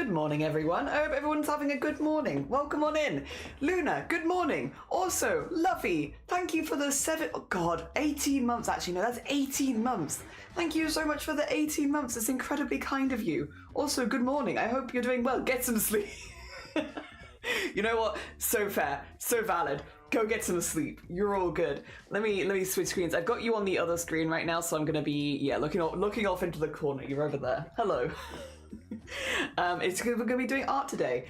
Good morning, everyone. I hope everyone's having a good morning. Welcome on in. Luna, good morning. Also, Luffy, thank you for the 18 months. Actually, no, that's 18 months. Thank you so much for the 18 months. It's incredibly kind of you. Also, good morning. I hope you're doing well. Get some sleep. You know what? So fair, so valid. Go get some sleep. You're all good. Let me switch screens. I've got you on the other screen right now, so I'm gonna be looking off into the corner. You're over there. Hello. We're gonna be doing art today.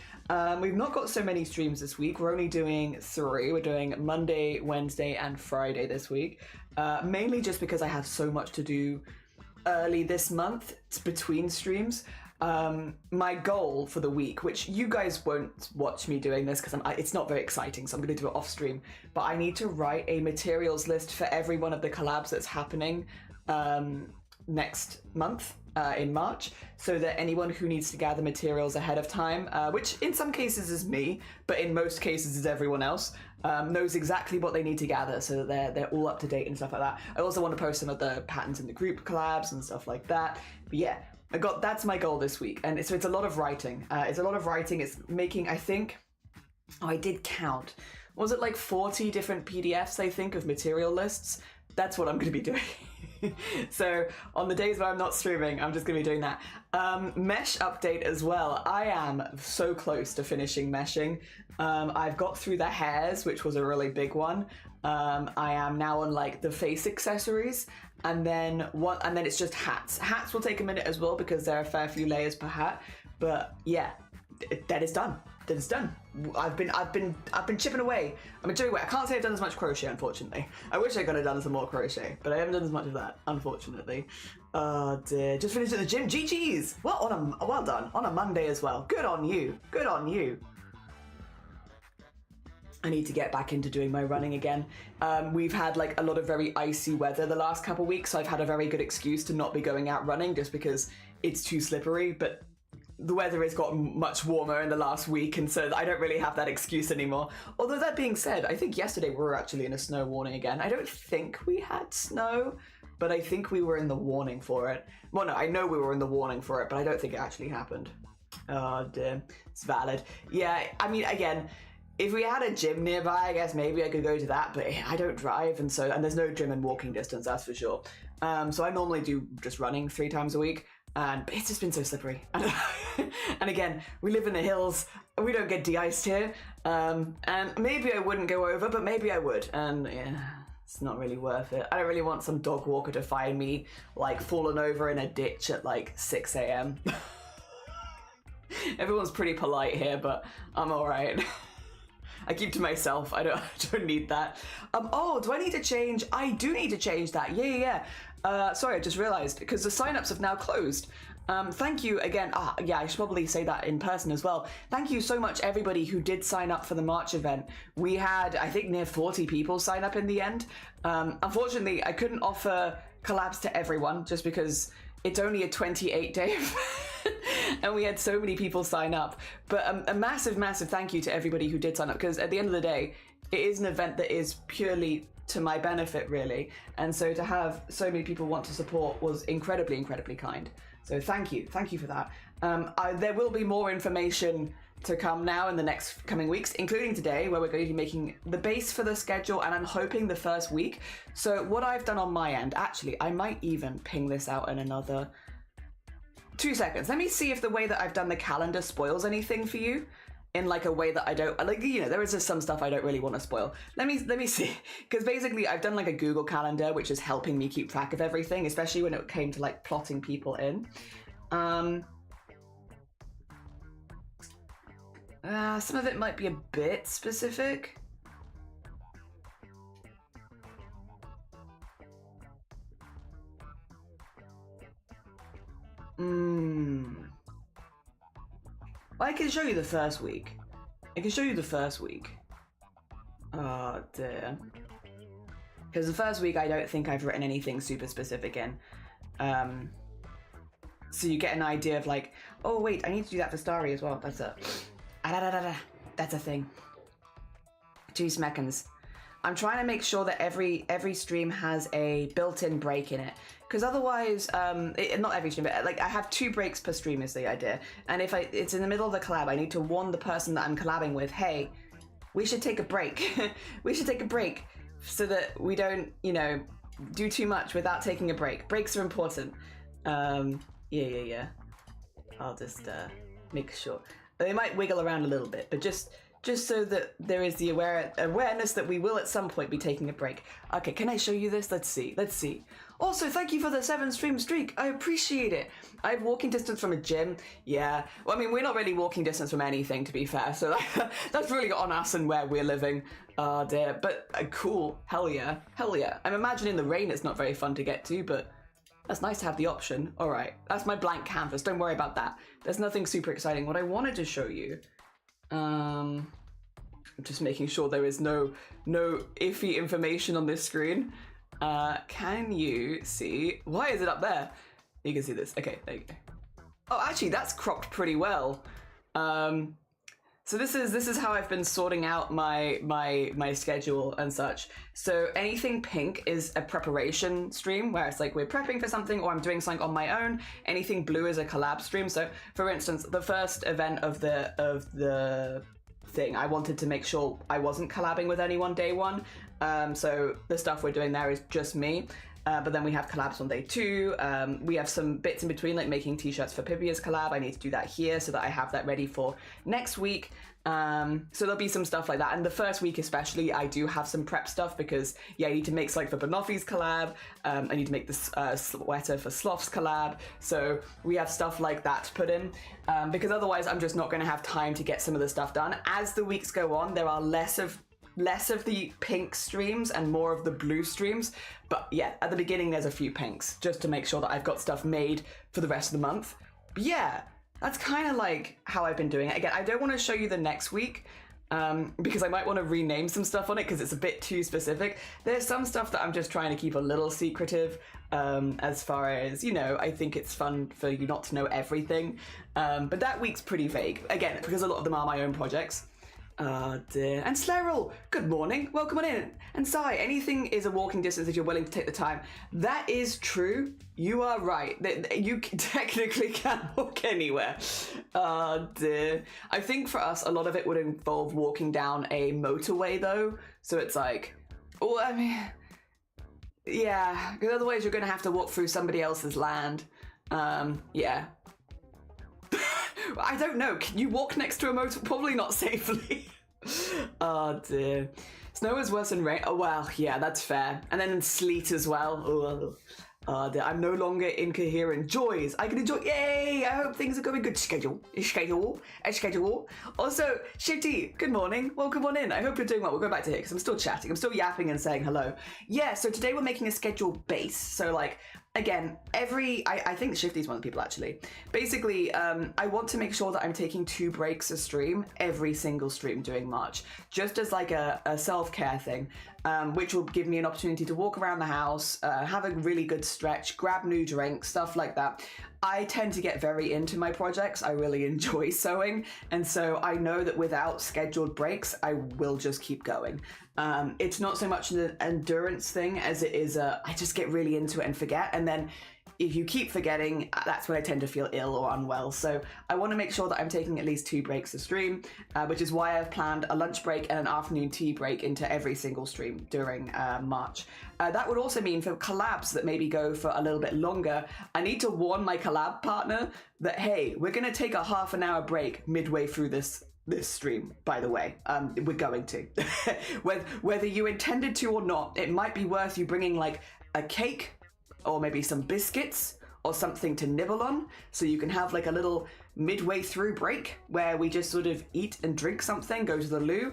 We've not got so many streams this week. We're only doing 3. We're doing Monday, Wednesday, and Friday this week. Mainly just because I have so much to do early this month. It's between streams. My goal for the week, which you guys won't watch me doing this because it's not very exciting, so I'm going to do it off stream, but I need to write a materials list for every one of the collabs that's happening next month in March, so that anyone who needs to gather materials ahead of time, which in some cases is me, but in most cases is everyone else, knows exactly what they need to gather so that they're all up to date and stuff like that. I also want to post some of the patterns in the group collabs and stuff like that, but yeah. That's my goal this week, and so it's a lot of writing. It's making, I think, I did count. Was it like 40 different PDFs, I think, of material lists? That's what I'm going to be doing. So on the days where I'm not streaming, I'm just going to be doing that. Mesh update as well. I am so close to finishing meshing. I've got through the hairs, which was a really big one. I am now on like the face accessories, and then it's just hats. Hats will take a minute as well because there are a fair few layers per hat. But yeah, that is done. That is done. I've been chipping away. I've been chipping away. I can't say I've done as much crochet, unfortunately. I wish I could have done some more crochet, but I haven't done as much of that, unfortunately. Oh dear. Just finished at the gym. GG's. Well done. On a Monday as well. Good on you. Good on you. I need to get back into doing my running again. We've had like a lot of very icy weather the last couple of weeks, so I've had a very good excuse to not be going out running just because it's too slippery, but the weather has gotten much warmer in the last week, and so I don't really have that excuse anymore. Although that being said, I think yesterday we were actually in a snow warning again. I don't think we had snow, but I think we were in the warning for it. Well, no, I know we were in the warning for it, but I don't think it actually happened. Oh dear, it's valid. Yeah, I mean, again, if we had a gym nearby, I guess maybe I could go to that, but I don't drive, and there's no gym in walking distance, that's for sure. So I normally do just running 3 times a week, but it's just been so slippery. And again, we live in the hills, we don't get de-iced here, and maybe I wouldn't go over, but maybe I would, and yeah, it's not really worth it. I don't really want some dog walker to find me, like, fallen over in a ditch at, like, 6 a.m. Everyone's pretty polite here, but I'm alright. I keep to myself. I don't need that. Oh, do I need to change? I do need to change that. Yeah. Sorry, I just realized because the signups have now closed. Thank you again. Yeah, I should probably say that in person as well. Thank you so much, everybody who did sign up for the March event. We had, I think, near 40 people sign up in the end. Unfortunately, I couldn't offer collabs to everyone just because it's only a 28-day event. And we had so many people sign up. But a massive, massive thank you to everybody who did sign up, because at the end of the day, it is an event that is purely to my benefit, really. And so to have so many people want to support was incredibly, incredibly kind. So thank you for that. There will be more information to come now in the next coming weeks, including today, where we're going to be making the base for the schedule, and I'm hoping the first week. So what I've done on my end, actually, I might even ping this out in another 2 seconds. Let me see if the way that I've done the calendar spoils anything for you in like a way that I don't, like, you know, there is just some stuff I don't really want to spoil. Let me see, because basically I've done like a Google Calendar, which is helping me keep track of everything, especially when it came to like plotting people in. Some of it might be a bit specific. I can show you the first week. Oh dear. Because the first week I don't think I've written anything super specific in. So you get an idea of like, oh wait, I need to do that for Starry as well. That's a thing. 2 seconds. I'm trying to make sure that every stream has a built-in break in it, because otherwise, not every stream, but like I have 2 breaks per stream is the idea. And if it's in the middle of the collab, I need to warn the person that I'm collabing with, hey, we should take a break. We should take a break so that we don't, you know, do too much without taking a break. Breaks are important. Yeah. I'll just make sure. They might wiggle around a little bit, but just so that there is the awareness that we will at some point be taking a break. Okay, can I show you this? Let's see. Also, thank you for the 7-stream streak. I appreciate it. I have walking distance from a gym. Yeah. Well, I mean, we're not really walking distance from anything, to be fair. So that's really on us and where we're living. Oh, dear. But cool. Hell yeah. I'm imagining the rain is not very fun to get to, but that's nice to have the option. All right. That's my blank canvas. Don't worry about that. There's nothing super exciting. What I wanted to show you... I'm just making sure there is no iffy information on this screen. Can you see? Why is it up there? You can see this. Okay, there you go. Oh, actually, that's cropped pretty well. So this is how I've been sorting out my schedule and such. So anything pink is a preparation stream where it's like we're prepping for something or I'm doing something on my own. Anything blue is a collab stream. So for instance, the first event of the thing, I wanted to make sure I wasn't collabing with anyone day 1. So the stuff we're doing there is just me. But then we have collabs on day 2. We have some bits in between, like making t-shirts for Pibia's collab. I need to do that here so that I have that ready for next week. So there'll be some stuff like that. And the first week especially, I do have some prep stuff because, yeah, I need to make something for Banoffee's collab. I need to make this sweater for Sloth's collab. So we have stuff like that to put in because otherwise I'm just not going to have time to get some of the stuff done. As the weeks go on, there are less of the pink streams and more of the blue streams, but yeah, at the beginning there's a few pinks just to make sure that I've got stuff made for the rest of the month. But yeah, that's kind of like how I've been doing it. Again, I don't want to show you the next week because I might want to rename some stuff on it because it's a bit too specific. There's some stuff that I'm just trying to keep a little secretive as far as, you know, I think it's fun for you not to know everything, but that week's pretty vague, again, because a lot of them are my own projects. Oh dear. And Sleril, good morning. Welcome on in. And Sai, anything is a walking distance if you're willing to take the time. That is true. You are right. You technically can walk anywhere. Oh dear. I think for us, a lot of it would involve walking down a motorway though. So it's like, oh, I mean, yeah, because otherwise you're going to have to walk through somebody else's land. Yeah. I don't know. Can you walk next to a motor? Probably not safely. Oh dear. Snow is worse than rain. Oh well, yeah, that's fair. And then sleet as well. Oh dear. I'm no longer incoherent. Joys. I can enjoy. Yay! I hope things are going good. Schedule. Also, Shifty, good morning. Welcome on in. I hope you're doing well. We'll go back to here because I'm still chatting. I'm still yapping and saying hello. Yeah, so today we're making a schedule base. So like, again, I think Shifty's one of the people actually. Basically, I want to make sure that I'm taking 2 breaks a stream, every single stream during March, just as like a self-care thing, which will give me an opportunity to walk around the house, have a really good stretch, grab new drinks, stuff like that. I tend to get very into my projects. I really enjoy sewing. And so I know that without scheduled breaks, I will just keep going. It's not so much an endurance thing as it is I just get really into it and forget. And then if you keep forgetting, that's when I tend to feel ill or unwell. So I want to make sure that I'm taking at least 2 breaks a stream, which is why I've planned a lunch break and an afternoon tea break into every single stream during March. That would also mean for collabs that maybe go for a little bit longer, I need to warn my collab partner that, hey, we're going to take a half an hour break midway through this stream, by the way. We're going to. Whether you intended to or not, it might be worth you bringing like a cake or maybe some biscuits or something to nibble on so you can have like a little midway through break where we just sort of eat and drink something, go to the loo,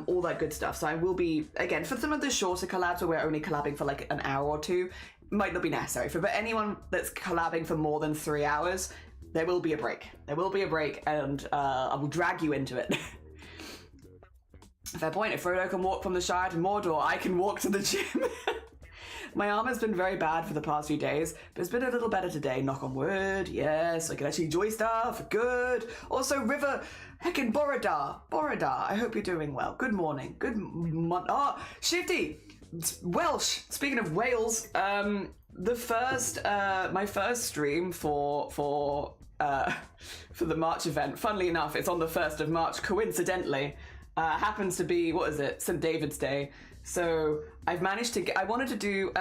all that good stuff. So I will be, again, for some of the shorter collabs where we're only collabing for like an hour or 2, might not be necessary but anyone that's collabing for more than 3 hours, there will be a break. There will be a break, and I will drag you into it. Fair point. If Frodo can walk from the Shire to Mordor, I can walk to the gym. My arm has been very bad for the past few days, but it's been a little better today, knock on wood. Yes, I can actually enjoy stuff. Good. Also, River, heckin' Borodar. I hope you're doing well. Good morning. Shifty. Welsh. Speaking of Wales, my first stream for the March event, funnily enough, it's on the 1st of March, coincidentally, happens to be, what is it, St. David's Day. So I've managed to get, I wanted to do,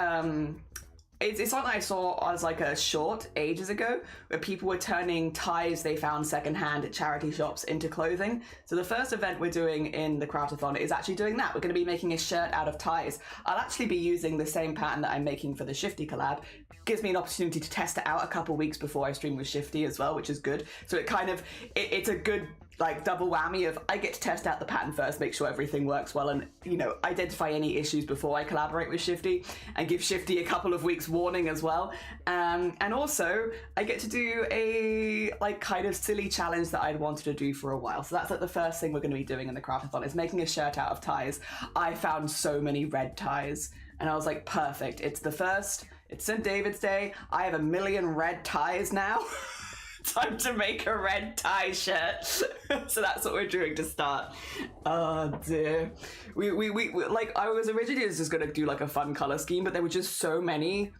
it's something I saw as like a short ages ago, where people were turning ties they found secondhand at charity shops into clothing. So the first event we're doing in the CRAFT-A-THON is actually doing that. We're going to be making a shirt out of ties. I'll actually be using the same pattern that I'm making for the Shifty collab. Gives me an opportunity to test it out a couple weeks before I stream with Shifty as well, which is good. So it kind of, it's a good like double whammy of I get to test out the pattern first, make sure everything works well, and you know, identify any issues before I collaborate with Shifty, and give Shifty a couple of weeks warning as well. And also I get to do a like kind of silly challenge that I'd wanted to do for a while. So that's like the first thing we're going to be doing in the CRAFT-A-THON, is making a shirt out of ties. I found so many red ties and I was like, perfect, it's the first, it's St. David's Day, I have 1 million red ties now. Time to make a red tie shirt. So that's what we're doing to start. Oh dear. We like, I was originally just gonna do like a fun color scheme, but there were just so many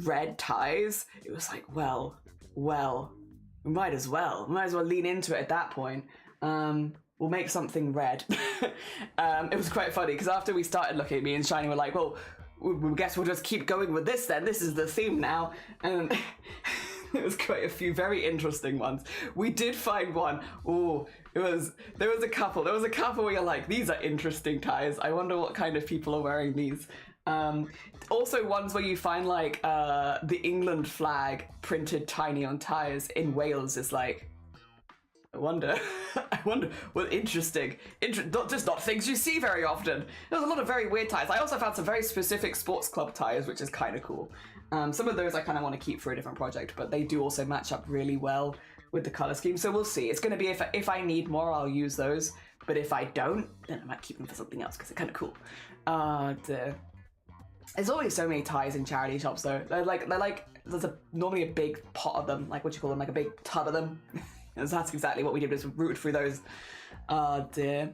red ties. It was like, well, we might as well lean into it at that point. We'll make something red. It was quite funny because after we started looking at me and Shiny were like, well, we guess we'll just keep going with this then. This is the theme now. And it was quite a few very interesting ones. We did find one. Oh, there was a couple where you're like, these are interesting ties. I wonder what kind of people are wearing these. Also ones where you find like the England flag printed tiny on ties in Wales is like, I wonder, well, interesting. Not things you see very often. There's a lot of very weird ties. I also found some very specific sports club ties, which is kind of cool. Some of those I kind of want to keep for a different project, but they do also match up really well with the color scheme. So we'll see. It's going to be, if I need more, I'll use those. But if I don't, then I might keep them for something else because they're kind of cool. There's always so many ties in charity shops though. They're like there's normally a big pot of them, like what you call them, like a big tub of them. That's exactly what we did, was rooted through those. Oh dear.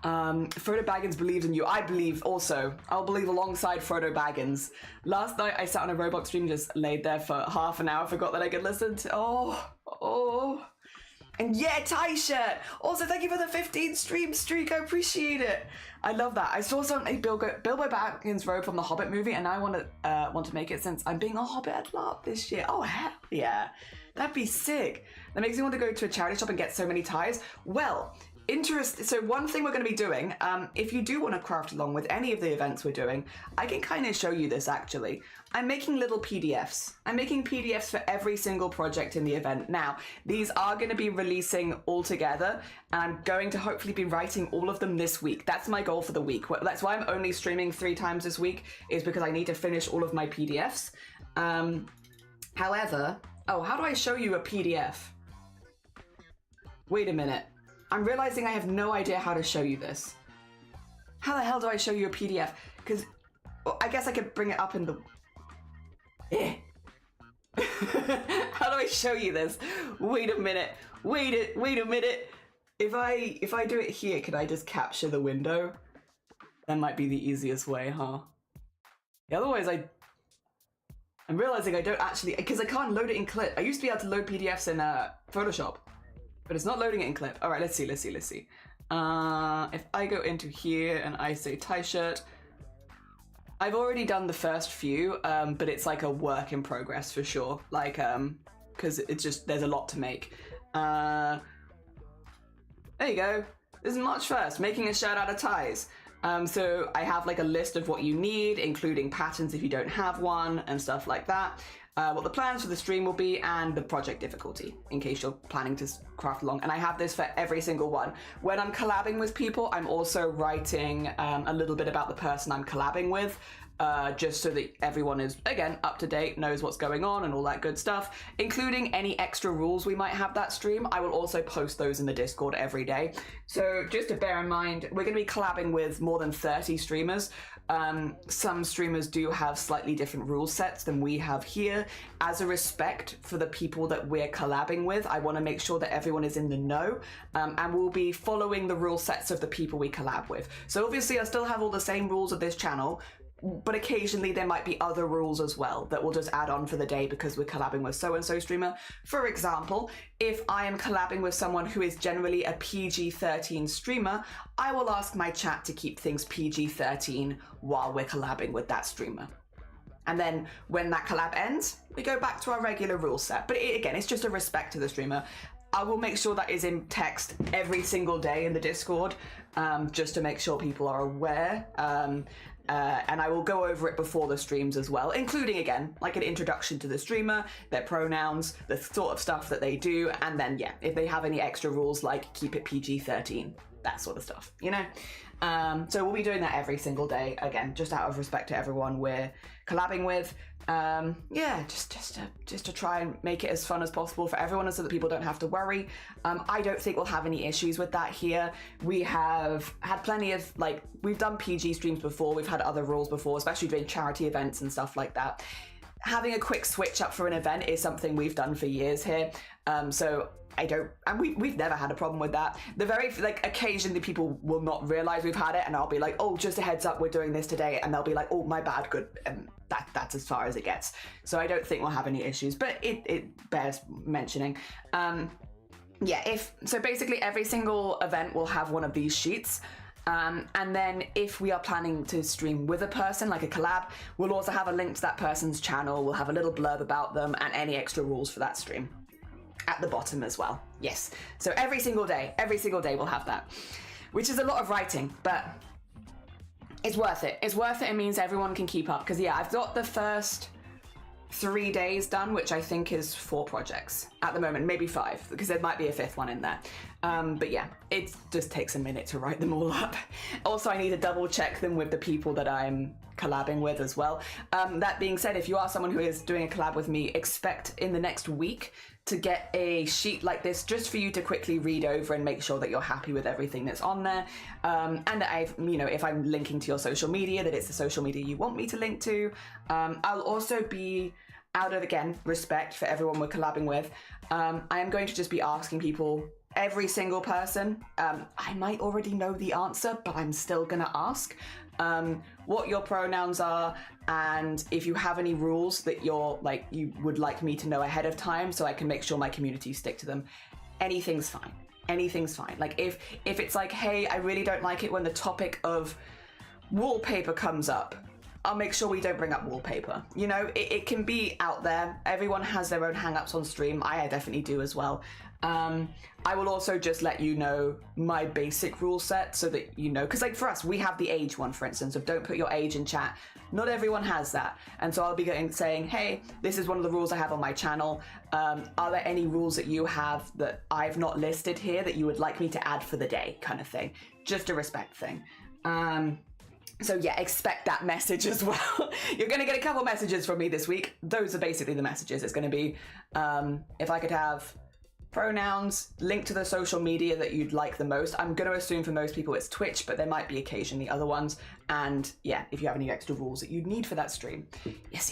Frodo Baggins believes in you. I believe also. I'll believe alongside Frodo Baggins. Last night I sat on a Roblox stream, just laid there for half an hour, forgot that I could listen to. Oh. And yeah, tie shirt. Also, thank you for the 15 stream streak. I appreciate it. I love that. I saw some Bilbo Baggins robe from the Hobbit movie, and I want to make it since I'm being a Hobbit at large this year. Oh hell yeah, that'd be sick. That makes me want to go to a charity shop and get so many ties. Well, so one thing we're going to be doing, if you do want to craft along with any of the events we're doing, I can kind of show you this actually. I'm making little PDFs. I'm making PDFs for every single project in the event. Now, these are going to be releasing all together, and I'm going to hopefully be writing all of them this week. That's my goal for the week. That's why I'm only streaming 3 times this week, is because I need to finish all of my PDFs. However, how do I show you a PDF? Wait a minute. I'm realizing I have no idea how to show you this. How the hell do I show you a PDF? Because I guess I could bring it up in the... How do I show you this? Wait a minute. Wait a minute. If I do it here, can I just capture the window? That might be the easiest way, huh? Yeah, otherwise I'm realizing I don't actually, because I can't load it in Clip. I used to be able to load PDFs in Photoshop, but it's not loading it in Clip. All right, let's see. If I go into here and I say tie shirt, I've already done the first few, but it's like a work in progress for sure. Like, because it's just, there's a lot to make. There you go. This is March 1st, making a shirt out of ties. So I have like a list of what you need, including patterns if you don't have one and stuff like that. What the plans for the stream will be and the project difficulty in case you're planning to craft along. And I have this for every single one. When I'm collabing with people, I'm also writing a little bit about the person I'm collabing with, just so that everyone is, again, up to date, knows what's going on and all that good stuff, including any extra rules we might have that stream. I will also post those in the Discord every day. So just to bear in mind, we're going to be collabing with more than 30 streamers. Some streamers do have slightly different rule sets than we have here. As a respect for the people that we're collabing with, I want to make sure that everyone is in the know, and we'll be following the rule sets of the people we collab with. So obviously I still have all the same rules of this channel, but occasionally there might be other rules as well that we'll just add on for the day because we're collabing with so-and-so streamer. For example, if I am collabing with someone who is generally a PG-13 streamer, I will ask my chat to keep things PG-13 while we're collabing with that streamer. And then when that collab ends, we go back to our regular rule set. But again, it's just a respect to the streamer. I will make sure that is in text every single day in the Discord, just to make sure people are aware. And I will go over it before the streams as well, including, again, like an introduction to the streamer, their pronouns, the sort of stuff that they do, and then, yeah, if they have any extra rules like keep it PG-13, that sort of stuff, you know? So we'll be doing that every single day, again, just out of respect to everyone we're collabing with. Yeah, just to try and make it as fun as possible for everyone so that people don't have to worry. I don't think we'll have any issues with that here. We have had plenty of, like, we've done PG streams before, we've had other rules before, especially doing charity events and stuff like that. Having a quick switch up for an event is something we've done for years here. So I don't, and we've never had a problem with that. The very, like, occasionally people will not realize we've had it, and I'll be like, oh, just a heads up, we're doing this today, and they'll be like, oh, my bad, good, and that's as far as it gets. So I don't think we'll have any issues, but it bears mentioning. Yeah, so basically every single event will have one of these sheets. And then if we are planning to stream with a person, like a collab, we'll also have a link to that person's channel, we'll have a little blurb about them, and any extra rules for that stream at the bottom as well. Yes, so every single day we'll have that, which is a lot of writing, but it's worth it. It's worth it. It means everyone can keep up, because yeah, I've got the first 3 days done, which I think is 4 projects at the moment, maybe 5, because there might be a 5th one in there. But yeah, it just takes a minute to write them all up. Also, I need to double check them with the people that I'm collabing with as well. That being said, if you are someone who is doing a collab with me, expect in the next week to get a sheet like this just for you to quickly read over and make sure that you're happy with everything that's on there. And that if I'm linking to your social media, that it's the social media you want me to link to. I'll also be, out of, again, respect for everyone we're collabing with, I am going to just be asking people, every single person, I might already know the answer, but I'm still gonna ask, what your pronouns are, and if you have any rules that you would like me to know ahead of time so I can make sure my community stick to them. Anything's fine. Anything's fine. Like if it's like, hey, I really don't like it when the topic of wallpaper comes up, I'll make sure we don't bring up wallpaper. You know, it can be out there. Everyone has their own hang-ups on stream. I definitely do as well. I will also just let you know my basic rule set so that you know, because like for us, we have the age one, for instance, of don't put your age in chat. Not everyone has that. And so I'll be saying, hey, this is one of the rules I have on my channel. Are there any rules that you have that I've not listed here that you would like me to add for the day, kind of thing? Just a respect thing. So yeah, expect that message as well. You're going to get a couple messages from me this week. Those are basically the messages. It's going to be, if I could have pronouns, link to the social media that you'd like the most. I'm going to assume for most people it's Twitch, but there might be occasionally other ones. And yeah, if you have any extra rules that you'd need for that stream. Yes.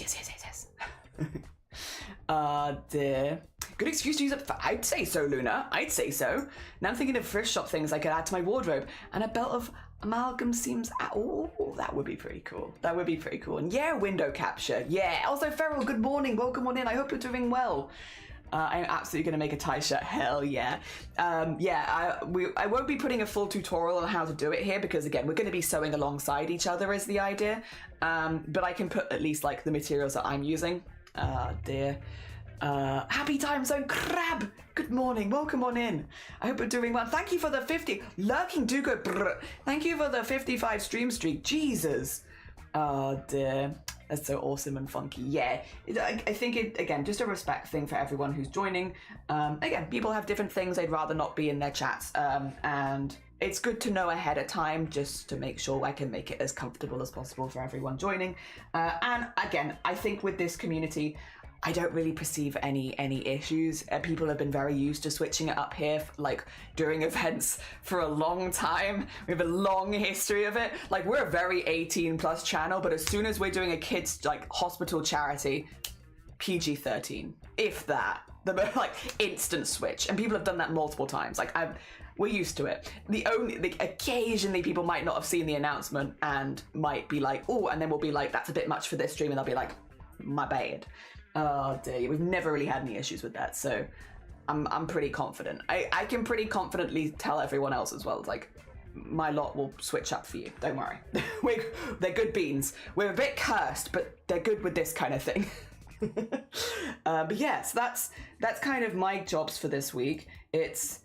Dear. Good excuse to use it. I'd say so, Luna. I'd say so. Now I'm thinking of thrift shop things I could add to my wardrobe. And a belt of amalgam seems... Oh, that would be pretty cool. That would be pretty cool. And yeah, window capture. Yeah. Also, Feral, good morning. Welcome on in. I hope you're doing well. I'm absolutely going to make a tie shirt. Hell yeah. I won't be putting a full tutorial on how to do it here because, again, we're going to be sewing alongside each other is the idea. But I can put at least, like, the materials that I'm using. Dear. Happy time zone crab. Good morning. Welcome on in. I hope you're doing well. Thank you for the 50. Lurking do go brr. Thank you for the 55 stream streak. Jesus. Dear. That's so awesome and funky. Yeah, I think it, again, just a respect thing for everyone who's joining. Again, people have different things they'd rather not be in their chats. And it's good to know ahead of time just to make sure I can make it as comfortable as possible for everyone joining. And again, I think with this community, I don't really perceive any issues. People have been very used to switching it up here, like during events for a long time. We have a long history of it. Like, we're a very 18+ channel, but as soon as we're doing a kids like hospital charity, PG-13, if that. The like instant switch, and people have done that multiple times. Like, we're used to it. Occasionally people might not have seen the announcement and might be like, oh, and then we'll be like, that's a bit much for this stream, and they'll be like, my bad. Oh dear, we've never really had any issues with that, so I'm pretty confident. I can pretty confidently tell everyone else as well, like, my lot will switch up for you, don't worry. They're good beans. We're a bit cursed, but they're good with this kind of thing. But yeah, so that's kind of my jobs for this week. It's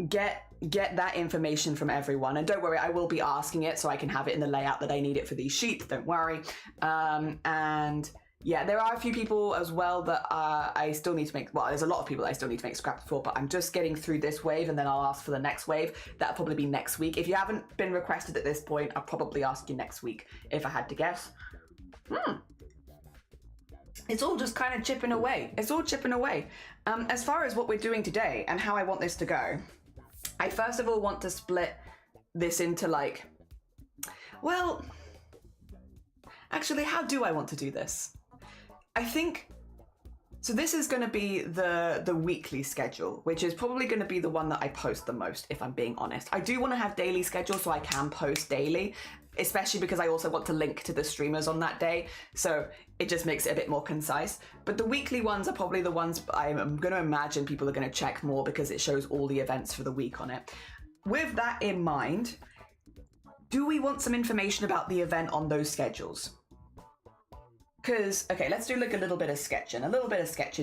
get that information from everyone, and don't worry, I will be asking it so I can have it in the layout that I need it for these sheets, don't worry. And yeah, there are a few people as well that I still need to make, well, there's a lot of people that I still need to make scraps for, but I'm just getting through this wave, and then I'll ask for the next wave. That'll probably be next week. If you haven't been requested at this point, I'll probably ask you next week, if I had to guess. It's all just kind of chipping away. It's all chipping away. As far as what we're doing today and how I want this to go, I first of all want to split this into like, well, actually, how do I want to do this? I think, so this is going to be the weekly schedule, which is probably going to be the one that I post the most, if I'm being honest. I do want to have daily schedule so I can post daily, especially because I also want to link to the streamers on that day, so it just makes it a bit more concise. But the weekly ones are probably the ones I'm going to imagine people are going to check more, because it shows all the events for the week on it. With that in mind, do we want some information about the event on those schedules? Because, okay, let's do like a little bit of sketching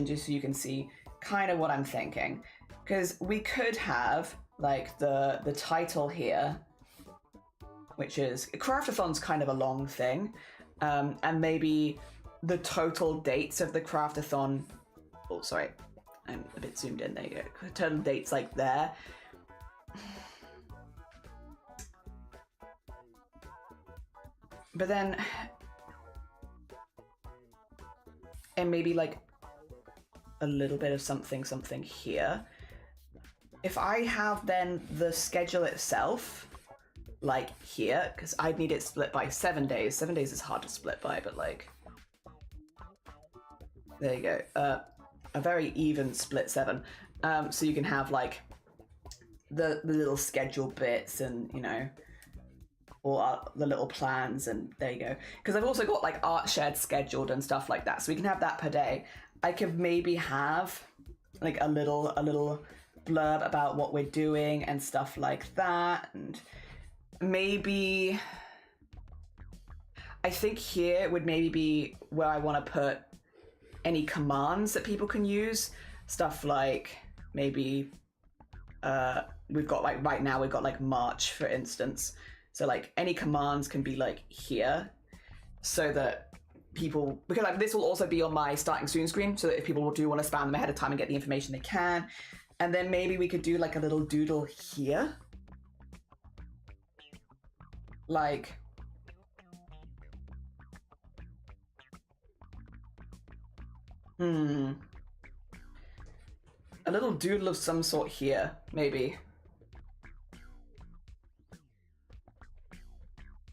just so you can see kind of what I'm thinking. Because we could have like the title here, which is, CRAFT-A-THON's kind of a long thing, and maybe the total dates of the CRAFT-A-THON, oh sorry, I'm a bit zoomed in, there you go, total dates like there. But then, and maybe like a little bit of something here. If I have then the schedule itself, like here, because I'd need it split by 7 days. 7 days is hard to split by, but like, there you go. A very even split 7. So you can have like the little schedule bits, and you know, or the little plans, and there you go. Because I've also got like art shared scheduled and stuff like that, so we can have that per day. I could maybe have like a little blurb about what we're doing and stuff like that, and maybe I think here would maybe be where I want to put any commands that people can use. Stuff like maybe we've got like right now we've got like March, for instance. So like any commands can be like here, so that people, because like this will also be on my starting soon screen, so that if people do want to spam them ahead of time and get the information they can. And then maybe we could do like a little doodle here. Like, a little doodle of some sort here, maybe.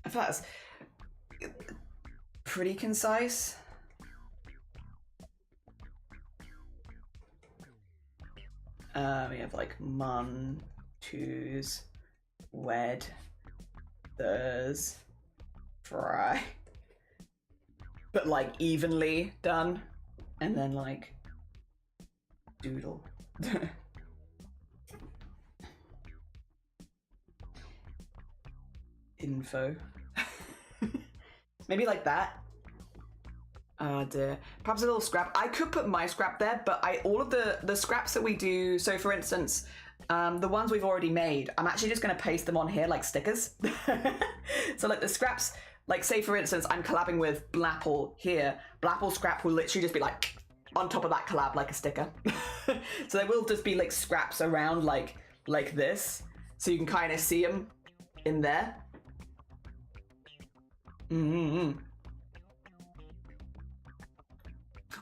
I thought that's pretty concise. We have like Mon, Twos, Wed, Thurs, Fry. But like evenly done. And then like doodle. Info. Maybe like that. Dear. Perhaps a little scrap. I could put my scrap there, but all of the scraps that we do, so for instance, the ones we've already made, I'm actually just going to paste them on here like stickers. So like the scraps, like say for instance, I'm collabing with Blapple here. Blapple scrap will literally just be like on top of that collab like a sticker. So there will just be like scraps around like this. So you can kind of see them in there.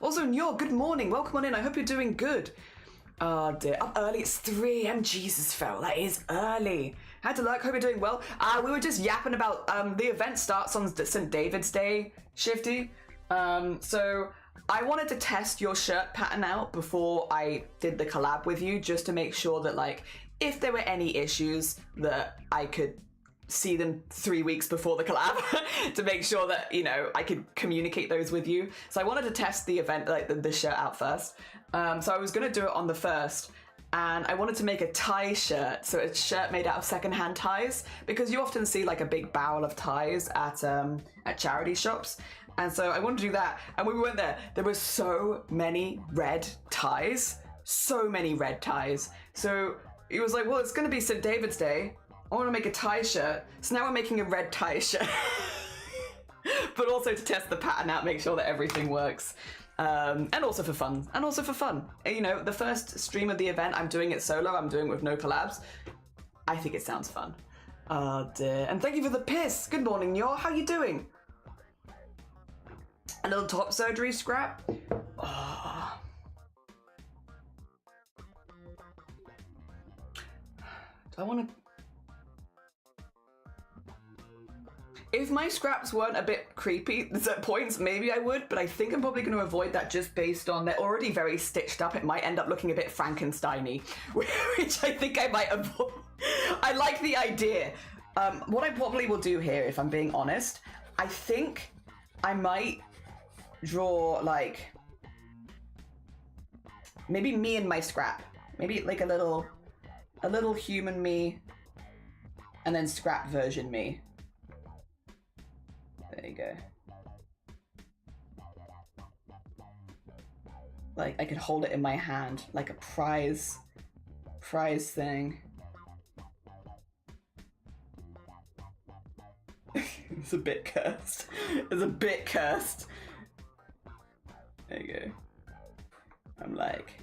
Also, Nyor, good morning. Welcome on in. I hope you're doing good. Oh dear, up early. It's 3 a.m. Jesus, Phil, that is early. Had to look. Hope you're doing well. We were just yapping about the event starts on St. David's Day, Shifty. So I wanted to test your shirt pattern out before I did the collab with you, just to make sure that, like, if there were any issues, that I could see them 3 weeks before the collab to make sure that, you know, I could communicate those with you. So I wanted to test the event, like the shirt out first. So I was going to do it on the 1st, and I wanted to make a tie shirt. So it's a shirt made out of secondhand ties, because you often see like a big barrel of ties at charity shops. And so I wanted to do that. And when we went there, there were so many red ties. So many red ties. So he was like, well, it's going to be St. David's Day. I want to make a tie shirt. So now we're making a red tie shirt. But also to test the pattern out, make sure that everything works. And also for fun. And also for fun. You know, the first stream of the event, I'm doing it solo. I'm doing it with no collabs. I think it sounds fun. Oh dear. And thank you for the piss. Good morning, Nyor. How you doing? A little top surgery scrap. Oh. Do I want to... If my scraps weren't a bit creepy at points, maybe I would, but I think I'm probably going to avoid that just based on they're already very stitched up. It might end up looking a bit Frankenstein-y, which I think I might avoid. I like the idea. What I probably will do here, if I'm being honest, I think I might draw, like, maybe me and my scrap. Maybe like a little human me, and then scrap version me. There you go. Like, I could hold it in my hand, like a prize thing. It's a bit cursed. It's a bit cursed. There you go. I'm like...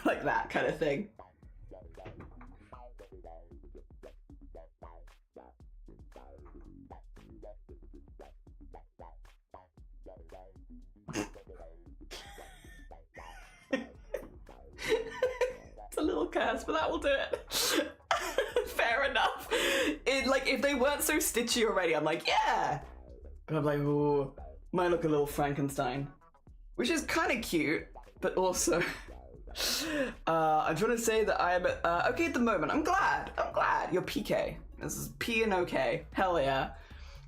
like that kind of thing. It's a little curse, but that will do it. Fair enough. Like, if they weren't so stitchy already, I'm like, yeah. But I'm like, oh, might look a little Frankenstein, which is kind of cute, but also. I'm trying to say that I'm okay at the moment. I'm glad. You're PK. This is P and OK. Hell yeah.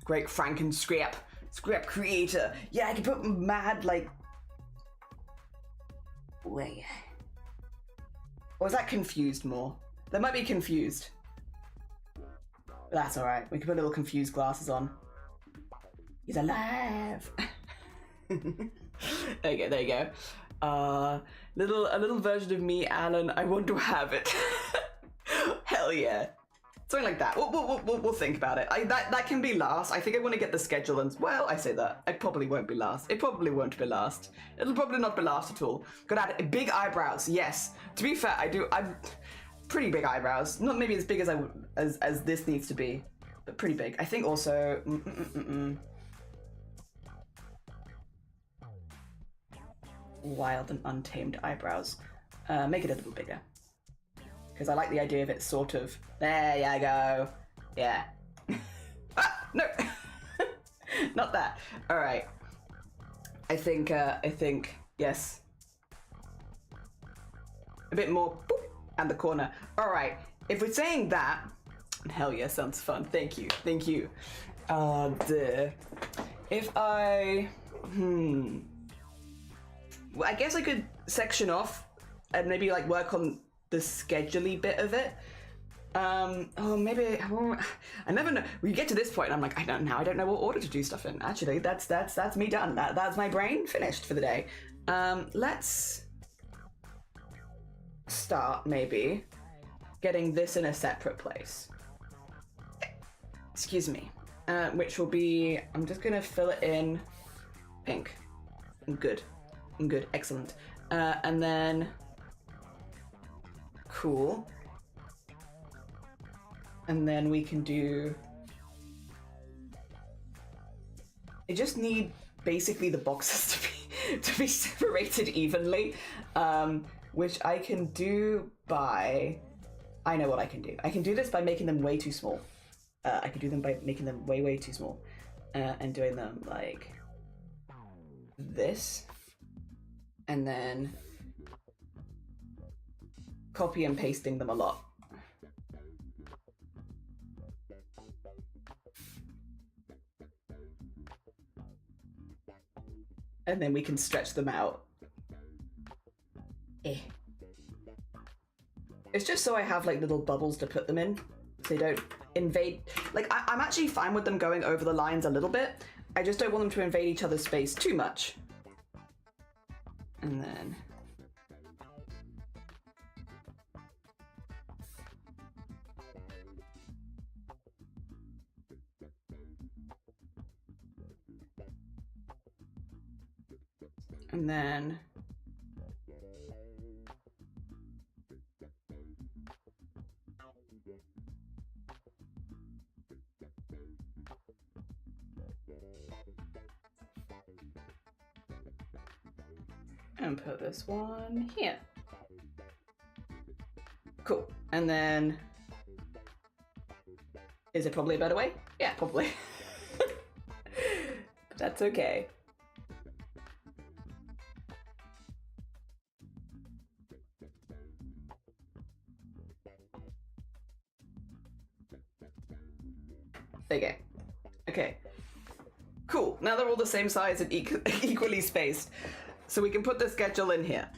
Great scrap creator. Yeah, I can put mad, like... Wait. Or was that confused more? That might be confused. But that's alright. We can put little confused glasses on. He's alive. There you go. A little version of me, Alan. I want to have it. Hell yeah. Something like that. We'll think about it. That can be last. I think I want to get the schedule and... Well, I say that. It probably won't be last. It probably won't be last. It'll probably not be last at all. Gotta add big eyebrows. Yes. To be fair, I'm pretty big eyebrows. Not maybe as big as this needs to be, but pretty big. I think also... Wild and untamed eyebrows. Make it a little bigger. Because I like the idea of it sort of... There you go. Yeah. Ah, no! Not that. Alright. I think, yes. A bit more, boop, and the corner. Alright, if we're saying that... Hell yeah, sounds fun. Thank you. If I... Well, I guess I could section off and maybe like work on the schedule-y bit of it. Maybe I never know. We get to this point and I'm like, I don't know what order to do stuff in. Actually, that's me done. That's my brain finished for the day. Let's start maybe getting this in a separate place. Excuse me. which will be, I'm just gonna fill it in pink. Good, good, excellent. And then, cool. And then we can do, I just need basically the boxes to be separated evenly, which I can do by, I know what I can do. I can do this by making them way too small. I can do them by making them way too small, and doing them like this, and then copy and pasting them a lot. And then we can stretch them out. It's just so I have like little bubbles to put them in, so they don't invade. Like I'm actually fine with them going over the lines a little bit. I just don't want them to invade each other's space too much. And then and put this one here. Cool. And then, is it probably a better way? Yeah, probably. But that's okay. Okay. Okay. Cool. Now they're all the same size and equally spaced. So we can put the schedule in here.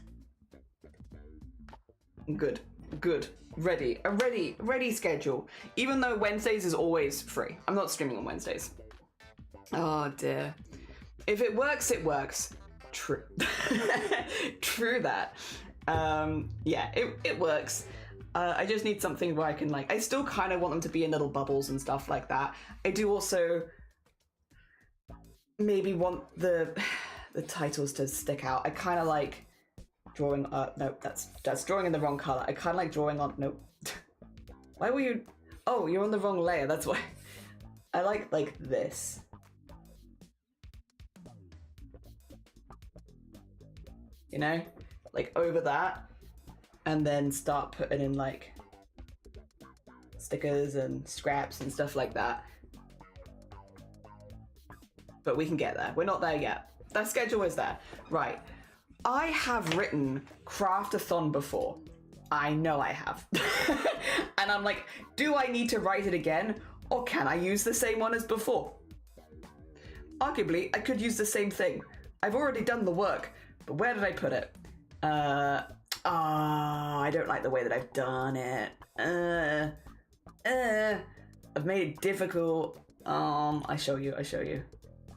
Good. Good. Ready. A ready schedule. Even though Wednesdays is always free. I'm not streaming on Wednesdays. Oh dear. If it works, it works. True. True that. Yeah, it works. I just need something where I can like, I still kind of want them to be in little bubbles and stuff like that. I do also maybe want the titles to stick out. I kind of like drawing, no, that's drawing in the wrong color. I kind of like drawing on, nope. Why were you, oh, you're on the wrong layer, that's why. I like this. You know, like over that, and then start putting in like stickers and scraps and stuff like that. But we can get there. We're not there yet. That schedule is there. Right. I have written CRAFT-A-THON before. I know I have. And I'm like, do I need to write it again? Or can I use the same one as before? Arguably, I could use the same thing. I've already done the work, but where did I put it? I don't like the way that I've done it. I've made it difficult. I show you.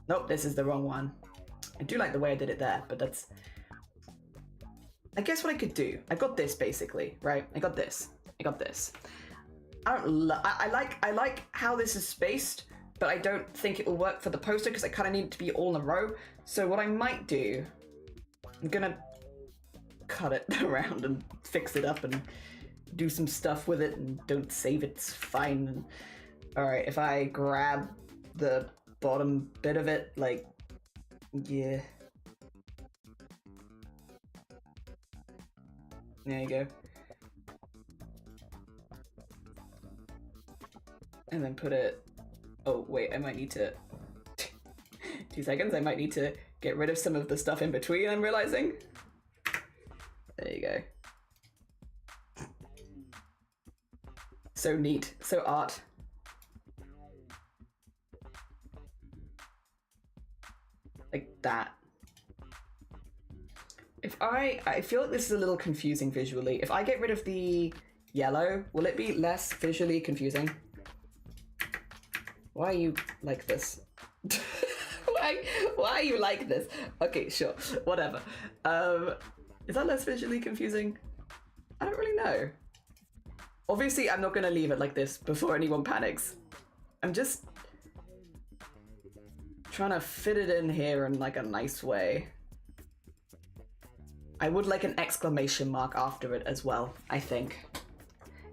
Nope, this is the wrong one. I do like the way I did it there, but that's... I guess what I could do, I've got this basically, right? I got this. I like how this is spaced, but I don't think it will work for the poster because I kind of need it to be all in a row. So what I might do, I'm gonna cut it around and fix it up and do some stuff with it and don't save it, it's fine. All right, if I grab the bottom bit of it, like, yeah. There you go. And then put it, oh wait, I might need to, 2 seconds, I might need to get rid of some of the stuff in between, I'm realizing. There you go. So neat, so art. Like that. If I feel like this is a little confusing visually. If I get rid of the yellow, will it be less visually confusing? Why are you like this? Why are you like this? Okay, sure, whatever. Is that less visually confusing? I don't really know. Obviously, I'm not gonna leave it like this before anyone panics. I'm just Trying to fit it in here in like a nice way. I would like an exclamation mark after it as well, I think.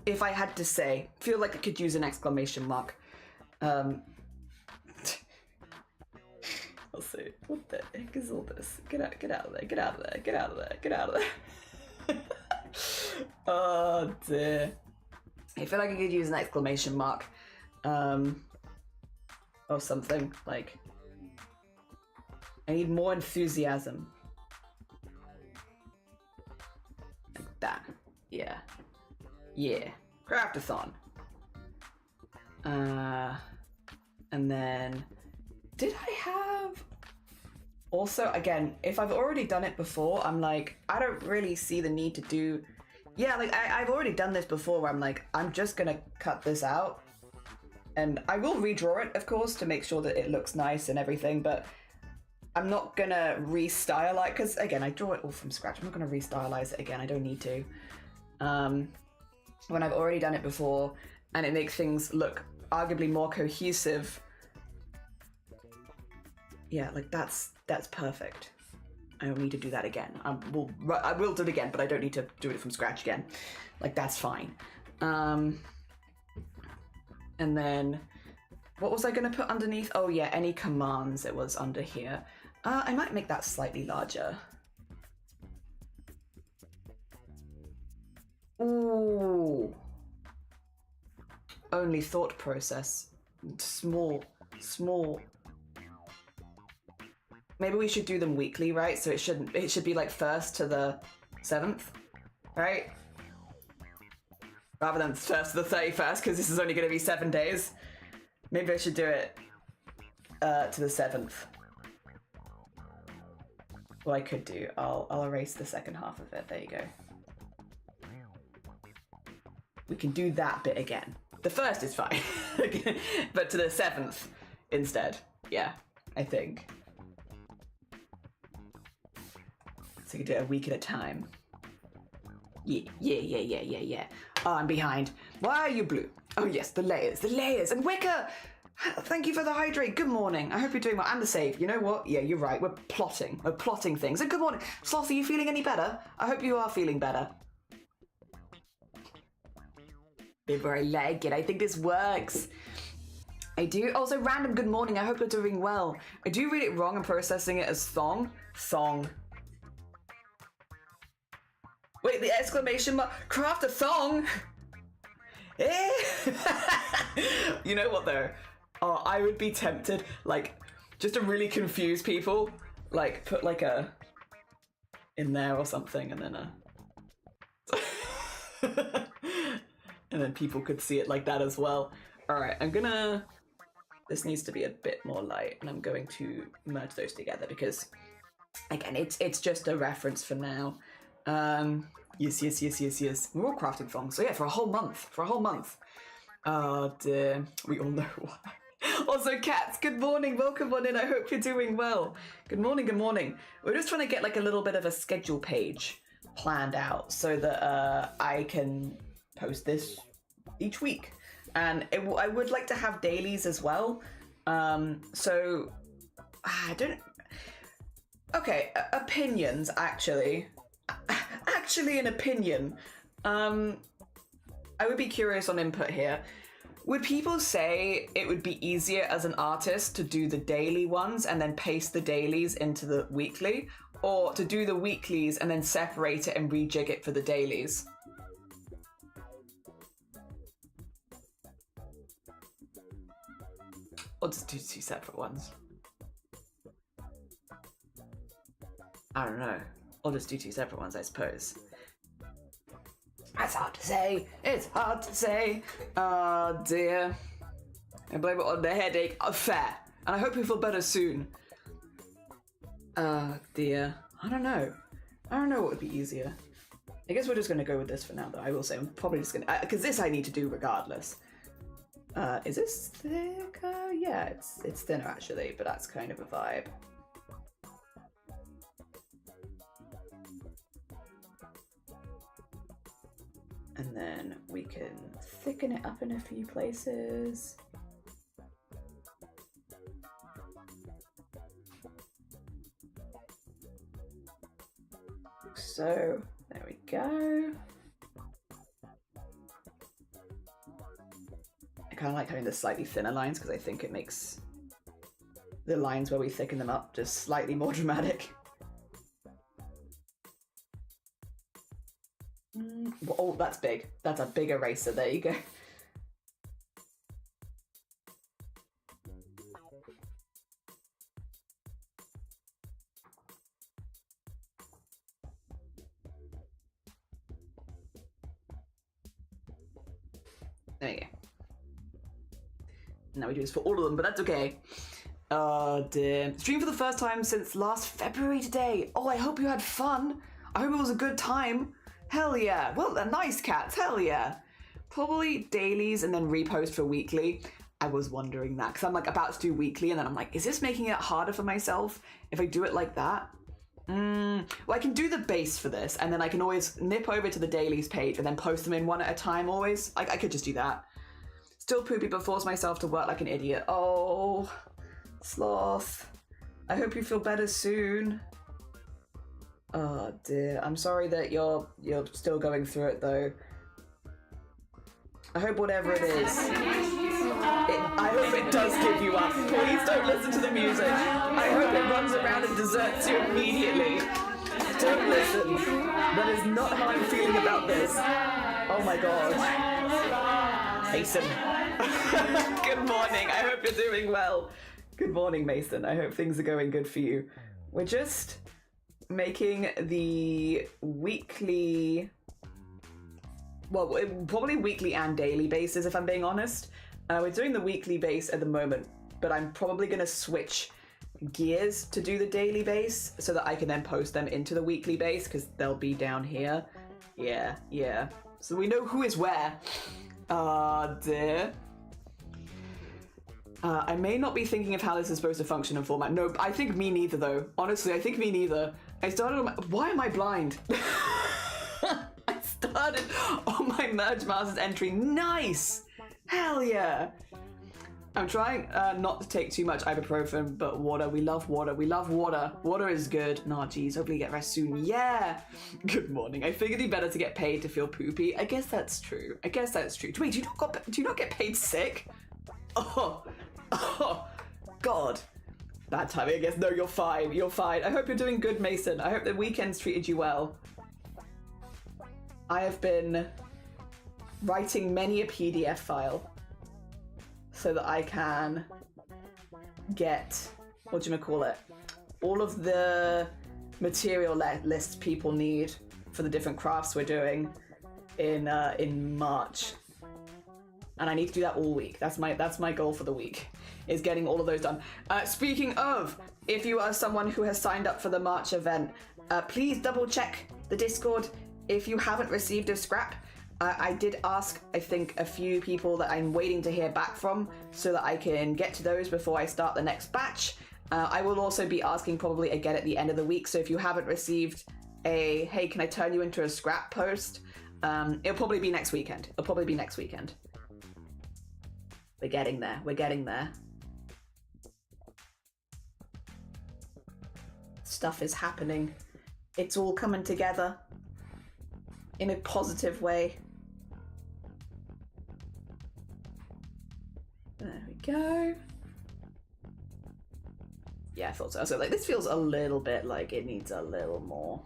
If I had to say, feel like I could use an exclamation mark. I'll see. What the heck is all this? Get out of there, get out of there, get out of there, get out of there. Oh dear. I feel like I could use an exclamation mark. Or something, like, I need more enthusiasm. Like that. Yeah. Yeah. CRAFT-A-THON. And then, did I have... Also, again, if I've already done it before, I'm like, I don't really see the need to do... Yeah, like, I've already done this before where I'm like, I'm just gonna cut this out. And I will redraw it, of course, to make sure that it looks nice and everything, but I'm not gonna restylize, because again, I draw it all from scratch. I'm not gonna restylize it again, I don't need to. When I've already done it before, and it makes things look arguably more cohesive. Yeah, like that's perfect. I don't need to do that again. I will do it again, but I don't need to do it from scratch again. Like, that's fine. And then, what was I going to put underneath? Oh yeah, any commands it was under here. I might make that slightly larger. Ooh. Only thought process. Small. Maybe we should do them weekly, right? So it should be like 1st to the 7th, right? Rather than 1st to the 31st, because this is only going to be 7 days. Maybe I should do it to the 7th. What I could do, I'll erase the second half of it. There you go. We can do that bit again. The 1st is fine, but to the 7th instead. Yeah, I think. So you can do it a week at a time. Yeah. Oh, I'm behind. Why are you blue? Oh yes, the layers. And Wicker, thank you for the hydrate. Good morning. I hope you're doing well. And the save. You know what? Yeah, you're right. We're plotting things. And good morning. Sloth, are you feeling any better? I hope you are feeling better. Before I like it, I think this works. I do. Also, random good morning. I hope you're doing well. I do read it wrong and processing it as thong. Thong. Wait, the exclamation mark. CRAFT-A-THON. Eh? You know what though? Oh, I would be tempted, like, just to really confuse people, like put like a in there or something, and then and then people could see it like that as well. All right, this needs to be a bit more light, and I'm going to merge those together because, again, it's just a reference for now. Yes. We're all crafting thongs. So yeah, for a whole month. Oh dear, we all know why. Also, Cats, good morning. Welcome on in. I hope you're doing well. Good morning. We're just trying to get like a little bit of a schedule page planned out so that I can post this each week. And I would like to have dailies as well. So I don't... Okay, opinions, actually. Actually, an opinion. I would be curious on input here. Would people say it would be easier as an artist to do the daily ones and then paste the dailies into the weekly? Or to do the weeklies and then separate it and rejig it for the dailies? Or just do 2 separate ones? I don't know. Or just do 2 separate ones, I suppose. That's hard to say. It's hard to say. Oh dear. I blame it on the headache. Oh, fair. And I hope you feel better soon. Oh dear. I don't know what would be easier. I guess we're just going to go with this for now, though. I will say I'm probably just going to... Because this I need to do regardless. Is this thicker? Yeah, it's thinner actually, but that's kind of a vibe. And then we can thicken it up in a few places. so. There we go. I kind of like having the slightly thinner lines because I think it makes the lines where we thicken them up just slightly more dramatic. Oh, that's big. That's a big eraser. There you go. There you go. Now we do this for all of them, but that's okay. Oh dear. Stream for the first time since last February today. Oh, I hope you had fun. I hope it was a good time. Hell yeah. Well, they're nice cats. Hell yeah. Probably dailies and then repost for weekly. I was wondering that because I'm like about to do weekly and then I'm like, is this making it harder for myself if I do it like that? Well, I can do the base for this and then I can always nip over to the dailies page and then post them in one at a time always. I could just do that. Still poopy but force myself to work like an idiot. Oh, sloth. I hope you feel better soon. Oh dear, I'm sorry that you're still going through it though. I hope whatever it is, I hope it does give you up. Please don't listen to the music. I hope it runs around and deserts you immediately. Don't listen. That is not how I'm feeling about this. Oh my god. Mason. Good morning, I hope you're doing well. Good morning, Mason. I hope things are going good for you. We're just making the weekly, well, probably weekly and daily bases if I'm being honest. We're doing the weekly base at the moment, but I'm probably going to switch gears to do the daily base so that I can then post them into the weekly base because they'll be down here. Yeah. So we know who is where. Dear. I may not be thinking of how this is supposed to function in format. No, I think me neither though. Honestly, I think me neither. I started on my... Why am I blind? I started on my Merge Masters entry. Nice! Hell yeah! I'm trying not to take too much ibuprofen, but water. We love water. We love water. Water is good. Nah, geez. Hopefully you get rest soon. Yeah! Good morning. I figured it'd be better to get paid to feel poopy. I guess that's true. Wait, do you not get paid sick? Oh, God. Bad timing, I guess. No, you're fine. You're fine. I hope you're doing good, Mason. I hope the weekend's treated you well. I have been writing many a PDF file so that I can get, all of the material lists people need for the different crafts we're doing in March. And I need to do that all week. That's my goal for the week, is getting all of those done. Speaking of, if you are someone who has signed up for the March event, please double check the Discord if you haven't received a scrap. I did ask, I think, a few people that I'm waiting to hear back from so that I can get to those before I start the next batch. I will also be asking probably again at the end of the week. So if you haven't received a, hey, can I turn you into a scrap post? It'll probably be next weekend. We're getting there. Stuff is happening. It's all coming together in a positive way. There we go. Yeah, I thought so. So like this feels a little bit like it needs a little more.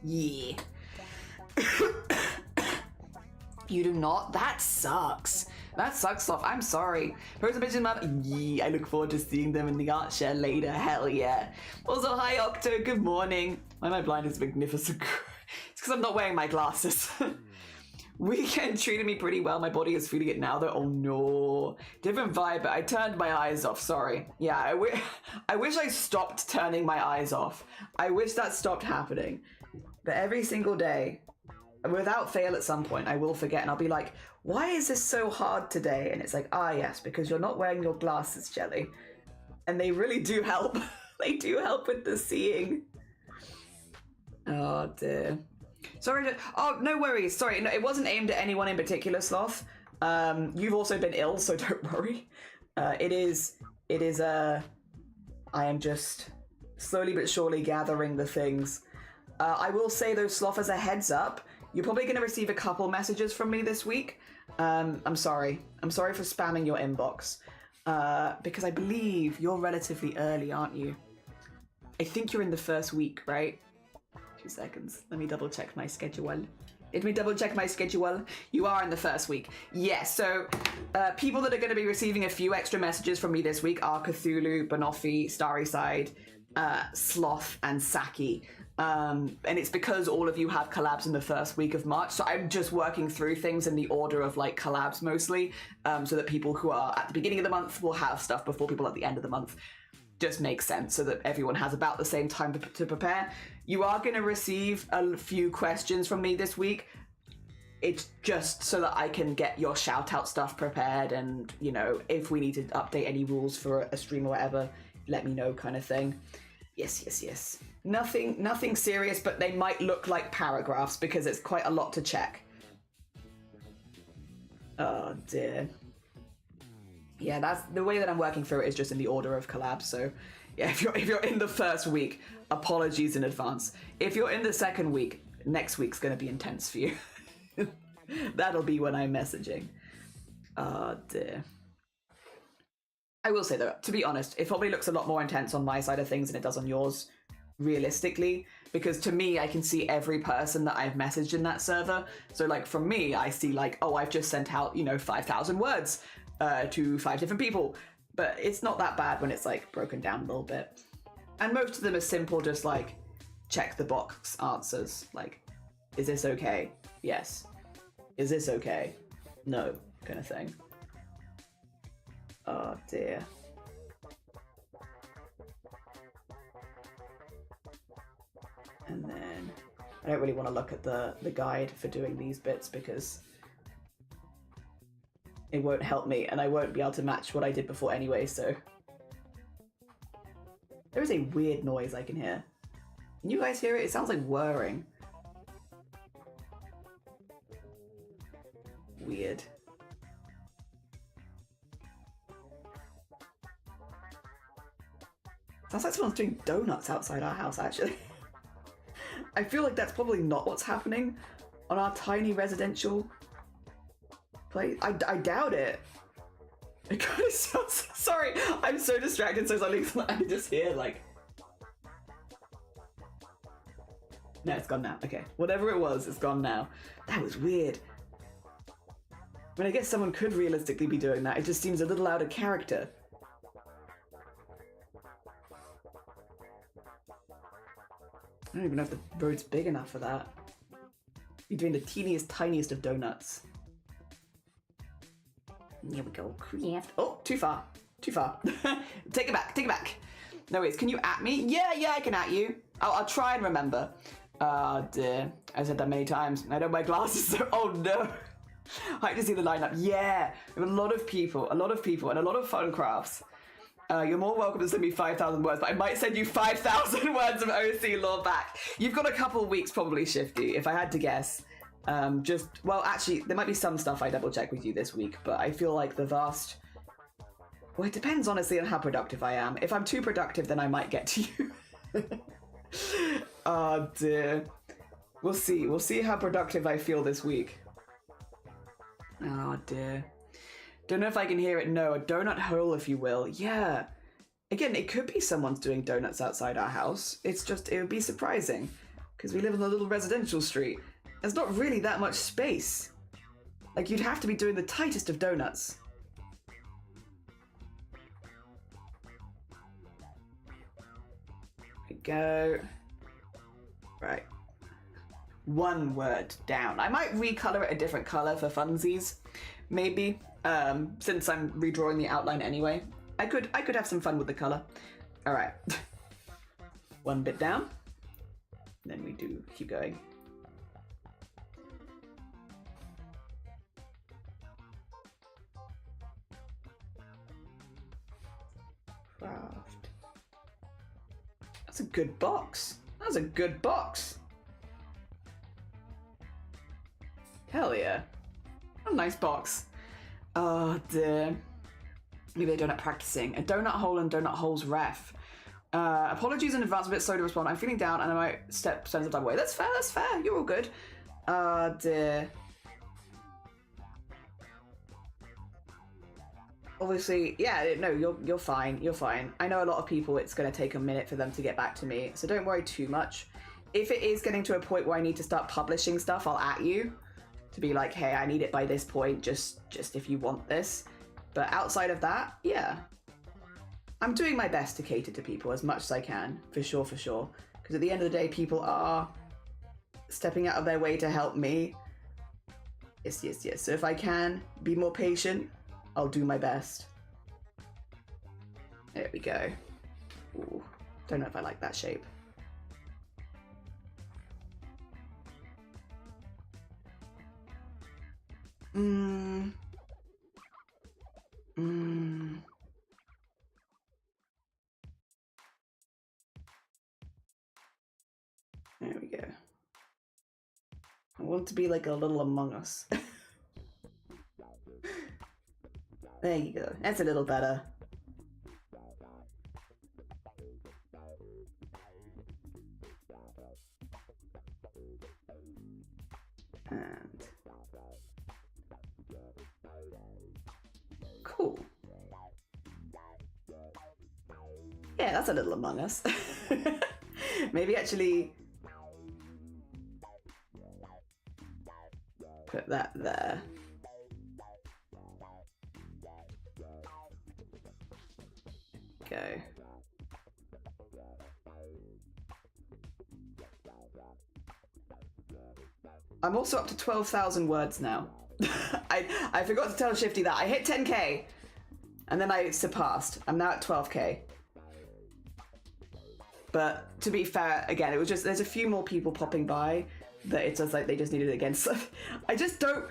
Yeah. You do not? That sucks. That sucks off. I'm sorry. Post a picture of them. Yeah, I look forward to seeing them in the art share later. Hell yeah. Also, hi Octo. Good morning. Why am I blind is magnificent. It's because I'm not wearing my glasses. Weekend treated me pretty well. My body is feeling it now though. Oh no. Different vibe, but I turned my eyes off. Sorry. Yeah, I wish I stopped turning my eyes off. I wish that stopped happening. But every single day, without fail at some point, I will forget and I'll be like, why is this so hard today? And it's like, yes, because you're not wearing your glasses, Jelly. And they really do help. They do help with the seeing. Oh dear. Sorry. Oh, no worries. Sorry, no, it wasn't aimed at anyone in particular, Sloth. You've also been ill, so don't worry. It is It is I am just slowly but surely gathering the things. I will say though, Sloth, as a heads up, you're probably going to receive a couple messages from me this week. I'm sorry. I'm sorry for spamming your inbox. Because I believe you're relatively early, aren't you? I think you're in the first week, right? 2 seconds. Let me double check my schedule. Let me double check my schedule. You are in the first week. Yes, so people that are going to be receiving a few extra messages from me this week are Cthulhu, Banoffee, Starry Side, Sloth, and Saki. And it's because all of you have collabs in the first week of March, so I'm just working through things in the order of like collabs mostly, so that people who are at the beginning of the month will have stuff before people at the end of the month. Just makes sense so that everyone has about the same time to prepare. You are going to receive a few questions from me this week. It's just so that I can get your shout out stuff prepared, and you know, if we need to update any rules for a stream or whatever, let me know, kind of thing. Yes. Nothing serious, but they might look like paragraphs because it's quite a lot to check. Oh dear. Yeah, that's the way that I'm working through it, is just in the order of collabs. So yeah, if you're in the first week, apologies in advance. If you're in the second week, next week's gonna be intense for you. That'll be when I'm messaging. Oh dear. I will say though, to be honest, it probably looks a lot more intense on my side of things than it does on yours, realistically, because to me, I can see every person that I've messaged in that server. So like from me, I see like, oh, I've just sent out, 5,000 words to 5 different people. But it's not that bad when it's like broken down a little bit. And most of them are simple, just like check the box answers. Like, is this okay? Yes. Is this okay? No, kind of thing. Oh dear. And then I don't really want to look at the guide for doing these bits because it won't help me and I won't be able to match what I did before anyway, so. There is a weird noise I can hear. Can you guys hear it? It sounds like whirring. Weird. Sounds like someone's doing donuts outside our house, actually. I feel like that's probably not what's happening on our tiny residential place. I doubt it. It kind of sounds... Sorry, I'm so distracted, so suddenly I just hear, like... No, it's gone now. Okay, whatever it was, it's gone now. That was weird. I mean, I guess someone could realistically be doing that. It just seems a little out of character. I don't even know if the road's big enough for that. You're doing the teeniest, tiniest of donuts. Here we go, craft. Oh, too far. Too far. Take it back, take it back. No worries, can you at me? Yeah, I can at you. I'll try and remember. Oh dear, I've said that many times. I don't wear glasses, so oh no. I like to see the lineup. Yeah, we have a lot of people, and a lot of fun crafts. You're more welcome to send me 5,000 words, but I might send you 5,000 words of OC lore back. You've got a couple weeks probably, Shifty, if I had to guess. Well, actually, there might be some stuff I double check with you this week, but I feel like the vast... Well, it depends, honestly, on how productive I am. If I'm too productive, then I might get to you. Oh, dear. We'll see. We'll see how productive I feel this week. Oh, dear. Don't know if I can hear it. No, a donut hole, if you will. Yeah. Again, it could be someone's doing donuts outside our house. It's just, it would be surprising because we live on a little residential street. There's not really that much space. Like, you'd have to be doing the tightest of donuts. There we go. Right. One word down. I might recolor it a different color for funsies. Maybe, since I'm redrawing the outline anyway. I could have some fun with the color. All right. One bit down. Then we do keep going. Craft. That's a good box. That's a good box. Hell yeah. A nice box. Oh dear. Maybe they're donut practicing. A donut hole and donut holes ref. Apologies in advance, a bit slow to respond. I'm feeling down and I might step sense of time away. That's fair, that's fair. You're all good. Dear. Obviously, yeah, no, you're fine. You're fine. I know a lot of people, it's going to take a minute for them to get back to me, so don't worry too much. If it is getting to a point where I need to start publishing stuff, I'll at you to be like, hey, I need it by this point, just if you want this. But outside of that, yeah. I'm doing my best to cater to people as much as I can, for sure, for sure. Because at the end of the day, people are stepping out of their way to help me. Yes, yes, yes. So if I can be more patient, I'll do my best. There we go. Ooh, don't know if I like that shape. There we go. I want it to be like a little Among Us. There you go. That's a little better. And cool. Yeah, that's a little Among Us. Maybe actually put that there. Go. I'm also up to 12,000 words now. I forgot to tell Shifty that. I hit 10k and then I surpassed. I'm now at 12k. But to be fair, again, it was just, there's a few more people popping by that it's just like they just needed it again. So I just don't,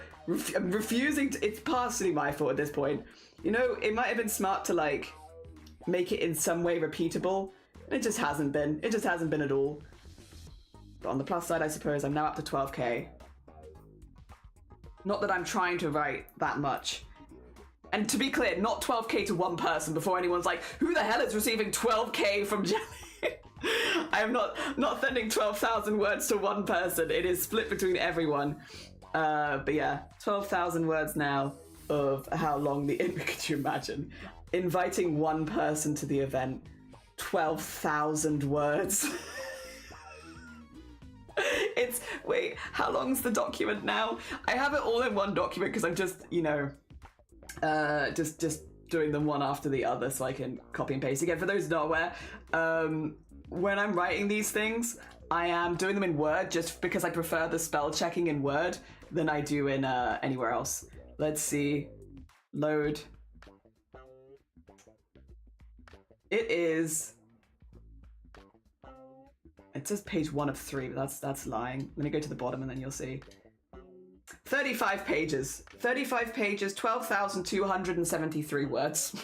I'm refusing to, it's partially my fault at this point. You know, it might have been smart to like make it in some way repeatable. It just hasn't been. It just hasn't been at all. But on the plus side, I suppose I'm now up to 12k. Not that I'm trying to write that much. And to be clear, not 12k to one person before anyone's like, who the hell is receiving 12k from Jelly? I am not sending 12,000 words to one person. It is split between everyone. But yeah, 12,000 words now of how long the could you imagine? Inviting one person to the event, 12,000 words. It's, wait, how long's the document now? I have it all in one document because I'm just, you know, just doing them one after the other so I can copy and paste. Again, for those not aware, when I'm writing these things, I am doing them in Word just because I prefer the spell checking in Word than I do in anywhere else. Let's see. Load. It says page 1 of 3, but that's lying. Let me go to the bottom and then you'll see. 35 pages. 35 pages, 12,273 words.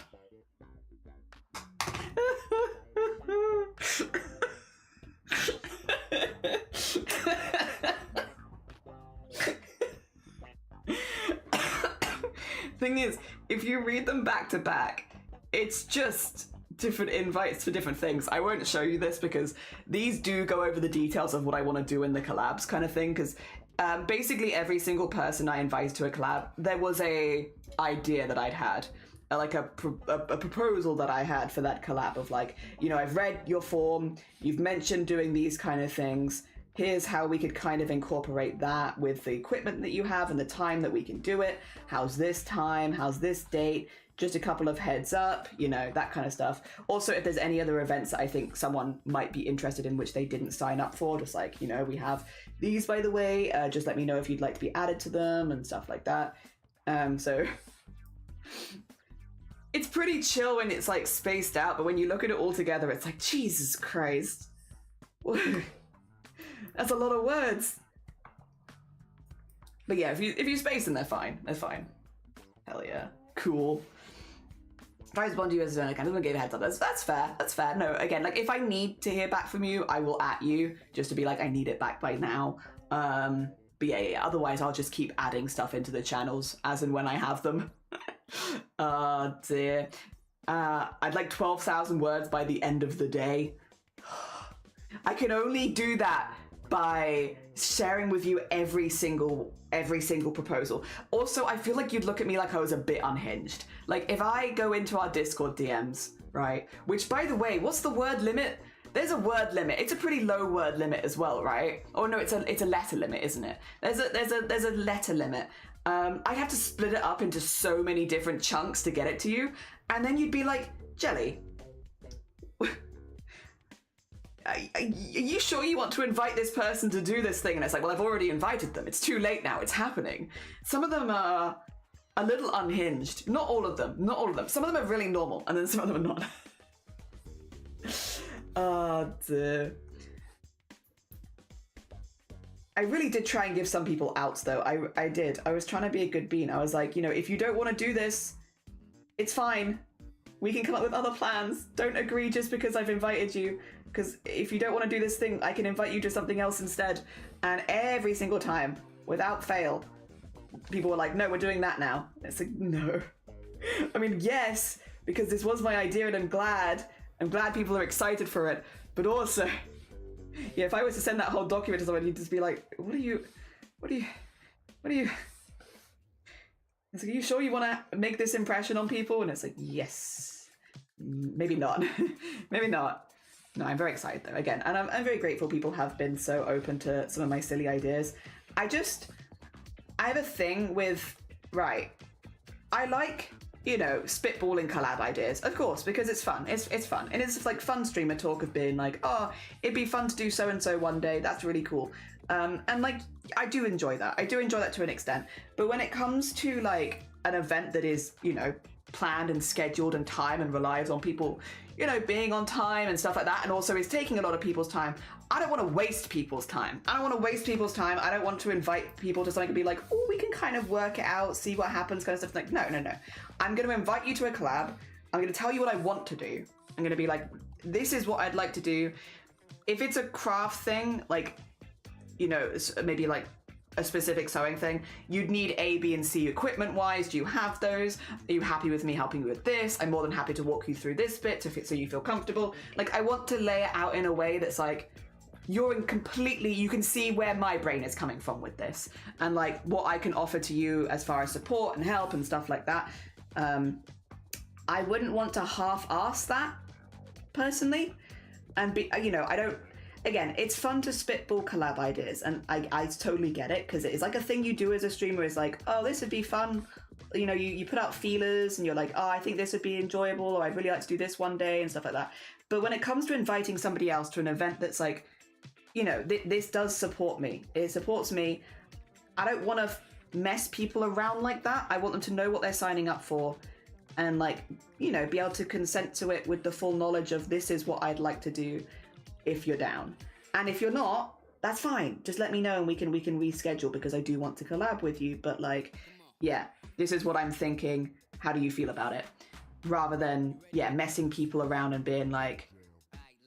Thing is, if you read them back to back, it's just different invites for different things. I won't show you this because these do go over the details of what I want to do in the collabs kind of thing, because basically every single person I invited to a collab, there was a idea that I'd had, like a proposal that I had for that collab of like, you know, I've read your form, you've mentioned doing these kind of things, here's how we could kind of incorporate that with the equipment that you have and the time that we can do it, how's this time, how's this date, just a couple of heads up, you know, that kind of stuff. Also, if there's any other events that I think someone might be interested in which they didn't sign up for, just like, you know, we have these, by the way, just let me know if you'd like to be added to them and stuff like that. So it's pretty chill when it's like spaced out, but when you look at it all together, it's like, Jesus Christ. That's a lot of words. But yeah, if you space them, they're fine. They're fine. Hell yeah. Cool. If I respond to you as a kind of gave a heads up, that's fair. That's fair. No, again, like if I need to hear back from you, I will at you just to be like, I need it back by now. But yeah. Otherwise, I'll just keep adding stuff into the channels as and when I have them. Oh dear. I'd like 12,000 words by the end of the day. I can only do that by sharing with you every single proposal. Also, I feel like you'd look at me like I was a bit unhinged. Like if I go into our Discord DMs, right? Which, by the way, what's the word limit? There's a word limit. It's a pretty low word limit as well, right? Oh no, it's a letter limit, isn't it? There's a letter limit. I have to split it up into so many different chunks to get it to you, and then you'd be like, Jelly, are you sure you want to invite this person to do this thing? And it's like, well, I've already invited them. It's too late now. It's happening. Some of them are a little unhinged. Not all of them. Not all of them. Some of them are really normal, and then some of them are not. Oh, dear. I really did try and give some people outs, though. I did. I was trying to be a good bean. I was like, you know, if you don't want to do this, it's fine. We can come up with other plans. Don't agree just because I've invited you. Because if you don't want to do this thing, I can invite you to something else instead. And every single time, without fail, people were like, no, we're doing that now. It's like, no. I mean, yes, because this was my idea and I'm glad people are excited for it. But also, yeah, if I was to send that whole document to someone, you'd just be like, what are you... It's like, are you sure you want to make this impression on people? And it's like, yes. Maybe not. Maybe not. No, I'm very excited though, again. And I'm very grateful people have been so open to some of my silly ideas. I have a thing with, right, I like, you know, spitballing collab ideas, of course, because it's fun. It's fun. And it's just like fun streamer talk of being like, oh, it'd be fun to do so-and-so one day. That's really cool. And like, I do enjoy that. I do enjoy that to an extent. But when it comes to like an event that is, you know, planned and scheduled and time and relies on people, you know, being on time and stuff like that, and also is taking a lot of people's time, I don't want to waste people's time. I don't want to waste people's time. I don't want to invite people to something and be like, oh, we can kind of work it out, see what happens, kind of stuff. Like, no. I'm going to invite you to a collab. I'm going to tell you what I want to do. I'm going to be like, this is what I'd like to do. If it's a craft thing, like, you know, maybe like a specific sewing thing, you'd need A, B, and C equipment wise. Do you have those? Are you happy with me helping you with this? I'm more than happy to walk you through this bit so you feel comfortable. Like, I want to lay it out in a way that's like, you can see where my brain is coming from with this and like what I can offer to you as far as support and help and stuff like that. I wouldn't want to half-ass that personally, and be, you know, again, it's fun to spitball collab ideas, and I totally get it, because it is like a thing you do as a streamer, is like, oh, this would be fun. You know, you put out feelers and you're like, oh, I think this would be enjoyable, or I'd really like to do this one day and stuff like that. But when it comes to inviting somebody else to an event that's like, you know, this does support me. It supports me. I don't want to mess people around like that. I want them to know what they're signing up for and, like, you know, be able to consent to it with the full knowledge of this is what I'd like to do if you're down. And if you're not, that's fine. Just let me know and we can reschedule, because I do want to collab with you. But like, yeah, this is what I'm thinking. How do you feel about it? Rather than, yeah, messing people around and being like,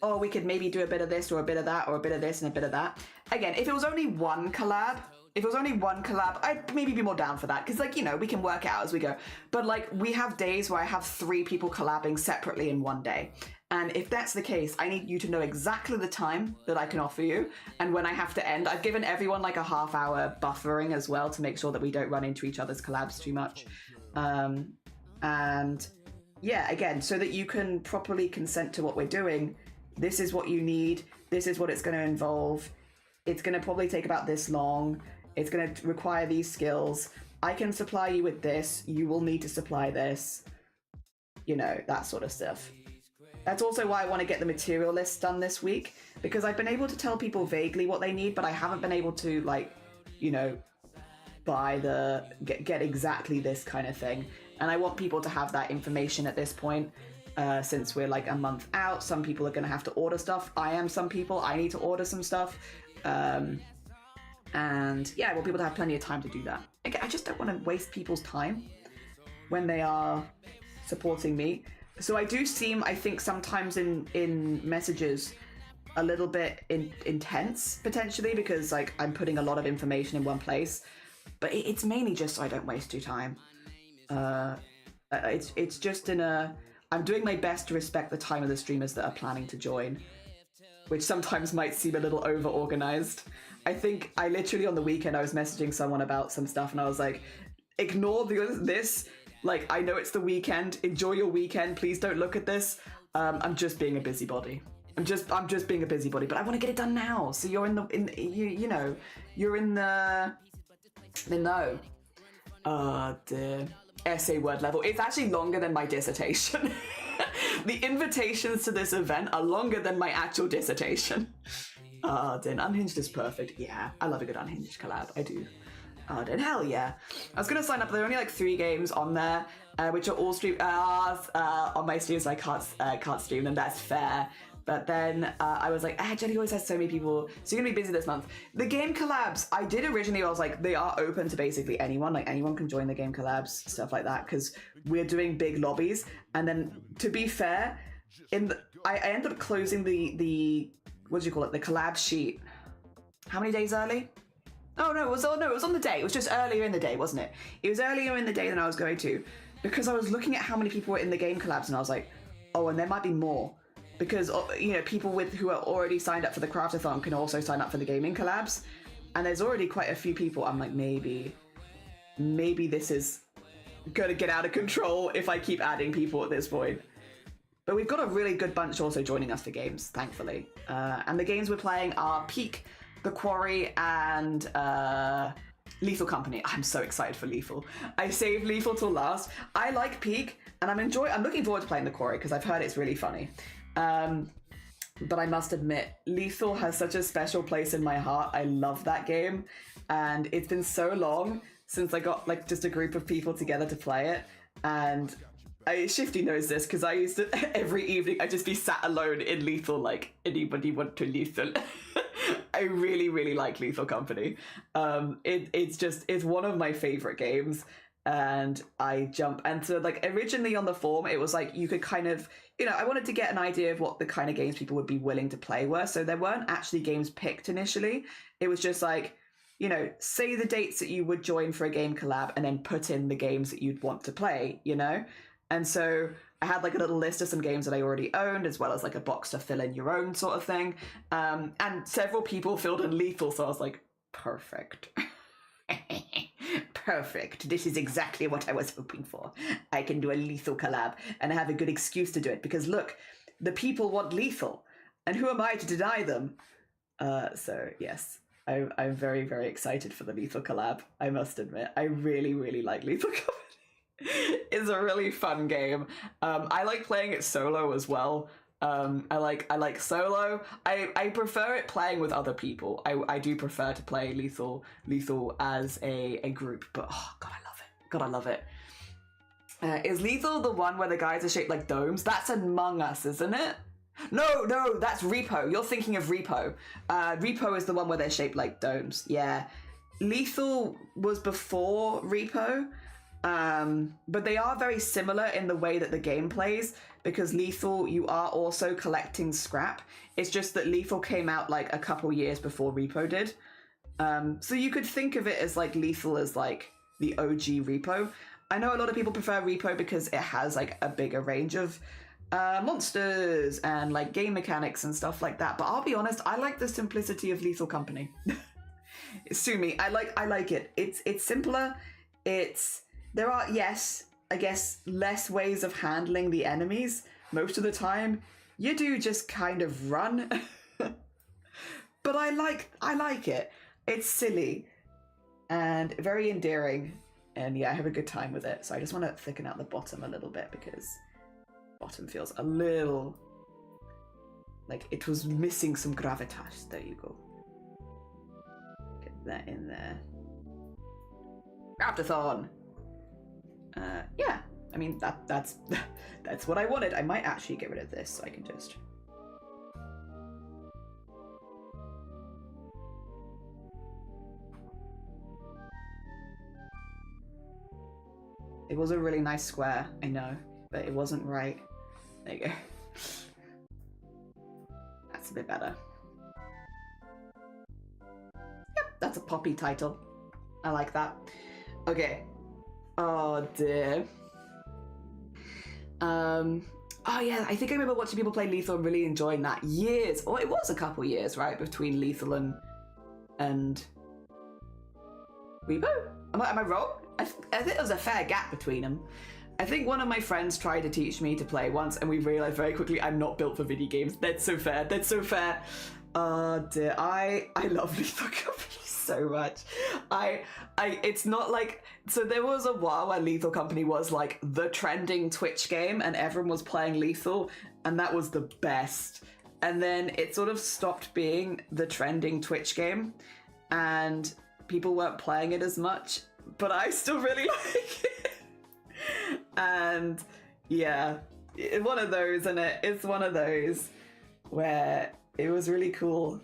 oh, we could maybe do a bit of this or a bit of that or a bit of this and a bit of that. Again, if it was only one collab, I'd maybe be more down for that, because, like, you know, we can work out as we go. But like, we have days where I have 3 people collabing separately in one day. And if that's the case, I need you to know exactly the time that I can offer you and when I have to end. I've given everyone like a half-hour buffering as well to make sure that we don't run into each other's collabs too much. And yeah, again, so that you can properly consent to what we're doing. This is what you need. This is what it's going to involve. It's going to probably take about this long. It's going to require these skills. I can supply you with this. You will need to supply this. You know, that sort of stuff. That's also why I want to get the material list done this week, because I've been able to tell people vaguely what they need, but I haven't been able to, like, you know, get exactly this kind of thing. And I want people to have that information at this point. Since we're like a month out, some people are going to have to order stuff. I need to order some stuff. And yeah, I want people to have plenty of time to do that. Again, I just don't want to waste people's time when they are supporting me. So I do seem, I think, sometimes in messages a little bit intense, potentially, because like I'm putting a lot of information in one place. But it's mainly just so I don't waste your time. It's just in a. I'm doing my best to respect the time of the streamers that are planning to join, which sometimes might seem a little over organized. I think I literally on the weekend I was messaging someone about some stuff and I was like, ignore this. Like, I know it's the weekend. Enjoy your weekend. Please don't look at this. I'm just being a busybody. I'm just being a busybody, but I want to get it done now. So you're you know, you're in the know. Dear. Essay word level. It's actually longer than my dissertation. The invitations to this event are longer than my actual dissertation. Then Unhinged is perfect. Yeah, I love a good Unhinged collab. I do. Then hell yeah. I was gonna sign up. There are only like 3 games on there, which are all streamed on my streams. So I can't stream them. That's fair. But then I was like, Jenny always has so many people, so you're gonna be busy this month. The game collabs, I did originally, I was like, they are open to basically anyone, like anyone can join the game collabs, stuff like that, because we're doing big lobbies. And then, to be fair, I ended up closing the what do you call it, the collab sheet. How many days early? Oh no, it was on the day. It was just earlier in the day, wasn't it? It was earlier in the day than I was going to, because I was looking at how many people were in the game collabs, and I was like, oh, and there might be more. Because, you know, people who are already signed up for the CRAFT-A-THON can also sign up for the gaming collabs. And there's already quite a few people. I'm like, maybe this is going to get out of control if I keep adding people at this point. But we've got a really good bunch also joining us for games, thankfully. And the games we're playing are Peak, The Quarry, and Lethal Company. I'm so excited for Lethal. I saved Lethal till last. I like Peak, and I'm looking forward to playing The Quarry because I've heard it's really funny. But I must admit, Lethal has such a special place in my heart. I love that game, and it's been so long since I got like just a group of people together to play it. And Shifty knows this because I used to every evening I'd just be sat alone in Lethal, like, anybody want to Lethal? I really, really like Lethal Company. It's one of my favorite games. And I jump, and so like originally on the form, it was like you could kind of, you know, I wanted to get an idea of what the kind of games people would be willing to play were. So there weren't actually games picked initially. It was just like, you know, say the dates that you would join for a game collab and then put in the games that you'd want to play, you know? And so I had like a little list of some games that I already owned, as well as like a box to fill in your own sort of thing. And several people filled in Lethal, so I was like, perfect. Perfect. This is exactly what I was hoping for. I can do a Lethal collab and I have a good excuse to do it because look, the people want Lethal and who am I to deny them? So yes, I'm very, very excited for the Lethal collab. I must admit, I really, really like Lethal Company. It's a really fun game. I like playing it solo as well. I like solo. I prefer it playing with other people. I do prefer to play Lethal as a group, but oh god, I love it. Is Lethal the one where the guys are shaped like domes? That's Among Us, isn't it? No, that's Repo. You're thinking of Repo. Repo is the one where they're shaped like domes. Yeah. Lethal was before Repo. But they are very similar in the way that the game plays, because Lethal, you are also collecting scrap. It's just that Lethal came out like a couple years before Repo did. So you could think of it as like Lethal as like the OG Repo. I know a lot of people prefer Repo because it has like a bigger range of monsters and like game mechanics and stuff like that. But I'll be honest, I like the simplicity of Lethal Company. Sue me, I like it. It's simpler. There are, yes, I guess, less ways of handling the enemies. Most of the time, you do just kind of run. But I like it. It's silly and very endearing. And yeah, I have a good time with it. So I just want to thicken out the bottom a little bit because bottom feels a little like it was missing some gravitas. There you go. Get that in there. CRAFT-A-THON. Yeah, I mean that's what I wanted. I might actually get rid of this so I can just. It was a really nice square, I know, but it wasn't right. There you go. That's a bit better. Yep, that's a poppy title. I like that. Okay. Oh dear. Oh yeah, I think I remember watching people play Lethal and really enjoying that. Years, or it was a couple years, right, between Lethal and Repo? Am I wrong? I think there was a fair gap between them. I think one of my friends tried to teach me to play once, and we realized very quickly I'm not built for video games. That's so fair. That's so fair. Oh dear, I love Lethal Company so much. It's not like, so there was a while where Lethal Company was like the trending Twitch game, and everyone was playing Lethal, and that was the best. And then it sort of stopped being the trending Twitch game, and people weren't playing it as much, but I still really like it. And yeah, it's one of those, and it's one of those where it was really cool.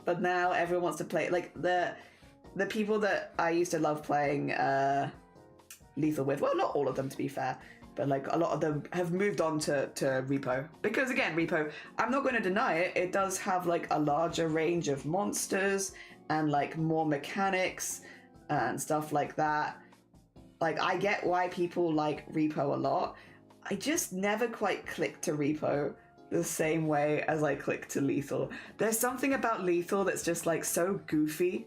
But now everyone wants to play, like the people that I used to love playing Lethal with, well, not all of them to be fair, but like a lot of them have moved on to Repo. Because again, Repo, I'm not going to deny it, it does have like a larger range of monsters and like more mechanics and stuff like that. Like, I get why people like Repo a lot. I just never quite clicked to Repo the same way as I click to Lethal. There's something about Lethal that's just like so goofy,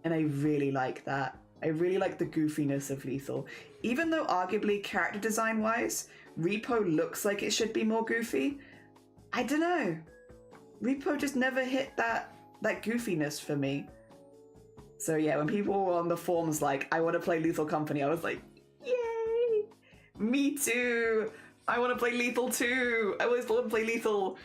and I really like that. I really like the goofiness of Lethal. Even though arguably character design wise, Repo looks like it should be more goofy, I don't know. Repo just never hit that goofiness for me. So yeah, when people were on the forums like, I want to play Lethal Company, I was like, yay! Me too! I want to play Lethal too! I always want to play Lethal.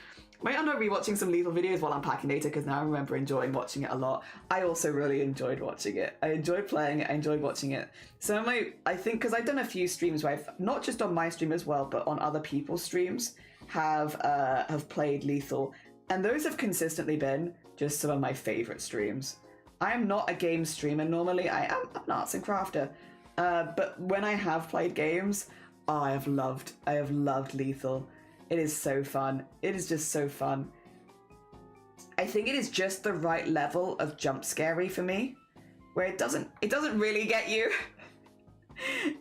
Might end up rewatching some Lethal videos while I'm packing data, because now I remember enjoying watching it a lot. I also really enjoyed watching it. I enjoyed playing it, I enjoyed watching it. So I think, because I've done a few streams where I've, not just on my stream as well, but on other people's streams, have played Lethal. And those have consistently been just some of my favourite streams. I am not a game streamer normally, I am an arts and crafter. But when I have played games, oh, I have loved Lethal. It is so fun. It is just so fun. I think it is just the right level of jump scary for me, where it doesn't really get you.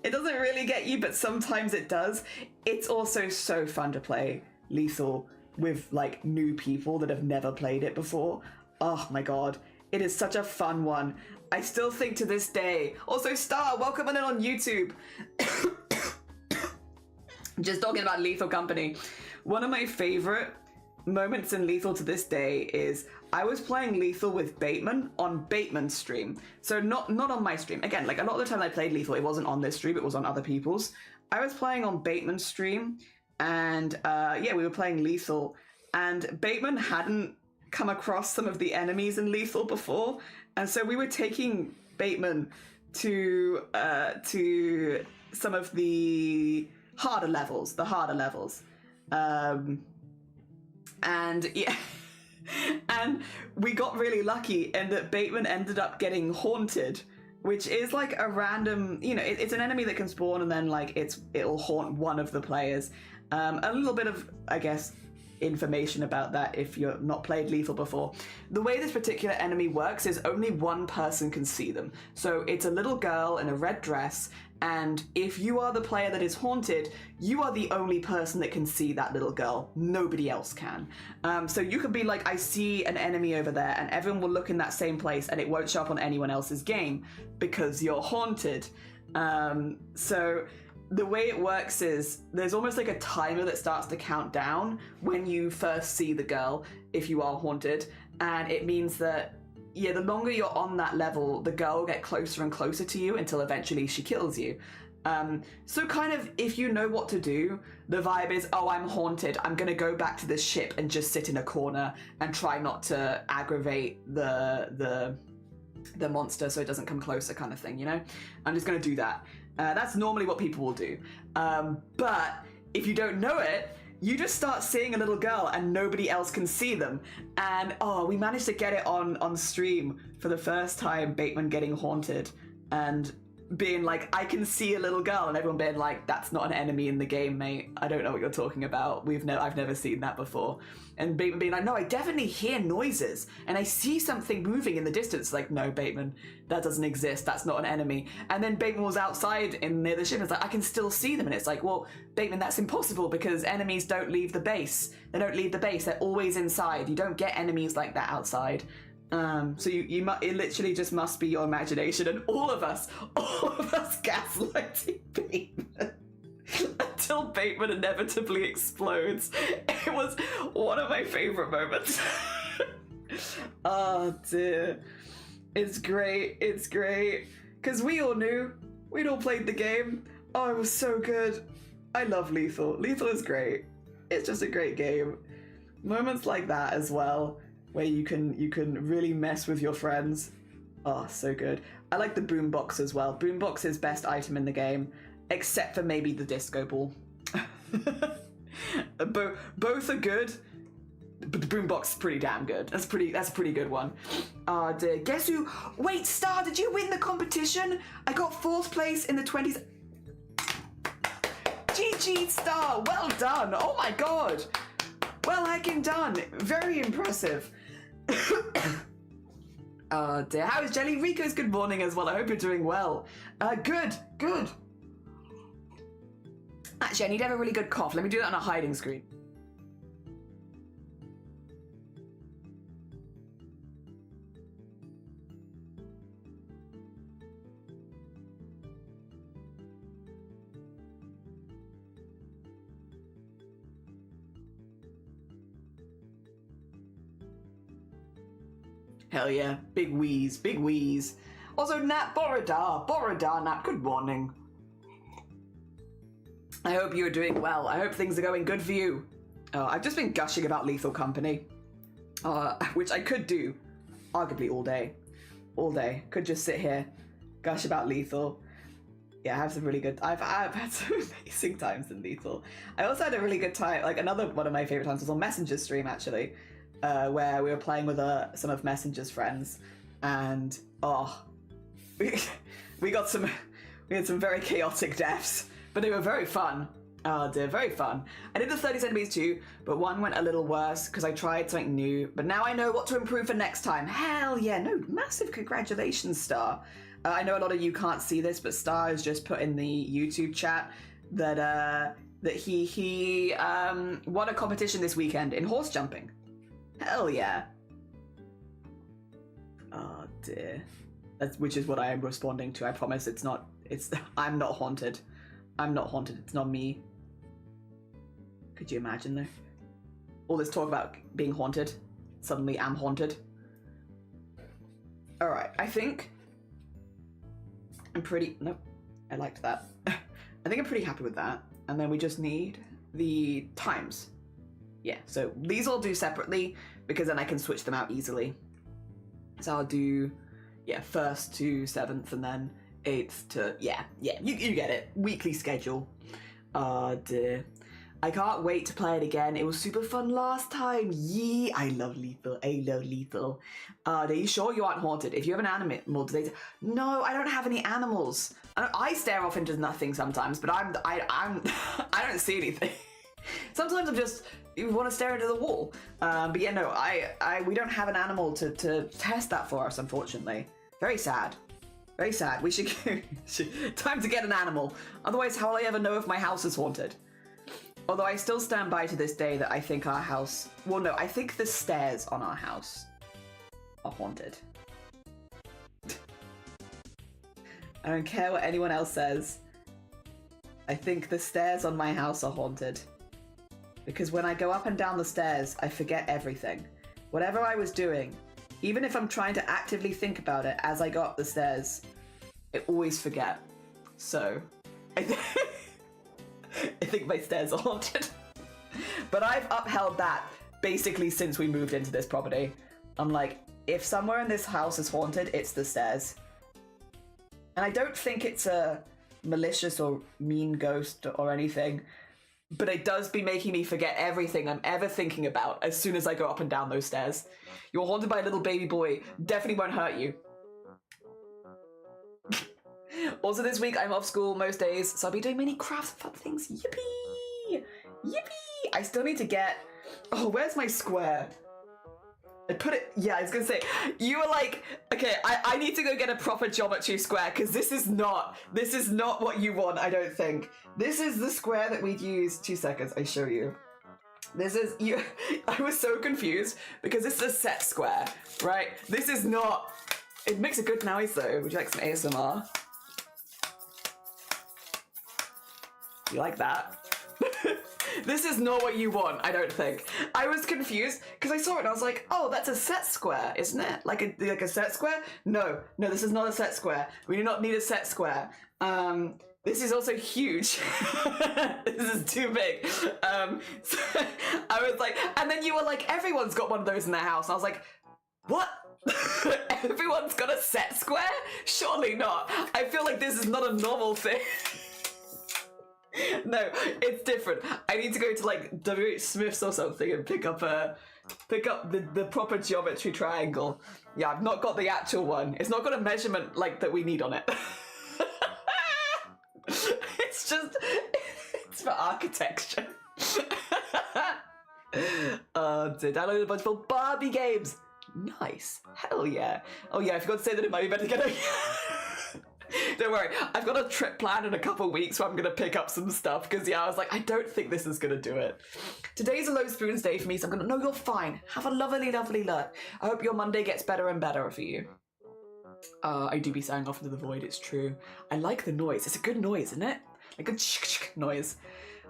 It doesn't really get you, but sometimes it does. It's also so fun to play Lethal with like new people that have never played it before. Oh my god. It is such a fun one. I still think to this day. Also, Star, welcome on in on YouTube. Just talking about Lethal Company. One of my favorite moments in Lethal to this day is I was playing Lethal with Bateman on Bateman's stream. So not on my stream. Again, like a lot of the time I played Lethal, it wasn't on this stream, it was on other people's. I was playing on Bateman's stream, and yeah, we were playing Lethal, and Bateman hadn't come across some of the enemies in Lethal before, and so we were taking Bateman to some of the harder levels, and yeah, and we got really lucky in that Bateman ended up getting haunted, which is like a random, you know, it's an enemy that can spawn, and then like it'll haunt one of the players. A little bit of, I guess, information about that if you're not played Lethal before. The way this particular enemy works is only one person can see them. So it's a little girl in a red dress, and if you are the player that is haunted, you are the only person that can see that little girl. Nobody else can. So you could be like, I see an enemy over there, and everyone will look in that same place and it won't show up on anyone else's game because you're haunted. So the way it works is there's almost like a timer that starts to count down when you first see the girl, if you are haunted, and it means that, yeah, the longer you're on that level, the girl will get closer and closer to you until eventually she kills you. So kind of, if you know what to do, the vibe is, oh, I'm haunted, I'm gonna go back to this ship and just sit in a corner and try not to aggravate the monster so it doesn't come closer, kind of thing, you know? I'm just gonna do that. That's normally what people will do. But if you don't know it, you just start seeing a little girl and nobody else can see them. And oh, we managed to get it on stream for the first time, Bateman getting haunted. And being like, I can see a little girl, and everyone being like, that's not an enemy in the game, mate. I don't know what you're talking about. I've never seen that before. And Bateman being like, no, I definitely hear noises, and I see something moving in the distance. Like, no, Bateman, that doesn't exist. That's not an enemy. And then Bateman was outside near the ship, and it's like, I can still see them. And it's like, well, Bateman, that's impossible because enemies don't leave the base. They don't leave the base. They're always inside. You don't get enemies like that outside. So it literally just must be your imagination, and all of us gaslighting Bateman until Bateman inevitably explodes. It was one of my favorite moments. Oh dear, it's great, because we all knew, we'd all played the game. Oh, it was so good. I love Lethal. Lethal is great. It's just a great game. Moments like that as well, where you can really mess with your friends. Oh, so good. I like the boombox as well. Boombox is best item in the game, except for maybe the disco ball. Both are good, but the boombox is pretty damn good. That's a pretty good one. Oh dear. Guess who? Wait, Star, did you win the competition? I got 4th place in the 20s. GG, Star. Well done. Oh my god. Well hecking done. Very impressive. Oh dear. How is Jelly? Rico's good morning as well. I hope you're doing well. Good. Actually, I need to have a really good cough. Let me do that on a hiding screen. Hell yeah, big wheeze. Also, Nat Borodar, Nat, good morning. I hope you're doing well. I hope things are going good for you. I've just been gushing about Lethal Company, which I could do, arguably all day. Could just sit here, gush about Lethal. Yeah, I have some really good, I've had some amazing times in Lethal. I also had a really good time, like another one of my favorite times was on Messenger's stream actually. Where we were playing with some of Messenger's friends, and we had some very chaotic deaths, but they were very fun. Oh dear, very fun. I did the 30 centimeters too, but one went a little worse because I tried something new, but now I know what to improve for next time. Hell yeah, no, massive congratulations, Star. I know a lot of you can't see this, but Star has just put in the YouTube chat that he won a competition this weekend in horse jumping. Hell yeah. Oh dear. Which is what I am responding to. I promise I'm not haunted. It's not me. Could you imagine though? All this talk about being haunted. Suddenly I'm haunted. Alright, I think nope, I liked that. I think I'm pretty happy with that. And then we just need the times. Yeah, so these I'll do separately because then I can switch them out easily. So I'll do, 1st to 7th and then 8th to, you get it. Weekly schedule. Oh dear. I can't wait to play it again. It was super fun last time. Yeah, I love Lethal. Are you sure you aren't haunted? If you have an animal, no, I don't have any animals. I stare off into nothing sometimes, but I don't see anything. Sometimes you want to stare into the wall. But yeah, no, we don't have an animal to test that for us, unfortunately. Very sad. Very sad. We should time to get an animal. Otherwise, how will I ever know if my house is haunted? Although I still stand by to this day that I think our house... Well, no, I think the stairs on our house are haunted. I don't care what anyone else says. I think the stairs on my house are haunted. Because when I go up and down the stairs, I forget everything. Whatever I was doing, even if I'm trying to actively think about it as I go up the stairs, I always forget. So, I think my stairs are haunted. But I've upheld that basically since we moved into this property. I'm like, if somewhere in this house is haunted, it's the stairs. And I don't think it's a malicious or mean ghost or anything, but it does be making me forget everything I'm ever thinking about as soon as I go up and down those stairs. You're haunted by a little baby boy. Definitely won't hurt you. Also this week I'm off school most days, so I'll be doing many crafts and fun things. Yippee! Yippee! I still need to get... Oh, where's my square? I put it... Yeah, I was gonna say, you were like, okay, I need to go get a proper geometry square, because this is not what you want, I don't think. This is the square that we'd use... 2 seconds, I show you. This is... you. I was so confused, because this is a set square, right? This is not... It makes a good noise, though. Would you like some ASMR? You like that? This is not what you want, I don't think. I was confused because I saw it and I was like, oh, that's a set square, isn't it? Like a set square? No, this is not a set square. We do not need a set square. This is also huge. This is too big. So I was like, and then you were like, everyone's got one of those in their house. And I was like, what? Everyone's got a set square? Surely not. I feel like this is not a normal thing. No, it's different. I need to go to like W.H. Smith's or something and pick up the proper geometry triangle. Yeah, I've not got the actual one. It's not got a measurement like that we need on it. It's for architecture. Did I download a bunch of Barbie games? Nice. Hell yeah. Oh yeah, I forgot to say that it might be better to get a... Don't worry, I've got a trip planned in a couple weeks where I'm gonna pick up some stuff because yeah, I was like, I don't think this is gonna do it. Today's a low spoons day for me, so I'm gonna, no, you're fine. Have a lovely, lovely look. I hope your Monday gets better and better for you. I do be sighing off into the void, it's true. I like the noise, it's a good noise, isn't it? Like a noise.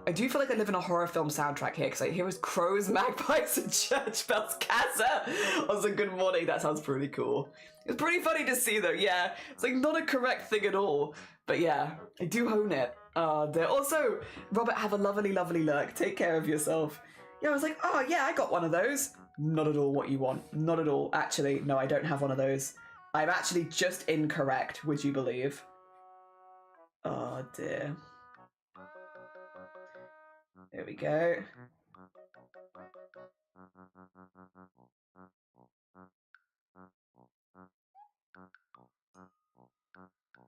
I do feel like I live in a horror film soundtrack here because I hear crows, magpies, and church bells. Casa! Also, good morning, that sounds pretty cool. It's pretty funny to see though, yeah. It's like not a correct thing at all. But yeah, I do own it. Also, Robert, have a lovely, lovely look. Take care of yourself. Yeah, I was like, oh yeah, I got one of those. Not at all what you want. Not at all. Actually, no, I don't have one of those. I'm actually just incorrect, would you believe? Oh dear. There we go.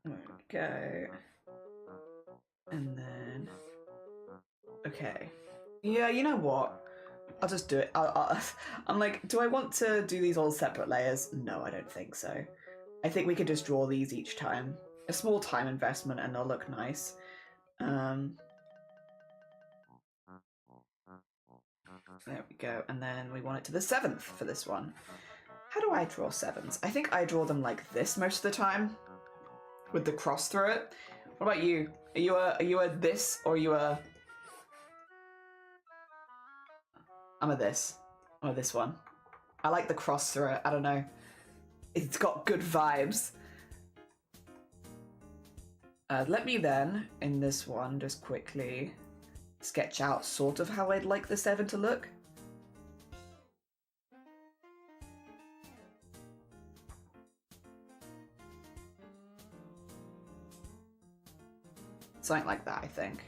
There we go. And then... Okay. Yeah, you know what? I'll just do it. I'm like, do I want to do these all separate layers? No, I don't think so. I think we could just draw these each time. A small time investment and they'll look nice. There we go, and then we want it to the 7th for this one. How do I draw 7s? I think I draw them like this most of the time, with the cross through it. What about you? Are you a this, or are you a... I'm a this. I'm a this one. I like the cross through it, I don't know. It's got good vibes. Let me then, in this one, just quickly sketch out sort of how I'd like the 7 to look. Something like that, I think.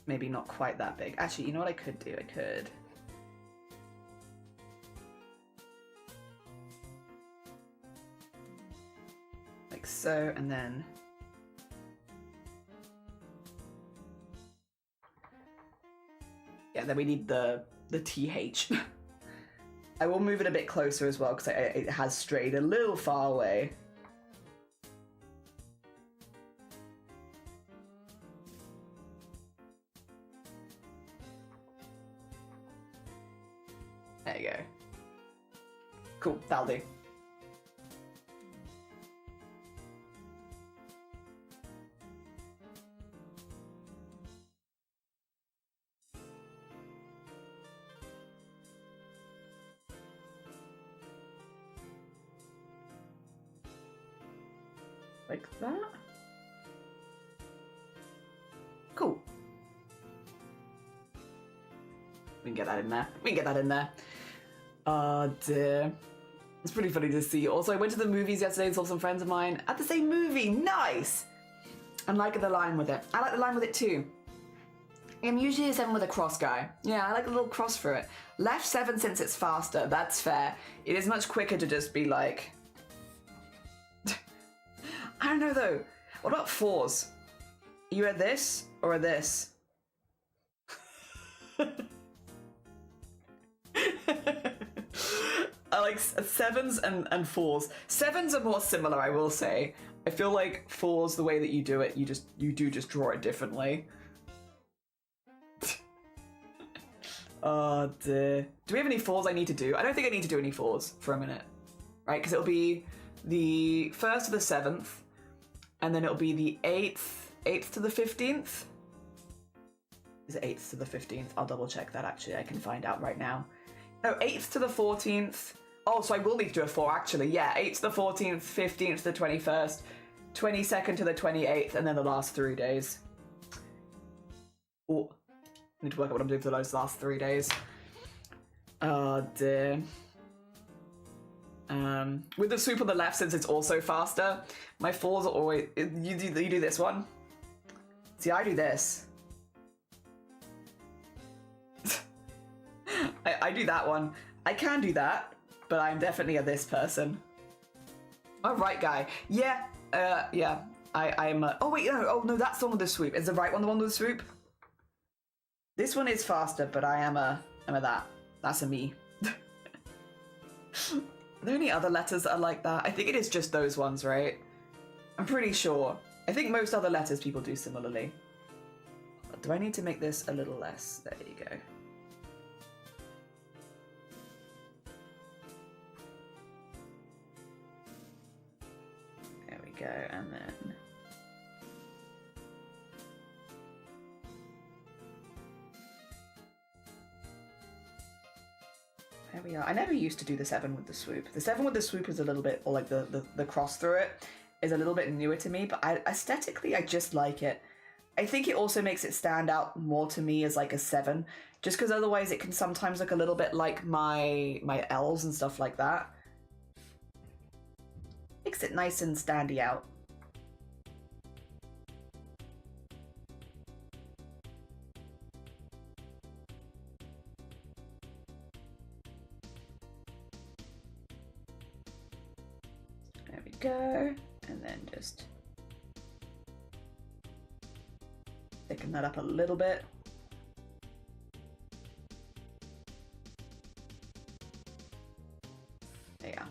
Maybe not quite that big. Actually, you know what I could do? I could... like so, and then... yeah, then we need the TH. I will move it a bit closer as well, because it has strayed a little far away. There you go. Cool, that'll do. Like that. Cool. We can get that in there. We can get that in there. Oh dear. It's pretty funny to see. Also, I went to the movies yesterday and saw some friends of mine at the same movie. Nice! I like the line with it. I like the line with it too. I'm usually a 7 with a cross guy. Yeah, I like a little cross through it. Left 7 since it's faster, that's fair. It is much quicker to just be like... I don't know though. What about 4s? You at this or at this? I like 7s and 4s. 7s are more similar, I will say. I feel like 4s, the way that you do it, you do just draw it differently. Oh dear. Do we have any 4s I need to do? I don't think I need to do any 4s for a minute. Right, because it'll be the 1st to the 7th, and then it'll be the 8th to the 15th? Is it 8th to the 15th? I'll double check that actually, I can find out right now. No, 8th to the 14th. Oh, so I will need to do a 4 actually. Yeah, 8th to the 14th, 15th to the 21st, 22nd to the 28th, and then the last 3 days. Oh, I need to work out what I'm doing for those last 3 days. Oh dear. With the swoop on the left, since it's also faster, my 4s are always... You do this one? See, I do this. I do that one. I can do that, but I'm definitely a this person. Oh, right guy. Yeah, yeah. I'm oh wait, no, oh no, that's the one with the swoop. Is the right one the one with the swoop? This one is faster, but I'm a that. That's a me. Are there any other letters that are like that? I think it is just those ones, right? I'm pretty sure. I think most other letters people do similarly. Do I need to make this a little less? There you go. There we go, and then... There we are. I never used to do the 7 with the swoop. The 7 with the swoop is a little bit, or like the cross through it, is a little bit newer to me, but aesthetically I just like it. I think it also makes it stand out more to me as like a 7, just because otherwise it can sometimes look a little bit like my L's and stuff like that. Makes it nice and standy out. There we go, and then just thicken that up a little bit. There you are.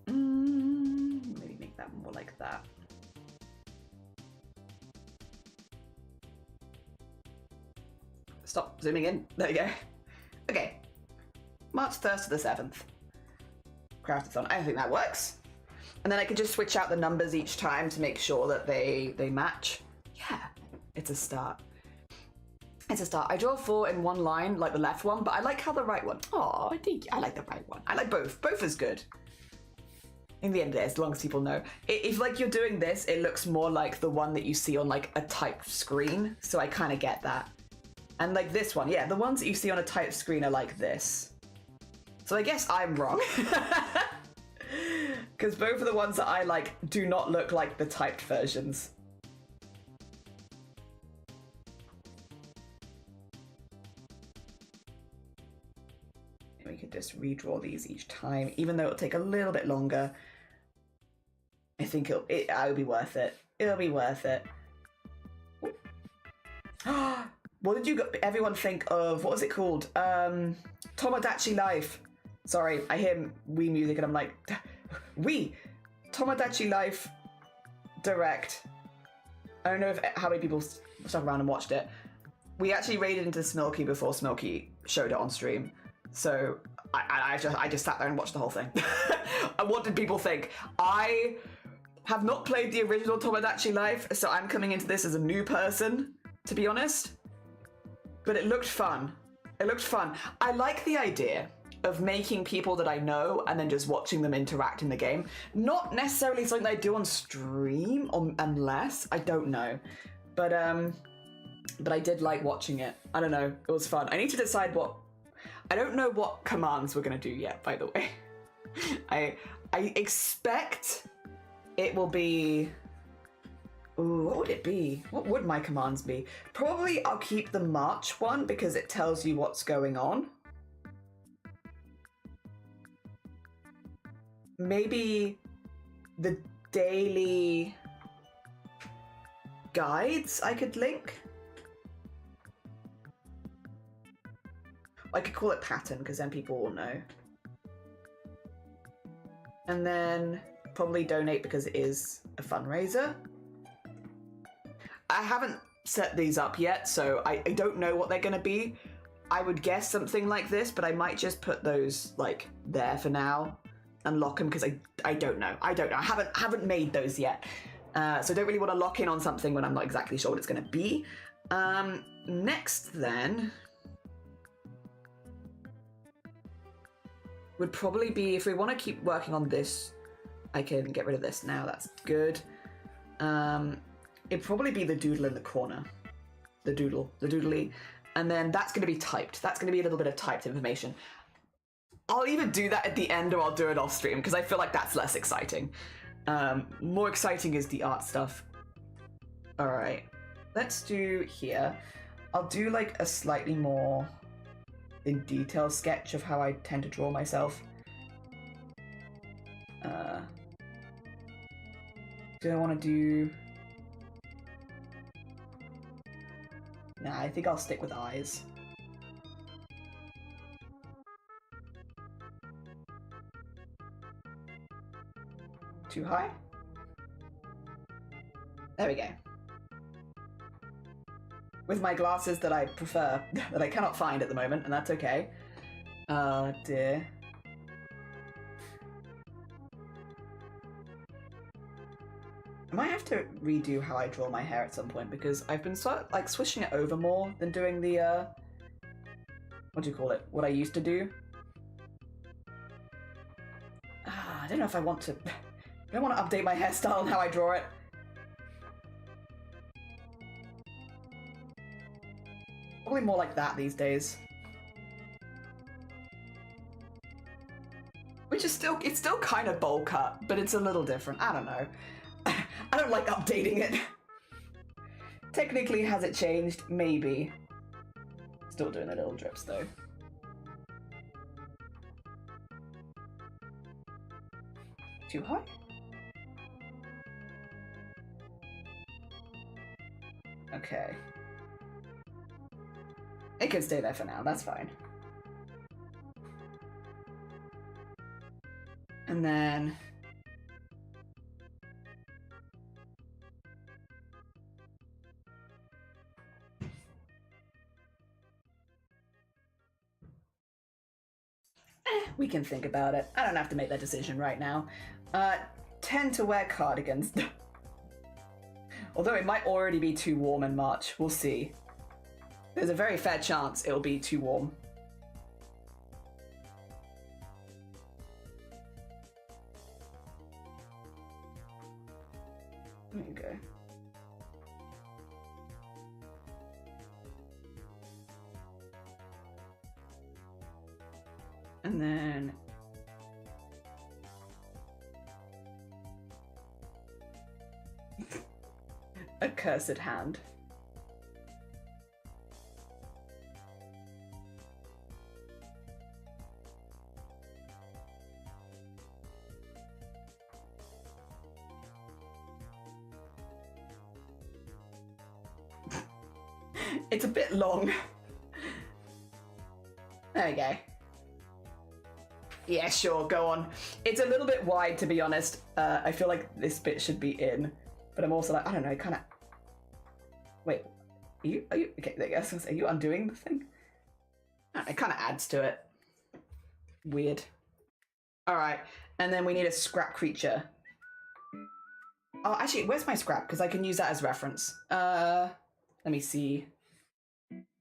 Maybe make that more like that. Stop zooming in. There you go. Okay. March 1st to the 7th. CRAFT-A-THON. I think that works. And then I could just switch out the numbers each time to make sure that they match. Yeah, it's a start. It's a start. I draw 4 in one line, like the left one, but I like how the right one. Oh, I think I like the right one. I like both. Both is good. In the end of the day, as long as people know. If like you're doing this, it looks more like the one that you see on like a typed screen. So I kind of get that. And like this one, yeah, the ones that you see on a typed screen are like this. So I guess I'm wrong. Because both of the ones that I like do not look like the typed versions. And we could just redraw these each time, even though it'll take a little bit longer. I think it'll be worth it. It'll be worth it. What did everyone think of, what was it called? Tomodachi Life. Sorry, I hear Wii music and I'm like, Wii! Tomodachi Life Direct. I don't know how many people stuck around and watched it. We actually raided into Smilky before Smilky showed it on stream. So I just sat there and watched the whole thing. And what did people think? I have not played the original Tomodachi Life, so I'm coming into this as a new person, to be honest. But it looked fun. It looked fun. I like the idea of making people that I know and then just watching them interact in the game. Not necessarily something that I do on stream, unless, I don't know. But I did like watching it. I don't know, it was fun. I need to decide I don't know what commands we're gonna do yet, by the way. I expect it will be... Ooh, what would it be? What would my commands be? Probably I'll keep the March one because it tells you what's going on. Maybe the daily guides I could link. I could call it pattern because then people will know. And then probably donate because it is a fundraiser. I haven't set these up yet, so I don't know what they're going to be. I would guess something like this, but I might just put those like there for now and lock them because I don't know. I haven't made those yet. So I don't really want to lock in on something when I'm not exactly sure what it's going to be. Next then would probably be, if we want to keep working on this, I can get rid of this now. That's good. It'd probably be the doodle in the corner. The doodly. And then that's going to be typed. That's going to be a little bit of typed information. I'll either do that at the end or I'll do it off stream because I feel like that's less exciting. More exciting is the art stuff. All right, let's do here. I'll do like a slightly more in detail sketch of how I tend to draw myself. Do I want to do... Nah, I think I'll stick with eyes. Too high? There we go. With my glasses that I prefer, that I cannot find at the moment, and that's okay. Oh dear. I might have to redo how I draw my hair at some point because I've been sort of like swishing it over more than doing the, what do you call it? What I used to do. I don't know if I want to, I don't want to update my hairstyle and how I draw it. Probably more like that these days. Which is still, it's still kind of bowl cut, but it's a little different. I don't know. I don't like updating it. Technically, has it changed? Maybe. Still doing the little drips though. Too high? Okay. It can stay there for now, that's fine. And then... we can think about it. I don't have to make that decision right now. Tend to wear cardigans. Although it might already be too warm in March. We'll see. There's a very fair chance it'll be too warm. There you go. And then... a cursed hand. It's a bit long. There we go. Yeah, sure, go on. It's a little bit wide, to be honest. I feel like this bit should be in, but I'm also like, I don't know, kind of... Wait, are you... Okay, there you go. Are you undoing the thing? It kind of adds to it. Weird. All right, and then we need a scrap creature. Oh, actually, where's my scrap? Because I can use that as reference. Let me see.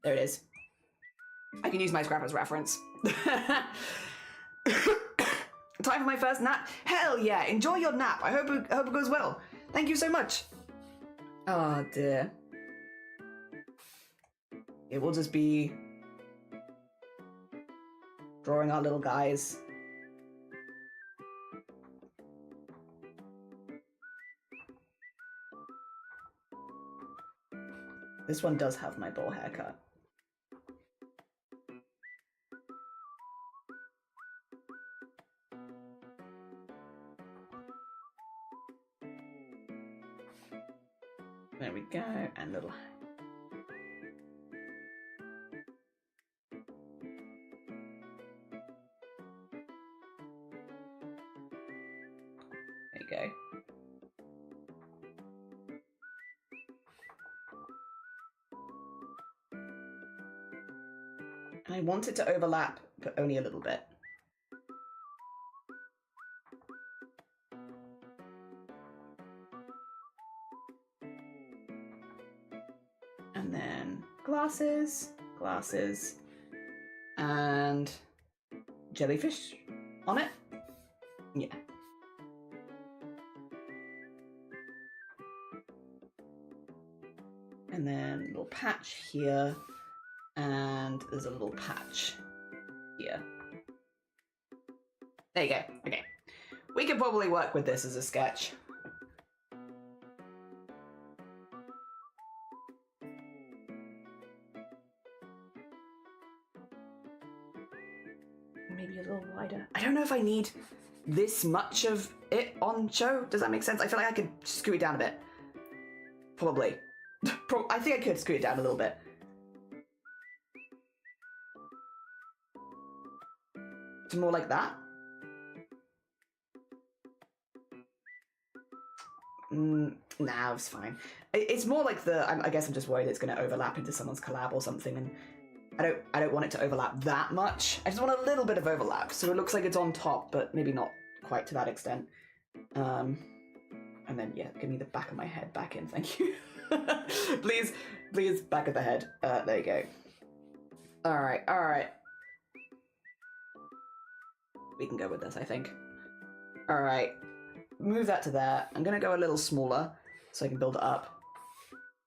There it is. I can use my scrap as reference. Time for my first nap. Hell yeah! Enjoy your nap. I hope it goes well. Thank you so much. Oh dear. It will just be drawing our little guys. This one does have my bowl haircut. There we go, and little. There you go. I want it to overlap, but only a little bit. And then glasses, glasses, and jellyfish on it. Yeah. And then a little patch here, and there's a little patch here. There you go. Okay. We could probably work with this as a sketch. Maybe a little wider. I don't know if I need this much of it on show. Does that make sense? I feel like I could screw it down a bit. Probably. I think I could screw it down a little bit. To more like that. Nah, it's fine. It's more like I guess I'm just worried it's going to overlap into someone's collab or something, and I don't want it to overlap that much. I just want a little bit of overlap, so it looks like it's on top, but maybe not quite to that extent. And then, yeah, give me the back of my head back in, thank you. Please, please, back of the head. There you go. Alright, alright. We can go with this, I think. Alright, move that to there. I'm gonna go a little smaller, so I can build it up.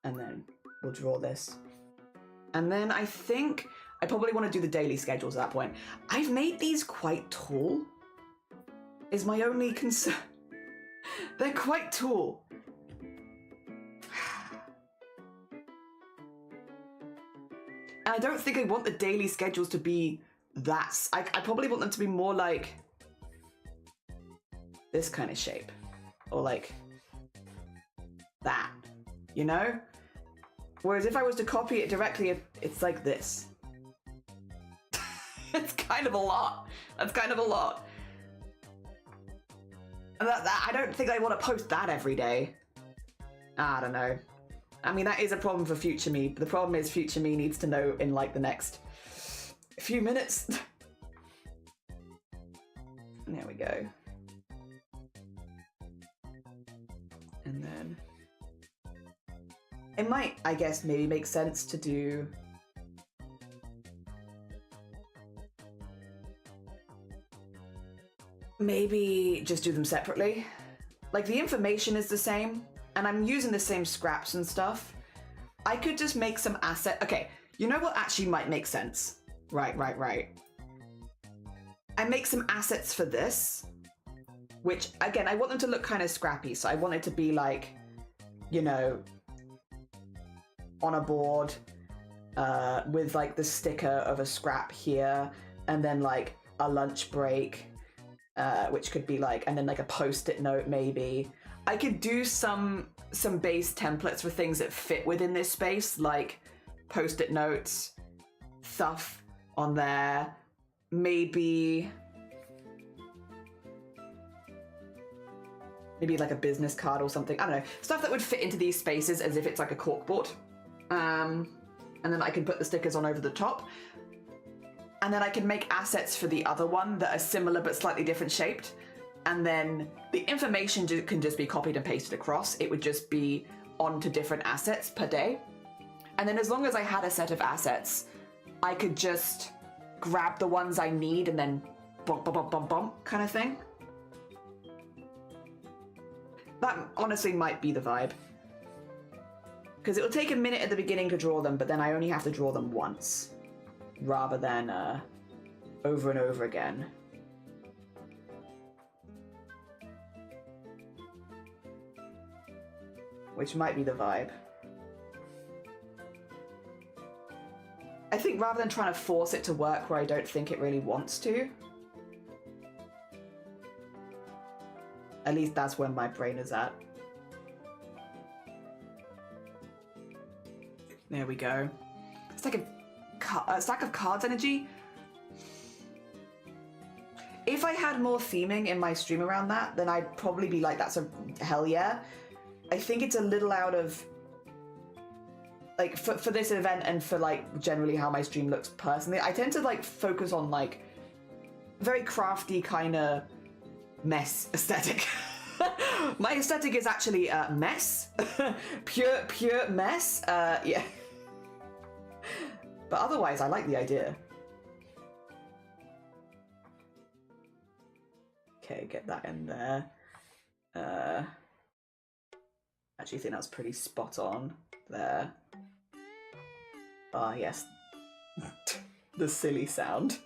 And then we'll draw this. And then I think I probably want to do the daily schedules at that point. I've made these quite tall, is my only concern. They're quite tall. And I don't think I want the daily schedules to be that. I probably want them to be more like this kind of shape. Or like that, you know? Whereas if I was to copy it directly, it's like this. It's kind of a lot. That's kind of a lot. And I don't think I want to post that every day. I don't know. I mean, that is a problem for future me, but the problem is future me needs to know in like the next few minutes. There we go. And then it might, I guess, maybe make sense to do maybe just do them separately. Like the information is the same and I'm using the same scraps and stuff. I could just make some asset. Okay, you know what actually might make sense? Right. I make some assets for this, which again, I want them to look kind of scrappy. So I want it to be like, you know, on a board with like the sticker of a scrap here and then like a lunch break, which could be like, and then like a post-it note maybe. I could do some base templates for things that fit within this space, like post-it notes, stuff on there, maybe like a business card or something. I don't know, stuff that would fit into these spaces as if it's like a corkboard. And then I can put the stickers on over the top. And then I can make assets for the other one that are similar but slightly different shaped. And then the information can just be copied and pasted across. It would just be onto different assets per day. And then as long as I had a set of assets, I could just grab the ones I need and then bump, bump, bump, bump, bump kind of thing. That honestly might be the vibe. Because it will take a minute at the beginning to draw them, but then I only have to draw them once, rather than over and over again. Which might be the vibe. I think rather than trying to force it to work where I don't think it really wants to, at least that's where my brain is at. There we go. It's like a stack of cards energy. If I had more theming in my stream around that, then I'd probably be like, that's a hell yeah. I think it's a little out of, like, for this event and for, like, generally how my stream looks personally, I tend to, like, focus on, like, very crafty kind of mess aesthetic. My aesthetic is actually mess. pure mess. Yeah. But otherwise, I like the idea. Okay, get that in there. Actually, I think that's pretty spot on there. Ah, yes. The silly sound.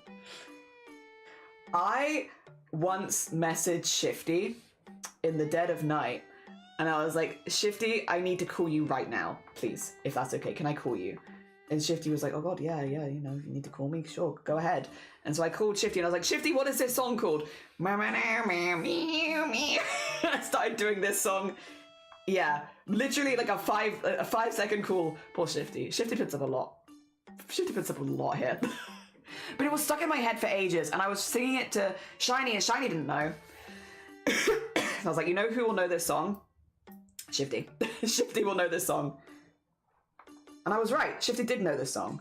I once messaged Shifty in the dead of night, and I was like, Shifty, I need to call you right now, please, if that's okay. Can I call you? And Shifty was like, oh god, yeah, you know, if you need to call me, sure, go ahead. And so I called Shifty and I was like, Shifty, what is this song called? I started doing this song. Yeah, literally like a 5 second call. Poor Shifty. Shifty puts up a lot. Shifty puts up a lot here. But it was stuck in my head for ages, and I was singing it to Shiny, and Shiny didn't know. I was like, you know who will know this song? Shifty. Shifty will know this song. And I was right. Shifty did know this song.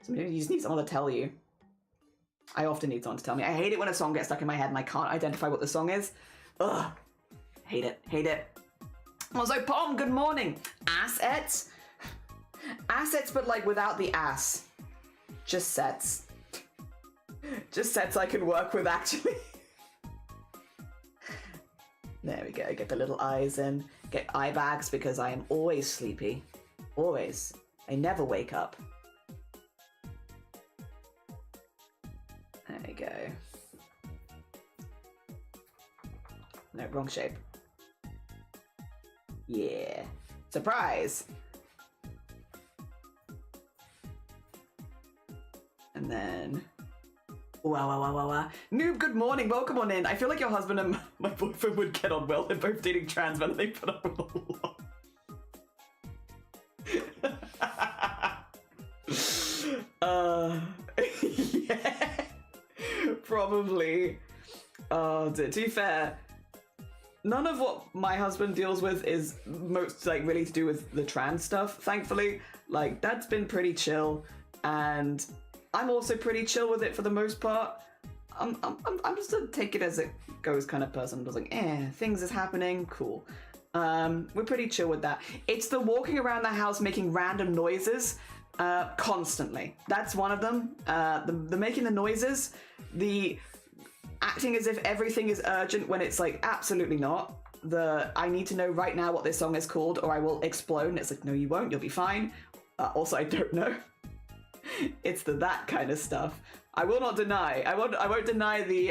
So maybe you just need someone to tell you. I often need someone to tell me. I hate it when a song gets stuck in my head and I can't identify what the song is. Ugh. Hate it. Hate it. Also, Pom, good morning. Assets? Assets, but like without the ass. Just sets. Just sets I can work with, actually. There we go. Get the little eyes in. Get eye bags because I am always sleepy. Always. I never wake up. There we go. No, wrong shape. Yeah. Surprise! And then... Wow. Noob, good morning. Welcome on in. I feel like your husband and my boyfriend would get on well. They're both dating trans men and they put up with a lot. Yeah. Probably. To be fair, none of what my husband deals with is most like really to do with the trans stuff, thankfully. Like, that's been pretty chill, and I'm also pretty chill with it for the most part. I'm just a take it as it goes kind of person. I'm just like, things is happening, cool. We're pretty chill with that. It's the walking around the house making random noises constantly. That's one of them. The making the noises, the acting as if everything is urgent when it's like absolutely not. I need to know right now what this song is called or I will explode. And it's like, no, you won't. You'll be fine. Also, I don't know. It's that kind of stuff. I will not deny. I won't deny the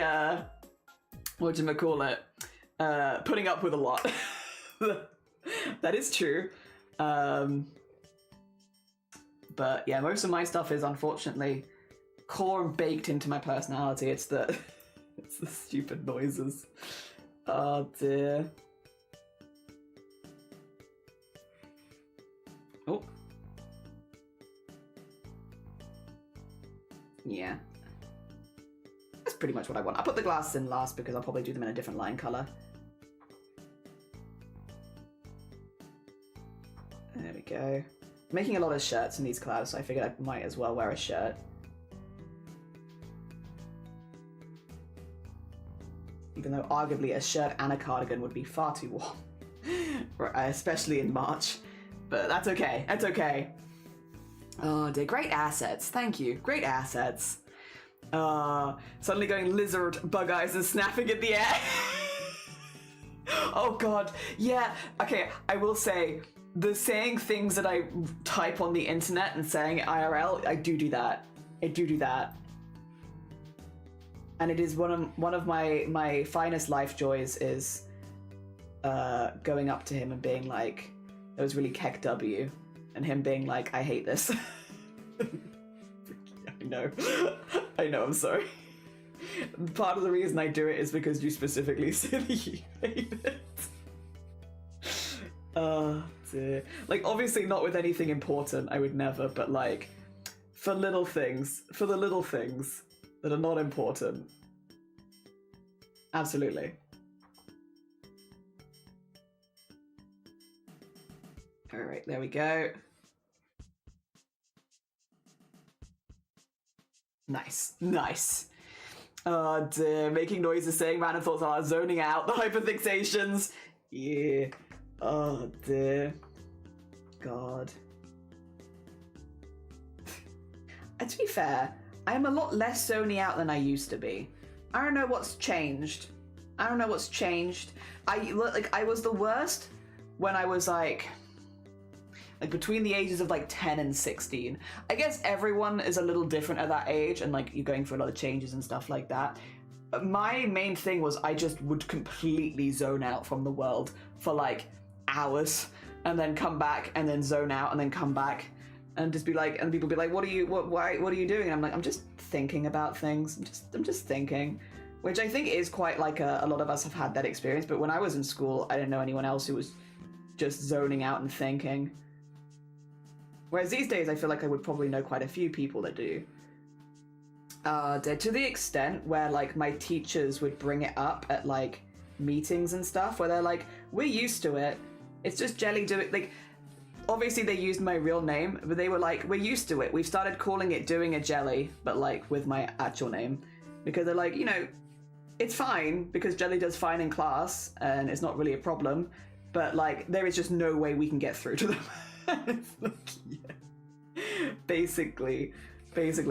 whatchamacallit, putting up with a lot. That is true. But yeah, most of my stuff is unfortunately core and baked into my personality. It's the stupid noises. Oh dear. Oh. Yeah. That's pretty much what I want. I'll put the glasses in last because I'll probably do them in a different line color. There we go. I'm making a lot of shirts in these collabs, so I figured I might as well wear a shirt. Even though arguably a shirt and a cardigan would be far too warm. Especially in March. But that's okay. That's okay. Oh dear, great assets. Thank you. Great assets. Suddenly going lizard bug eyes and snapping in the air. Oh god. Yeah. Okay, I will say, the saying things that I type on the internet and saying it IRL, I do that. I do that. And it is one of my finest life joys is going up to him and being like, it was really keck W, and him being like, I hate this. I know, I'm sorry. Part of the reason I do it is because you specifically said you hate it. Dear. Like, obviously not with anything important, I would never, but like, for the little things that are not important. Absolutely. All right, there we go. Nice, nice. Oh dear, making noises, saying random thoughts are zoning out, the hyperfixations. Yeah. Oh dear. God. And to be fair, I'm a lot less zoning out than I used to be. I don't know what's changed. I was the worst when I was like between the ages of like 10 and 16. I guess everyone is a little different at that age, and like you're going through a lot of changes and stuff like that. My main thing was I just would completely zone out from the world for like hours, and then come back, and then zone out, and then come back, and just be like, and people be like, what are you doing? And I'm like, I'm just thinking about things. I'm just thinking, which I think is quite like a lot of us have had that experience. But when I was in school, I didn't know anyone else who was just zoning out and thinking. Whereas these days, I feel like I would probably know quite a few people that do. To the extent where like my teachers would bring it up at like meetings and stuff, where they're like, we're used to it. It's just Jelly doing, like, obviously they used my real name, but they were like, we're used to it. We've started calling it Doing a Jelly, but like with my actual name. Because they're like, you know, it's fine because Jelly does fine in class and it's not really a problem. But like, there is just no way we can get through to them. It's like, yeah. Basically,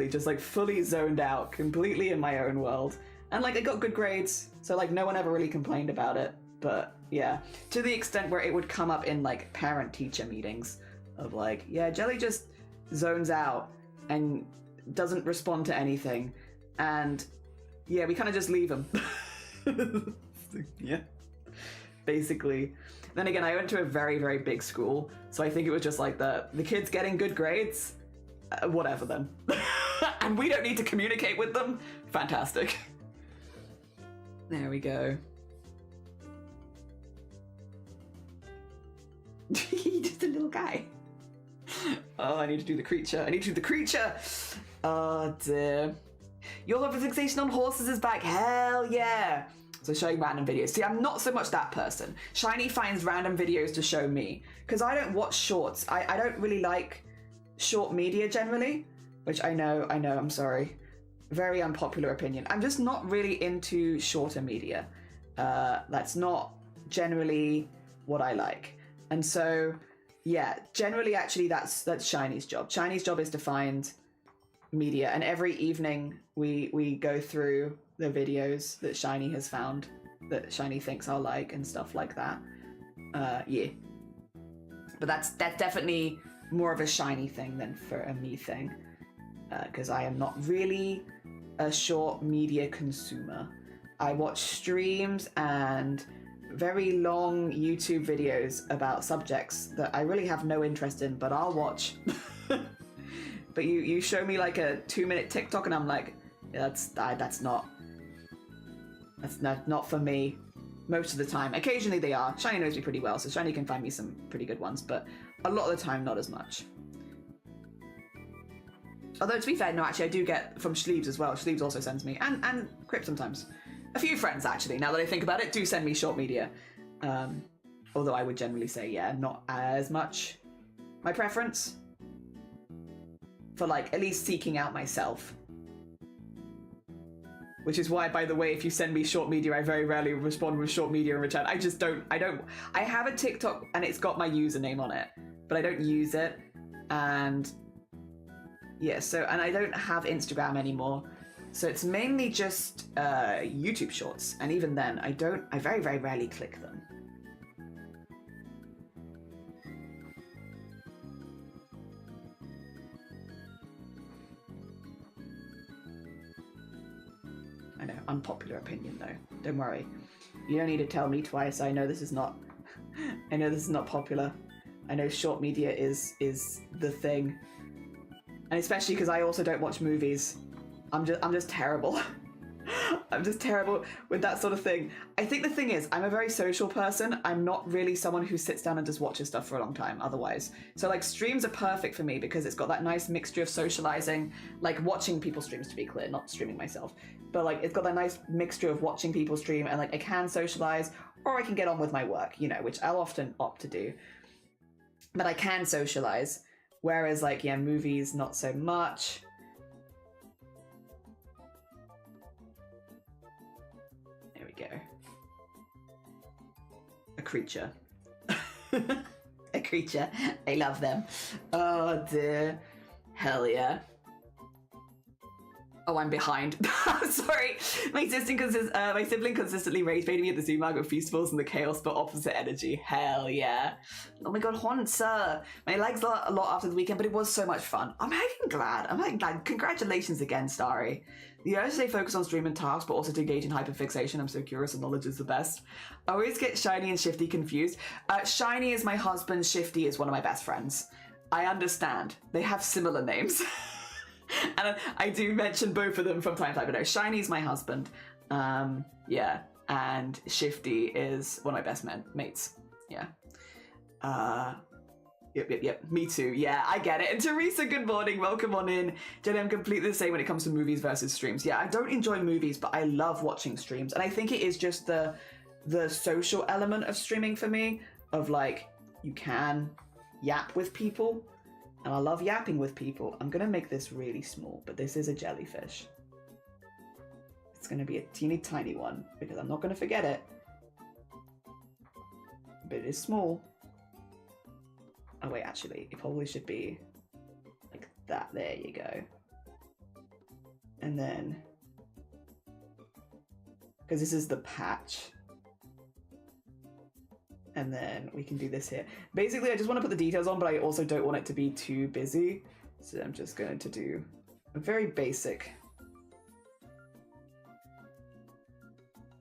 just like fully zoned out, completely in my own world. And like, I got good grades, so like no one ever really complained about it. But yeah, to the extent where it would come up in like parent-teacher meetings of like, yeah, Jelly just zones out and doesn't respond to anything. And yeah, we kind of just leave him. Yeah, basically. Then again, I went to a very, very big school, so I think it was just like the kids getting good grades, whatever then. And we don't need to communicate with them. Fantastic. There we go. Just a little guy. Oh, I need to do the creature. Oh dear. Your love of fixation on horses is back. Hell yeah. So showing random videos. See, I'm not so much that person. Shiny finds random videos to show me because I don't watch shorts. I don't really like short media generally, which I know, I'm sorry. Very unpopular opinion. I'm just not really into shorter media. That's not generally what I like. And so, yeah, generally actually that's Shiny's job. Shiny's job is to find media, and every evening we go through the videos that Shiny has found that Shiny thinks I'll like and stuff like that. Yeah. But that's definitely more of a Shiny thing than for a me thing. Because I am not really a short media consumer. I watch streams and very long YouTube videos about subjects that I really have no interest in, but I'll watch. But you show me like a 2-minute TikTok and I'm like, yeah, that's not for me most of the time. Occasionally they are. Shiny knows me pretty well, so Shiny can find me some pretty good ones, but a lot of the time not as much. Although to be fair, no, actually I do get from Sleeves as well. Sleeves also sends me, and Crip sometimes. A few friends actually, now that I think about it, do send me short media. Although I would generally say, yeah, not as much my preference. For like, at least seeking out myself. Which is why, by the way, if you send me short media, I very rarely respond with short media in return. I have a TikTok and it's got my username on it, but I don't use it. And yeah, and I don't have Instagram anymore. So it's mainly just YouTube shorts. And even then, I very, very rarely click them. I know. unpopular opinion though. Don't worry. You don't need to tell me twice. I know this is not popular. I know short media is the thing. And especially because I also don't watch movies. I'm just terrible. I'm just terrible with that sort of thing. I think the thing is, I'm a very social person. I'm not really someone who sits down and just watches stuff for a long time otherwise. So like streams are perfect for me because it's got that nice mixture of socializing, like watching people's streams, to be clear, not streaming myself. But like it's got that nice mixture of watching people stream and like I can socialize or I can get on with my work, you know, which I'll often opt to do. But I can socialize. Whereas like, yeah, movies, not so much. Go. A creature. A creature. I love them. Oh dear. Hell yeah. Oh, I'm behind. Sorry. My sibling consistently rage-baited me at the zoo market festivals and the chaos but opposite energy. Hell yeah. Oh my god, Honsa. My legs are a lot after the weekend, but it was so much fun. I'm glad. Congratulations again, Starry. The urge to stay focused on stream and tasks, but also to engage in hyperfixation. I'm so curious and knowledge is the best. I always get Shiny and Shifty confused. Shiny is my husband, Shifty is one of my best friends. I understand. They have similar names. And I do mention both of them from time to time, but no, Shiny's my husband. Yeah, and Shifty is one of my best mates. Yeah. Yep. Me too. Yeah, I get it. And Teresa, good morning. Welcome on in. Jenny, I'm completely the same when it comes to movies versus streams. Yeah, I don't enjoy movies, but I love watching streams. And I think it is just the social element of streaming for me, of like, you can yap with people. And I love yapping with people. I'm going to make this really small, but this is a jellyfish. It's going to be a teeny tiny one because I'm not going to forget it. But it is small. Oh wait, actually, it probably should be like that. There you go. And then, because this is the patch. And then we can do this here. Basically, I just want to put the details on, but I also don't want it to be too busy. So I'm just going to do a very basic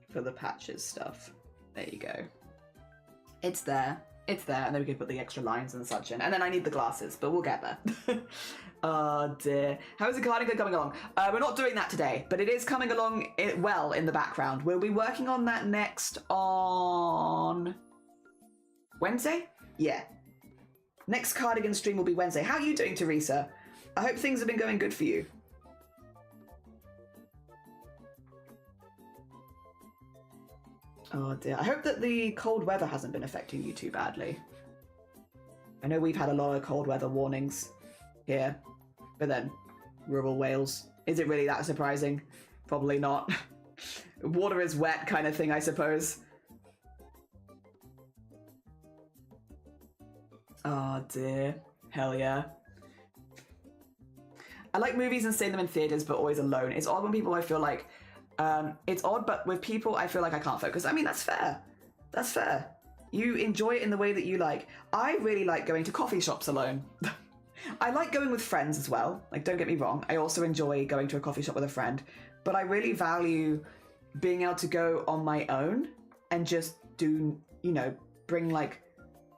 for the patches stuff. There you go. It's there. It's there, and then we can put the extra lines and such in. And then I need the glasses, but we'll get there. Oh dear. How is the cardigan coming along? We're not doing that today, but it is coming along well in the background. We'll be working on that next on Wednesday? Yeah. Next cardigan stream will be Wednesday. How are you doing, Teresa? I hope things have been going good for you. Oh dear. I hope that the cold weather hasn't been affecting you too badly. I know we've had a lot of cold weather warnings here, but then rural Wales. Is it really that surprising? Probably not. Water is wet kind of thing, I suppose. Oh dear. Hell yeah. I like movies and seeing them in theaters, but always alone. It's odd when people, I feel like, it's odd, but with people, I feel like I can't focus. I mean, that's fair. That's fair. You enjoy it in the way that you like. I really like going to coffee shops alone. I like going with friends as well. Like, don't get me wrong. I also enjoy going to a coffee shop with a friend, but I really value being able to go on my own and just do, you know, bring like,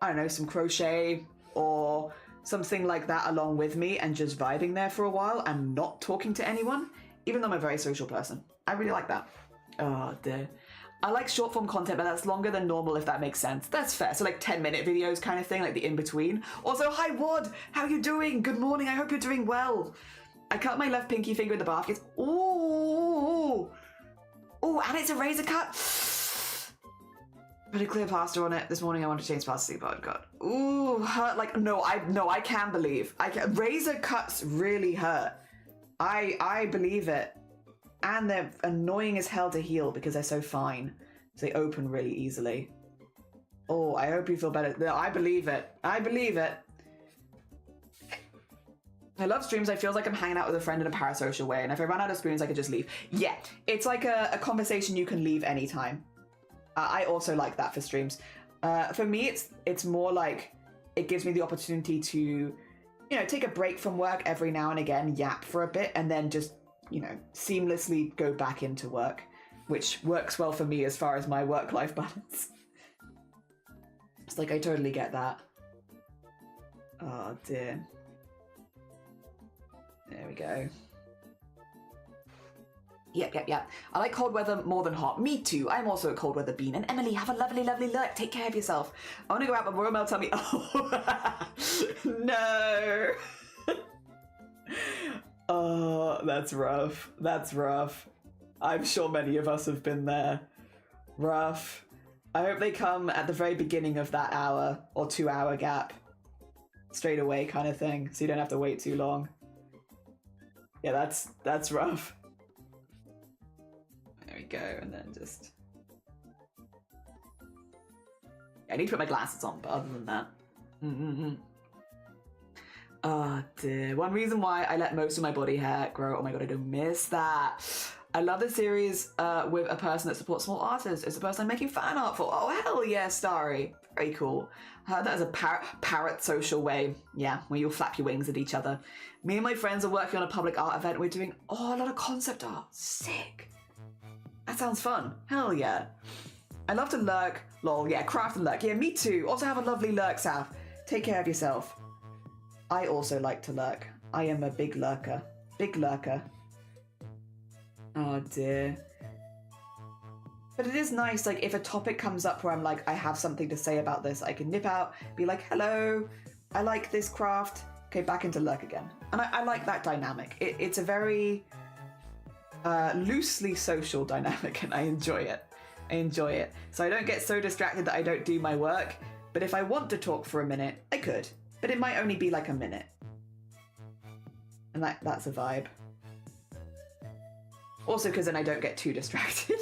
I don't know, some crochet or something like that along with me and just vibing there for a while and not talking to anyone, even though I'm a very social person. I really like that. Oh, dear. I like short form content, but that's longer than normal, if that makes sense. That's fair. So like 10-minute videos kind of thing, like the in-between. Also, hi, Wad. How are you doing? Good morning. I hope you're doing well. I cut my left pinky finger in the bath. It's, ooh. Ooh, and it's a razor cut. Put a clear plaster on it. This morning I wanted to change plaster sleep. Oh, God. Ooh, hurt. Like, no, I can believe. Razor cuts really hurt. I believe it. And they're annoying as hell to heal because they're so fine. So they open really easily. Oh, I hope you feel better. No, I believe it. I believe it. I love streams. I feel like I'm hanging out with a friend in a parasocial way. And if I run out of spoons, I could just leave. Yeah, it's like a conversation you can leave anytime. I also like that for streams. For me, it's more like it gives me the opportunity to, you know, take a break from work every now and again, yap for a bit, and then just, you know, seamlessly go back into work. which works well for me as far as my work-life balance. It's like, I totally get that. Oh dear. There we go. Yep. I like cold weather more than hot. Me too. I'm also a cold weather bean. And Emily, have a lovely, lovely look. Take care of yourself. I want to go out, but Royal Mail tell me, oh, no. Oh, that's rough. That's rough. I'm sure many of us have been there. Rough. I hope they come at the very beginning of that hour or 2 hour gap. Straight away kind of thing, so you don't have to wait too long. Yeah, that's rough. There we go, and then just... I need to put my glasses on, but other than that... Oh dear. One reason why I let most of my body hair grow, oh my god, I don't miss that. I love the series with a person that supports small artists. It's the person I'm making fan art for. Oh, hell yeah, Starry. Very cool. That is a parrot social way. Yeah, where you'll flap your wings at each other. Me and my friends are working on a public art event. We're doing, a lot of concept art. Sick. That sounds fun. Hell yeah. I love to lurk. Lol, yeah, craft and lurk. Yeah, me too. Also have a lovely lurk, Saf. Take care of yourself. I also like to lurk. I am a big lurker. Big lurker. Oh dear. But it is nice, like, if a topic comes up where I'm like, I have something to say about this, I can nip out, be like, hello, I like this craft. Okay, back into lurk again. And I like that dynamic. It's a very loosely social dynamic, and I enjoy it. I enjoy it. So I don't get so distracted that I don't do my work, but if I want to talk for a minute, I could. But it might only be like a minute. And that's a vibe. Also because then I don't get too distracted.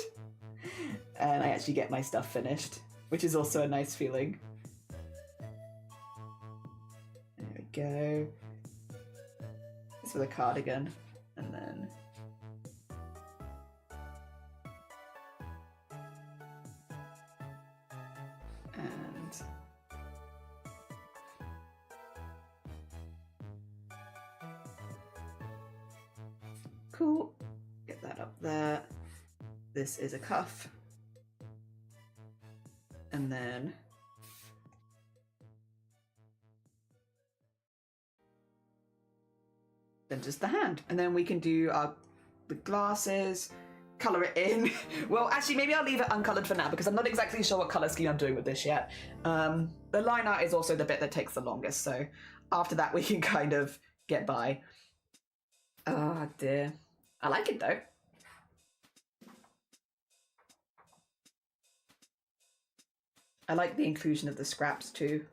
And I actually get my stuff finished, which is also a nice feeling. There we go. This with a cardigan, and then... And... Cool. Get that up there. This is a cuff. And then just the hand. And then we can do the glasses, color it in. Well, actually, maybe I'll leave it uncolored for now because I'm not exactly sure what color scheme I'm doing with this yet. The line art is also the bit that takes the longest. So after that, we can kind of get by. Oh dear. I like it though. I like the inclusion of the scraps too.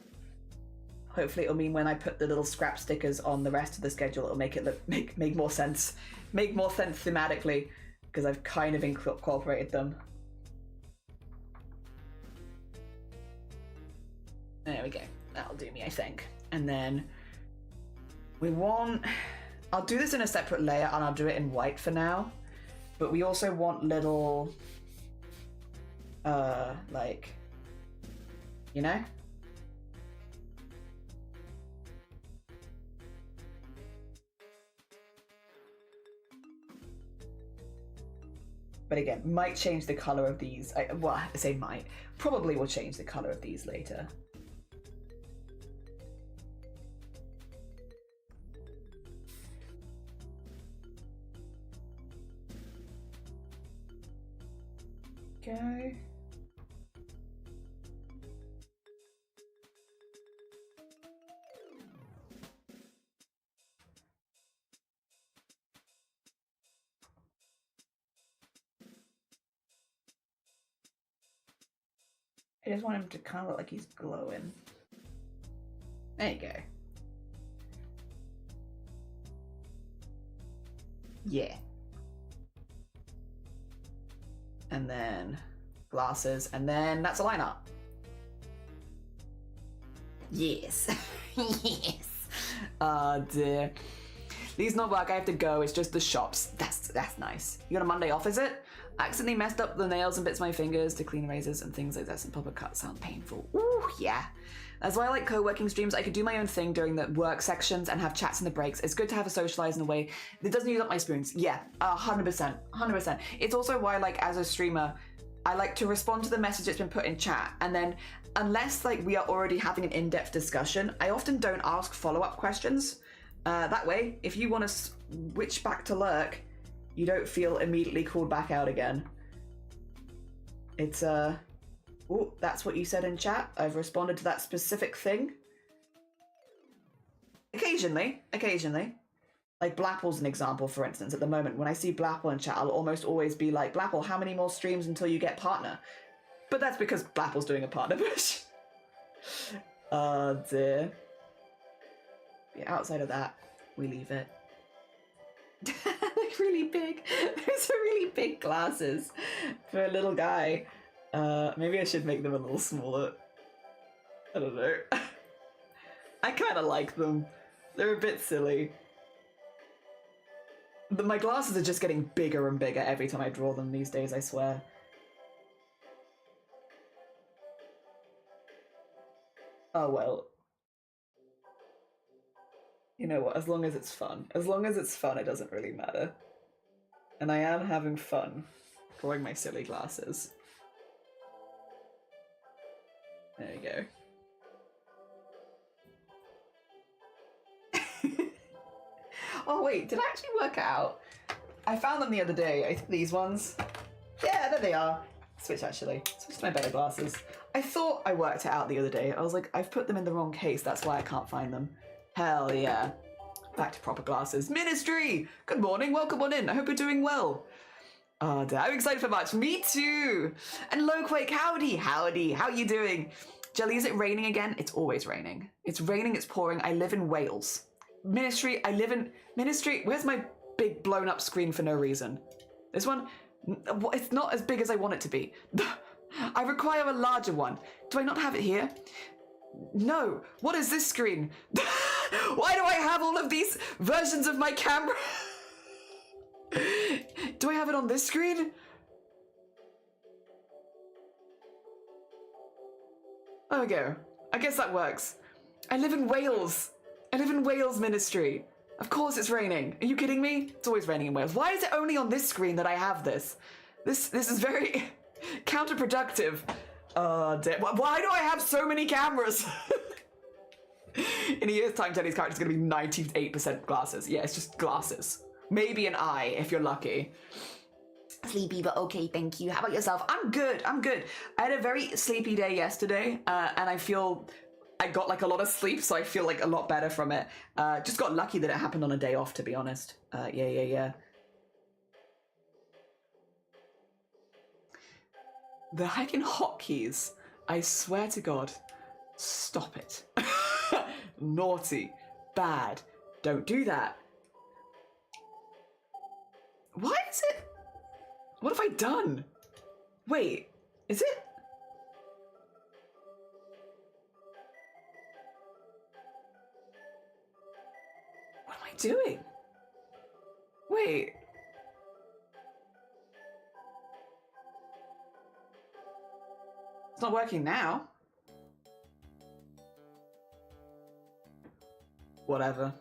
Hopefully it'll mean when I put the little scrap stickers on the rest of the schedule, it'll make it make more sense. Make more sense thematically, because I've kind of incorporated them. There we go. That'll do me, I think. And then we want... I'll do this in a separate layer and I'll do it in white for now. But we also want little... like... You know? But again, might change the color of these. Well, I say might. Probably will change the color of these later. Go. I just want him to kind of look like he's glowing. There you go. Yeah. And then glasses, and then that's a line art. Yes. Yes. Oh dear. These not work, I have to go, it's just the shops. That's nice. You got a Monday off, is it? I accidentally messed up the nails and bits of my fingers to clean razors and things like that. Some proper cuts sound painful. Ooh, yeah. That's why I like co-working streams. I could do my own thing during the work sections and have chats in the breaks. It's good to have a socialize in a way that doesn't use up my spoons. Yeah, 100%, 100%. It's also why, like, as a streamer, I like to respond to the message that's been put in chat, and then unless like we are already having an in-depth discussion, I often don't ask follow-up questions. That way, if you want to switch back to lurk, you don't feel immediately called back out again. It's oh, that's what you said in chat. I've responded to that specific thing. Occasionally. Like Blapple's an example, for instance. At the moment, when I see Blapple in chat, I'll almost always be like, Blapple, how many more streams until you get partner? But that's because Blapple's doing a partner push. Oh dear. Yeah, outside of that, we leave it. They're really big. Those are really big glasses for a little guy. Maybe I should make them a little smaller. I don't know. I kind of like them. They're a bit silly. But my glasses are just getting bigger and bigger every time I draw them these days, I swear. Oh well. You know what, as long as it's fun. As long as it's fun, it doesn't really matter. And I am having fun drawing my silly glasses. There you go. Oh wait, did I actually work out? I found them the other day. I think these ones. Yeah, there they are. Switch actually. Switch to my better glasses. I thought I worked it out the other day. I was like, I've put them in the wrong case. That's why I can't find them. Hell yeah. Back to proper glasses. Ministry! Good morning, welcome on in. I hope you're doing well. Oh, dear. I'm excited for March. Me too! And Lowquake, howdy, howdy. How are you doing? Jelly, is it raining again? It's always raining. It's raining, it's pouring. I live in Wales. Ministry, I live in... Ministry, where's my big blown up screen for no reason? This one? It's not as big as I want it to be. I require a larger one. Do I not have it here? No. What is this screen? Why do I have all of these versions of my camera? Do I have it on this screen? There we go. I guess that works. I live in Wales. I live in Wales, Ministry. Of course it's raining. Are you kidding me? It's always raining in Wales. Why is it only on this screen that I have this? This is very counterproductive. Dear. Why do I have so many cameras? In a year's time, Jenny's character is going to be 98% glasses. Yeah, it's just glasses. Maybe an eye, if you're lucky. Sleepy, but okay, thank you. How about yourself? I'm good, I'm good. I had a very sleepy day yesterday, and I feel... I got like a lot of sleep, so I feel like a lot better from it. Just got lucky that it happened on a day off, to be honest. Yeah. The heckin' hotkeys. I swear to God. Stop it. Naughty. Bad. Don't do that. Why is it? What have I done? Wait, is it? What am I doing? Wait. It's not working now. Whatever.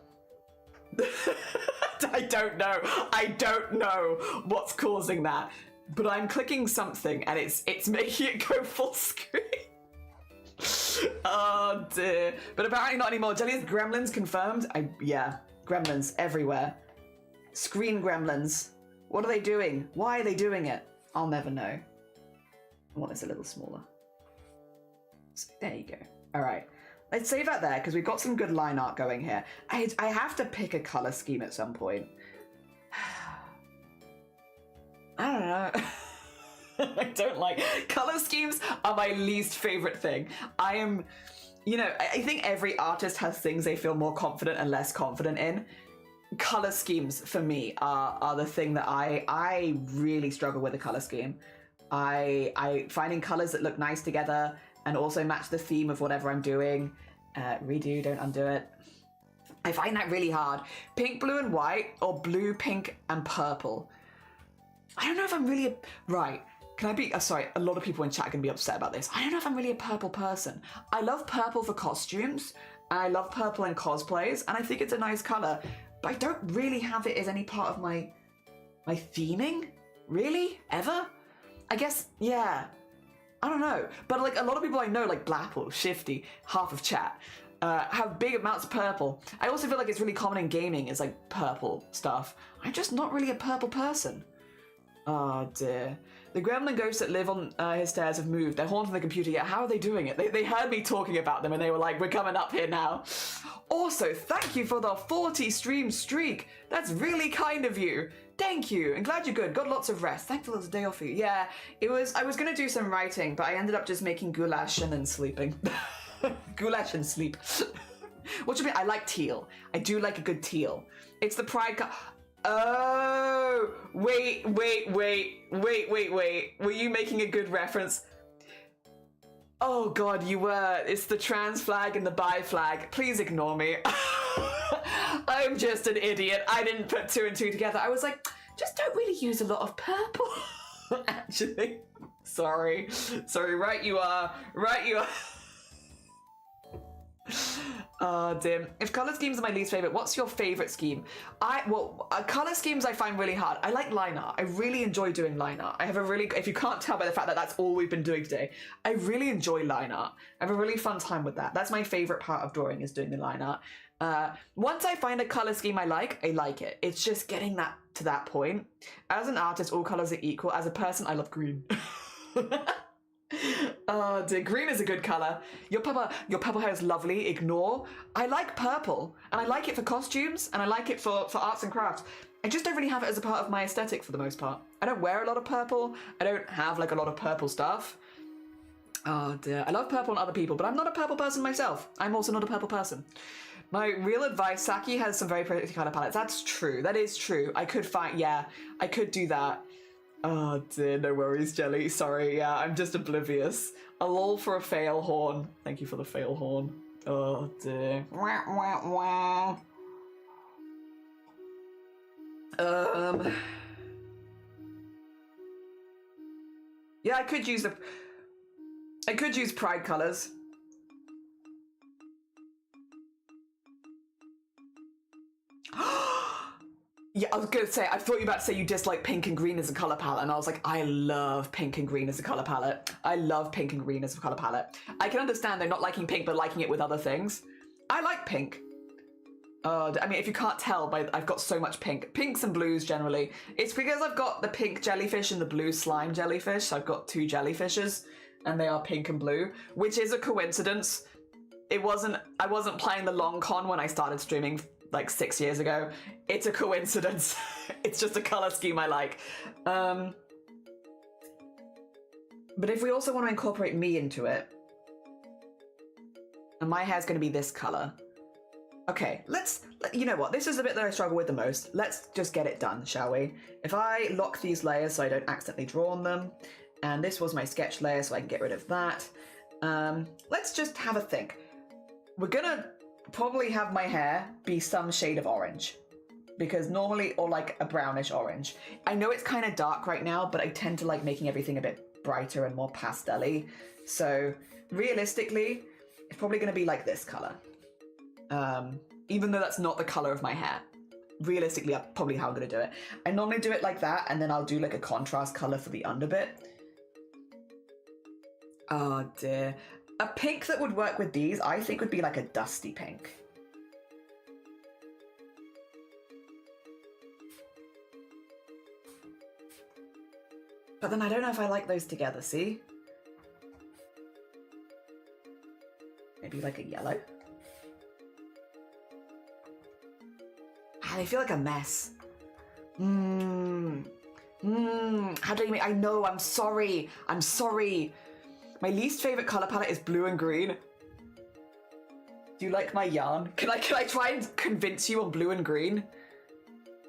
I don't know. I don't know what's causing that. But I'm clicking something and it's making it go full screen. Oh dear. But apparently not anymore. Jelly's gremlins confirmed. Yeah, gremlins everywhere. Screen gremlins. What are they doing? Why are they doing it? I'll never know. I want this a little smaller. So, there you go. All right. Let's save that there because we've got some good line art going here. I have to pick a color scheme at some point. I don't know. I don't like color schemes are my least favorite thing. I am, you know, I think every artist has things they feel more confident and less confident in. Color schemes for me are the thing that I really struggle with. A color scheme. I finding colors that look nice together and also match the theme of whatever I'm doing. Redo, don't undo it. I find that really hard. Pink, blue, and white, or blue, pink, and purple. I don't know if I'm really... Right. Can I be, sorry, a lot of people in chat are going to be upset about this. I don't know if I'm really a purple person. I love purple for costumes. I love purple in cosplays, and I think it's a nice color, but I don't really have it as any part of my theming, really, ever. I guess, yeah, I don't know. But like a lot of people I know, like Blapple, Shifty, half of chat, have big amounts of purple. I also feel like it's really common in gaming is like purple stuff. I'm just not really a purple person. Oh dear. The gremlin ghosts that live on his stairs have moved. They're haunting the computer yet. How are they doing it? They heard me talking about them and they were like, we're coming up here now. Also, thank you for the 40 stream streak. That's really kind of you. Thank you. I'm glad you're good. Got lots of rest. Thankful it was a day off for you. Yeah, I was going to do some writing, but I ended up just making goulash and then sleeping. Goulash and sleep. What do you mean? I like teal. I do like a good teal. It's the pride Oh, wait. Were you making a good reference? Oh God, you were. It's the trans flag and the bi flag. Please ignore me. I'm just an idiot. I didn't put two and two together. I was like, just don't really use a lot of purple. Actually, sorry, right you are. Oh, dim. If color schemes are my least favorite, what's your favorite scheme? Color schemes I find really hard. I like line art. I really enjoy doing line art. I have a really, if you can't tell by the fact that that's all we've been doing today, I really enjoy line art. I have a really fun time with that. That's my favorite part of drawing, is doing the line art. Once I find a color scheme I like it. It's just getting that to that point. As an artist, all colors are equal. As a person, I love green. Oh dear, green is a good color. Your purple hair is lovely. Ignore. I like purple, and I like it for costumes, and I like it for arts and crafts. I just don't really have it as a part of my aesthetic for the most part. I don't wear a lot of purple. I don't have like a lot of purple stuff. Oh dear, I love purple on other people, but I'm not a purple person myself. I'm also not a purple person. My real advice, Saki has some very pretty color palettes. That's true. That is true. I could find, yeah, I could do that. Oh dear, no worries, Jelly. Sorry, yeah, I'm just oblivious. A lol for a fail horn. Thank you for the fail horn. Oh dear. Wah, wah, wah. Yeah, I could use pride colors. Yeah, I was gonna say, I thought you were about to say you dislike pink and green as a color palette, and I was like, I love pink and green as a color palette. I love pink and green as a color palette. I can understand they're not liking pink, but liking it with other things. I like pink. I mean, if you can't tell, I've got so much pink. Pinks and blues generally. It's because I've got the pink jellyfish and the blue slime jellyfish. So I've got two jellyfishes, and they are pink and blue, which is a coincidence. I wasn't playing the long con when I started streaming like 6 years ago. It's a coincidence. It's just a color scheme I like. But if we also want to incorporate me into it, and my hair's going to be this color. Okay, you know what? This is the bit that I struggle with the most. Let's just get it done, shall we? If I lock these layers so I don't accidentally draw on them, and this was my sketch layer so I can get rid of that. Let's just have a think. We're gonna probably have my hair be some shade of orange, because normally, or like a brownish orange. I know it's kind of dark right now, but I tend to like making everything a bit brighter and more pastel-y. So realistically, it's probably going to be like this color. Even though that's not the color of my hair. Realistically, that's probably how I'm going to do it. I normally do it like that, and then I'll do like a contrast color for the underbit. Oh dear. A pink that would work with these, I think, would be like a dusty pink. But then I don't know if I like those together, see? Maybe like a yellow? They feel like a mess. How do you mean? I know, I'm sorry. My least favorite color palette is blue and green. Do you like my yarn? Can I try and convince you on blue and green?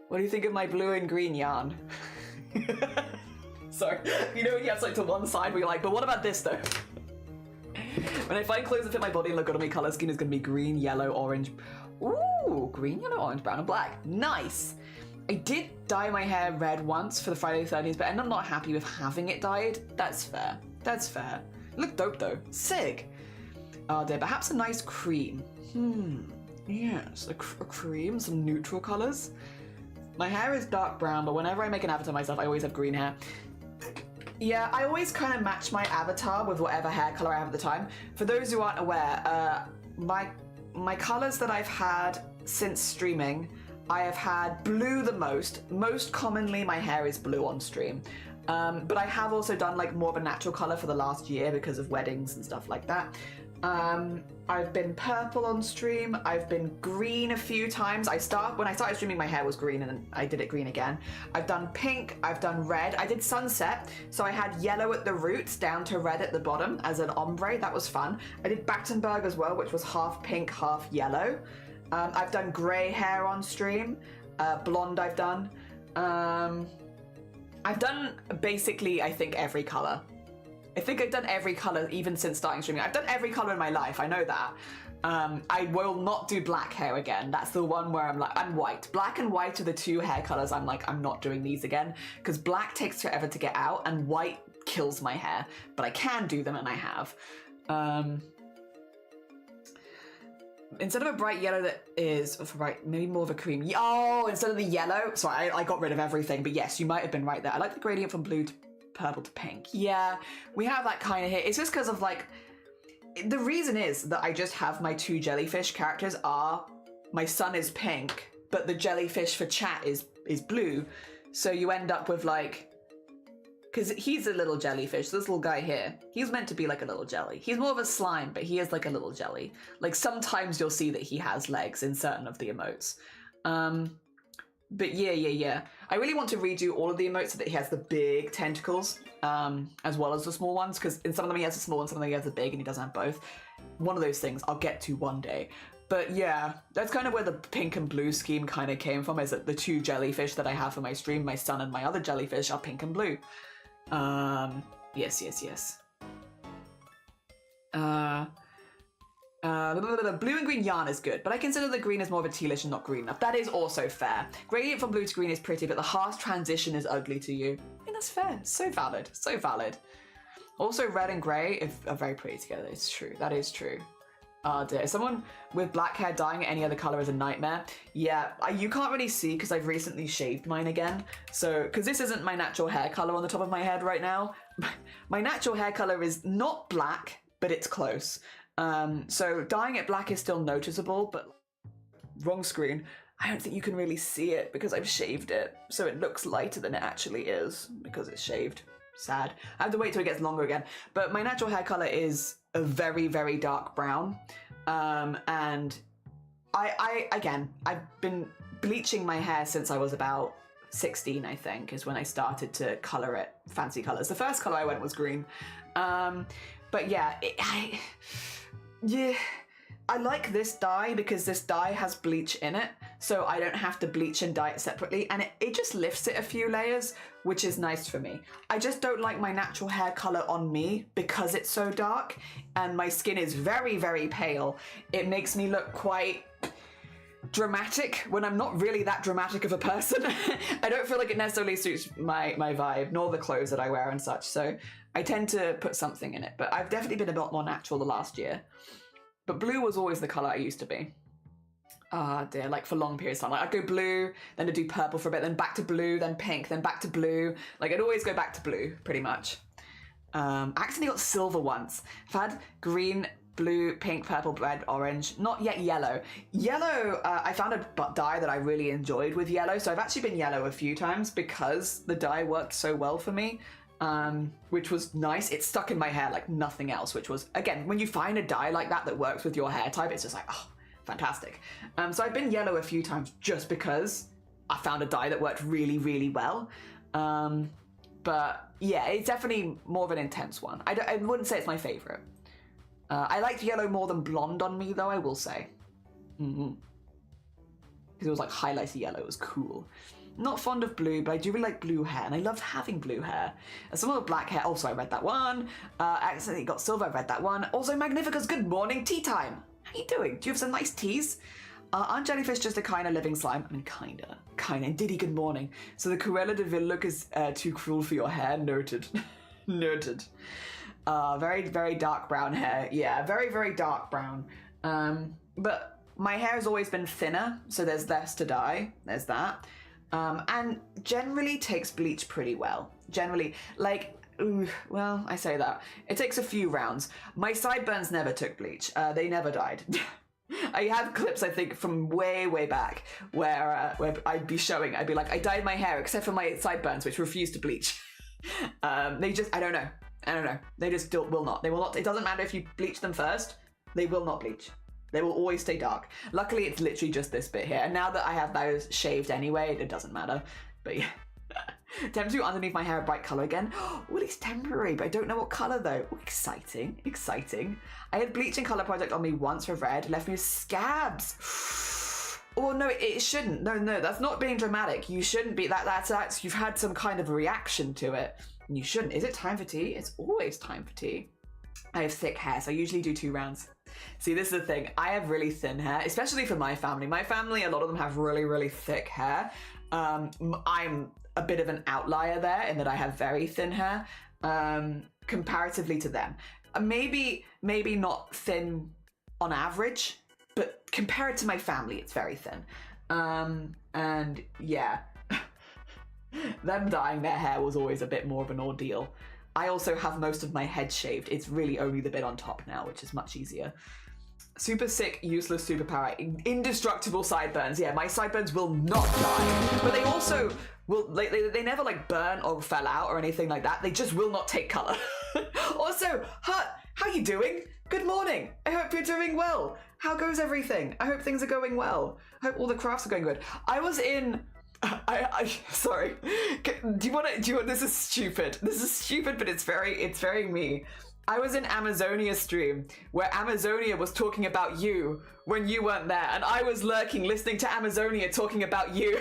What do you think of my blue and green yarn? Sorry, you know when you have like to one side where you're like, but what about this though? When I find clothes that fit my body and look good on me, color scheme is gonna be green, yellow, orange. Ooh, green, yellow, orange, brown, and black. Nice. I did dye my hair red once for the Friday the 13th, but I'm not happy with having it dyed. That's fair. That's fair. Look dope though. Sick. Oh dear, perhaps a nice cream. Yes, a cream, some neutral colors. My hair is dark brown, but whenever I make an avatar myself, I always have green hair. Yeah, I always kind of match my avatar with whatever hair color I have at the time. For those who aren't aware, my colors that I've had since streaming, I have had blue the most. Most commonly, my hair is blue on stream. But I have also done like more of a natural color for the last year because of weddings and stuff like that. I've been purple on stream. I've been green a few times. When I started streaming, my hair was green and then I did it green again. I've done pink, I've done red. I did sunset, so I had yellow at the roots down to red at the bottom as an ombre. That was fun. I did Battenberg as well, which was half pink, half yellow. I've done grey hair on stream. Blonde I've done. I've done basically, I think, every color. I think I've done every color even since starting streaming. I've done every color in my life, I know that. I will not do black hair again. That's the one where I'm like, and white. Black and white are the two hair colors I'm like, I'm not doing these again, because black takes forever to get out and white kills my hair, but I can do them and I have. Instead of a bright yellow that is, maybe more of a cream. Oh, instead of the yellow, sorry, I got rid of everything, but yes, you might have been right there. I like the gradient from blue to purple to pink. Yeah, we have that kind of here. It's just because of like, the reason is that I just have my two jellyfish characters are, my son is pink, but the jellyfish for chat is blue. So you end up with like, because he's a little jellyfish, this little guy here, he's meant to be like a little jelly. He's more of a slime, but he is like a little jelly. Like sometimes you'll see that he has legs in certain of the emotes. But yeah. I really want to redo all of the emotes so that he has the big tentacles, as well as the small ones, because in some of them he has the small and some of them he has the big and he doesn't have both. One of those things I'll get to one day. But yeah, that's kind of where the pink and blue scheme kind of came from, is that the two jellyfish that I have for my stream, my son and my other jellyfish, are pink and blue. Yes. Blue and green yarn is good, but I consider the green as more of a tealish and not green enough. That is also fair. Gradient from blue to green is pretty, but the harsh transition is ugly to you. I mean, that's fair. So valid. So valid. Also, red and grey are very pretty together. It's true. That is true. Oh dear. Someone with black hair dyeing any other colour is a nightmare. Yeah, you can't really see because I've recently shaved mine again. So, because this isn't my natural hair colour on the top of my head right now. My natural hair colour is not black, but it's close. So dyeing it black is still noticeable, but wrong screen. I don't think you can really see it because I've shaved it. So it looks lighter than it actually is because it's shaved. Sad. I have to wait till it gets longer again. But my natural hair color is a very, very dark brown. And I've been bleaching my hair since I was about 16, I think, is when I started to color it fancy colors. The first color I went was green. But yeah, I like this dye because this dye has bleach in it, so I don't have to bleach and dye it separately, and it just lifts it a few layers, which is nice for me. I just don't like my natural hair color on me because it's so dark and my skin is very, very pale. It makes me look quite dramatic when I'm not really that dramatic of a person. I don't feel like it necessarily suits my vibe, nor the clothes that I wear and such, so I tend to put something in it, but I've definitely been a lot more natural the last year. But blue was always the colour I used to be. Ah dear, like for long periods of time. Like I'd go blue, then I'd do purple for a bit, then back to blue, then pink, then back to blue. Like I'd always go back to blue, pretty much. I accidentally got silver once. I've had green, blue, pink, purple, red, orange, not yet yellow. Yellow, I found a dye that I really enjoyed with yellow, so I've actually been yellow a few times because the dye worked so well for me. Which was nice. It stuck in my hair like nothing else, which was, again, when you find a dye like that works with your hair type, it's just like, oh, fantastic. So I've been yellow a few times just because I found a dye that worked really, really well. But yeah, it's definitely more of an intense one. I wouldn't say it's my favorite. I liked yellow more than blonde on me, though, I will say. Because it was like highlighty yellow, it was cool. Not fond of blue, but I do really like blue hair, and I loved having blue hair. And someone with black hair, also I read that one. Accidentally got silver, I read that one. Also, Magnifica's good morning tea time. How you doing? Do you have some nice teas? Aren't jellyfish just a kind of living slime? I mean, kinda. Diddy, good morning. So the Cruella de Vil look is too cruel for your hair? Noted. Noted. Very, very dark brown hair. Yeah, very, very dark brown. But my hair has always been thinner, so there's less to dye. There's that. And generally takes bleach pretty well. Generally, like, ooh, well, I say that. It takes a few rounds. My sideburns never took bleach. They never died. I have clips, I think, from way, way back where I'd be like, I dyed my hair except for my sideburns, which refused to bleach. They just, I don't know. They just will not. They will not. It doesn't matter if you bleach them first. They will not bleach. They will always stay dark. Luckily, it's literally just this bit here. And now that I have those shaved anyway, it doesn't matter. But yeah. Time to underneath my hair a bright colour again. Well, it's temporary, but I don't know what colour though. Ooh, exciting. I had bleaching colour product on me once for red, left me with scabs. Oh no, it shouldn't. No, that's not being dramatic. You shouldn't be. That's you've had some kind of reaction to it. And you shouldn't. Is it time for tea? It's always time for tea. I have thick hair, so I usually do 2 rounds. See, this is the thing. I have really thin hair, especially for my family. My family, a lot of them have really, really thick hair. I'm a bit of an outlier there in that I have very thin hair, comparatively to them. Maybe not thin on average, but compared to my family, it's very thin. And yeah, them dyeing their hair was always a bit more of an ordeal. I also have most of my head shaved. It's really only the bit on top now, which is much easier. Super sick, useless superpower. Indestructible sideburns. Yeah, my sideburns will not die. But they also will, like, they never like burn or fell out or anything like that. They just will not take color. Also, how you doing? Good morning. I hope you're doing well. How goes everything? I hope things are going well. I hope all the crafts are going good. I was in... sorry. Do you want? This is stupid. But it's very me. I was in Amazonia's stream where Amazonia was talking about you when you weren't there, and I was lurking, listening to Amazonia talking about you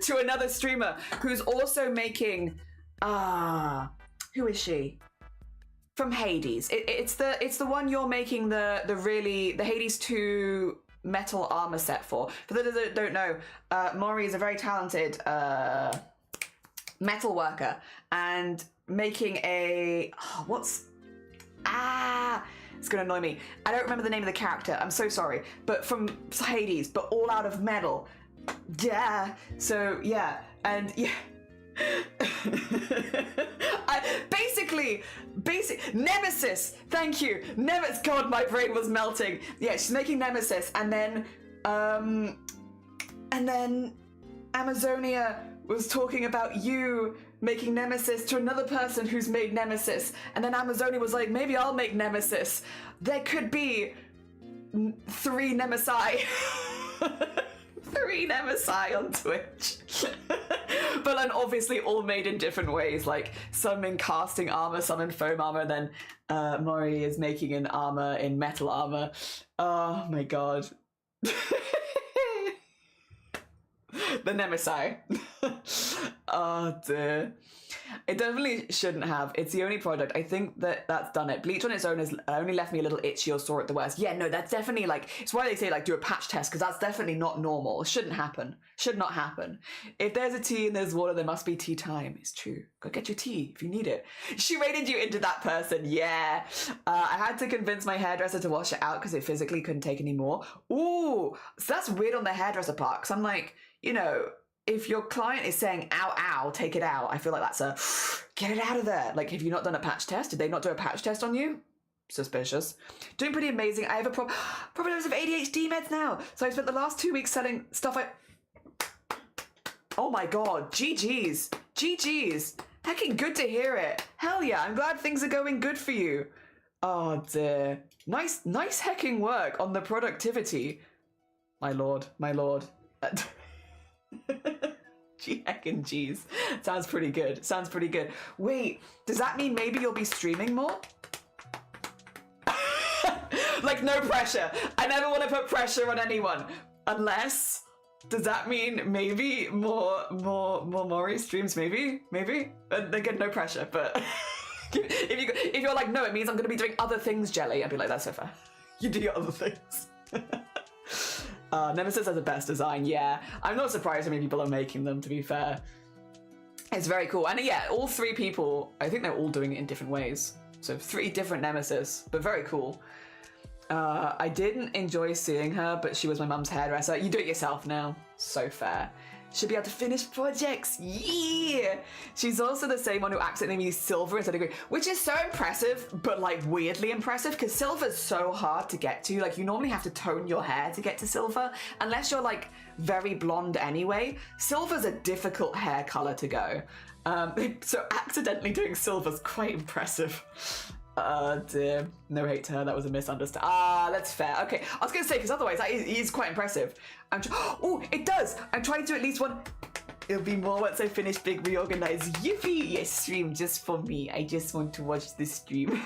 to another streamer who's also making. Who is she? From Hades. It's the one you're making the Hades 2 metal armor set for. For those that don't know, Maury is a very talented metal worker and making a it's gonna annoy me. I don't remember the name of the character. I'm so sorry. But from Hades, but all out of metal. Yeah. So yeah, and yeah. Basic Nemesis. Thank you, Nemesis. God, my brain was melting. Yeah, she's making Nemesis, and then Amazonia was talking about you making Nemesis to another person who's made Nemesis, and then Amazonia was like, maybe I'll make Nemesis. There could be 3 Nemesi. 3 Nemesi on Twitch. But then obviously all made in different ways, like some in casting armor, some in foam armor, and then Mori is making an armor in metal armor. Oh my god. The Nemesi. Oh dear. It definitely shouldn't have. It's the only product. I think that's done it. Bleach on its own has only left me a little itchy or sore at the worst. Yeah, no, that's definitely like, it's why they say like do a patch test, because that's definitely not normal. It shouldn't happen. Should not happen. If there's a tea and there's water, there must be tea time. It's true. Go get your tea if you need it. She rated you into that person. Yeah. I had to convince my hairdresser to wash it out because it physically couldn't take any more. Ooh, so that's weird on the hairdresser part, because I'm like, you know, if your client is saying, ow, ow, take it out, I feel like that's a, get it out of there. Like, have you not done a patch test? Did they not do a patch test on you? Suspicious. Doing pretty amazing. I have a problems of ADHD meds now. So I spent the last 2 weeks selling stuff oh my god, GG's. GG's. Hecking good to hear it. Hell yeah, I'm glad things are going good for you. Oh dear. Nice hecking work on the productivity. My lord. Heckin' jeez. Sounds pretty good. Wait, does that mean maybe you'll be streaming more? Like, no pressure. I never want to put pressure on anyone. Unless, does that mean maybe more Maury streams? Maybe? Again, no pressure, but if you're like, no, it means I'm going to be doing other things, Jelly, I'd be like, that's so fair. You do your other things. Nemesis has the best design, yeah. I'm not surprised how many people are making them, to be fair. It's very cool. And yeah, all 3 people, I think they're all doing it in different ways. So 3 different Nemesis, but very cool. I didn't enjoy seeing her, but she was my mum's hairdresser. You do it yourself now. So fair. Should be able to finish projects. Yeah! She's also the same one who accidentally used silver instead of green, which is so impressive, but like weirdly impressive, because silver's so hard to get to. Like, you normally have to tone your hair to get to silver, unless you're like very blonde anyway. Silver's a difficult hair color to go. So accidentally doing silver's quite impressive. Dear. No hate to her, that was a misunderstanding. That's fair. Okay, I was gonna say, because otherwise that is quite impressive. Oh, it does! I'm trying to do at least one. It'll be more once I finish Big Reorganize. Yippee! Yes, stream just for me. I just want to watch this stream.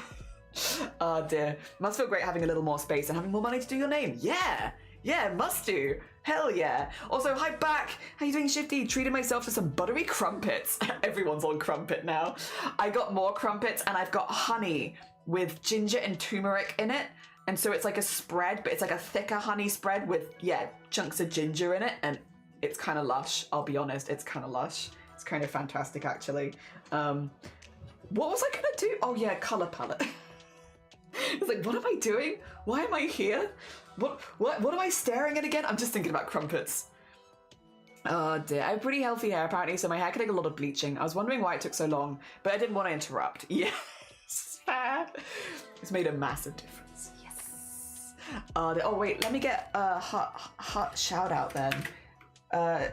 Oh dear. Must feel great having a little more space and having more money to do your name. Yeah! Yeah, must do. Hell yeah. Also, hi back. How you doing, Shifty? Treated myself to some buttery crumpets. Everyone's on crumpet now. I got more crumpets and I've got honey with ginger and turmeric in it. And so it's like a spread, but it's like a thicker honey spread with, yeah, chunks of ginger in it. And it's kind of lush. I'll be honest, it's kind of lush. It's kind of fantastic, actually. What was I gonna do? Oh yeah, color palette. It's like, what am I doing? Why am I here? What am I staring at again? I'm just thinking about crumpets. Oh dear, I have pretty healthy hair apparently, so my hair can take a lot of bleaching. I was wondering why it took so long, but I didn't want to interrupt. Yes, fair. It's made a massive difference. Yes. Oh wait, let me get a hot shout out then. I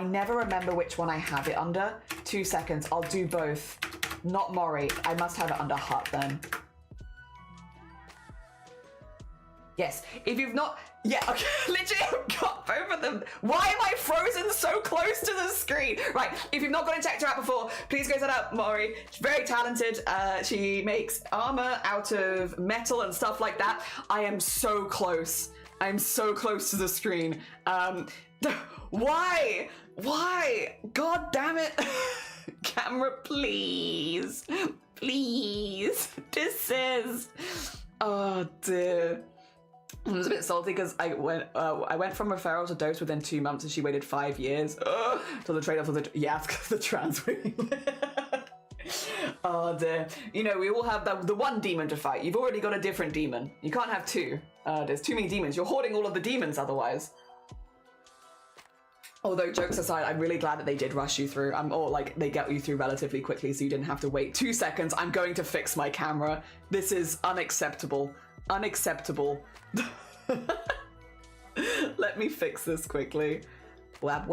never remember which one I have it under. 2 seconds, I'll do both. Not Mori, I must have it under hut then. Yes, if you've not, yeah, okay, literally I've got both of them. Why am I frozen so close to the screen? Right, if you've not gone and checked her out before, please go set out Mori. She's very talented. She makes armor out of metal and stuff like that. I am so close. I'm so close to the screen. Why? God damn it. Camera, please. Please. Oh dear. I was a bit salty because I went from referral to dose within 2 months and she waited 5 years. So the trade-off was the trans women. Oh dear. You know, we all have the one demon to fight. You've already got a different demon. You can't have 2. There's too many demons. You're hoarding all of the demons otherwise. Although, jokes aside, I'm really glad that they did rush you through. Or like they get you through relatively quickly so you didn't have to wait 2 seconds. I'm going to fix my camera. This is unacceptable. Unacceptable. Let me fix this quickly. Alright,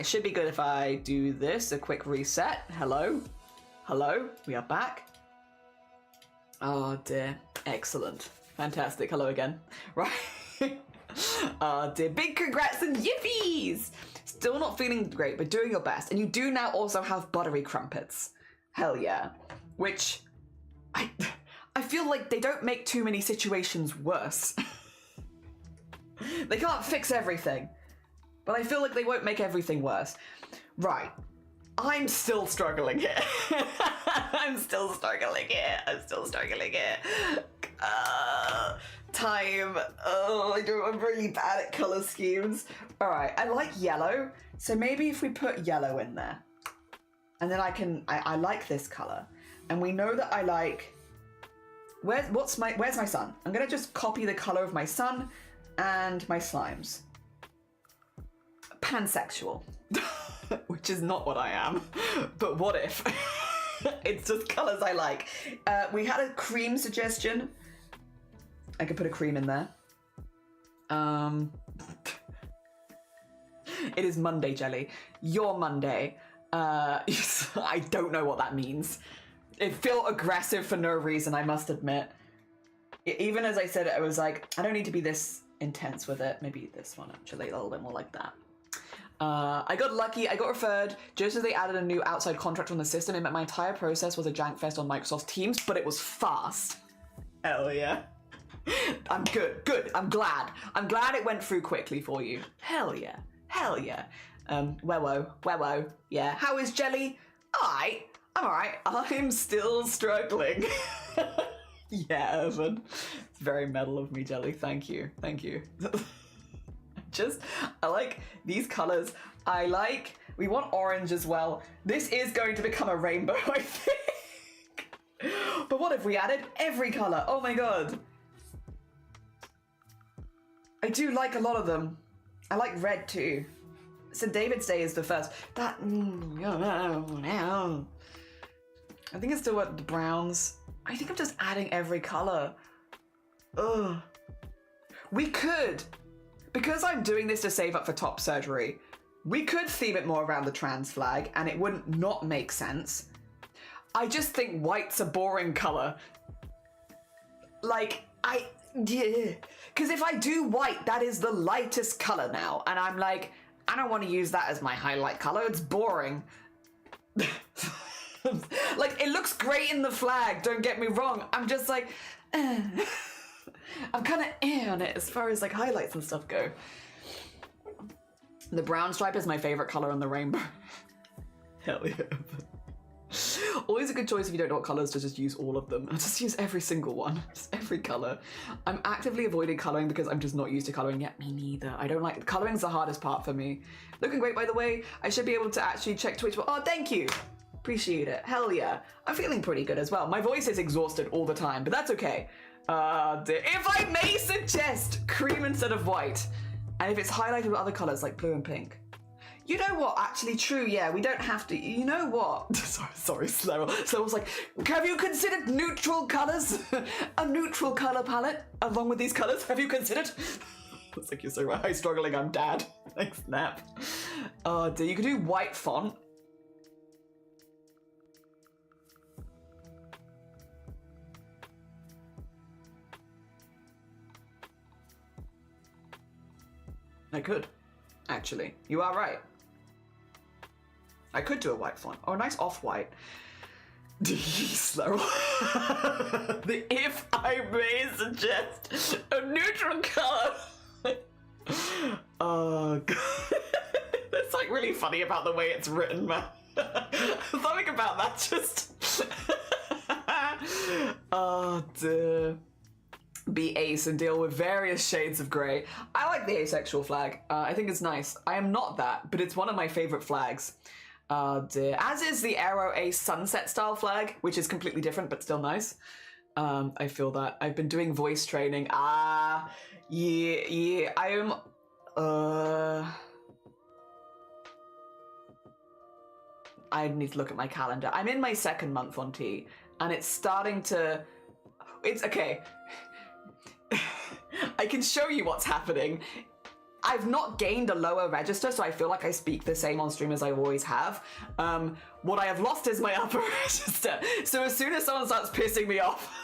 it should be good if I do this. A quick reset. Hello? Hello? We are back. Oh dear. Excellent. Fantastic. Hello again. Right. Oh dear. Big congrats and yippies! Still not feeling great, but doing your best. And you do now also have buttery crumpets. Hell yeah. Which I feel like they don't make too many situations worse. They can't fix everything, but I feel like they won't make everything worse. Right. I'm still struggling here. I'm still struggling here. Time. Oh, I'm really bad at color schemes. All right, I like yellow, so maybe if we put yellow in there, and then I like this color, and we know that I like. Where's my sun? I'm gonna just copy the color of my sun and my slimes. Pansexual. Which is not what I am, but what if? It's just colors I like. We had a cream suggestion. I could put a cream in there. It is Monday, Jelly. Your Monday. I don't know what that means. It felt aggressive for no reason, I must admit. Even as I said it, I was like, I don't need to be this intense with it. Maybe this one, actually, a little bit more like that. I got lucky, I got referred just as they added a new outside contract on the system. It meant my entire process was a jank fest on Microsoft Teams, but it was fast. Hell yeah. I'm good, I'm glad it went through quickly for you. Hell yeah. Wewo, yeah. How is Jelly? I'm alright, I'm still struggling. Yeah, Irvin. It's very metal of me, Jelly. Thank you. Thank you. I like these colors. We want orange as well. This is going to become a rainbow, I think. But what if we added every color? Oh my god. I do like a lot of them. I like red too. St. David's Day is the first. I think it's still what the browns. I think I'm just adding every color. Ugh. We could, because I'm doing this to save up for top surgery, we could theme it more around the trans flag and it wouldn't not make sense. I just think white's a boring color. Like, yeah. Because if I do white, that is the lightest color now. And I'm like, I don't want to use that as my highlight color. It's boring. Like, it looks great in the flag, don't get me wrong. I'm just like, I'm kind of on it as far as like highlights and stuff go. The brown stripe is my favorite color on the rainbow. Hell yeah. Always a good choice if you don't know what colors to just use all of them. I'll just use every single one, just every color. I'm actively avoiding coloring because I'm just not used to coloring yet. Me neither. I don't like, coloring's the hardest part for me. Looking great, by the way. I should be able to actually check Twitch. Oh, thank you. Appreciate it. Hell yeah. I'm feeling pretty good as well. My voice is exhausted all the time, but that's okay. If I may suggest cream instead of white, and if it's highlighted with other colors like blue and pink. You know what? Actually, true. Yeah, we don't have to. You know what? sorry, Slow. So I was like, have you considered neutral colors? A neutral color palette along with these colors? Have you considered? It's like you're so right. Hi, struggling. I'm dad. Thanks, Nap. Oh dear. You could do white font. I could, actually. You are right. I could do a white font. Oh, a nice off-white. Slow. If I may suggest a neutral color. Oh, God. It's like really funny about the way it's written, man. Something about that just... Oh, dear. Be ace and deal with various shades of grey. I like the asexual flag. I think it's nice. I am not that, but it's one of my favorite flags. As is the Aero Ace sunset style flag, which is completely different but still nice. I feel that. I've been doing voice training. Yeah. I am... I need to look at my calendar. I'm in my second month on T, and it's starting to... It's okay. I can show you what's happening. I've not gained a lower register, so I feel like I speak the same on stream as I always have. What I have lost is my upper register. So as soon as someone starts pissing me off,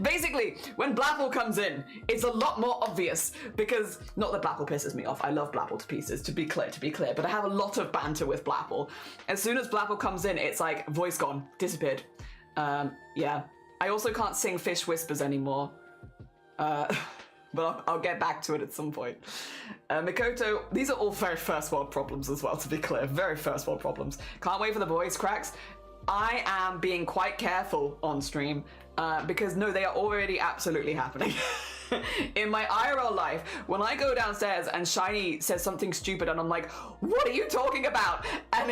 basically, when Blapple comes in, it's a lot more obvious because, not that Blapple pisses me off, I love Blapple to pieces, to be clear, but I have a lot of banter with Blapple. As soon as Blapple comes in, it's like, voice gone, disappeared. Yeah. I also can't sing Fish Whispers anymore. But I'll get back to it at some point. Mikoto, these are all very first world problems as well, to be clear. Very first world problems. Can't wait for the voice cracks. I am being quite careful on stream because no, they are already absolutely happening. In my IRL life, when I go downstairs and Shiny says something stupid and I'm like, what are you talking about? And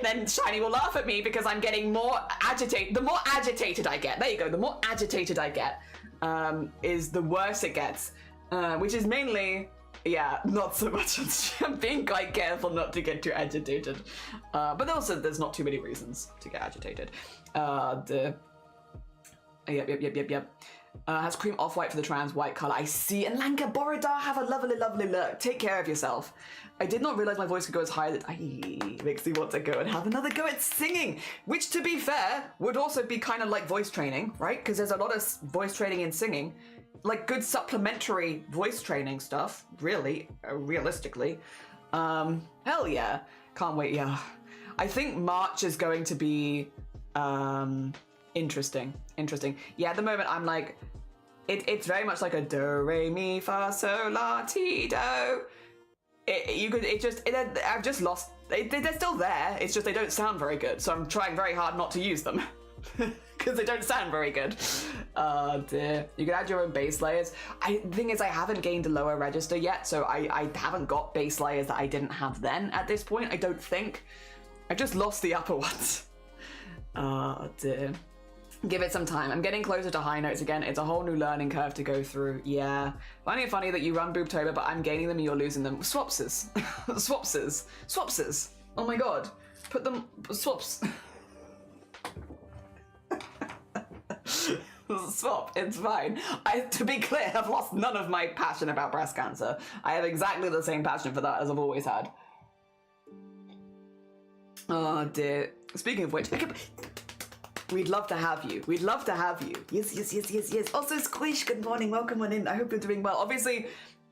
then Shiny will laugh at me because I'm getting more agitated. The more agitated I get, there you go, the more agitated I get, is the worse it gets, which is mainly, yeah, not so much. I'm being quite careful not to get too agitated, but also there's not too many reasons to get agitated. Yep. Has cream off-white for the trans white color. I see. And Lanka Borodar, have a lovely, lovely look. Take care of yourself. I did not realize my voice could go as high as it makes me want to go and have another go at singing, which, to be fair, would also be kind of like voice training, right? Because there's a lot of voice training in singing, like good supplementary voice training stuff, really, realistically. Hell yeah. Can't wait, yeah. I think March is going to be, interesting. Yeah, at the moment I'm like, it's very much like a do, re, mi, fa, sol, la, ti, do. I've just lost, they're still there, it's just they don't sound very good, so I'm trying very hard not to use them. because they don't sound very good. Oh dear. You can add your own base layers. The thing is, I haven't gained a lower register yet, so I haven't got base layers that I didn't have then at this point, I don't think. I just lost the upper ones. Oh dear. Give it some time. I'm getting closer to high notes again. It's a whole new learning curve to go through. Yeah. Finding it funny that you run Boobtober, but I'm gaining them and you're losing them. Swapses. Swapses. Swapses. Oh my god. Put them... Swaps. Swap. It's fine. To be clear, I've lost none of my passion about breast cancer. I have exactly the same passion for that as I've always had. Oh dear. Speaking of which... We'd love to have you. We'd love to have you. Yes, yes, yes, yes, yes. Also, Squish, good morning. Welcome on in. I hope you're doing well. Obviously,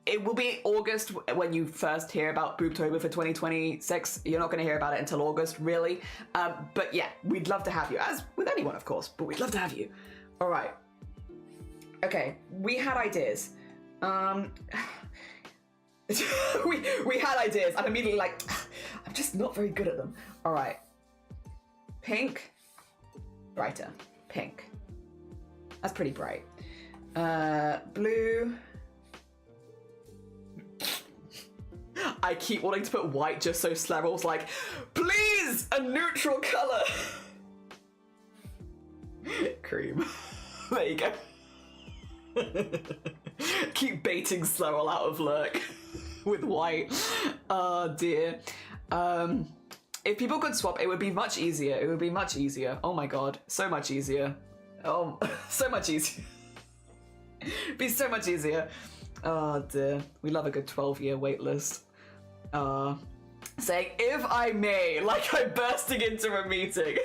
it will be August when you first hear about Boobtober for 2026. You're not going to hear about it until August, really. But yeah, we'd love to have you. As with anyone, of course. But we'd love to have you. All right. Okay. We had ideas. we had ideas. I'm immediately like, I'm just not very good at them. All right. Pink. Brighter. Pink. That's pretty bright. Blue. I keep wanting to put white just so Sleryl's like, please, a neutral color. Cream. There you go. Keep baiting Sleryl out of lurk with white. Oh dear. If people could swap, it would be much easier. It would be much easier. Oh my god. So much easier. Oh, so much easier. Be so much easier. Oh dear. We love a good 12-year wait list. Saying, if I may, like I'm bursting into a meeting.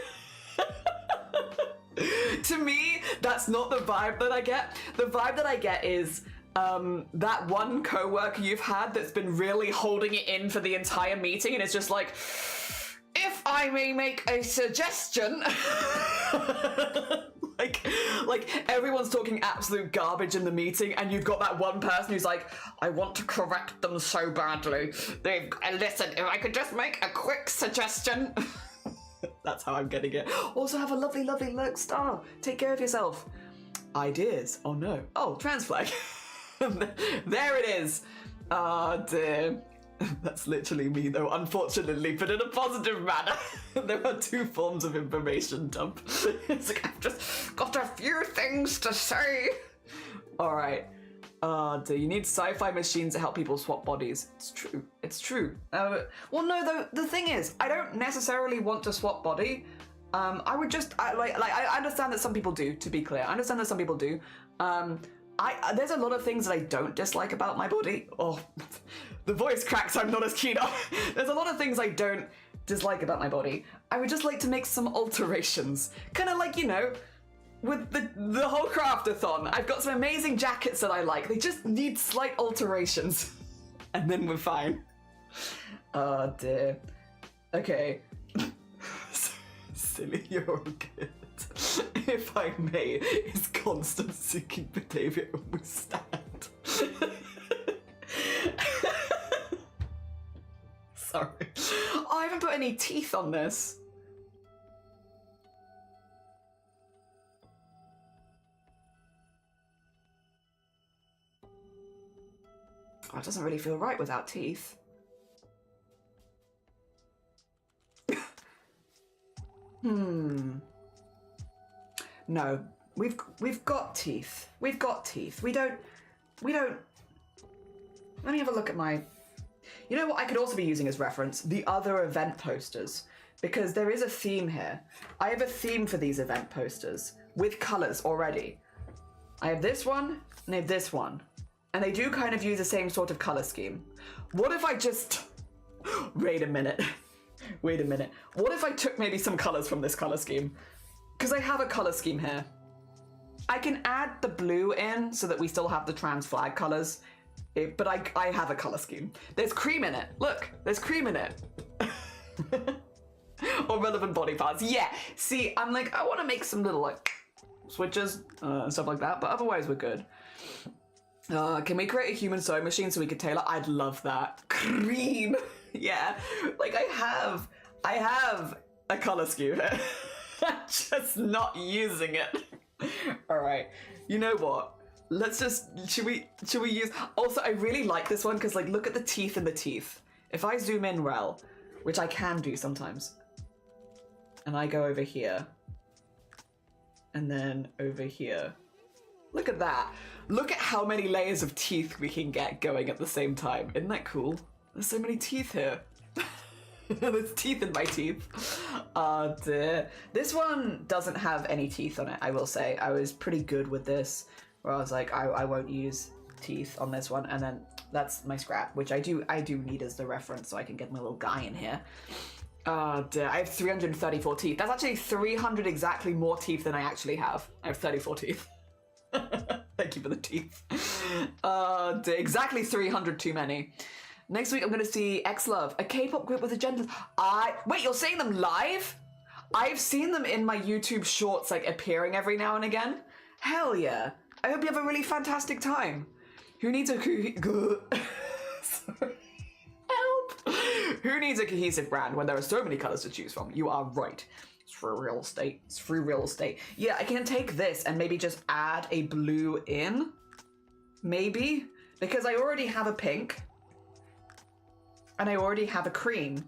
To me, that's not the vibe that I get. The vibe that I get is that one co-worker you've had that's been really holding it in for the entire meeting and it's just like, if I may make a suggestion. like everyone's talking absolute garbage in the meeting and you've got that one person who's like, I want to correct them so badly. Listen, if I could just make a quick suggestion. That's how I'm getting it. Also have a lovely, lovely lurk star. Take care of yourself. Ideas. Oh no. Oh, trans flag. There it is. Oh dear. That's literally me though, unfortunately, but in a positive manner. There are two forms of information dump. It's like, I've just got a few things to say. Alright. Do you need sci-fi machines to help people swap bodies? It's true. It's true. Well, no, though, the thing is, I don't necessarily want to swap body. I would just, I understand that some people do, to be clear. I understand that some people do. There's a lot of things that I don't dislike about my body. Oh, the voice cracks, I'm not as keen on. There's a lot of things I don't dislike about my body. I would just like to make some alterations. Kind of like, you know, with the whole CRAFT-A-THON. I've got some amazing jackets that I like. They just need slight alterations. And then we're fine. Oh dear. Okay. Silly, you're all good. If I may, is constant seeking behavior and withstand. Sorry. Oh, I haven't put any teeth on this. Oh, it doesn't really feel right without teeth. No, we've got teeth. We've got teeth. We don't. Let me have a look at my. You know what I could also be using as reference? The other event posters, because there is a theme here. I have a theme for these event posters with colors already. I have this one and I have this one, and they do kind of use the same sort of color scheme. What if I just? Wait a minute. Wait a minute. What if I took maybe some colors from this color scheme? Because I have a color scheme here. I can add the blue in so that we still have the trans flag colors, but I have a color scheme. There's cream in it. Look, there's cream in it. Or relevant body parts. Yeah, see, I'm like, I want to make some little like switches and stuff like that, but otherwise we're good. Can we create a human sewing machine so we could tailor? I'd love that. Cream. Yeah, like I have a color scheme here. Just not using it. All right. You know what? Let's just, should we use, also I really like this one because like look at the teeth in the teeth. If I zoom in well, which I can do sometimes, and I go over here, and then over here, look at that. Look at how many layers of teeth we can get going at the same time. Isn't that cool? There's so many teeth here. There's teeth in my teeth. Oh dear. This one doesn't have any teeth on it, I will say. I was pretty good with this, where I was like, I won't use teeth on this one, and then that's my scrap, which I do need as the reference so I can get my little guy in here. Oh dear, I have 334 teeth. That's actually 300 exactly more teeth than I actually have. I have 34 teeth. Thank you for the teeth. Dear, exactly 300 too many. Next week I'm going to see X-Love, a K-pop group with a gender... Wait, you're seeing them live? I've seen them in my YouTube shorts, like, appearing every now and again. Hell yeah. I hope you have a really fantastic time. Who needs a... Sorry. Help! Who needs a cohesive brand when there are so many colors to choose from? You are right. It's free real estate. It's free real estate. Yeah, I can take this and maybe just add a blue in. Maybe. Because I already have a pink. And I already have a cream.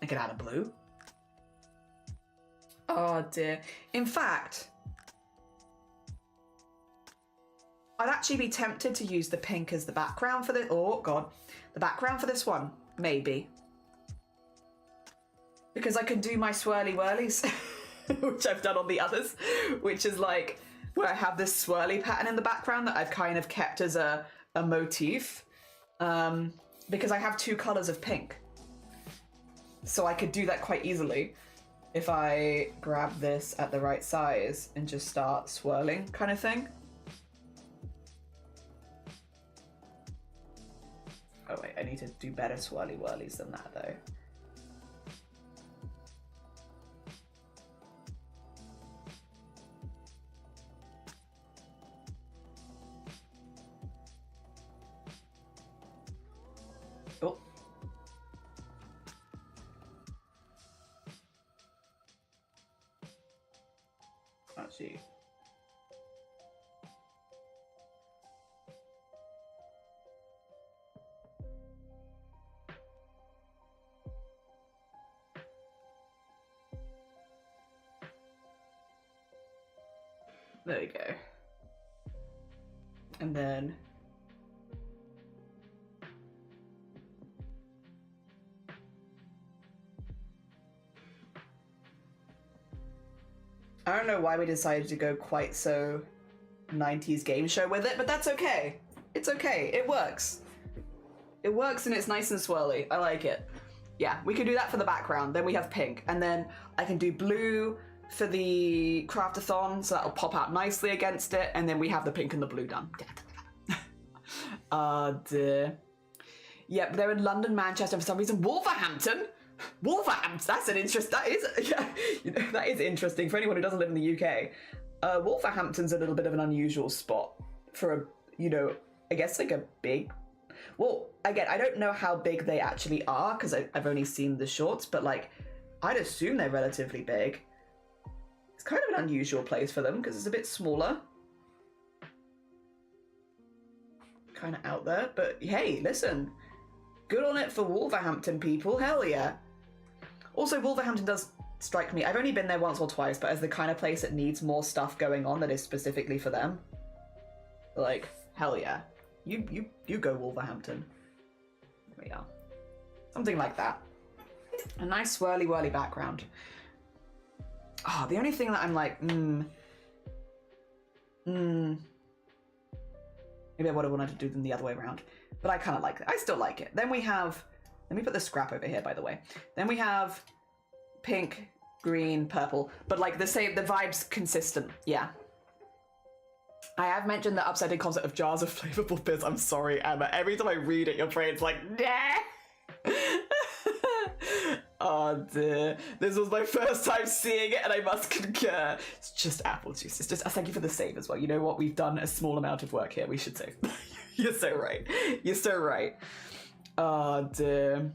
I could add a blue. Oh dear. In fact, I'd actually be tempted to use the pink as the background for this. Oh god. The background for this one. Maybe. Because I can do my swirly whirlies, which I've done on the others, which is like where I have this swirly pattern in the background that I've kind of kept as a motif. Because I have two colors of pink. So I could do that quite easily if I grab this at the right size and just start swirling kind of thing. Oh wait, I need to do better swirly whirlies than that though. Oh. Actually. There we go. And then I don't know why we decided to go quite so 90s game show with it, but that's okay. It's okay. It works. It works and it's nice and swirly. I like it. Yeah, we can do that for the background. Then we have pink. And then I can do blue for the CRAFT-A-THON, so that'll pop out nicely against it. And then we have the pink and the blue done. Dear. Yep, they're in London, Manchester, and for some reason Wolverhampton. Wolverhampton, that's an interest. That is, yeah, you know, that is interesting for anyone who doesn't live in the UK. Wolverhampton's a little bit of an unusual spot for a, you know, I guess like a big. Well, again, I don't know how big they actually are because I've only seen the shorts, but like, I'd assume they're relatively big. It's kind of an unusual place for them because it's a bit smaller. Kind of out there, but hey, listen. Good on it for Wolverhampton people, hell yeah. Also, Wolverhampton does strike me, I've only been there once or twice, but as the kind of place that needs more stuff going on that is specifically for them. Like, hell yeah. You go Wolverhampton. There we are. Something like that. A nice swirly whirly background. Oh, the only thing that I'm like, maybe I would have wanted to do them the other way around. But I kind of like it. I still like it. Then we have, let me put the scrap over here, by the way. Then we have pink, green, purple, but like the vibe's consistent. Yeah. I have mentioned the upside-down concept of jars of flavorful bits. I'm sorry, Emma. Every time I read it, your brain's like, nah. Oh dear. This was my first time seeing it and I must concur. It's just apple juice. It's just, thank you for the save as well. You know what? We've done a small amount of work here. We should save. You're so right. You're so right. Oh dear.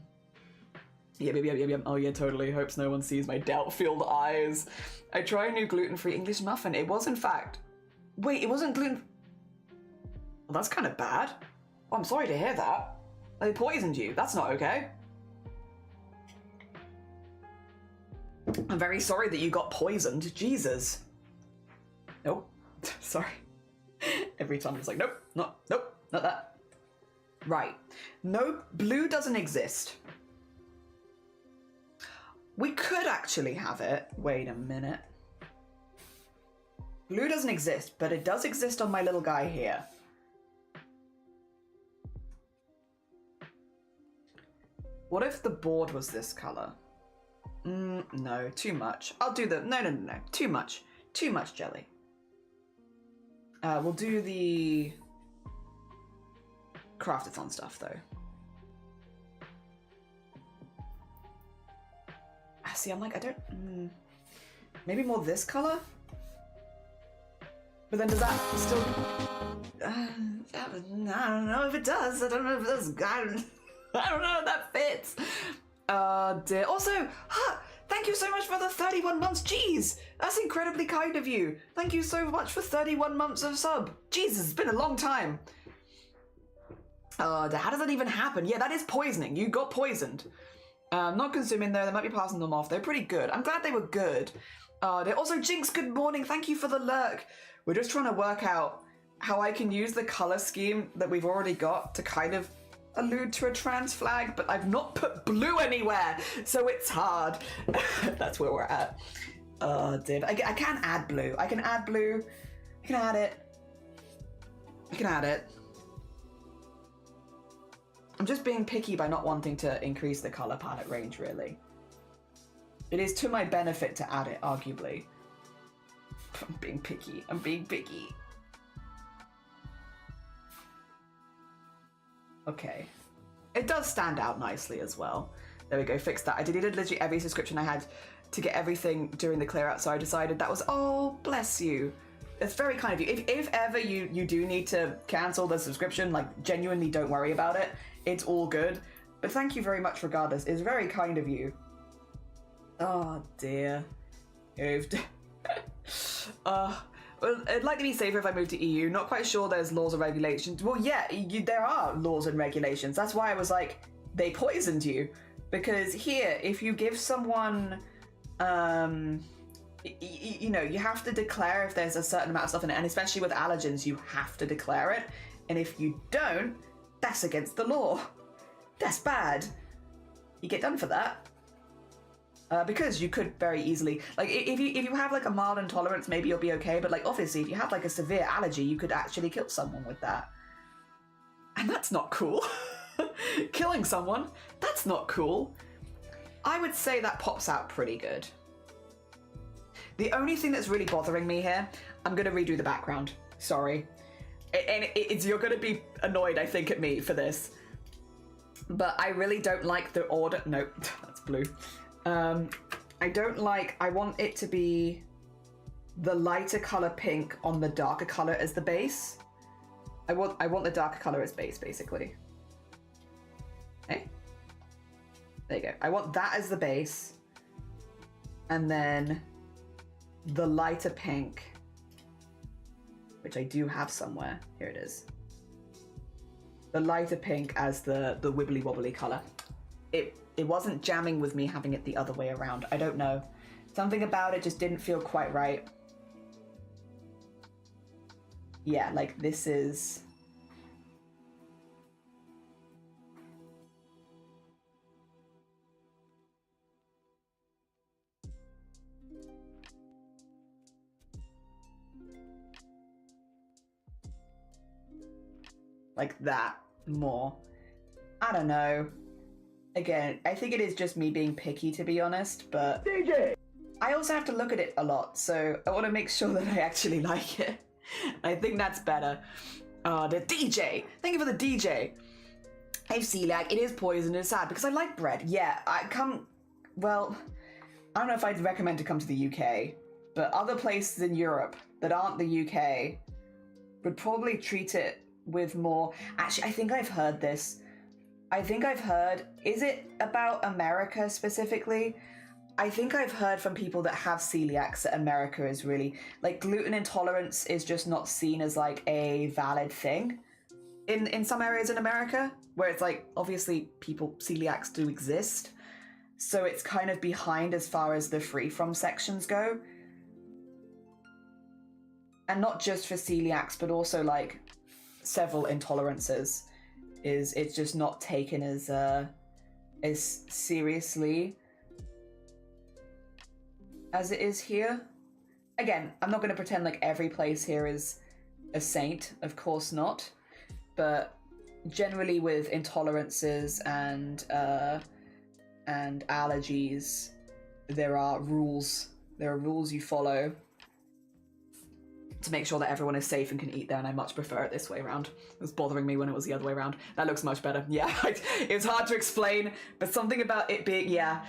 Yep. Oh yeah, totally. Hopes no one sees my doubt-filled eyes. I tried a new gluten-free English muffin. It was in fact... Wait, it wasn't gluten... Well, that's kind of bad. Oh, I'm sorry to hear that. They poisoned you. That's not okay. I'm very sorry that you got poisoned. Jesus. Nope. Sorry. Every time it's like, nope, not that. Right. No, blue doesn't exist. We could actually have it. Wait a minute. Blue doesn't exist, but it does exist on my little guy here. What if the board was this color? No, too much. I'll do the... No. Too much. Too much jelly. We'll do the CRAFT-A-THON stuff, though. See, I'm like, I don't... maybe more this color? But then does that still... I don't know if it does. I don't know if it does. I don't know if that fits. Dear. Also, thank you so much for the 31 months. Jeez, that's incredibly kind of you. Thank you so much for 31 months of sub. Jesus, it's been a long time. How does that even happen? Yeah, that is poisoning. You got poisoned. Not consuming though. They might be passing them off. They're pretty good. I'm glad they were good. They're also Jinx. Good morning. Thank you for the lurk. We're just trying to work out how I can use the color scheme that we've already got to kind of allude to a trans flag, but I've not put blue anywhere, so it's hard. That's where we're at. I can add blue. I can add blue. I can add it. I can add it. I'm just being picky by not wanting to increase the color palette range, really. It is to my benefit to add it, arguably. I'm being picky. I'm being picky. Okay. It does stand out nicely as well. There we go, fix that. I deleted literally every subscription I had to get everything during the clear out, so I decided that was, oh, bless you. It's very kind of you. If ever you do need to cancel the subscription, like, genuinely don't worry about it. It's all good. But thank you very much regardless. It's very kind of you. Oh, dear. Well, I'd like to be safer if I move to EU. Not quite sure there's laws or regulations. Well, yeah, there are laws and regulations. That's why I was like, they poisoned you. Because here, if you give someone, you know, you have to declare if there's a certain amount of stuff in it. And especially with allergens, you have to declare it. And if you don't, that's against the law. That's bad. You get done for that. Because you could very easily, like, if you have like a mild intolerance, maybe you'll be okay, but like obviously if you have like a severe allergy, you could actually kill someone with that. And that's not cool. Killing someone, that's not cool. I would say that pops out pretty good. The only thing that's really bothering me here, I'm gonna redo the background, sorry. You're gonna be annoyed, I think, at me for this. But I really don't like the order, nope, that's blue. I don't like, I want it to be the lighter color pink on the darker color as the base. I want the darker color as base, basically. Okay. There you go. I want that as the base. And then the lighter pink, which I do have somewhere. Here it is. The lighter pink as the wibbly wobbly color. It wasn't jamming with me having it the other way around. I don't know. Something about it just didn't feel quite right. Yeah, like this is... like that more. I don't know. Again, I think it is just me being picky, to be honest, but DJ! I also have to look at it a lot, so I want to make sure that I actually like it. I think that's better. The DJ! Thank you for the DJ! Hey, Celiac, it is poison, it's sad, because I like bread. Yeah, well, I don't know if I'd recommend to come to the UK, but other places in Europe that aren't the UK would probably treat it with more... Actually, I think I've heard this. I think I've heard, is it about America specifically? I think I've heard from people that have celiacs that America is really, like, gluten intolerance is just not seen as like a valid thing in some areas in America, where it's like, obviously celiacs do exist. So it's kind of behind as far as the free from sections go. And not just for celiacs, but also like several intolerances. It's just not taken as seriously as it is here. Again, I'm not going to pretend like every place here is a saint, of course not. But generally with intolerances and allergies, there are rules. There are rules you follow to make sure that everyone is safe and can eat there, and I much prefer it this way around. It was bothering me when it was the other way around. That looks much better. Yeah, it was hard to explain, but something about it being, yeah,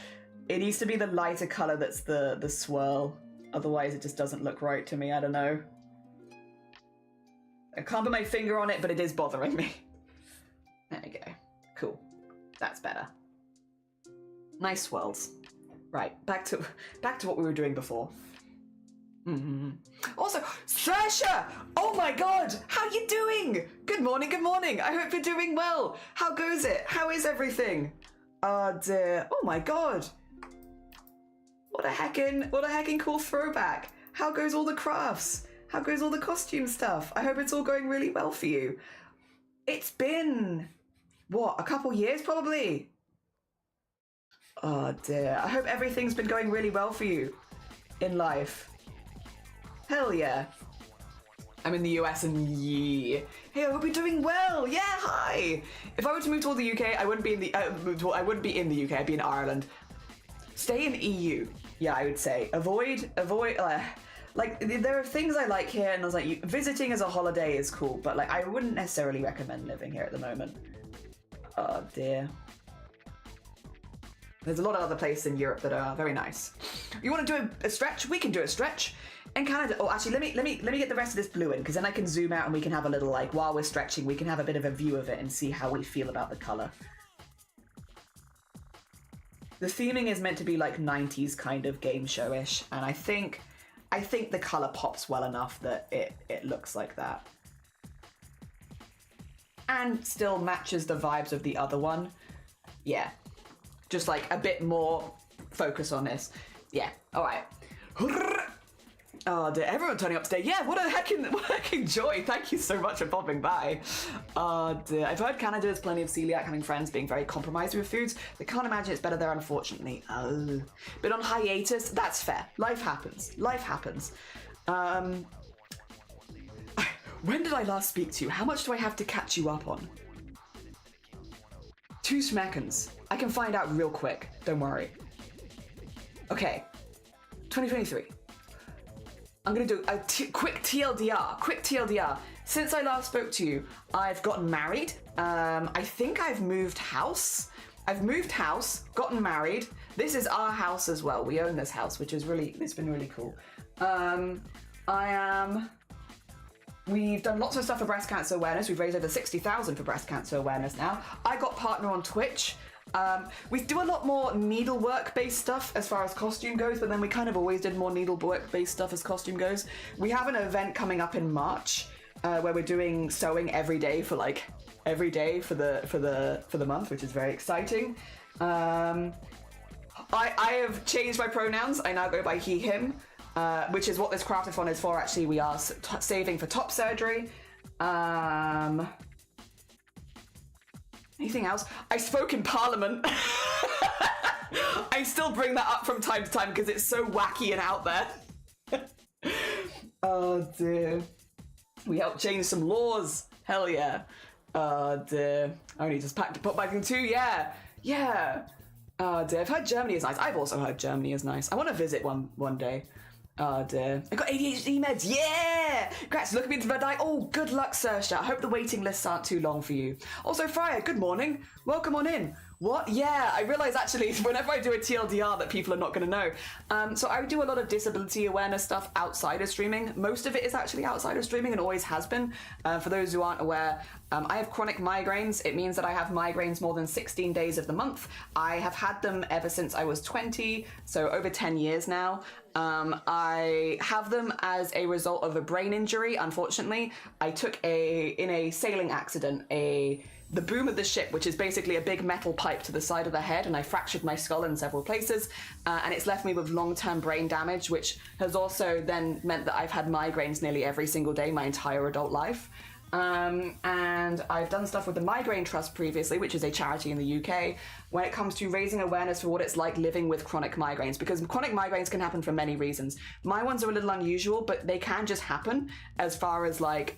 it needs to be the lighter color that's the swirl. Otherwise it just doesn't look right to me. I don't know. I can't put my finger on it, but it is bothering me. There we go. Cool. That's better. Nice swirls. Right, back to what we were doing before. Also, Saoirse! Oh my god! How you doing? Good morning, good morning. I hope you're doing well. How goes it? How is everything? Oh dear. Oh my god. What a heckin' cool throwback. How goes all the crafts? How goes all the costume stuff? I hope it's all going really well for you. It's been, what, a couple years probably? Oh dear. I hope everything's been going really well for you in life. Hell yeah. I'm in the US and yeah. Hey, I hope you're doing well. Yeah, hi. If I were to move to the UK, I wouldn't be in the UK. I'd be in Ireland. Stay in EU. Yeah, I would say avoid. Like there are things I like here, and I was like, visiting as a holiday is cool, but like I wouldn't necessarily recommend living here at the moment. Oh dear. There's a lot of other places in Europe that are very nice. You want to do a stretch? We can do a stretch. In Canada, oh, actually, let me get the rest of this blue in, because then I can zoom out and we can have a little, like, while we're stretching, we can have a bit of a view of it and see how we feel about the color. The theming is meant to be like 90s kind of game show-ish, and I think the color pops well enough that it looks like that. And still matches the vibes of the other one. Yeah. Just like a bit more focus on this. Yeah, all right. Oh, dear, everyone turning up today. Yeah, what a heckin' joy. Thank you so much for popping by. Oh, dear. I've heard Canada has plenty of celiac having friends being very compromised with foods. They can't imagine it's better there, unfortunately. Oh. Been on hiatus. That's fair. Life happens. Life happens. When did I last speak to you? How much do I have to catch you up on? 2 seconds. I can find out real quick. Don't worry. Okay. 2023. I'm going to do a quick TLDR. Quick TLDR. Since I last spoke to you, I've gotten married. I think I've moved house. Gotten married. This is our house as well. We own this house, which is it's been really cool. We've done lots of stuff for breast cancer awareness. We've raised over 60,000 for breast cancer awareness now. I got partner on Twitch. We do a lot more needlework-based stuff as far as costume goes, but then we kind of always did more needlework-based stuff as costume goes. We have an event coming up in March where we're doing sewing every day for the month, which is very exciting. I have changed my pronouns. I now go by he, him. Which is what this CRAFT-A-THON is for, actually. We are saving for top surgery. Anything else? I spoke in Parliament. I still bring that up from time to time because it's so wacky and out there. Oh dear. We helped change some laws. Hell yeah. Oh dear. I only just packed to put back in 2. Yeah. Yeah. Oh dear. I've heard Germany is nice. I've also heard Germany is nice. I want to visit one day. Oh dear. I got ADHD meds. Yeah! Congrats, look at me into red eye. Oh, good luck, Saoirse. I hope the waiting lists aren't too long for you. Also, Freya, good morning. Welcome on in. What? Yeah, I realize actually whenever I do a TLDR that people are not going to know. So I do a lot of disability awareness stuff outside of streaming. Most of it is actually outside of streaming and always has been. For those who aren't aware, I have chronic migraines. It means that I have migraines more than 16 days of the month. I have had them ever since I was 20, so over 10 years now. I have them as a result of a brain injury, unfortunately. I took in a sailing accident, the boom of the ship, which is basically a big metal pipe to the side of the head, and I fractured my skull in several places, and it's left me with long-term brain damage, which has also then meant that I've had migraines nearly every single day my entire adult life. And I've done stuff with the Migraine Trust previously, which is a charity in the UK, when it comes to raising awareness for what it's like living with chronic migraines, because chronic migraines can happen for many reasons. My ones are a little unusual, but they can just happen as far as like,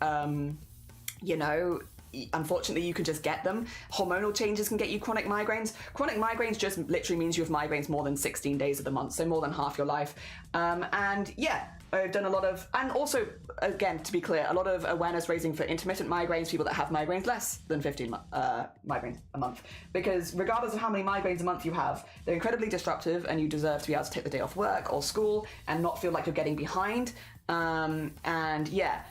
unfortunately, you can just get them. Hormonal changes can get you chronic migraines. Chronic migraines just literally means you have migraines more than 16 days of the month, so more than half your life. And yeah, I've done a lot of, and also, again, to be clear, a lot of awareness raising for intermittent migraines, people that have migraines less than 15 migraines a month. Because regardless of how many migraines a month you have, they're incredibly disruptive, and you deserve to be able to take the day off work or school and not feel like you're getting behind. And yeah,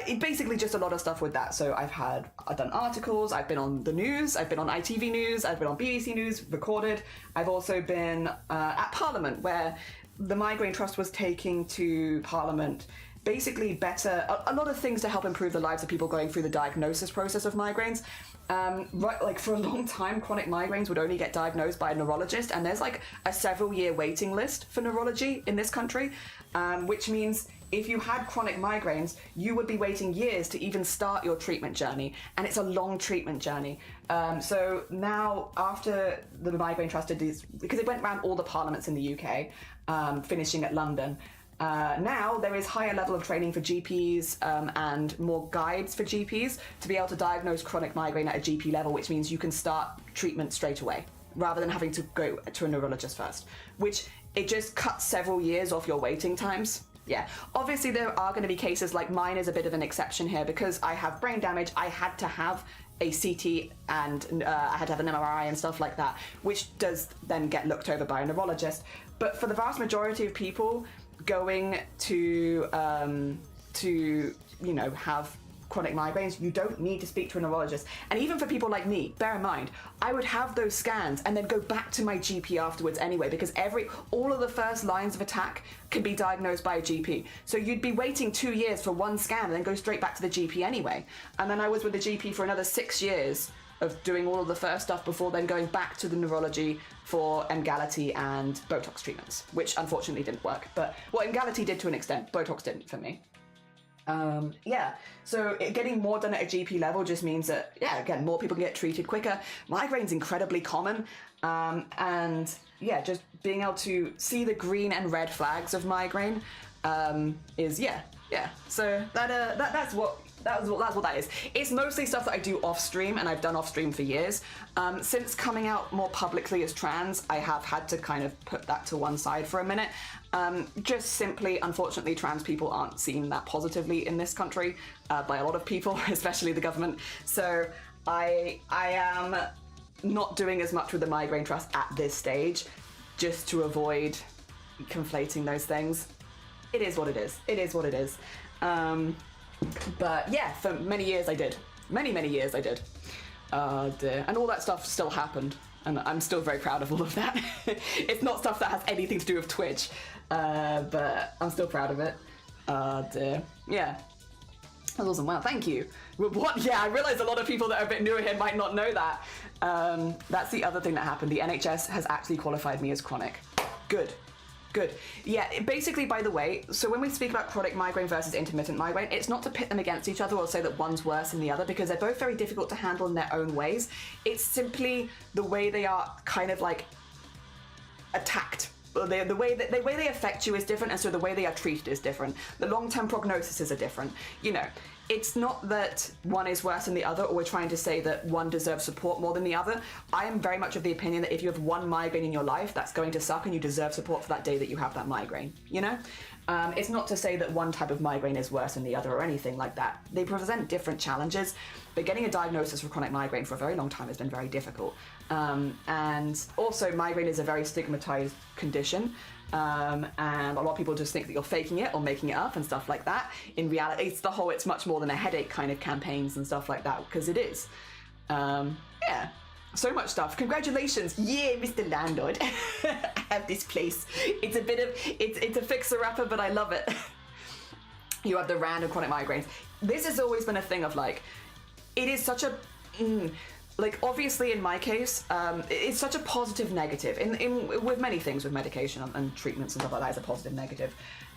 it basically just a lot of stuff with that. So I've done articles, I've been on the news, I've been on ITV News, I've been on BBC News, recorded. I've also been at Parliament, where the Migraine Trust was taking to Parliament basically a lot of things to help improve the lives of people going through the diagnosis process of migraines. Like for a long time, chronic migraines would only get diagnosed by a neurologist, and there's like a several-year waiting list for neurology in this country, which means if you had chronic migraines, you would be waiting years to even start your treatment journey, and it's a long treatment journey. So now, after the Migraine Trust did these, because it went around all the parliaments in the UK, finishing at London, now there is higher level of training for GPs and more guides for GPs to be able to diagnose chronic migraine at a GP level, which means you can start treatment straight away, rather than having to go to a neurologist first, which it just cuts several years off your waiting times. Yeah, obviously there are going to be cases like mine is a bit of an exception here, because I have brain damage. I had to have a CT and I had to have an MRI and stuff like that, which does then get looked over by a neurologist. But for the vast majority of people going to have chronic migraines, you don't need to speak to a neurologist. And even for people like me, bear in mind, I would have those scans and then go back to my GP afterwards anyway, because all of the first lines of attack can be diagnosed by a GP. So you'd be waiting 2 years for one scan and then go straight back to the GP anyway. And then I was with the GP for another 6 years of doing all of the first stuff before then going back to the neurology for Emgality and Botox treatments, which unfortunately didn't work. But what Emgality did to an extent, Botox didn't for me. So getting more done at a GP level just means that, again, more people can get treated quicker. Migraine's incredibly common, and just being able to see the green and red flags of migraine is. So that's what that is. It's mostly stuff that I do off stream, and I've done off stream for years. Since coming out more publicly as trans, I have had to kind of put that to one side for a minute. Just simply, unfortunately, trans people aren't seen that positively in this country by a lot of people, especially the government. So I am not doing as much with the Migraine Trust at this stage, just to avoid conflating those things. It is what it is. It is what it is. But yeah, for many years I did. Many years I did. And all that stuff still happened. And I'm still very proud of all of that. It's not stuff that has anything to do with Twitch. But I'm still proud of it. Yeah. That was awesome. Wow, thank you. What? Yeah, I realise a lot of people that are a bit newer here might not know that. That's the other thing that happened. The NHS has actually qualified me as chronic. Good. Yeah, basically, by the way, so when we speak about chronic migraine versus intermittent migraine, it's not to pit them against each other or say that one's worse than the other, because they're both very difficult to handle in their own ways. It's simply the way they are kind of like attacked. The way they affect you is different, and so the way they are treated is different. The long-term prognoses are different. it's not that one is worse than the other, or we're trying to say that one deserves support more than the other. I am very much of the opinion that if you have one migraine in your life, that's going to suck, and you deserve support for that day that you have that migraine, you know? It's not to say that one type of migraine is worse than the other or anything like that. They present different challenges, but getting a diagnosis for chronic migraine for a very long time has been very difficult. And also, migraine is a very stigmatized condition. And a lot of people just think that you're faking it or making it up and stuff like that. In reality, it's much more than a headache kind of campaigns and stuff like that, because it is. Yeah, so much stuff. Congratulations. Yeah, Mr. Landlord. I have this place. It's a fixer-upper, but I love it. You have the random chronic migraines. This has always been a thing of like, it is such a, like obviously in my case, it's such a positive negative. With many things with medication and treatments and stuff like that, it's a positive negative.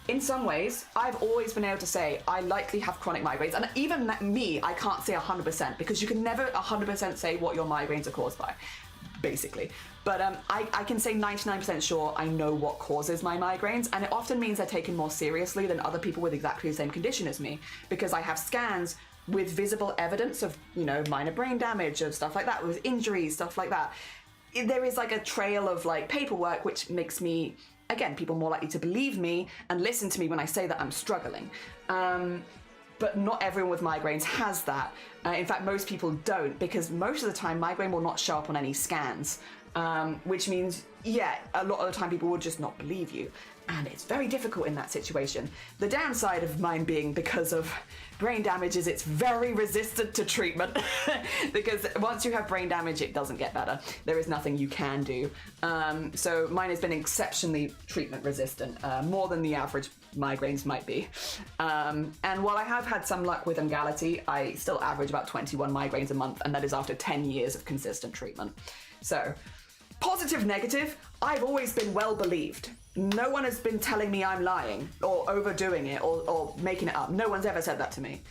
In some ways, I've always been able to say I likely have chronic migraines, and even me, I can't say 100% because you can never 100% say what your migraines are caused by, basically. But I can say 99% sure I know what causes my migraines, and it often means they're taken more seriously than other people with exactly the same condition as me, because I have scans with visible evidence of, you know, minor brain damage, of stuff like that, with injuries, stuff like that. There is like a trail of like paperwork, which makes me, again, people more likely to believe me and listen to me when I say that I'm struggling. But not everyone with migraines has that. In fact, most people don't, because most of the time migraine will not show up on any scans, which means, yeah, a lot of the time people will just not believe you. And it's very difficult in that situation. The downside of mine being because of brain damage is it's very resistant to treatment because once you have brain damage, it doesn't get better. There is nothing you can do. So mine has been exceptionally treatment resistant, more than the average migraines might be. And while I have had some luck with Emgality, I still average about 21 migraines a month, and that is after 10 years of consistent treatment. So, positive, negative, I've always been well believed. No one has been telling me I'm lying or overdoing it or making it up. No one's ever said that to me.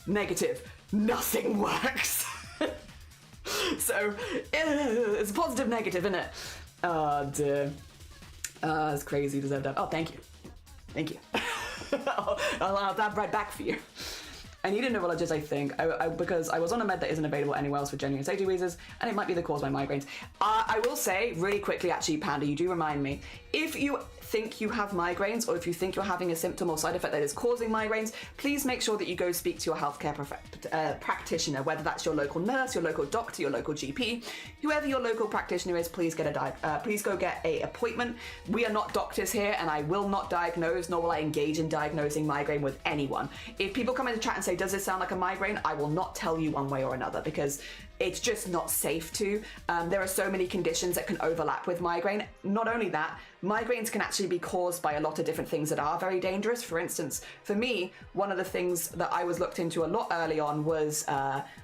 Negative, nothing works. So, it's positive, negative, isn't it? Oh, dear. It's crazy, deserved that. Oh, thank you. Thank you. I'll dab right back for you. I need a neurologist, I think, because I was on a med that isn't available anywhere else for genuine safety reasons, and it might be the cause of my migraines. I will say, really quickly, actually, Panda, you do remind me, if you think you have migraines, or if you think you're having a symptom or side effect that is causing migraines, please make sure that you go speak to your healthcare practitioner, whether that's your local nurse, your local doctor, your local GP, whoever your local practitioner is. Please please go get a appointment. We are not doctors here, and I will not diagnose, nor will I engage in diagnosing migraine with anyone. If people come in the chat and say, does this sound like a migraine? I will not tell you one way or another, because it's just not safe to. There are so many conditions that can overlap with migraine. Not only that, migraines can actually be caused by a lot of different things that are very dangerous. For instance, for me, one of the things that I was looked into a lot early on was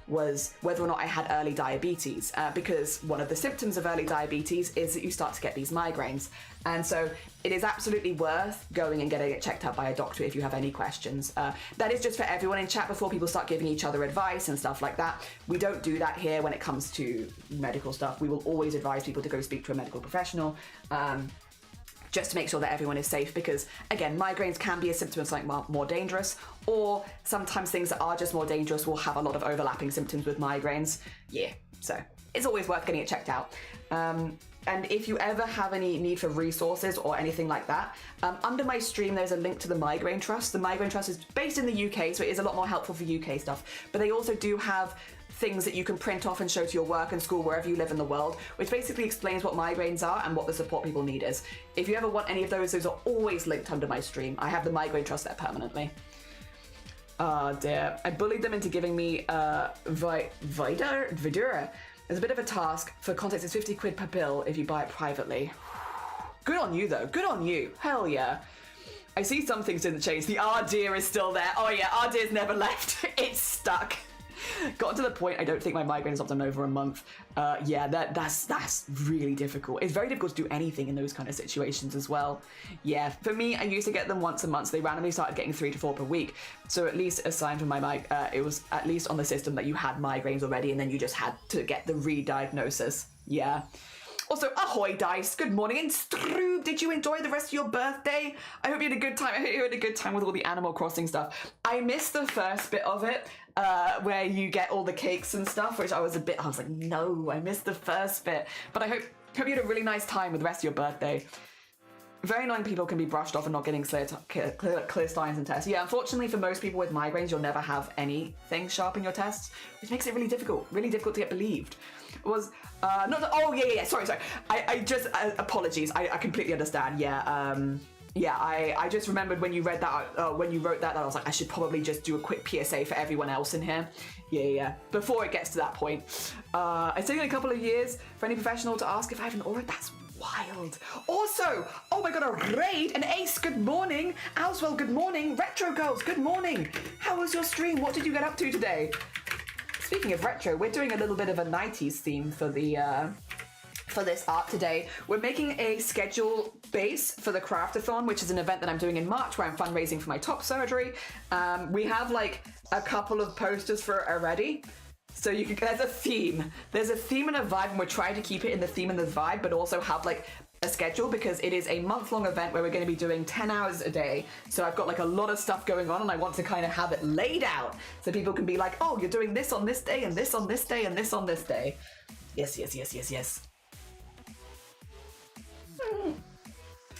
whether or not I had early diabetes, because one of the symptoms of early diabetes is that you start to get these migraines. And so it is absolutely worth going and getting it checked out by a doctor if you have any questions. That is just for everyone in chat before people start giving each other advice and stuff like that. We don't do that here when it comes to medical stuff. We will always advise people to go speak to a medical professional, just to make sure that everyone is safe, because again, migraines can be a symptom of something more dangerous, or sometimes things that are just more dangerous will have a lot of overlapping symptoms with migraines. Yeah, so it's always worth getting it checked out. And if you ever have any need for resources or anything like that, under my stream there's a link to the Migraine Trust. The Migraine Trust is based in the UK, so it is a lot more helpful for UK stuff, but they also do have things that you can print off and show to your work and school wherever you live in the world, which basically explains what migraines are and what the support people need is. If you ever want any of those are always linked under my stream. I have the Migraine Trust there permanently. Oh dear, I bullied them into giving me Vidura. It's a bit of a task. For context, it's 50 quid per pill if you buy it privately. Good on you though, good on you, hell yeah. I see some things didn't change. The dear is still there. Oh yeah, dear's never left. It's stuck. Got to the point I don't think my migraine has stopped in over a month. Yeah, that's really difficult. It's very difficult to do anything in those kind of situations as well. Yeah, for me, I used to get them once a month, so they randomly started getting 3 to 4 per week. So at least a sign from my it was at least on the system that you had migraines already, and then you just had to get the re-diagnosis. Yeah. Also, ahoy dice, good morning. And Stroob, did you enjoy the rest of your birthday? I hope you had a good time. I hope you had a good time with all the Animal Crossing stuff. I missed the first bit of it, where you get all the cakes and stuff, which I was like, no, I missed the first bit. But I hope you had a really nice time with the rest of your birthday. Very annoying people can be brushed off and not getting clear signs and tests. Yeah, unfortunately for most people with migraines, you'll never have anything sharp in your tests, which makes it really difficult to get believed. It was, sorry. I just, apologies, I completely understand, I just remembered when you read that, when you wrote that, I was like, I should probably just do a quick PSA for everyone else in here. Yeah, before it gets to that point. It's taken a couple of years for any professional to ask if I have an aura. That's wild. Also, oh my god, a raid, an ace, good morning. Alswell, good morning. Retro Girls, good morning. How was your stream? What did you get up to today? Speaking of retro, we're doing a little bit of a 90s theme for the for this art today. We're making a schedule base for the CRAFT-A-THON, which is an event that I'm doing in March where I'm fundraising for my top surgery. We have like a couple of posters for it already. So you can, there's a theme and a vibe, and we're trying to keep it in the theme and the vibe, but also have like a schedule, because it is a month-long event where we're going to be doing 10 hours a day. So I've got like a lot of stuff going on, and I want to kind of have it laid out so people can be like, oh, you're doing this on this day, and this on this day, and this on this day. Yes.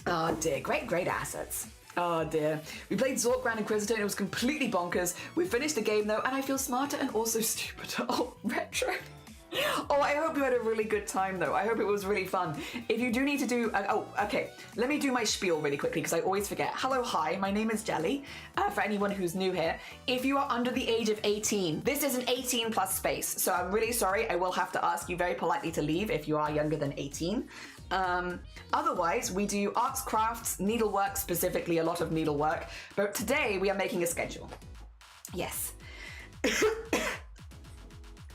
Oh dear, great assets. Oh dear. We played Zork Grand Inquisitor and it was completely bonkers. We finished the game though, and I feel smarter and also stupider. Oh, retro. Oh, I hope you had a really good time though. I hope it was really fun. If you do need to do, okay, let me do my spiel really quickly because I always forget. Hello, hi, my name is Jelly. For anyone who's new here, if you are under the age of 18, this is an 18 plus space. So I'm really sorry. I will have to ask you very politely to leave if you are younger than 18. Otherwise, we do arts, crafts, needlework, specifically a lot of needlework. But today we are making a schedule. Yes.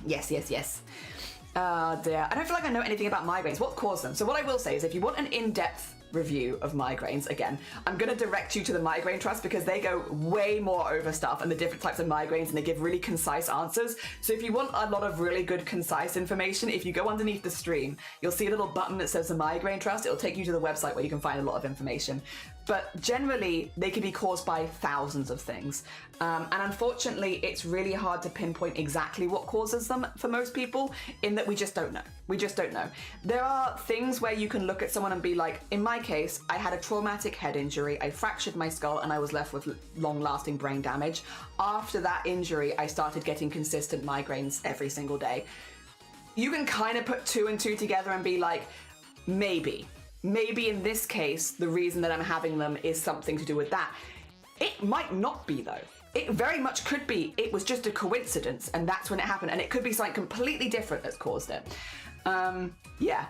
Yes. Dear. I don't feel like I know anything about migraines. What caused them? So what I will say is if you want an in-depth review of migraines, again, I'm going to direct you to the Migraine Trust because they go way more over stuff and the different types of migraines, and they give really concise answers. So if you want a lot of really good concise information, if you go underneath the stream, you'll see a little button that says the Migraine Trust. It'll take you to the website where you can find a lot of information. But generally, they can be caused by thousands of things. And unfortunately, it's really hard to pinpoint exactly what causes them for most people, in that we just don't know. We just don't know. There are things where you can look at someone and be like, in my case, I had a traumatic head injury, I fractured my skull, and I was left with long-lasting brain damage. After that injury, I started getting consistent migraines every single day. You can kind of put two and two together and be like, maybe in this case, the reason that I'm having them is something to do with that. It might not be though. It very much could be, it was just a coincidence and that's when it happened, and it could be something completely different that's caused it. Yeah.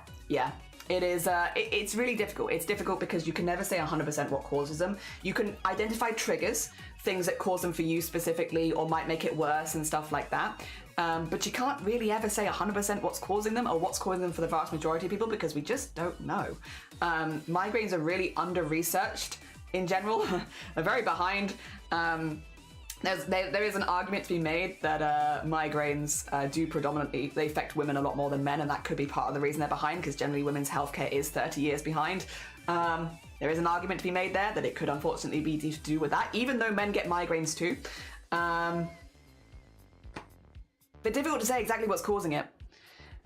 It is, it's really difficult. It's difficult because you can never say 100% what causes them. You can identify triggers, things that cause them for you specifically or might make it worse and stuff like that. But you can't really ever say 100% what's causing them or what's causing them for the vast majority of people because we just don't know. Migraines are really under-researched in general. They're very behind. There is an argument to be made that migraines do predominantly, they affect women a lot more than men, and that could be part of the reason they're behind, because generally women's healthcare is 30 years behind. There is an argument to be made there that it could unfortunately be to do with that, even though men get migraines too. But difficult to say exactly what's causing it.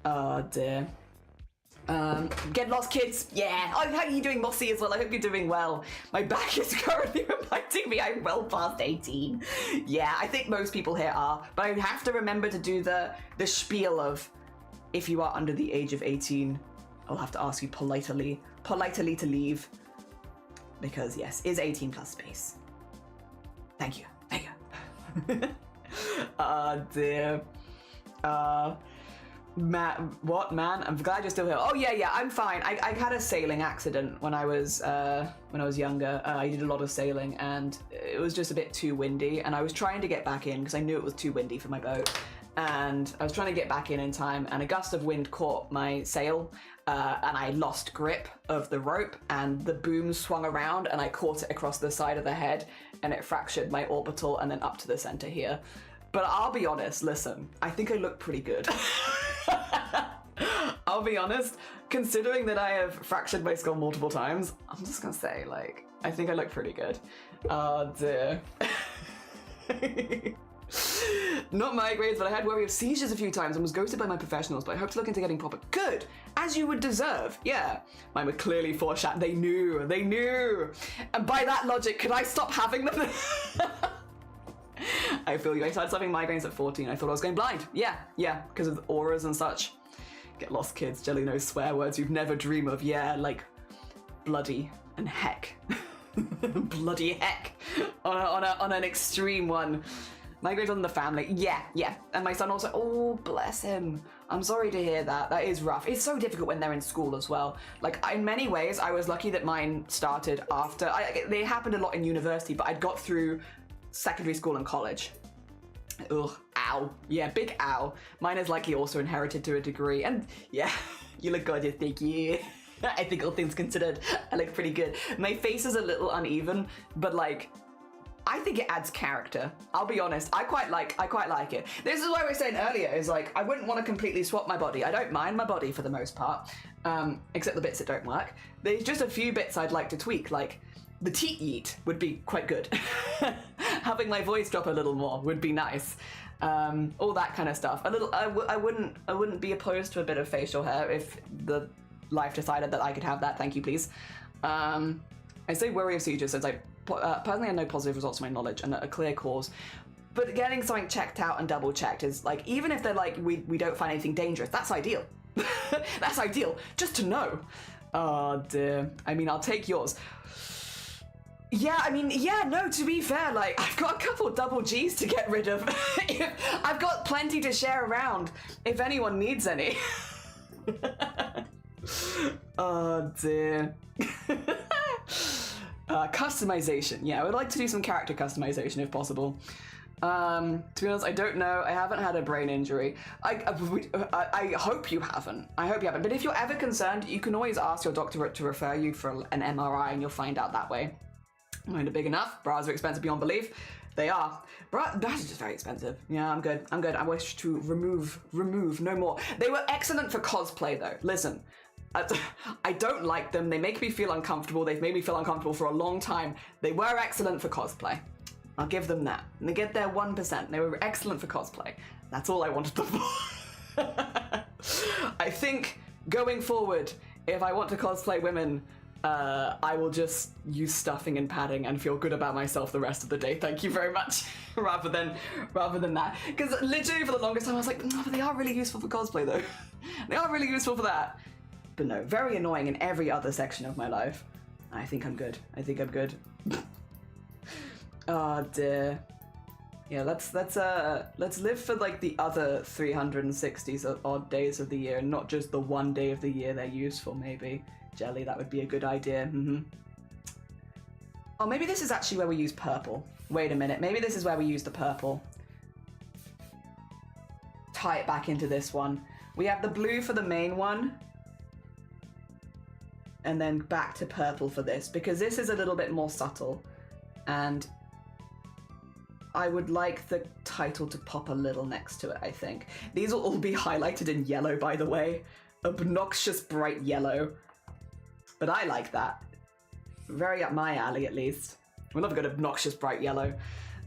Oh dear. Get lost, kids. Yeah. Oh, how are you doing, Mossy, as well? I hope you're doing well. My back is currently reminding me I'm well past 18. Yeah, I think most people here are. But I have to remember to do the spiel of, if you are under the age of 18, I'll have to ask you politely to leave. Because yes, is 18 plus space. Thank you. Oh dear. What, man? I'm glad you're still here. Oh yeah, I'm fine. I had a sailing accident when I was younger. I did a lot of sailing and it was just a bit too windy, and I was trying to get back in because I knew it was too windy for my boat, and I was trying to get back in time, and a gust of wind caught my sail, and I lost grip of the rope, and the boom swung around and I caught it across the side of the head, and it fractured my orbital and then up to the center here. But I'll be honest, listen, I think I look pretty good. I'll be honest, considering that I have fractured my skull multiple times, I'm just gonna say, like, I think I look pretty good. Oh dear. Not migraines, but I had worry of seizures a few times and was ghosted by my professionals, but I hope to look into getting proper. Good! As you would deserve, yeah. Mine were clearly foreshadowed. They knew! And by that logic, could I stop having them? I feel you. I started having migraines at 14. I thought I was going blind. Yeah, because of auras and such. Get lost, kids. Jelly knows swear words you'd never dream of. Yeah, like bloody and heck. Bloody heck. On an extreme one. Migraines on the family. Yeah. And my son also, oh, bless him. I'm sorry to hear that. That is rough. It's so difficult when they're in school as well. Like, in many ways, I was lucky that mine started after. They happened a lot in university, but I'd got through secondary school and college. Ugh, ow. Yeah, big ow. Mine is likely also inherited to a degree. And yeah, you look gorgeous, thank you. I think all things considered, I look pretty good. My face is a little uneven, but like, I think it adds character. I'll be honest, I quite like it. This is what I was saying earlier, is like, I wouldn't want to completely swap my body. I don't mind my body for the most part, except the bits that don't work. There's just a few bits I'd like to tweak, like, the teat yeet would be quite good. Having my voice drop a little more would be nice. All that kind of stuff. I wouldn't be opposed to a bit of facial hair if the life decided that I could have that. Thank you, please. I say worry of seizures since I personally had no positive results to my knowledge and a clear cause. But getting something checked out and double checked is like, even if they're like, we don't find anything dangerous, that's ideal. That's ideal. Just to know. Oh dear. I mean, I'll take yours. Yeah, I mean, yeah, no, to be fair, like, I've got a couple double G's to get rid of. I've got plenty to share around if anyone needs any. Oh, dear. Customization. Yeah, I would like to do some character customization if possible. To be honest, I don't know. I haven't had a brain injury. I hope you haven't. I hope you haven't. But if you're ever concerned, you can always ask your doctor to refer you for an MRI and you'll find out that way. Kind of big enough. Bras are expensive beyond belief. They are. Bras are just very expensive. Yeah, I'm good. I wish to remove no more. They were excellent for cosplay though. Listen, I don't like them. They make me feel uncomfortable. They've made me feel uncomfortable for a long time. They were excellent for cosplay. I'll give them that. And they get their 1%. They were excellent for cosplay. That's all I wanted them for. I think going forward, if I want to cosplay women, I will just use stuffing and padding and feel good about myself the rest of the day. Thank you very much. rather than that. Because literally for the longest time I was like, no, but they are really useful for cosplay though. They are really useful for that. But no, very annoying in every other section of my life. I think I'm good. Oh dear. Yeah, let's live for like the other 360 odd days of the year, not just the one day of the year they're useful, maybe. Jelly, that would be a good idea. Oh, maybe this is actually where we use purple. Wait a minute, maybe this is where we use the purple. Tie it back into this one. We have the blue for the main one. And then back to purple for this, because this is a little bit more subtle. And I would like the title to pop a little next to it, I think. These will all be highlighted in yellow, by the way. Obnoxious bright yellow. But I like that. Very up my alley, at least. We love a good obnoxious bright yellow.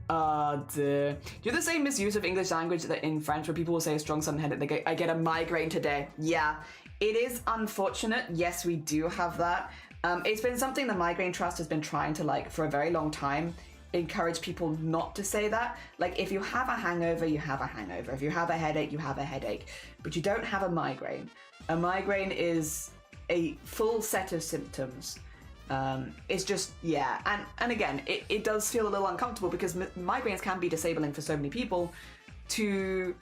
Dear. Do you have the same misuse of English language that in French, where people will say a strong sudden headache, I get a migraine today? Yeah, it is unfortunate. Yes, we do have that. It's been something the Migraine Trust has been trying to, like, for a very long time, encourage people not to say that. Like, if you have a hangover, you have a hangover. If you have a headache, you have a headache. But you don't have a migraine. A migraine is a full set of symptoms. It's just, yeah. And again, it does feel a little uncomfortable because migraines can be disabling for so many people to,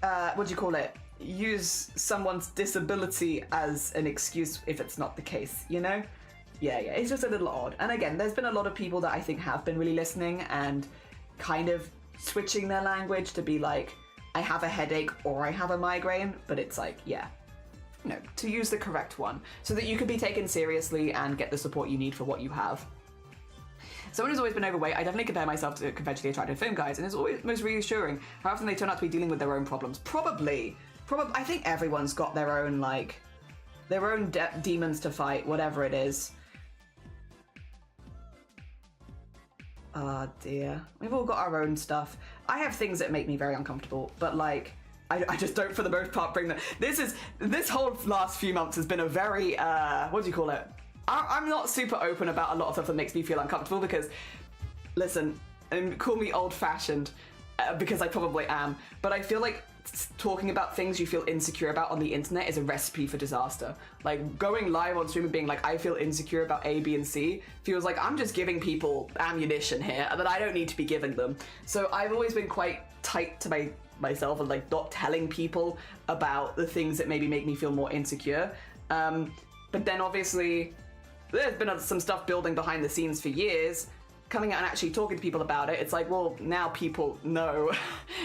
what do you call it? Use someone's disability as an excuse if it's not the case, you know? Yeah, it's just a little odd. And again, there's been a lot of people that I think have been really listening and kind of switching their language to be like, I have a headache or I have a migraine, but it's like, yeah, no, to use the correct one so that you can be taken seriously and get the support you need for what you have. Someone who's always been overweight, I definitely compare myself to conventionally attractive film guys, and it's always most reassuring how often they turn out to be dealing with their own problems. Probably. probably, I think everyone's got their own, like, their own demons to fight, whatever it is. Oh dear. We've all got our own stuff. I have things that make me very uncomfortable, but like, I just don't for the most part bring that. This whole last few months has been a very, what do you call it? I'm not super open about a lot of stuff that makes me feel uncomfortable because, listen, and call me old-fashioned, because I probably am, but I feel like talking about things you feel insecure about on the internet is a recipe for disaster. Like, going live on stream and being like, I feel insecure about A, B, and C feels like I'm just giving people ammunition here that I don't need to be giving them. So I've always been quite tight to myself and like not telling people about the things that maybe make me feel more insecure. But then obviously there's been some stuff building behind the scenes for years. Coming out and actually talking to people about it, it's like, well, now people know.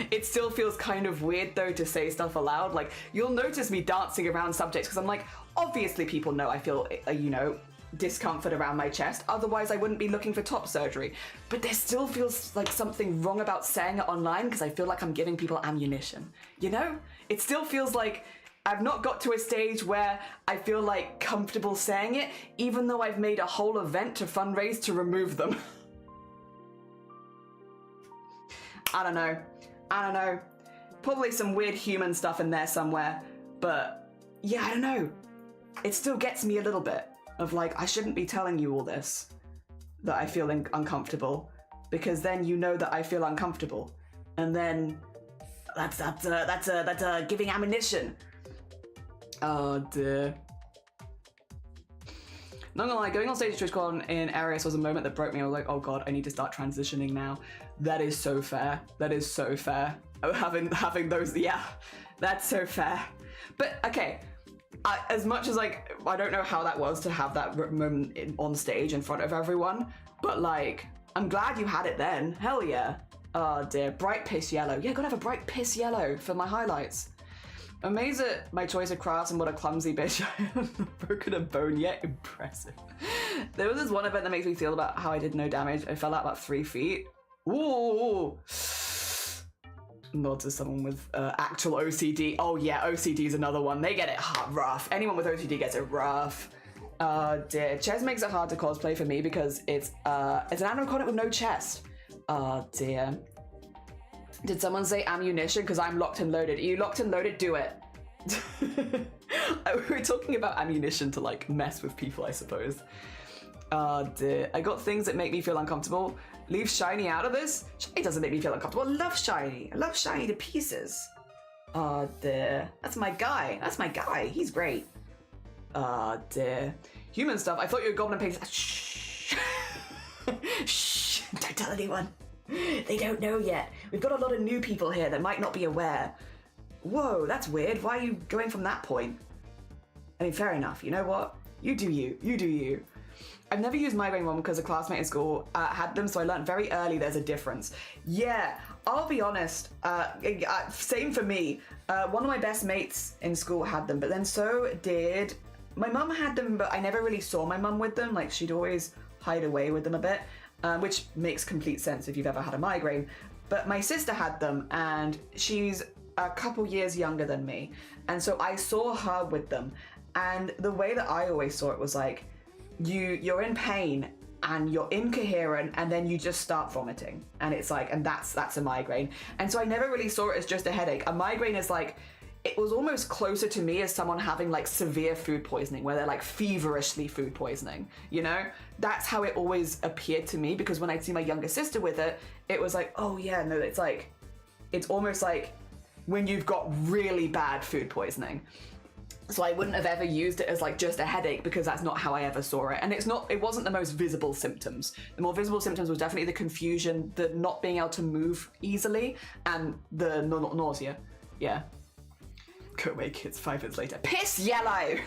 It still feels kind of weird though to say stuff aloud. Like, you'll notice me dancing around subjects because I'm like, obviously people know I feel, you know, discomfort around my chest. Otherwise I wouldn't be looking for top surgery. But there still feels like something wrong about saying it online because I feel like I'm giving people ammunition. You know? It still feels like I've not got to a stage where I feel like comfortable saying it, even though I've made a whole event to fundraise to remove them. I don't know. Probably some weird human stuff in there somewhere, but yeah, I don't know. It still gets me a little bit of like, I shouldn't be telling you all this, that I feel uncomfortable, because then you know that I feel uncomfortable, and then that's giving ammunition. Oh dear. Not gonna lie, going on stage to TwitchCon in Arius was a moment that broke me. I was like, oh god, I need to start transitioning now. That is so fair. That is so fair. Having those, yeah, that's so fair. But okay, as much as like, I don't know how that was to have that moment on stage in front of everyone, but like, I'm glad you had it then. Hell yeah. Oh dear, bright piss yellow. Yeah, gotta have a bright piss yellow for my highlights. Amazed at my choice of crafts and what a clumsy bitch I haven't broken a bone yet. Impressive. There was this one event that makes me feel about how I did no damage. I fell out about 3 feet. Ooh. Nod to someone with actual OCD. Oh yeah, OCD is another one. They get it rough. Anyone with OCD gets it rough. Dear. Chest makes it hard to cosplay for me because it's an animatronic with no chest. Dear. Did someone say ammunition? Because I'm locked and loaded. Are you locked and loaded? Do it. We're talking about ammunition to like mess with people, I suppose. Dear. I got things that make me feel uncomfortable. Leave Shiny out of this? Shiny doesn't make me feel uncomfortable. I love Shiny. I love Shiny to pieces. Dear. That's my guy. That's my guy. He's great. Dear. Human stuff. I thought you were Goblin Pigs. Shh. Shh. Don't tell anyone. They don't know yet. We've got a lot of new people here that might not be aware. Whoa, that's weird. Why are you going from that point? I mean, fair enough. You know what? You do you. You do you. I've never used migraine one because a classmate in school had them, so I learned very early there's a difference. Yeah, I'll be honest. Same for me. One of my best mates in school had them, but then so did... My mum had them, but I never really saw my mum with them. Like, she'd always hide away with them a bit. Which makes complete sense if you've ever had a migraine. But my sister had them, and she's a couple years younger than me. And so I saw her with them. And the way that I always saw it was like, you're in pain and you're incoherent and then you just start vomiting. And it's like, and that's a migraine. And so I never really saw it as just a headache. A migraine is like, it was almost closer to me as someone having like severe food poisoning, where they're like feverishly food poisoning, you know? That's how it always appeared to me, because when I'd see my younger sister with it, it was like, oh yeah, no, it's like, it's almost like when you've got really bad food poisoning. So I wouldn't have ever used it as like just a headache, because that's not how I ever saw it. And it wasn't the most visible symptoms. The more visible symptoms was definitely the confusion, the not being able to move easily, and the nausea. Yeah. Go away, kids, 5 minutes later. Piss yellow!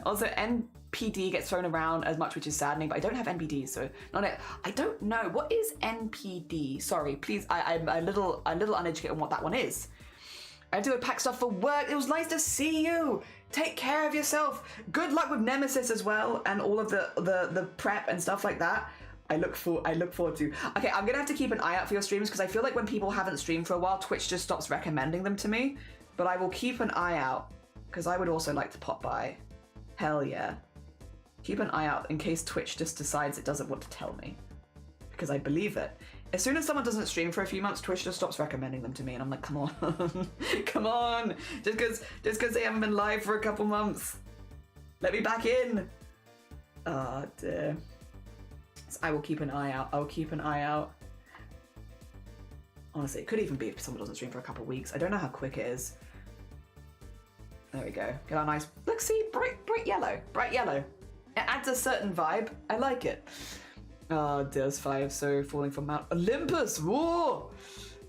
Also, NPD gets thrown around as much, which is saddening, but I don't have NPD, so not it. I don't know. What is NPD? Sorry, please, I'm a little uneducated on what that one is. I do pack stuff for work. It was nice to see you. Take care of yourself. Good luck with Nemesis as well, and all of the prep and stuff like that. I look forward to. Okay, I'm gonna have to keep an eye out for your streams because I feel like when people haven't streamed for a while, Twitch just stops recommending them to me. But I will keep an eye out because I would also like to pop by. Hell yeah. Keep an eye out in case Twitch just decides it doesn't want to tell me. Because I believe it. As soon as someone doesn't stream for a few months, Twitch just stops recommending them to me, and I'm like, come on, come on, just because they haven't been live for a couple months, let me back in. Oh dear. So I will keep an eye out. I'll keep an eye out. Honestly, it could even be if someone doesn't stream for a couple of weeks. I don't know how quick it is. There we go. Get our nice, look, see, bright yellow, bright yellow. It adds a certain vibe. I like it. Oh, Deus 5, so falling from Mount Olympus. Whoa!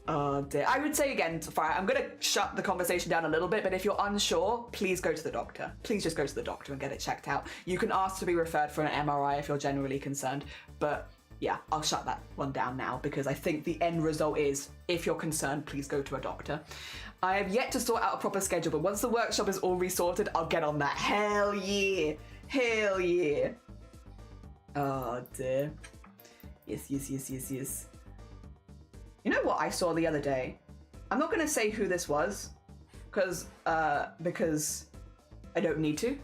Oh dear. I would say again, I'm going to shut the conversation down a little bit, but if you're unsure, please go to the doctor. Please just go to the doctor and get it checked out. You can ask to be referred for an MRI if you're genuinely concerned, but yeah, I'll shut that one down now because I think the end result is, if you're concerned, please go to a doctor. I have yet to sort out a proper schedule, but once the workshop is all resorted, I'll get on that. Hell yeah! Hell yeah! Oh dear. Yes. You know what I saw the other day? I'm not gonna say who this was, because I don't need to.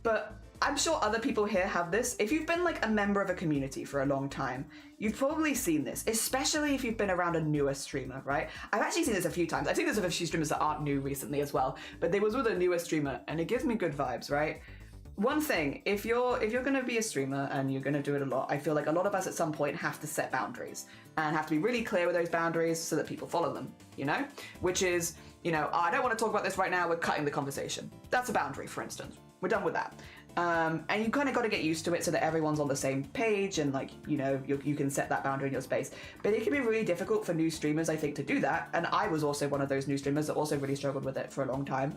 But I'm sure other people here have this. If you've been like a member of a community for a long time, you've probably seen this, especially if you've been around a newer streamer, right? I've actually seen this a few times. I've seen this with a few streamers that aren't new recently as well, but they was with a newer streamer and it gives me good vibes, right? One thing, if you're gonna be a streamer and you're gonna do it a lot, I feel like a lot of us at some point have to set boundaries and have to be really clear with those boundaries so that people follow them, you know? Which is, you know, I don't want to talk about this right now, we're cutting the conversation. That's a boundary, for instance. We're done with that. And you kind of got to get used to it so that everyone's on the same page and like, you know, you can set that boundary in your space. But it can be really difficult for new streamers, I think, to do that. And I was also one of those new streamers that also really struggled with it for a long time.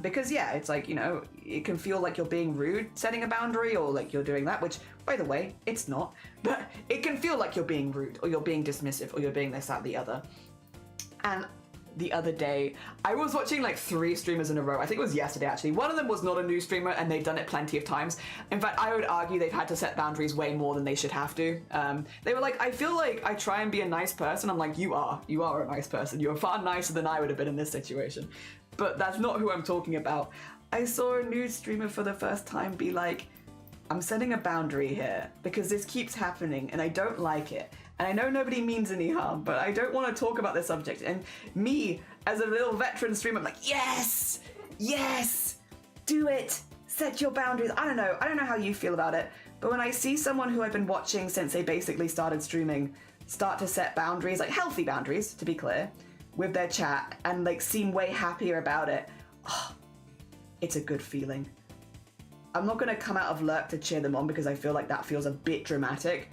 Because yeah, it's like, you know, it can feel like you're being rude setting a boundary or like you're doing that, which by the way, it's not, but it can feel like you're being rude or you're being dismissive or you're being this, that, the other. And the other day, I was watching like 3 streamers in a row. I think it was yesterday actually. One of them was not a new streamer and they've done it plenty of times. In fact, I would argue they've had to set boundaries way more than they should have to. They were like, I feel like I try and be a nice person. I'm like, you are a nice person. You're far nicer than I would have been in this situation. But that's not who I'm talking about. I saw a new streamer for the first time be like, I'm setting a boundary here because this keeps happening and I don't like it. And I know nobody means any harm, but I don't want to talk about this subject. And me, as a little veteran streamer, I'm like, yes, do it. Set your boundaries. I don't know how you feel about it. But when I see someone who I've been watching since they basically started streaming start to set boundaries, like healthy boundaries, to be clear, with their chat and like seem way happier about it, oh, it's a good feeling. I'm not going to come out of lurk to cheer them on because I feel like that feels a bit dramatic,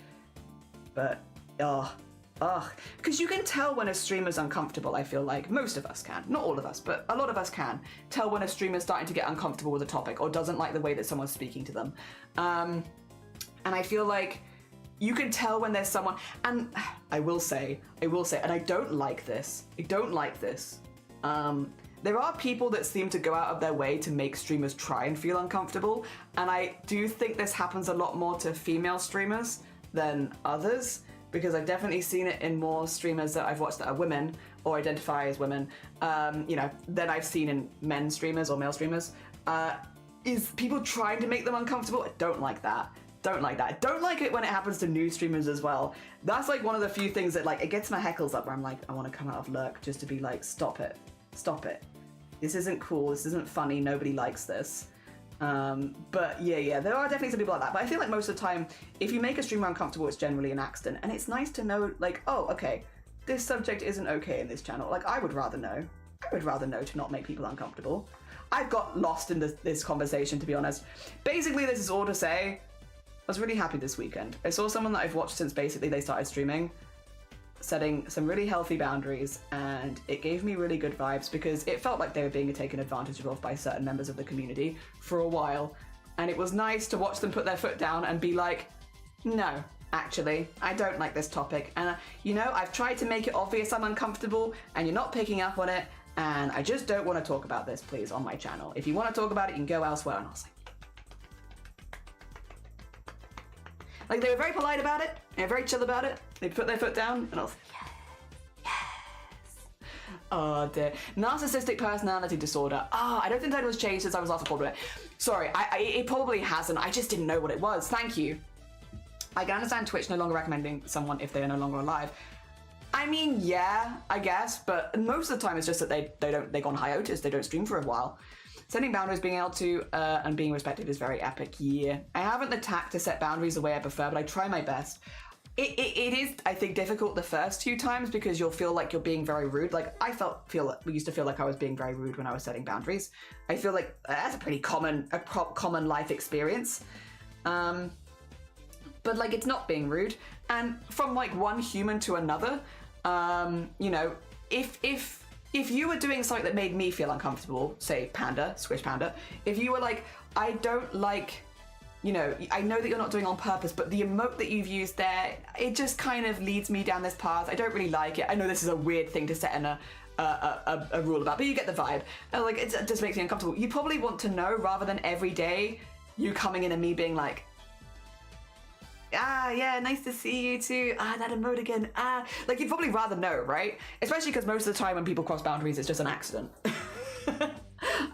but because you can tell when a streamer's uncomfortable. I feel like most of us can, not all of us, but a lot of us can tell when a streamer's starting to get uncomfortable with a topic or doesn't like the way that someone's speaking to them. And I feel like you can tell when there's someone, and I will say, and I don't like this. There are people that seem to go out of their way to make streamers try and feel uncomfortable, and I do think this happens a lot more to female streamers than others, because I've definitely seen it in more streamers that I've watched that are women or identify as women, you know, than I've seen in men streamers or male streamers. Is people trying to make them uncomfortable? I don't like that. Don't like it when it happens to new streamers as well. That's like one of the few things that like, it gets my heckles up where I'm like, I want to come out of lurk just to be like, stop it. This isn't cool, this isn't funny, nobody likes this. But yeah, there are definitely some people like that, but I feel like most of the time, if you make a streamer uncomfortable, it's generally an accident, and it's nice to know, like, oh, okay, this subject isn't okay in this channel. Like, I would rather know to not make people uncomfortable. I've got lost in this conversation, to be honest. Basically, this is all to say, I was really happy this weekend. I saw someone that I've watched since basically they started streaming, setting some really healthy boundaries, and it gave me really good vibes because it felt like they were being taken advantage of by certain members of the community for a while, and it was nice to watch them put their foot down and be like, no, actually, I don't like this topic, and you know, I've tried to make it obvious I'm uncomfortable and you're not picking up on it, and I just don't want to talk about this, please, on my channel. If you want to talk about it, you can go elsewhere. And I was like, Like, they were very polite about it, and very chill about it. They put their foot down, and I was like, yes. Oh dear. Narcissistic personality disorder. I don't think that was changed since I was last recorded it. Sorry, it probably hasn't. I just didn't know what it was. Thank you. I can understand Twitch no longer recommending someone if they are no longer alive. I mean, yeah, I guess, but most of the time it's just that they go on hiatus, they don't stream for a while. Setting boundaries, being able to, and being respected is very epic, yeah. I haven't the tact to set boundaries the way I prefer, but I try my best. It is, I think, difficult the first few times because you'll feel like you're being very rude. Like, we used to feel like I was being very rude when I was setting boundaries. I feel like that's a pretty common life experience. But like, it's not being rude. And from like one human to another, you know, if you were doing something that made me feel uncomfortable, say Panda, Squish Panda, if you were like, I don't like, you know, I know that you're not doing it on purpose, but the emote that you've used there, it just kind of leads me down this path. I don't really like it. I know this is a weird thing to set in a rule about, but you get the vibe. And like, it just makes me uncomfortable. You probably want to know rather than every day you coming in and me being like, yeah, nice to see you too. That emote again. Like, you'd probably rather know, right? Especially because most of the time when people cross boundaries, it's just an accident.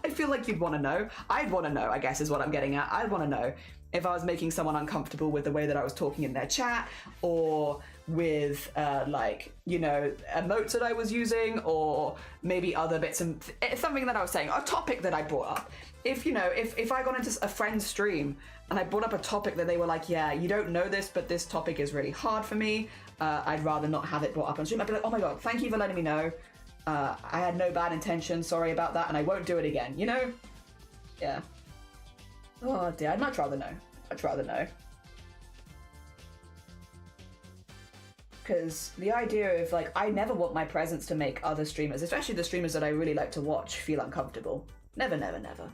I feel like you'd want to know. I'd want to know, I guess, is what I'm getting at. I'd want to know if I was making someone uncomfortable with the way that I was talking in their chat, or with, like, you know, emotes that I was using, or maybe other bits and something that I was saying, a topic that I brought up. If, you know, if I got into a friend's stream and I brought up a topic that they were like, yeah, you don't know this, but this topic is really hard for me, I'd rather not have it brought up on stream. I'd be like, oh my god, thank you for letting me know. I had no bad intention, sorry about that, and I won't do it again, you know? Yeah. Oh dear, I'd much rather know. I'd rather know. Because the idea of, like, I never want my presence to make other streamers, especially the streamers that I really like to watch, feel uncomfortable. Never, never, never.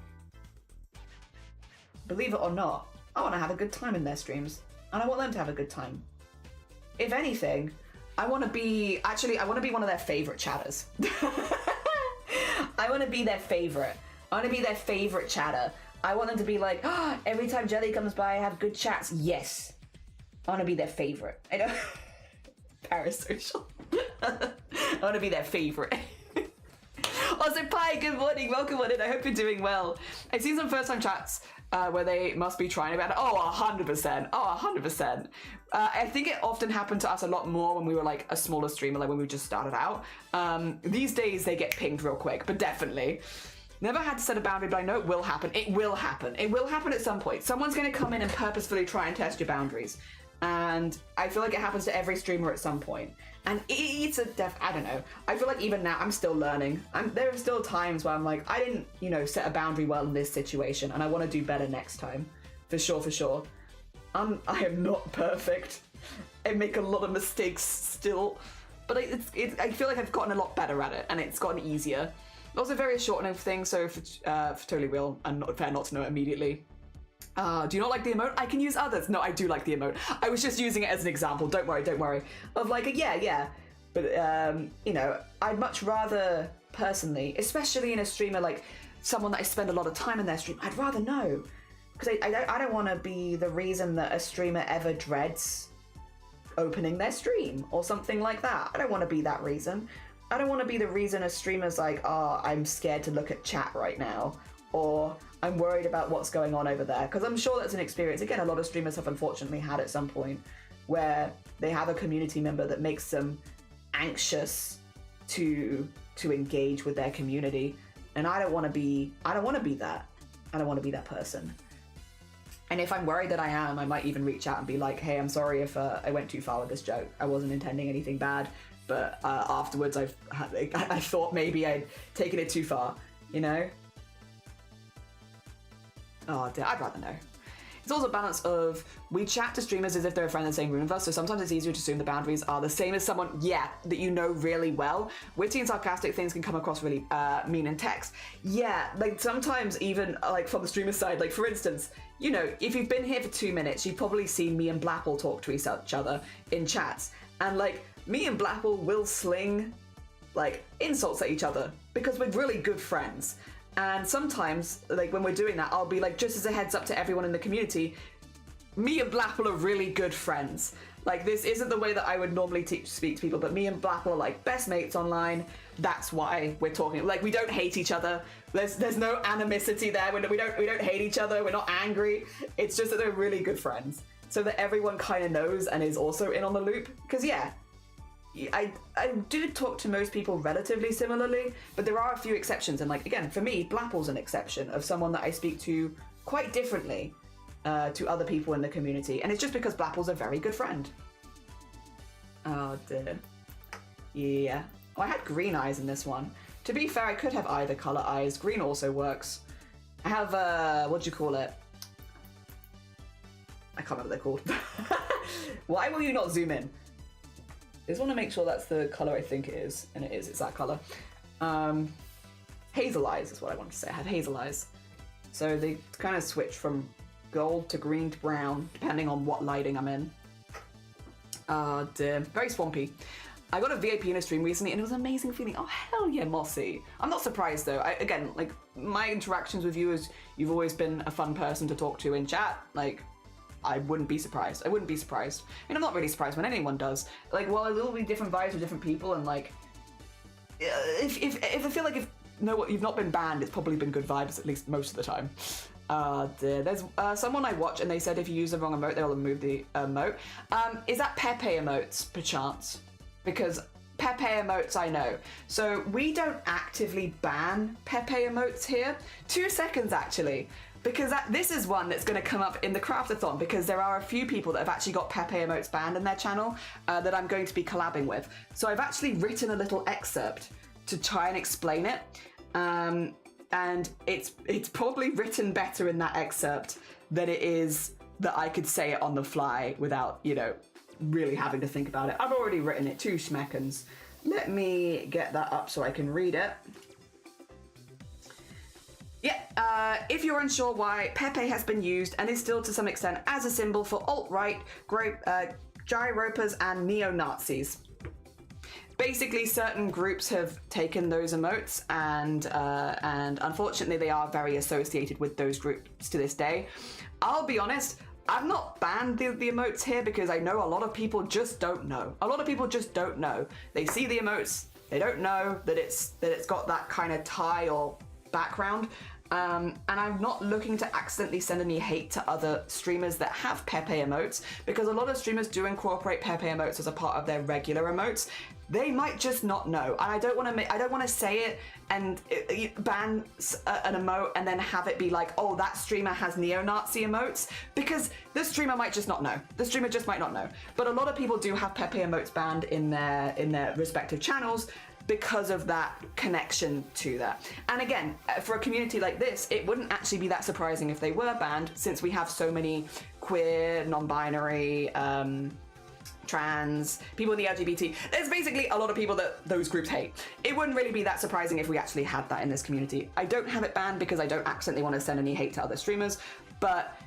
Believe it or not, I want to have a good time in their streams, and I want them to have a good time. If anything, I want to be one of their favorite chatters. I want to be their favorite. I want to be their favorite chatter. I want them to be like, every time Jelly comes by, I have good chats. Yes. I want to be their favorite. I know. Parasocial. I want to be their favorite. Also, Pi, good morning. Welcome on in. I hope you're doing well. I've seen some first-time chats where they must be trying about it. Oh, 100%. Oh, 100%. I think it often happened to us a lot more when we were like a smaller streamer, like when we just started out. These days they get pinged real quick, but definitely. Never had to set a boundary, but I know it will happen. It will happen. It will happen at some point. Someone's going to come in and purposefully try and test your boundaries. And I feel like it happens to every streamer at some point. And it's I don't know. I feel like even now I'm still learning. There are still times where I'm like, I didn't, you know, set a boundary well in this situation, and I want to do better next time. For sure, for sure. I am not perfect. I make a lot of mistakes still, but I feel like I've gotten a lot better at it, and it's gotten easier. Also, very shortening thing, so for totally real and not fair not to know it immediately. Do you not like the emote? I can use others. No, I do like the emote. I was just using it as an example. Don't worry, don't worry. Of like, yeah. But, you know, I'd much rather, personally, especially in a streamer, like someone that I spend a lot of time in their stream, I'd rather know. Because I don't want to be the reason that a streamer ever dreads opening their stream or something like that. I don't want to be that reason. I don't want to be the reason a streamer's like, oh, I'm scared to look at chat right now. Or I'm worried about what's going on over there. Because I'm sure that's an experience. Again, a lot of streamers have unfortunately had at some point where they have a community member that makes them anxious to engage with their community. And I don't want to be that. I don't want to be that person. And if I'm worried that I am, I might even reach out and be like, hey, I'm sorry if I went too far with this joke. I wasn't intending anything bad. But afterwards, I thought maybe I'd taken it too far, you know? Oh, dear, I'd rather know. It's also a balance of, we chat to streamers as if they're a friend in the same room with us, so sometimes it's easier to assume the boundaries are the same as someone, that you know really well. Witty and sarcastic things can come across really mean in text. Yeah, like sometimes even like from the streamer side, like for instance, you know, if you've been here for 2 minutes, you've probably seen me and Blapple talk to each other in chats. And like, me and Blapple will sling like insults at each other because we're really good friends. And sometimes, like when we're doing that, I'll be like, just as a heads up to everyone in the community, me and Blapple are really good friends. Like, this isn't the way that I would normally speak to people, but me and Blapple are like best mates online. That's why we're talking. Like, we don't hate each other. There's no animosity there. We don't hate each other. We're not angry. It's just that they're really good friends, so that everyone kind of knows and is also in on the loop. Because yeah, I do talk to most people relatively similarly, but there are a few exceptions. And like, again, for me, Blapple's an exception of someone that I speak to quite differently to other people in the community, and it's just because Blapple's a very good friend. Oh dear. Yeah. Oh, I had green eyes in this one. To be fair, I could have either color eyes. Green also works. I have, what do you call it? I can't remember what they're called. Why will you not zoom in? I just want to make sure that's the color I think it is, and it is. It's that color. Hazel eyes is what I wanted to say. I have hazel eyes. So they kind of switch from gold to green to brown, depending on what lighting I'm in. Dear. Very swampy. I got a VIP in a stream recently and it was an amazing feeling. Oh, hell yeah, Mossy. I'm not surprised though. Again, like, my interactions with you is you've always been a fun person to talk to in chat. Like, I wouldn't be surprised. I wouldn't be surprised. I mean, I'm not really surprised when anyone does. Like, well, there will be different vibes with different people, and like, if I feel like you've not been banned, it's probably been good vibes at least most of the time. Dear. There's someone I watch and they said if you use the wrong emote, they'll remove the emote. Is that Pepe emotes, perchance? Because Pepe emotes I know. So we don't actively ban Pepe emotes here. 2 seconds actually. Because this is one that's going to come up in the CRAFT-A-THON, because there are a few people that have actually got Pepe emotes banned in their channel that I'm going to be collabing with. So I've actually written a little excerpt to try and explain it. And it's probably written better in that excerpt than it is that I could say it on the fly without, you know, really having to think about it. I've already written it, 2 schmeckens. Let me get that up so I can read it. Yeah, if you're unsure why, Pepe has been used and is still to some extent as a symbol for alt-right, gyropers and neo-Nazis. Basically, certain groups have taken those emotes and unfortunately they are very associated with those groups to this day. I'll be honest, I've not banned the emotes here because I know a lot of people just don't know. A lot of people just don't know. They see the emotes, they don't know that it's got that kind of tie or background. And I'm not looking to accidentally send any hate to other streamers that have Pepe emotes, because a lot of streamers do incorporate Pepe emotes as a part of their regular emotes. They might just not know, and I don't want to say it and ban an emote and then have it be like, oh, that streamer has neo-Nazi emotes, because the streamer might just not know. The streamer just might not know. But a lot of people do have Pepe emotes banned in their respective channels because of that connection to that. And again, for a community like this, it wouldn't actually be that surprising if they were banned, since we have so many queer, non-binary, trans, people in the LGBT. There's basically a lot of people that those groups hate. It wouldn't really be that surprising if we actually had that in this community. I don't have it banned because I don't accidentally want to send any hate to other streamers, but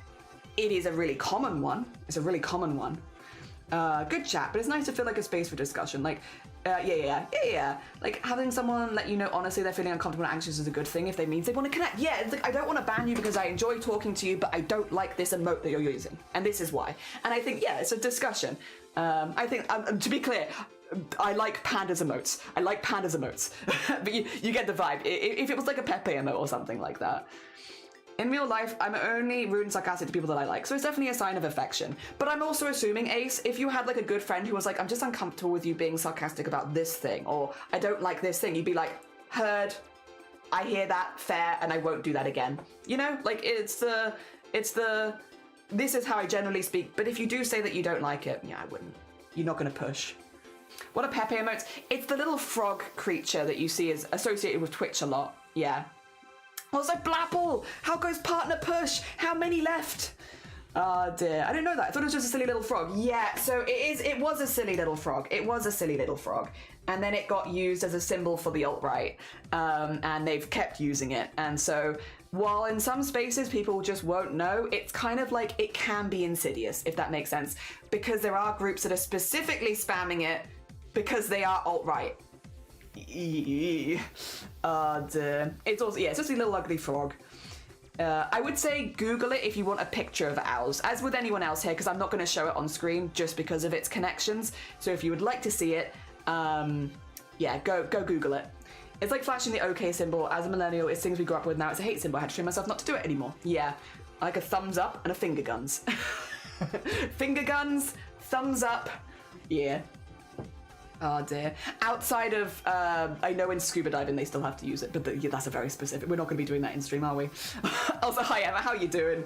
it is a really common one. It's a really common one. Good chat, but it's nice to feel like a space for discussion. Like, yeah. Like, having someone let you know honestly they're feeling uncomfortable and anxious is a good thing if they means they want to connect. Yeah, it's like, I don't want to ban you because I enjoy talking to you, but I don't like this emote that you're using, and this is why. And I think, yeah, it's a discussion. I think, to be clear, I like pandas emotes. I like pandas emotes. But you get the vibe. If it was like a Pepe emote or something like that. In real life, I'm only rude and sarcastic to people that I like, so it's definitely a sign of affection. But I'm also assuming, Ace, if you had like a good friend who was like, I'm just uncomfortable with you being sarcastic about this thing, or I don't like this thing, you'd be like, heard, I hear that, fair, and I won't do that again. You know, like it's the, this is how I generally speak, but if you do say that you don't like it, yeah, I wouldn't. You're not gonna push. What are Pepe emotes? It's the little frog creature that you see is associated with Twitch a lot, yeah. Also, Blapple! How goes partner push? How many left? Oh dear, I didn't know that. I thought it was just a silly little frog. Yeah, so it was a silly little frog. It was a silly little frog. And then it got used as a symbol for the alt-right. And they've kept using it. And so, while in some spaces people just won't know, it's kind of like it can be insidious, if that makes sense. Because there are groups that are specifically spamming it because they are alt-right. It's also, yeah, it's just a little ugly frog. I would say Google it if you want a picture of owls, as with anyone else here, because I'm not going to show it on screen just because of its connections. So if you would like to see it, yeah, go Google it. It's like flashing the OK symbol. As a millennial, it's things we grew up with. Now it's a hate symbol. I had to train myself not to do it anymore. Yeah, like a thumbs up and a finger guns. Finger guns, thumbs up. Yeah. Oh dear. Outside of, I know in scuba diving they still have to use it, but yeah, that's a very specific. We're not going to be doing that in stream, are we? Also, hi Emma, how are you doing?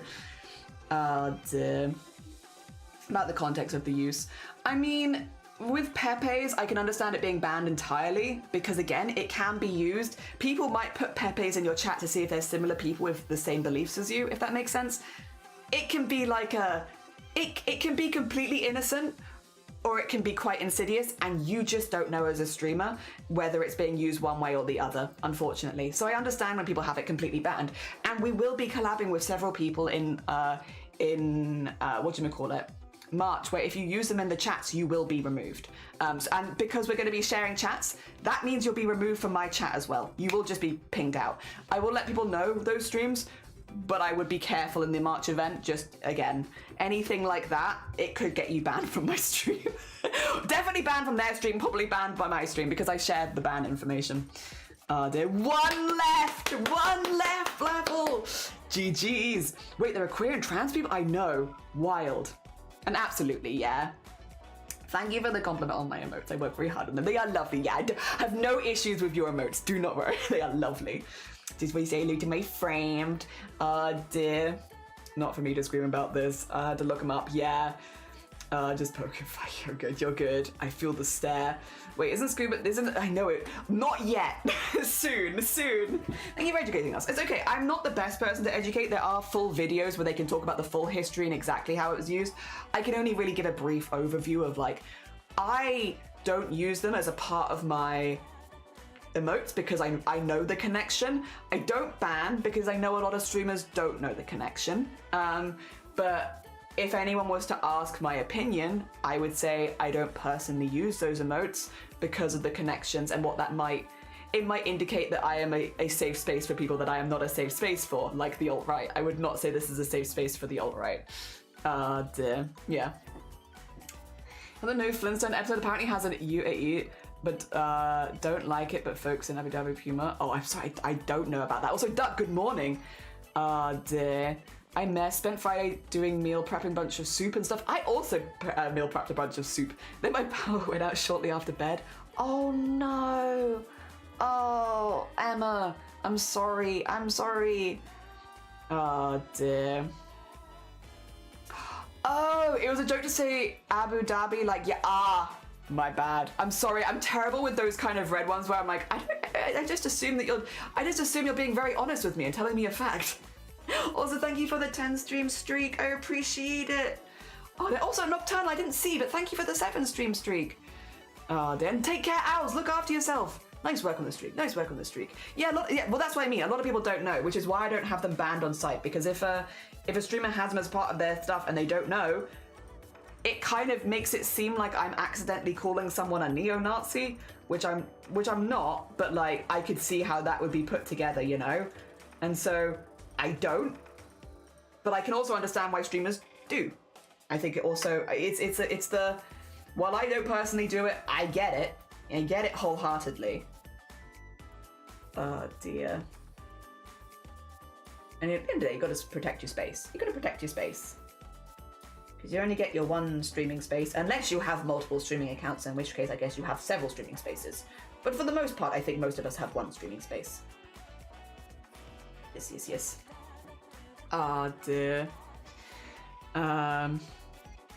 Oh dear. About the context of the use. I mean, with Pepe's, I can understand it being banned entirely because, again, it can be used. People might put Pepe's in your chat to see if there's similar people with the same beliefs as you, if that makes sense. It can be like it can be completely innocent, or it can be quite insidious, and you just don't know as a streamer whether it's being used one way or the other, unfortunately. So I understand when people have it completely banned, and we will be collabing with several people in whatchamacallit, March, where if you use them in the chats, you will be removed. And because we're going to be sharing chats, that means you'll be removed from my chat as well. You will just be pinged out. I will let people know those streams, but I would be careful in the March event. Just, again, anything like that, it could get you banned from my stream. Definitely banned from their stream, probably banned by my stream because I shared the ban information. Oh dear, one left level. GG's. Wait, there are queer and trans people? I know, wild. And absolutely, yeah. Thank you for the compliment on my emotes. I work very hard on them. They are lovely. Yeah, I have no issues with your emotes. Do not worry. They are lovely. Just want to say hello to my framed. Dear. Not for me to scream about this. I had to look them up. Yeah. Just poking fire. You're good. You're good. I feel the stare. Wait, isn't I know it. Not yet. Soon. Thank you for educating us. It's okay. I'm not the best person to educate. There are full videos where they can talk about the full history and exactly how it was used. I can only really give a brief overview of, like, I don't use them as a part of my emotes because I know the connection. I don't ban because I know a lot of streamers don't know the connection. But if anyone was to ask my opinion, I would say I don't personally use those emotes because of the connections and what that might indicate that I am a safe space for people that I am not a safe space for, like the alt-right. I would not say this is a safe space for the alt-right. Dear. Yeah. And the new Flintstone episode apparently has an UAE, but don't like it, but folks in lovey-dovey humor. Oh, I'm sorry, I don't know about that. Also, Duck, good morning. Dear. I spent Friday doing meal prepping, bunch of soup and stuff. I also meal prepped a bunch of soup. Then my power went out shortly after bed. Oh no. Oh, Emma, I'm sorry. Oh dear. Oh, it was a joke to say Abu Dhabi, like, yeah, my bad. I'm sorry, I'm terrible with those kind of red ones where I'm like, I just assume you're being very honest with me and telling me a fact. Also, thank you for the 10 stream streak. I appreciate it. Oh, also Nocturnal, I didn't see, but thank you for the 7 stream streak. Oh, then take care, owls. Look after yourself. Nice work on the streak. Yeah, well, that's what I mean. A lot of people don't know, which is why I don't have them banned on site. Because if a streamer has them as part of their stuff and they don't know, it kind of makes it seem like I'm accidentally calling someone a neo-Nazi, which I'm not. But like, I could see how that would be put together, you know. And so I don't, but I can also understand why streamers do. I think it also, it's the, while I don't personally do it, I get it wholeheartedly. Oh dear. And at the end of the day, you gotta protect your space. Because you only get your one streaming space, unless you have multiple streaming accounts, in which case I guess you have several streaming spaces. But for the most part, I think most of us have one streaming space. Yes. Oh dear.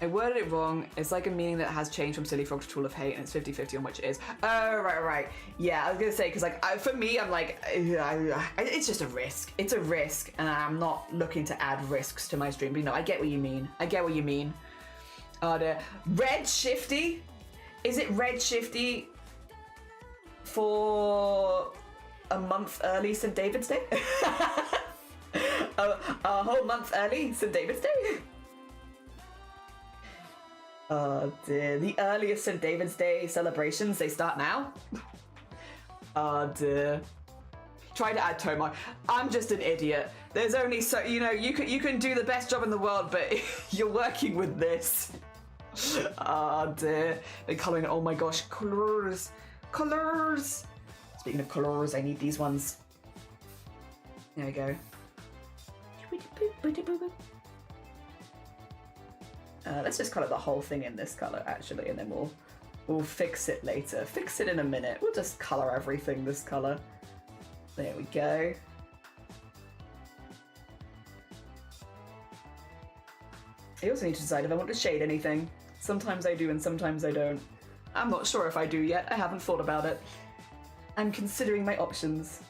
I worded it wrong. It's like a meaning that has changed from silly frog to tool of hate, and it's 50-50 on which it is. Oh, right. Yeah, I was gonna say, because like, for me, I'm like, it's just a risk. It's a risk, and I'm not looking to add risks to my stream. But, you know, I get what you mean. Oh dear. Red Shifty? Is it Red Shifty for a month early St. David's Day? A whole month early St. David's Day? Oh dear. The earliest St. David's Day celebrations, they start now? Oh dear. Try to add tone mark. I'm just an idiot. There's only so, you know, you can do the best job in the world, but you're working with this. Oh dear. They're colouring it. Oh my gosh. Colours. Colours. Speaking of colours, I need these ones. There we go. Let's just colour the whole thing in this colour, actually, and then we'll fix it later. Fix it in a minute. We'll just colour everything this colour. There we go. I also need to decide if I want to shade anything. Sometimes I do and sometimes I don't. I'm not sure if I do yet. I haven't thought about it. I'm considering my options.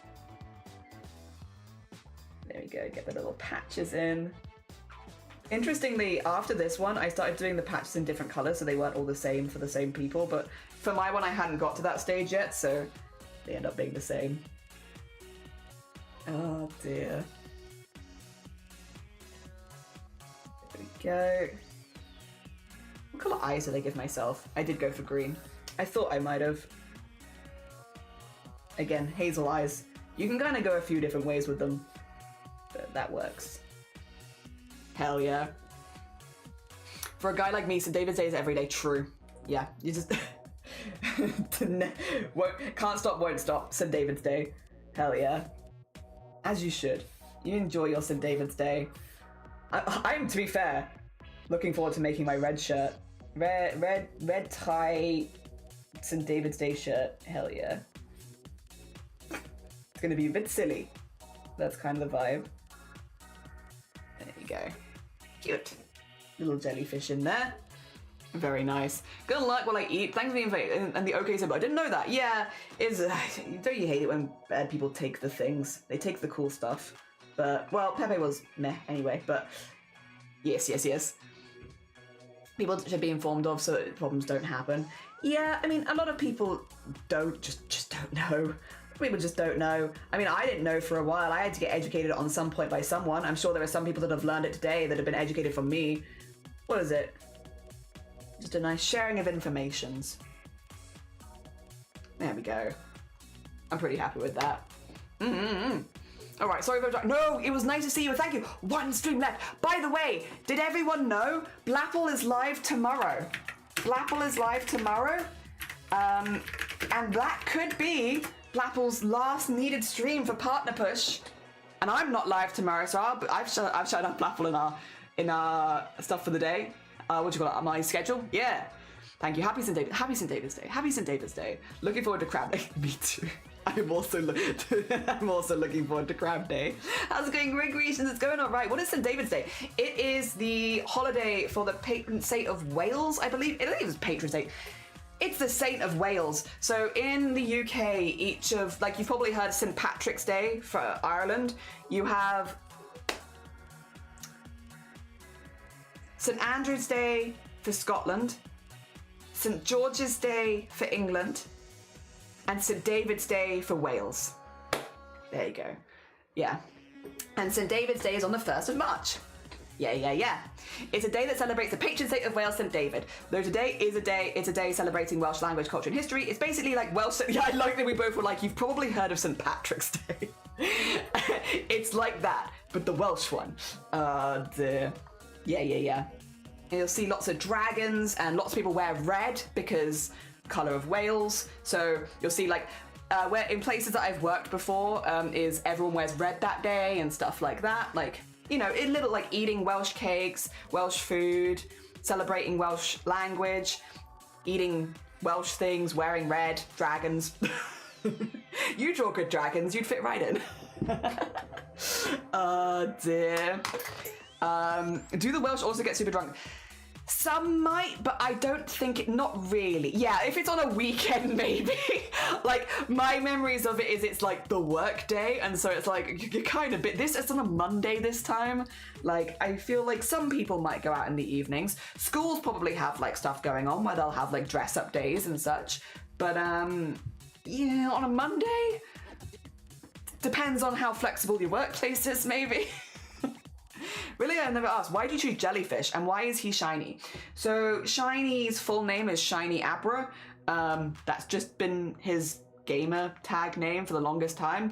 There we go, get the little patches in. Interestingly, after this one, I started doing the patches in different colours, so they weren't all the same for the same people, but for my one, I hadn't got to that stage yet, so they end up being the same. Oh dear. There we go. What colour eyes did I give myself? I did go for green. I thought I might have. Again, hazel eyes. You can kind of go a few different ways with them, but that works. Hell yeah. For a guy like me, St. David's Day is every day. True. Yeah, you just can't stop, won't stop. St. David's Day. Hell yeah. As you should. You enjoy your St. David's Day. I'm, to be fair, looking forward to making my red shirt. Red tie St. David's Day shirt. Hell yeah. It's gonna be a bit silly. That's kind of the vibe. There you go. Cute. Little jellyfish in there. Very nice. Good luck while I eat. Thanks for the invite and the okay symbol. I didn't know that. Yeah, don't you hate it when bad people take the things? They take the cool stuff. But, well, Pepe was meh anyway, but yes. People should be informed of so that problems don't happen. Yeah, I mean, a lot of people just don't know. People just don't know. I mean, I didn't know for a while. I had to get educated on some point by someone. I'm sure there are some people that have learned it today that have been educated from me. What is it? Just a nice sharing of informations. There we go. I'm pretty happy with that. All right, sorry for... No, it was nice to see you. Thank you. One stream left. By the way, did everyone know Blapple is live tomorrow? Blapple is live tomorrow. And that could be Blapple's last needed stream for Partner Push. And I'm not live tomorrow, so I've shut up Blapple in our stuff for the day. What do you call it? My schedule? Yeah. Thank you. Happy St. David's Day. Happy St. David's Day. Looking forward to Crab Day. Me too. I'm also looking forward to Crab Day. How's it going, Gregations? It's going all right. What is St. David's Day? It is the holiday for the patron saint of Wales, I believe. I don't think it was patron saint. It's the Saint of Wales. So in the UK, each of, like, you've probably heard St. Patrick's Day for Ireland. You have St. Andrew's Day for Scotland, St. George's Day for England, and St. David's Day for Wales. There you go. Yeah. And St. David's Day is on the 1st of March. Yeah. It's a day that celebrates the patron saint of Wales, St. David. Though today is it's a day celebrating Welsh language, culture and history. It's basically like Welsh... Yeah, I like that we both were like, you've probably heard of St. Patrick's Day. It's like that, but the Welsh one. Yeah. And you'll see lots of dragons and lots of people wear red because colour of Wales. So you'll see like where in places that I've worked before is everyone wears red that day and stuff like that. Like, you know, in little like eating Welsh cakes, Welsh food, celebrating Welsh language, eating Welsh things, wearing red, dragons. You draw good dragons, you'd fit right in. Oh dear. Do the Welsh also get super drunk? Some might, but I don't think not really. Yeah, if it's on a weekend, maybe. Like, my memories of it is it's like the work day, and so it's like, you're kind of it's on a Monday this time. Like, I feel like some people might go out in the evenings. Schools probably have like stuff going on where they'll have like dress up days and such. But, yeah, on a Monday? Depends on how flexible your workplace is, maybe. Really, I've never asked, why do you choose Jellyfish and why is he shiny? So Shiny's full name is Shiny Abra. That's just been his gamer tag name for the longest time.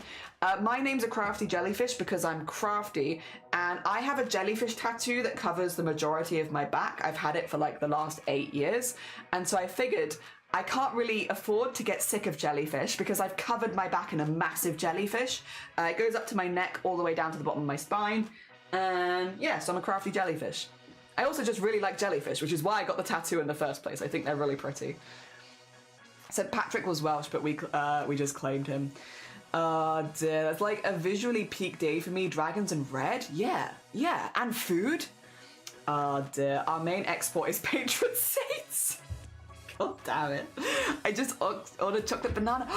My name's a crafty jellyfish because I'm crafty, and I have a jellyfish tattoo that covers the majority of my back. I've had it for like the last 8 years, and so I figured I can't really afford to get sick of jellyfish because I've covered my back in a massive jellyfish. It goes up to my neck all the way down to the bottom of my spine, and yeah, so I'm a crafty jellyfish. I also just really like jellyfish, which is why I got the tattoo in the first place. I think they're really pretty. St. Patrick was Welsh, but we just claimed him. Oh dear, that's like a visually peak day for me. Dragons and red? Yeah, and food? Oh dear, our main export is patron saints. God damn it. I just ordered chocolate banana.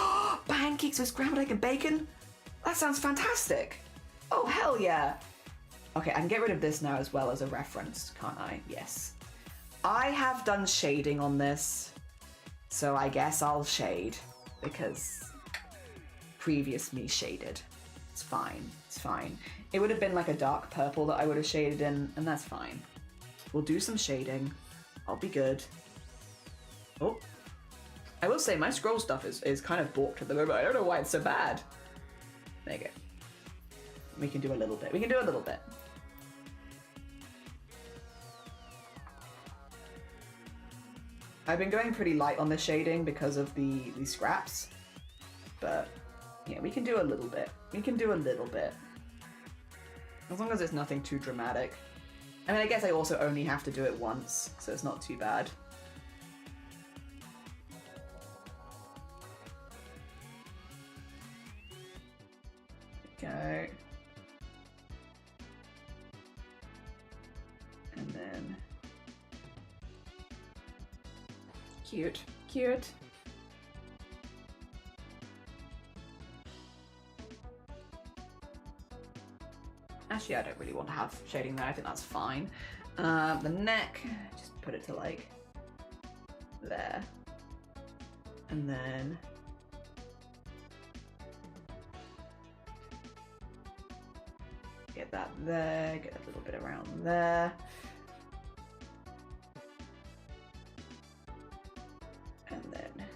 Pancakes with scrambled egg and bacon? That sounds fantastic. Oh, hell yeah. Okay, I can get rid of this now as well as a reference, can't I? Yes. I have done shading on this, so I guess I'll shade, because previous me shaded. It's fine, it's fine. It would have been like a dark purple that I would have shaded in, and that's fine. We'll do some shading. I'll be good. Oh. I will say my scroll stuff is kind of balked at the moment. I don't know why it's so bad. There you go. We can do a little bit. We can do a little bit. I've been going pretty light on the shading because of the scraps, but yeah, we can do a little bit. We can do a little bit. As long as it's nothing too dramatic. I mean, I guess I also only have to do it once, so it's not too bad. Okay. And then... Cute, cute. Actually, I don't really want to have shading there. I think that's fine. The neck, just put it to like there. And then get that there, get a little bit around there. And then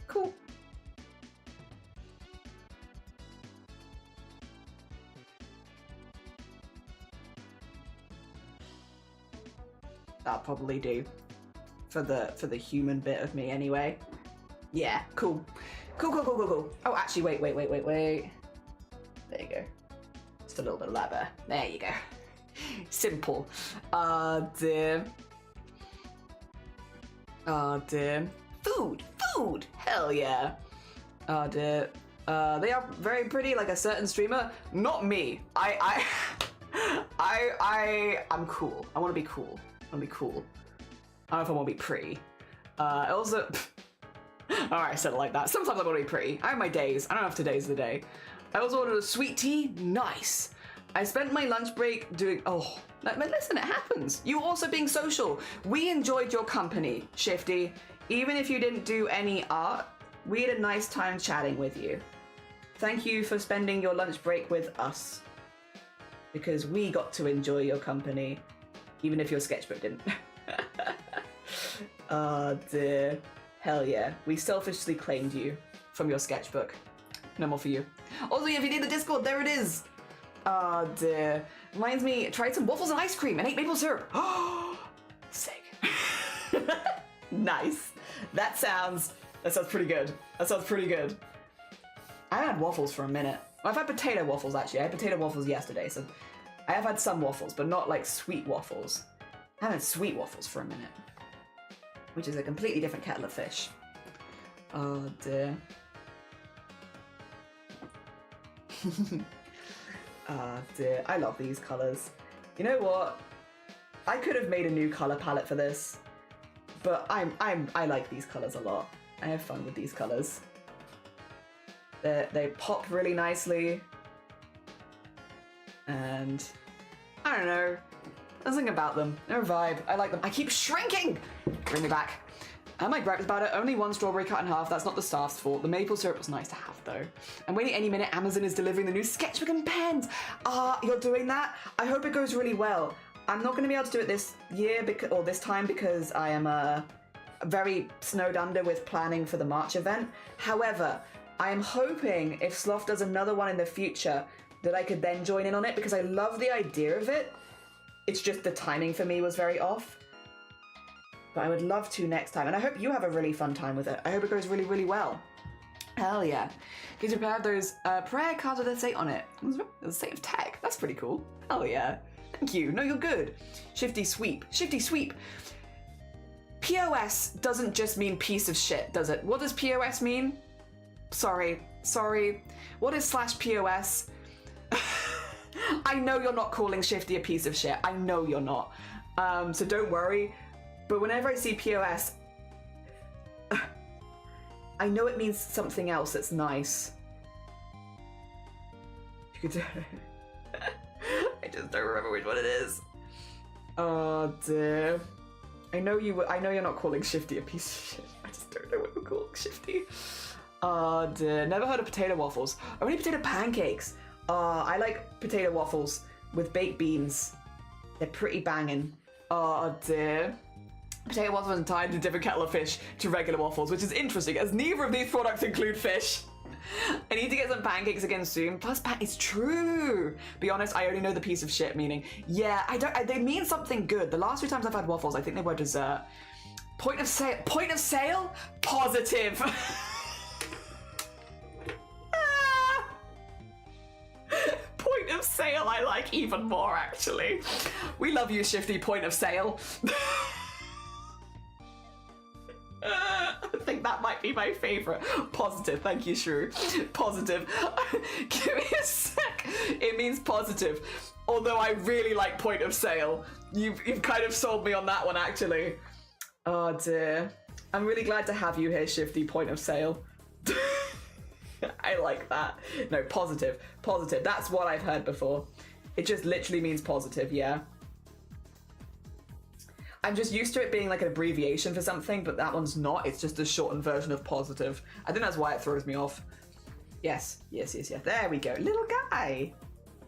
cool. That'll probably do for the human bit of me anyway. Yeah, cool. Cool. Oh, actually, wait. There you go. Just a little bit of that there. There you go. Simple. Dear. Oh, dear. Food! Hell yeah. Oh, dear. They are very pretty, like a certain streamer. Not me. I'm cool. I want to be cool. I don't know if I want to be pretty. I also... Alright, I said it like that. Sometimes I want to be pretty. I have my days. I don't have today's the day. I also ordered a sweet tea. Nice. I spent my lunch break doing... Oh, listen, it happens. You also being social. We enjoyed your company, Shifty. Even if you didn't do any art, we had a nice time chatting with you. Thank you for spending your lunch break with us. Because we got to enjoy your company, even if your sketchbook didn't. Oh dear. Hell yeah. We selfishly claimed you from your sketchbook. No more for you. Also, if you need the Discord, there it is. Oh dear. Reminds me, tried some waffles and ice cream and ate maple syrup. Oh, sick. Nice. That sounds pretty good. That sounds pretty good. I haven't had waffles for a minute. Well, I've had potato waffles actually. I had potato waffles yesterday, so I have had some waffles, but not like sweet waffles. I haven't had sweet waffles for a minute, which is a completely different kettle of fish. Oh dear. Oh dear. I love these colours. You know what? I could have made a new colour palette for this, but I like these colours a lot. I have fun with these colours. They pop really nicely, and I don't know. There's something about them. They're a vibe. I like them. I keep shrinking! Bring me back. And my gripes about it, only one strawberry cut in half. That's not the staff's fault. The maple syrup was nice to have though. I'm waiting any minute. Amazon is delivering the new sketchbook and pens. You're doing that? I hope it goes really well. I'm not going to be able to do it this year or this time because I am very snowed under with planning for the March event. However, I am hoping if Sloth does another one in the future that I could then join in on it because I love the idea of it. It's just the timing for me was very off. But I would love to next time. And I hope you have a really fun time with it. I hope it goes really, really well. Hell yeah. Can you prepare those prayer cards with a saint on it? The saint of tech. That's pretty cool. Hell yeah. Thank you. No, you're good. Shifty sweep. Shifty sweep. POS doesn't just mean piece of shit, does it? What does POS mean? Sorry. What is /POS? I know you're not calling Shifty a piece of shit. I know you're not. So don't worry. But whenever I see POS, I know it means something else that's nice. You could I just don't remember which one it is. Oh dear. I know you're not calling Shifty a piece of shit. I just don't know what you're calling Shifty. Oh dear. Never heard of potato waffles. Only potato pancakes. I like potato waffles with baked beans. They're pretty banging. Oh dear. Potato waffles are entirely a different kettle of fish to regular waffles, which is interesting as neither of these products include fish. I need to get some pancakes again soon. Plus, it's true. Be honest, I only know the piece of shit meaning. Yeah, they mean something good. The last few times I've had waffles, I think they were dessert. Point of sale? Positive. Point of sale, I like even more actually. We love you, Shifty. Point of sale. I think that might be my favourite. Positive, thank you, Shrew. Positive. Give me a sec. It means positive. Although I really like point of sale. You've kind of sold me on that one, actually. Oh dear. I'm really glad to have you here, Shifty. Point of sale. I like that. No, positive. Positive. That's what I've heard before. It just literally means positive, yeah. I'm just used to it being like an abbreviation for something, but that one's not. It's just a shortened version of positive. I think that's why it throws me off. Yes. There we go. Little guy.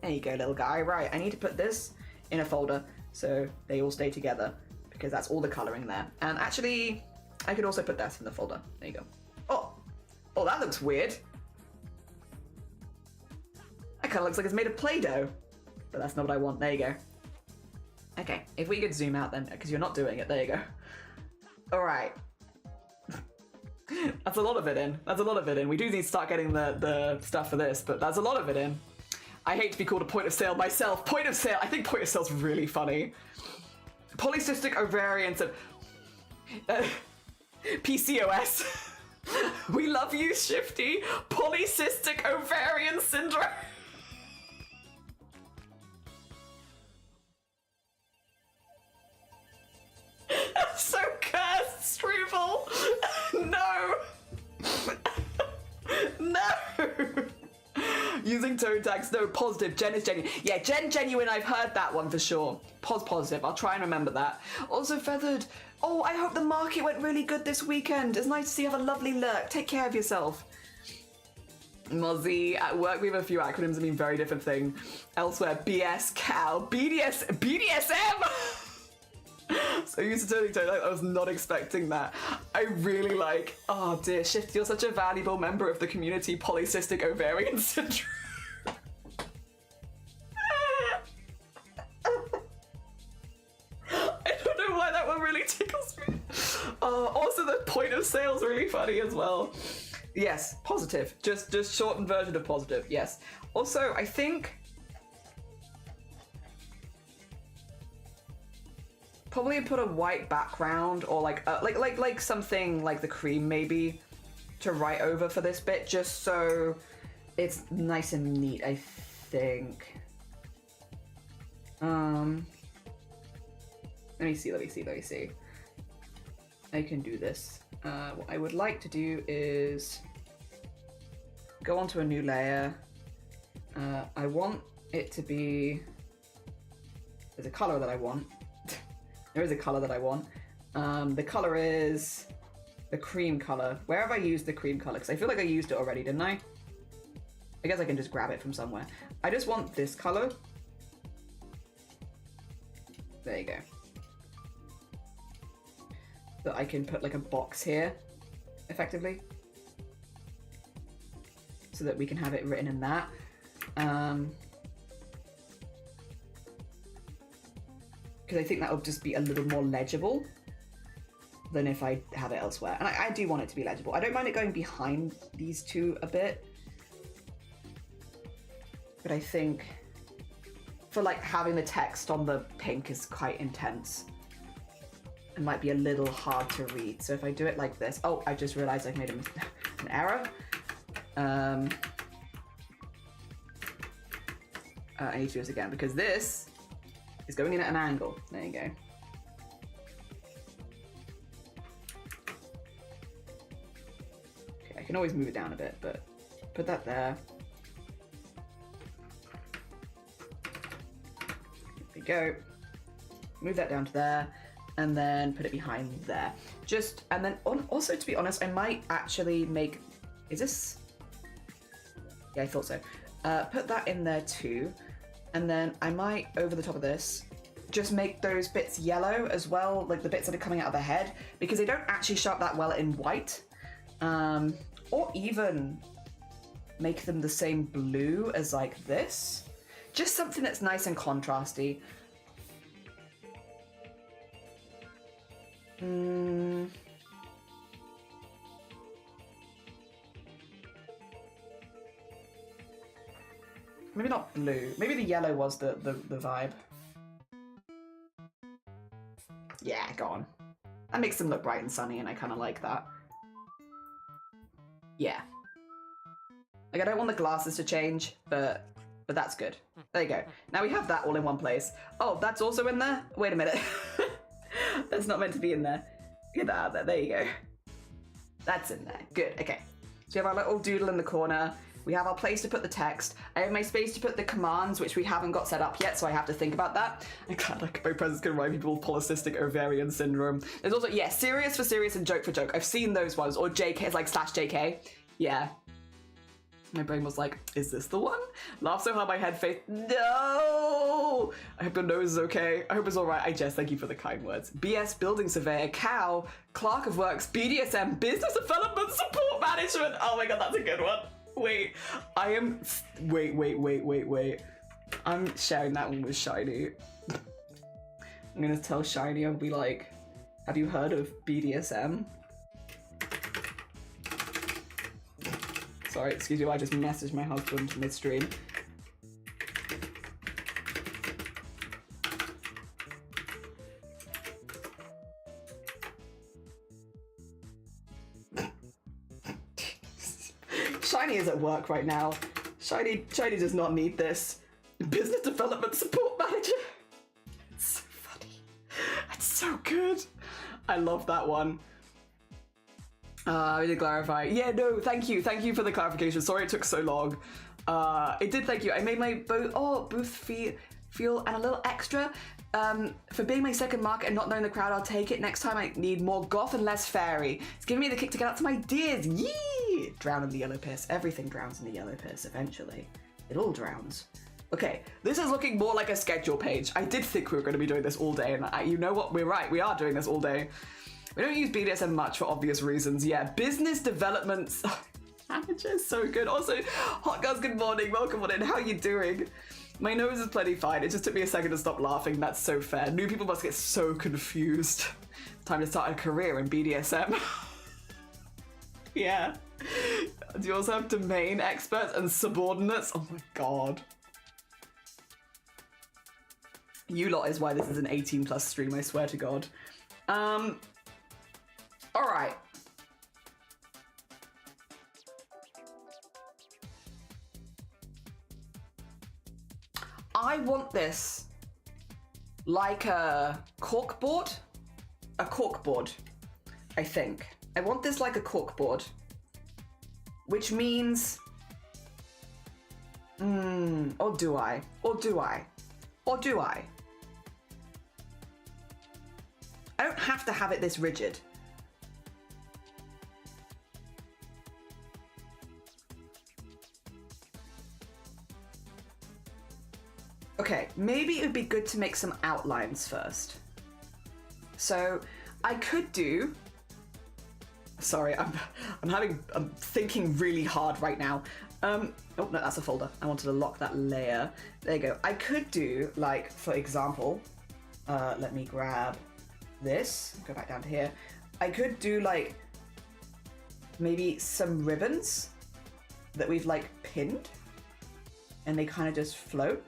There you go, little guy. Right, I need to put this in a folder so they all stay together because that's all the colouring there. And actually, I could also put that in the folder. There you go. Oh, that looks weird. That kind of looks like it's made of Play-Doh. But that's not what I want. There you go. Okay, if we could zoom out then, because you're not doing it. There you go. All right. That's a lot of it in. That's a lot of it in. We do need to start getting the stuff for this, but that's a lot of it in. I hate to be called a point of sale myself. Point of sale. I think point of sale's really funny. Polycystic ovarian PCOS. We love you, Shifty. Polycystic ovarian syndrome. So cursed, Struble. No. No. Using toe tags. No, positive. Jen is genuine. Yeah, Jen genuine. I've heard that one for sure. Positive. I'll try and remember that. Also feathered. Oh, I hope the market went really good this weekend. It's nice to see you have a lovely lurk. Take care of yourself. Mozzie, at work we have a few acronyms that mean very different things. Elsewhere, BS, Cal, BDSM! So you totally I was not expecting that. I really like, oh dear, Shift, you're such a valuable member of the community, polycystic ovarian syndrome. I don't know why that one really tickles me. Also the point of sale is really funny as well. Yes, positive. Just shortened version of positive, yes. Also, I think probably put a white background or like something like the cream maybe to write over for this bit, just so it's nice and neat, I think. Let me see. I can do this. What I would like to do is go onto a new layer. I want it to be, there's a color that I want. There is a color that I want. The color is the cream color. Where have I used the cream color? Because I feel like I used it already, didn't I? I guess I can just grab it from somewhere. I just want this color. There you go. So I can put like a box here, effectively. So that we can have it written in that. Because I think that will just be a little more legible than if I have it elsewhere. And I do want it to be legible. I don't mind it going behind these two a bit. But I think for like having the text on the pink is quite intense. It might be a little hard to read. So if I do it like this, oh, I just realized I've made an error. I need to do this again because this is going in at an angle. There you go. Okay, I can always move it down a bit, but put that there. There we go. Move that down to there, and then put it behind there. Just, and then also, to be honest, I might actually make, is this? Yeah, I thought so. Put that in there too. And then I might, over the top of this, just make those bits yellow as well, like the bits that are coming out of the head, because they don't actually show up that well in white. Or even make them the same blue as like this. Just something that's nice and contrasty. Maybe not blue. Maybe the yellow was the vibe. Yeah, go on. That makes them look bright and sunny, and I kind of like that. Yeah. Like, I don't want the glasses to change, but that's good. There you go. Now we have that all in one place. Oh, that's also in there? Wait a minute. That's not meant to be in there. Get that out of there. There you go. That's in there. Good. Okay. So we have our little doodle in the corner. We have our place to put the text. I have my space to put the commands, which we haven't got set up yet, so I have to think about that. I'm glad like my presents can remind people of polycystic ovarian syndrome. There's also, yeah, serious for serious and joke for joke. I've seen those ones, or JK, it's like /JK. Yeah. My brain was like, is this the one? Laugh so hard my head face. No! I hope your nose is okay. I hope it's all right. I just thank you for the kind words. BS Building Surveyor, Cow, Clerk of Works, BDSM, Business Development Support Management. Oh my god, that's a good one. Wait, I am, wait. I'm sharing that one with Shiny. I'm gonna tell Shiny, I'll be like, have you heard of BDSM? Sorry, excuse me, I just messaged my husband midstream. Shiny is at work right now. Shiny does not need this. Business Development Support Manager. It's so funny. It's so good. I love that one. I need to clarify. Yeah, no, thank you. Thank you for the clarification. Sorry it took so long. It did, thank you. I made my booth feel and a little extra. For being my second market and not knowing the crowd, I'll take it. Next time I need more goth and less fairy. It's giving me the kick to get out to my dears. Yee! Drown in the yellow piss. Everything drowns in the yellow piss eventually. It all drowns. Okay, this is looking more like a schedule page. I did think we were going to be doing this all day, and you know what? We're right. We are doing this all day. We don't use BDSM much for obvious reasons. Yeah, business development manager is so good. Also, Hot Girls, good morning. Welcome on in. How are you doing? My nose is plenty fine. It just took me a second to stop laughing. That's so fair. New people must get so confused. Time to start a career in BDSM. Yeah. Do you also have domain experts and subordinates? Oh my god. You lot is why this is an 18+ stream, I swear to god. Alright. I want this like a corkboard. A corkboard, I think. I want this like a corkboard. Which means... or do I? Or do I? Or do I? I don't have to have it this rigid. Okay, maybe it would be good to make some outlines first. So I could do, sorry, I'm thinking really hard right now. Oh no, that's a folder. I wanted to lock that layer. There you go. I could do, like, for example, let me grab this, go back down to here. I could do like maybe some ribbons that we've like pinned and they kind of just float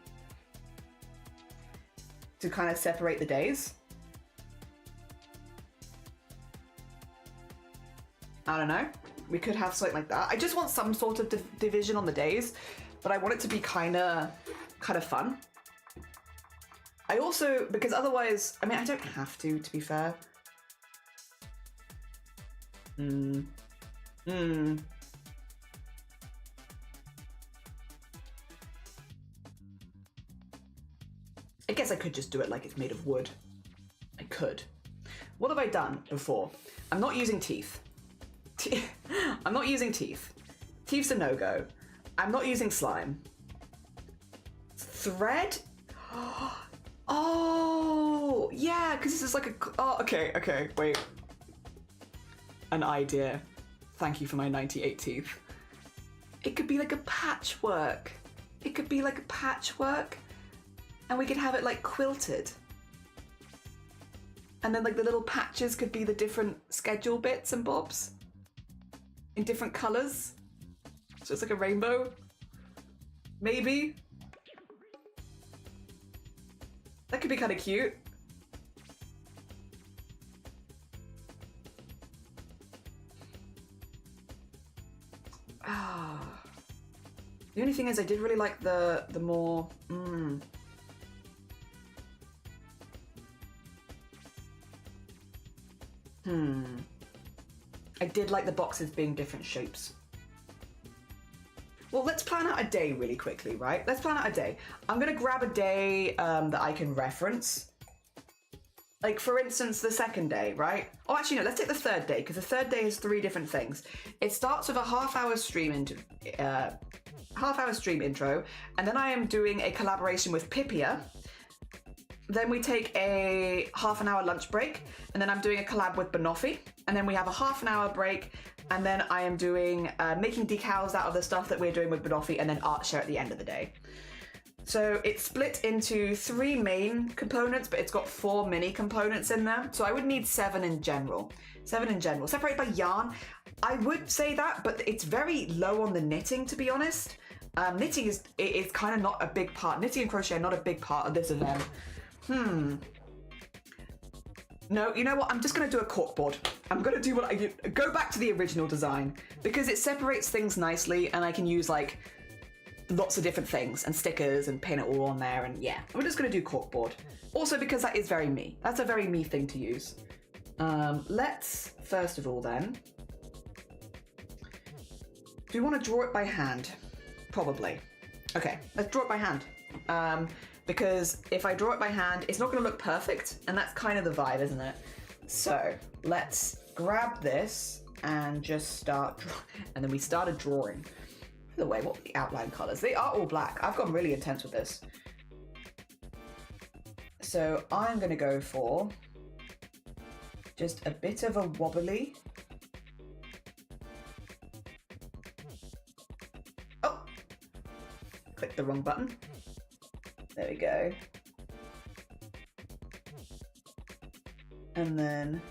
to kind of separate the days. I don't know. We could have something like that. I just want some sort of division on the days, but I want it to be kind of fun. I also, because otherwise, I mean, I don't have to be fair. I guess I could just do it like it's made of wood. I could. What have I done before? I'm not using teeth. I'm not using teeth. Teeth's a no-go. I'm not using slime. Thread? Oh, yeah, because this is like a... Oh, okay, wait. An idea. Thank you for my 98 teeth. It could be like a patchwork. It could be like a patchwork. And we could have it like quilted. And then like the little patches could be the different schedule bits and bobs. In different colours. So it's like a rainbow. Maybe. That could be kind of cute. Ah. The only thing is I did really like the more... I did like the boxes being different shapes. Well, let's plan out a day really quickly, right? Let's plan out a day. I'm gonna grab a day that I can reference. Like, for instance, the second day, right? Oh, actually, no, let's take the third day, because the third day has 3 different things. It starts with a half-hour stream intro, and then I am doing a collaboration with Pipia. Then we take a half-an-hour lunch break, and then I'm doing a collab with Banoffee, and then we have a half-an-hour break, and then I am doing making decals out of the stuff that we're doing with Banoffee, and then art share at the end of the day. So it's split into 3 main components, but it's got 4 mini components in there. So I would need 7 in general. 7 in general. Separated by yarn, I would say that, but it's very low on the knitting, to be honest. Knitting is kind of not a big part. Knitting and crochet are not a big part of this event. No, you know what? I'm just going to do a corkboard. I'm going to do go back to the original design because it separates things nicely and I can use like lots of different things and stickers and pin it all on there. And yeah, we're just going to do corkboard. Also because that is very me. That's a very me thing to use. Let's first of all then, do we want to draw it by hand? Probably. Okay, let's draw it by hand. Because if I draw it by hand, it's not going to look perfect, and that's kind of the vibe, isn't it? So let's grab this and just start, and then we started drawing. By the way, what are the outline colors? They are all black. I've gone really intense with this. So I'm going to go for just a bit of a wobbly. Oh, clicked the wrong button. There we go. And then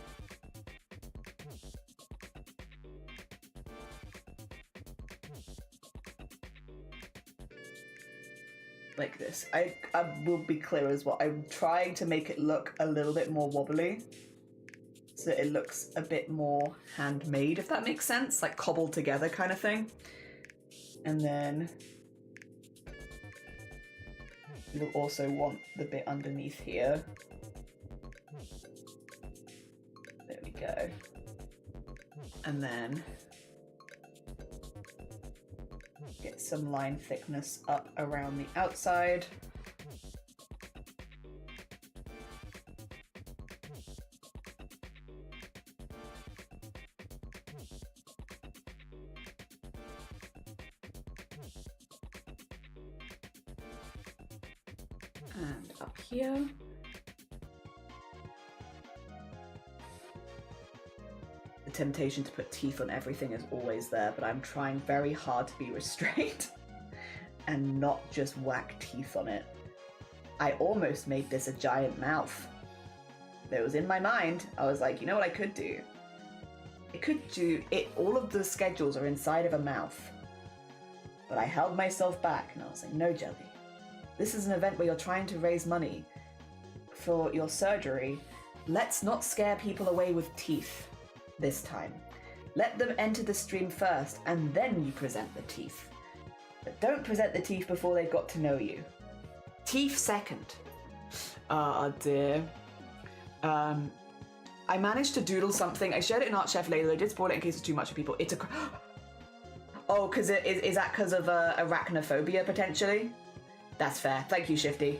like this. I will be clear as well. I'm trying to make it look a little bit more wobbly. So it looks a bit more handmade, if that makes sense. Like cobbled together kind of thing. And then you'll also want the bit underneath here. There we go. And then get some line thickness up around the outside. And up here. The temptation to put teeth on everything is always there, but I'm trying very hard to be restrained and not just whack teeth on it. I almost made this a giant mouth. It was in my mind. I was like, you know what I could do? I could do it. All of the schedules are inside of a mouth. But I held myself back and I was like, no, Jelly. This is an event where you're trying to raise money for your surgery. Let's not scare people away with teeth this time. Let them enter the stream first and then you present the teeth. But don't present the teeth before they've got to know you. Teeth second. Oh dear. I managed to doodle something. I shared it in Art Chef later. I did spoil it in case it's too much for people. It's a... Oh, because is that because of arachnophobia, potentially? That's fair. Thank you, Shifty.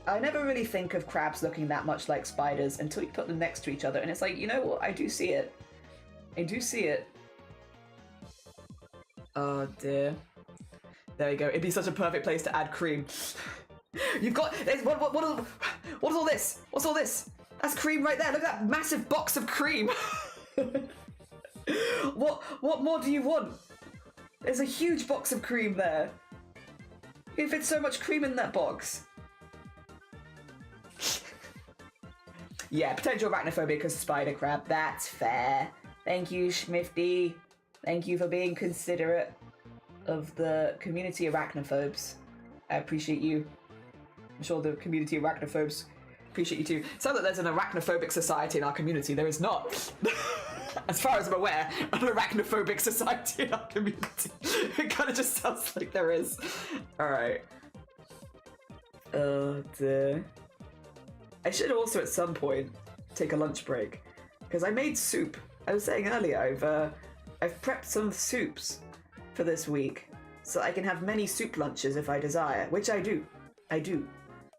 I never really think of crabs looking that much like spiders until you put them next to each other, and it's like, you know what? I do see it. I do see it. Oh, dear. There we go. It'd be such a perfect place to add cream. You've got... What is all this? What's all this? That's cream right there. Look at that massive box of cream. What more do you want? There's a huge box of cream there. You fit so much cream in that box. Yeah, potential arachnophobia because of spider crab. That's fair. Thank you, Schmifty. Thank you for being considerate of the community arachnophobes. I appreciate you. I'm sure the community arachnophobes appreciate you too. Sounds like there's an arachnophobic society in our community. There is not. As far as I'm aware, an arachnophobic society in our community. It kind of just sounds like there is. Alright. Oh dear. I should also at some point take a lunch break. Because I made soup. I was saying earlier, I've prepped some soups for this week. So I can have many soup lunches if I desire. Which I do. I do.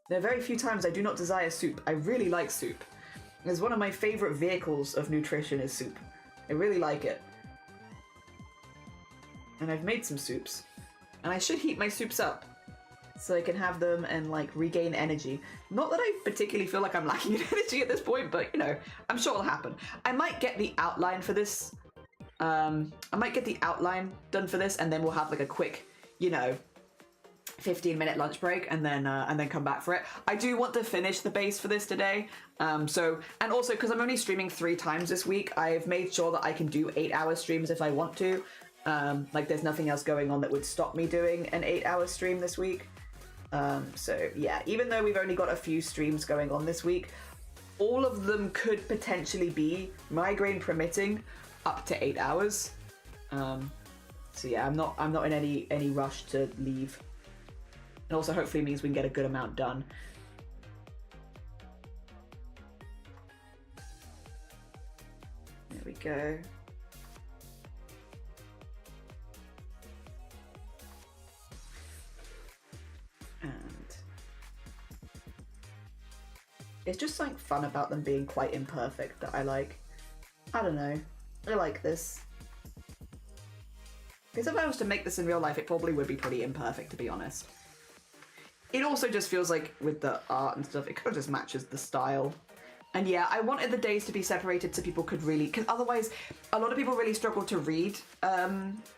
There are very few times I do not desire soup. I really like soup. It's one of my favourite vehicles of nutrition is soup. I really like it. And I've made some soups. And I should heat my soups up so I can have them and like regain energy. Not that I particularly feel like I'm lacking in energy at this point, but you know, I'm sure it'll happen. I might get the outline for this. I might get the outline done for this and then we'll have like a quick, you know, 15-minute lunch break and then come back for it. I do want to finish the base for this today. And also because I'm only streaming 3 times this week, I've made sure that I can do 8-hour streams if I want to. Like there's nothing else going on that would stop me doing an 8-hour stream this week. So yeah, even though we've only got a few streams going on this week, all of them could potentially be, migraine permitting, up to 8 hours. So yeah, I'm not in any rush to leave. And also hopefully means we can get a good amount done. There we go. And it's just something fun about them being quite imperfect that I like. I don't know. I like this. Because if I was to make this in real life, it probably would be pretty imperfect, to be honest. It also just feels like with the art and stuff, it kind of just matches the style. And yeah, I wanted the days to be separated so people could really, because otherwise a lot of people really struggle to read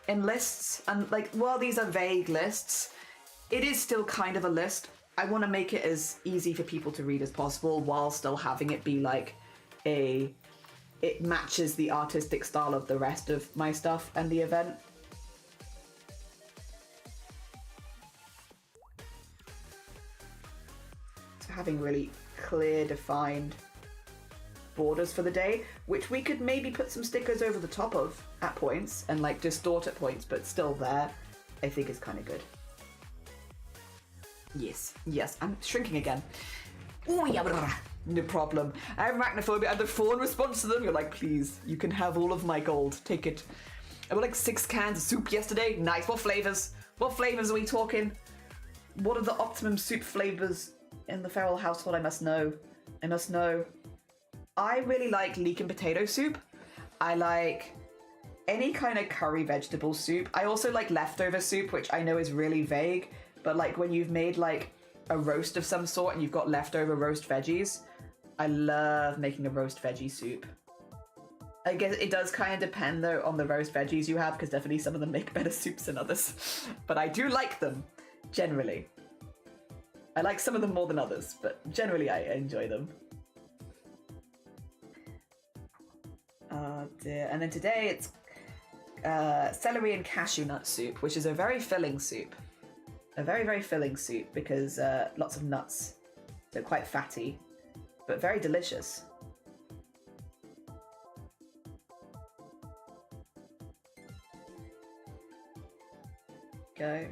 in lists. And like, while these are vague lists, it is still kind of a list. I want to make it as easy for people to read as possible while still having it be like it matches the artistic style of the rest of my stuff and the event. Having really clear defined borders for the day, which we could maybe put some stickers over the top of at points and like distort at points, but still there, I think is kind of good. Yes, I'm shrinking again. Oh yeah, no problem. I have arachnophobia and the fawn response to them. You're like, please, you can have all of my gold. Take it. I bought like 6 cans of soup yesterday. Nice. What flavors? What flavors are we talking? What are the optimum soup flavors in the feral household? I must know. I really like leek and potato soup. I like any kind of curry vegetable soup. I also like leftover soup, which I know is really vague, but like when you've made like a roast of some sort and you've got leftover roast veggies, I love making a roast veggie soup. I guess it does kind of depend though on the roast veggies you have, because definitely some of them make better soups than others. But I do like them, generally. I like some of them more than others, but generally I enjoy them. Oh dear. And then today it's celery and cashew nut soup, which is a very filling soup. A very, very filling soup because lots of nuts. So quite fatty, but very delicious. Go.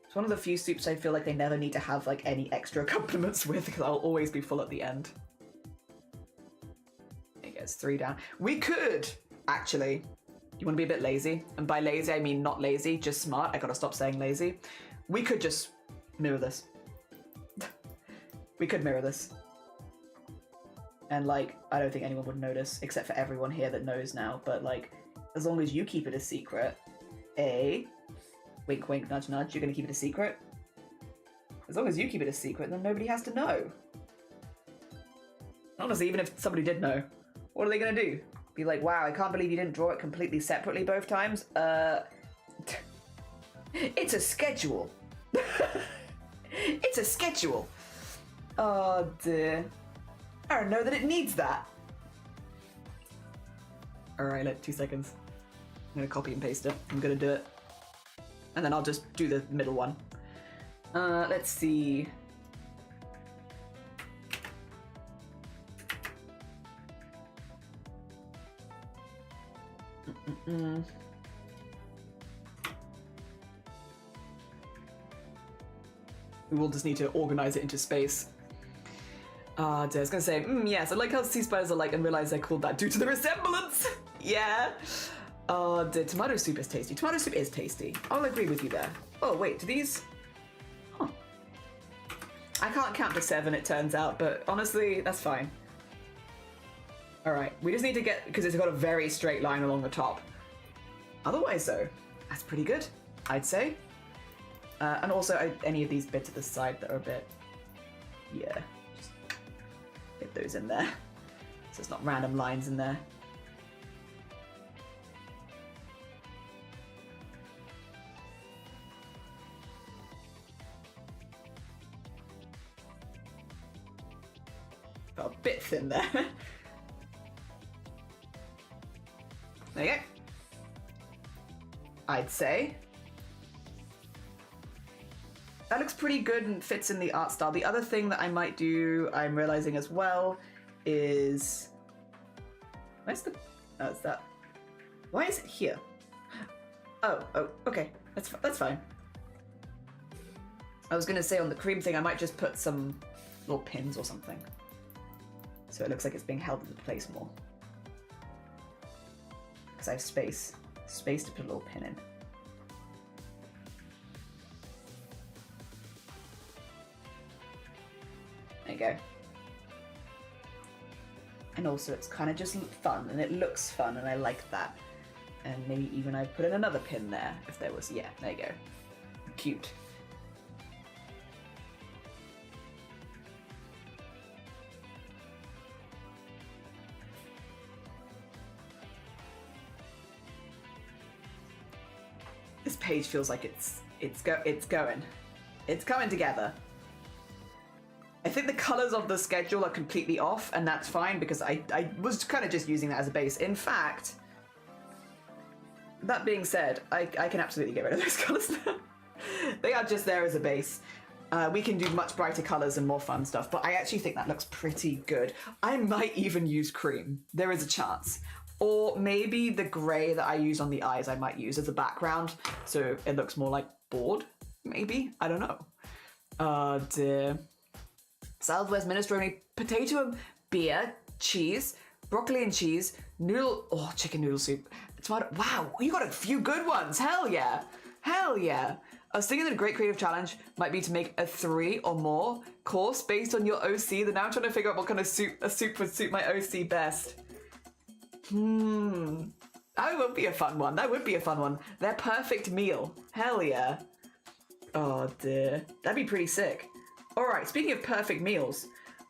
It's one of the few soups I feel like they never need to have like any extra accompaniments with, because I'll always be full at the end. There you go, it's 3 down. We could, actually, you want to be a bit lazy? And by lazy, I mean not lazy, just smart. I gotta stop saying lazy. We could just mirror this. We could mirror this. And like, I don't think anyone would notice, except for everyone here that knows now, but like, as long as you keep it a secret, wink wink, nudge nudge, you're gonna keep it a secret? As long as you keep it a secret, then nobody has to know. Honestly, even if somebody did know, what are they gonna do? Be like, wow, I can't believe you didn't draw it completely separately both times? It's a schedule. It's a schedule. Oh dear. I don't know that it needs that. Alright, like 2 seconds. I'm gonna copy and paste it. I'm gonna do it. And then I'll just do the middle one. Let's see. We will just need to organize it into space. I was gonna say, yes, I like how sea spiders are like, and realize they're called that due to the resemblance. Yeah. The tomato soup is tasty. Tomato soup is tasty. I'll agree with you there. Oh, wait, do these... Huh. I can't count to 7, it turns out, but honestly, that's fine. Alright, we just need to get... because it's got a very straight line along the top. Otherwise, though, that's pretty good, I'd say. And also, any of these bits at the side that are a bit... yeah, just get those in there. So it's not random lines in there. Got a bit thin there. There you go. I'd say. That looks pretty good and fits in the art style. The other thing that I might do, I'm realizing as well, is... where's the... oh, it's that. Why is it here? Oh, okay. That's fine. I was gonna say on the cream thing, I might just put some little pins or something. So it looks like it's being held into place more. Because I have space. Space to put a little pin in. There you go. And also it's kind of just fun, and it looks fun, and I like that. And maybe even I'd put in another pin there if there was, yeah, there you go. Cute. This page feels like it's going. It's coming together. I think the colors of the schedule are completely off, and that's fine because I was kind of just using that as a base. In fact, that being said, I can absolutely get rid of those colors now. They are just there as a base. We can do much brighter colors and more fun stuff, but I actually think that looks pretty good. I might even use cream. There is a chance. Or maybe the grey that I use on the eyes I might use as a background, so it looks more like board, maybe? I don't know. Oh dear. Southwest minestrone, potato and beer, cheese, broccoli and cheese, chicken noodle soup, tomato. Wow, you got a few good ones. Hell yeah. Hell yeah. I was thinking that a great creative challenge might be to make a 3 or more course based on your OC. Then now I'm trying to figure out what kind of soup would suit my OC best. That would be a fun one. That would be a fun one. Their perfect meal. Hell yeah. Oh dear. That'd be pretty sick. All right, speaking of perfect meals,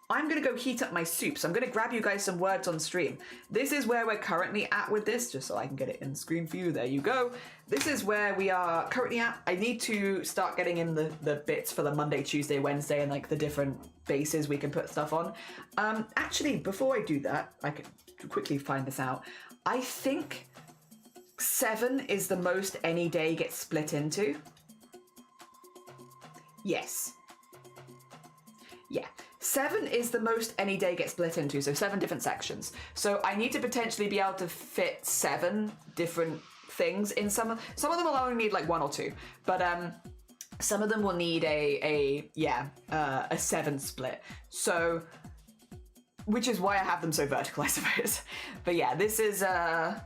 I'm going to go heat up my soup. So I'm going to grab you guys some words on stream. This is where we're currently at with this, just so I can get it in screen for you. There you go. This is where we are currently at. I need to start getting in the bits for the Monday, Tuesday, Wednesday, and like the different bases we can put stuff on. Actually, before I do that, I could quickly find this out. I think 7 is the most any day gets split into. Yes. Yeah. 7 is the most any day gets split into, so 7 different sections. So I need to potentially be able to fit 7 different things in some of them will only need like 1 or 2, but some of them will need a 7 split. So, which is why I have them so vertical, I suppose. But yeah, this is that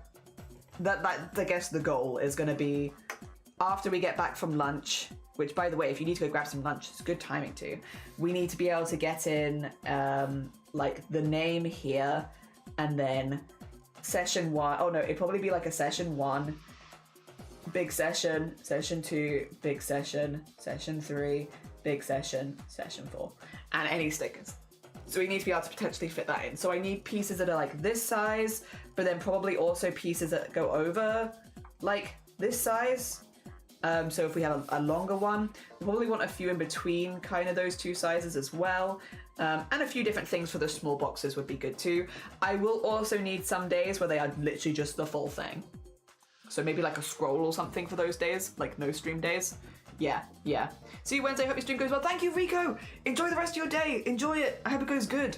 I guess the goal is going to be after we get back from lunch. Which, by the way, if you need to go grab some lunch, it's good timing too. We need to be able to get in, like, the name here, and then session 1. Oh no, it'd probably be like a session 1, big session, session 2, big session, session 3, big session, session 4, and any stickers. So we need to be able to potentially fit that in. So I need pieces that are like this size, but then probably also pieces that go over like this size. So if we have a longer one, we probably want a few in between kind of those 2 sizes as well. And a few different things for the small boxes would be good too. I will also need some days where they are literally just the full thing. So maybe like a scroll or something for those days, like no stream days. Yeah. See you Wednesday, hope your stream goes well. Thank you, Rico! Enjoy the rest of your day, enjoy it, I hope it goes good.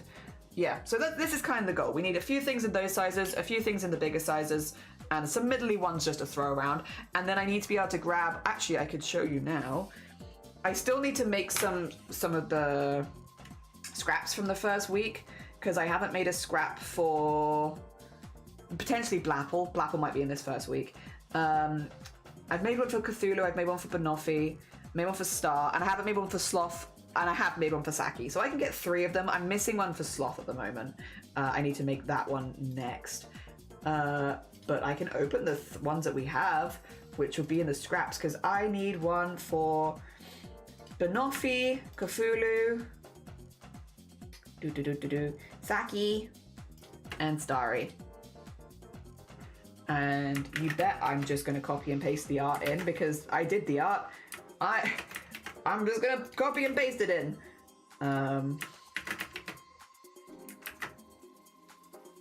Yeah, so this is kind of the goal. We need a few things in those sizes, a few things in the bigger sizes, and some middly ones just to throw around. And then I need to be able to grab, actually I could show you now. I still need to make some of the scraps from the first week, because I haven't made a scrap for potentially Blapple. Blapple might be in this first week. I've made one for Cthulhu, I've made one for Banoffee, made one for Star, and I haven't made one for Sloth, and I have made one for Saki. So I can get 3 of them. I'm missing one for Sloth at the moment. I need to make that one next. But I can open the ones that we have, which will be in the scraps, because I need one for Banoffee, Cthulhu, Saki, and Starry. And you bet I'm just going to copy and paste the art in, because I did the art. I'm just going to copy and paste it in. And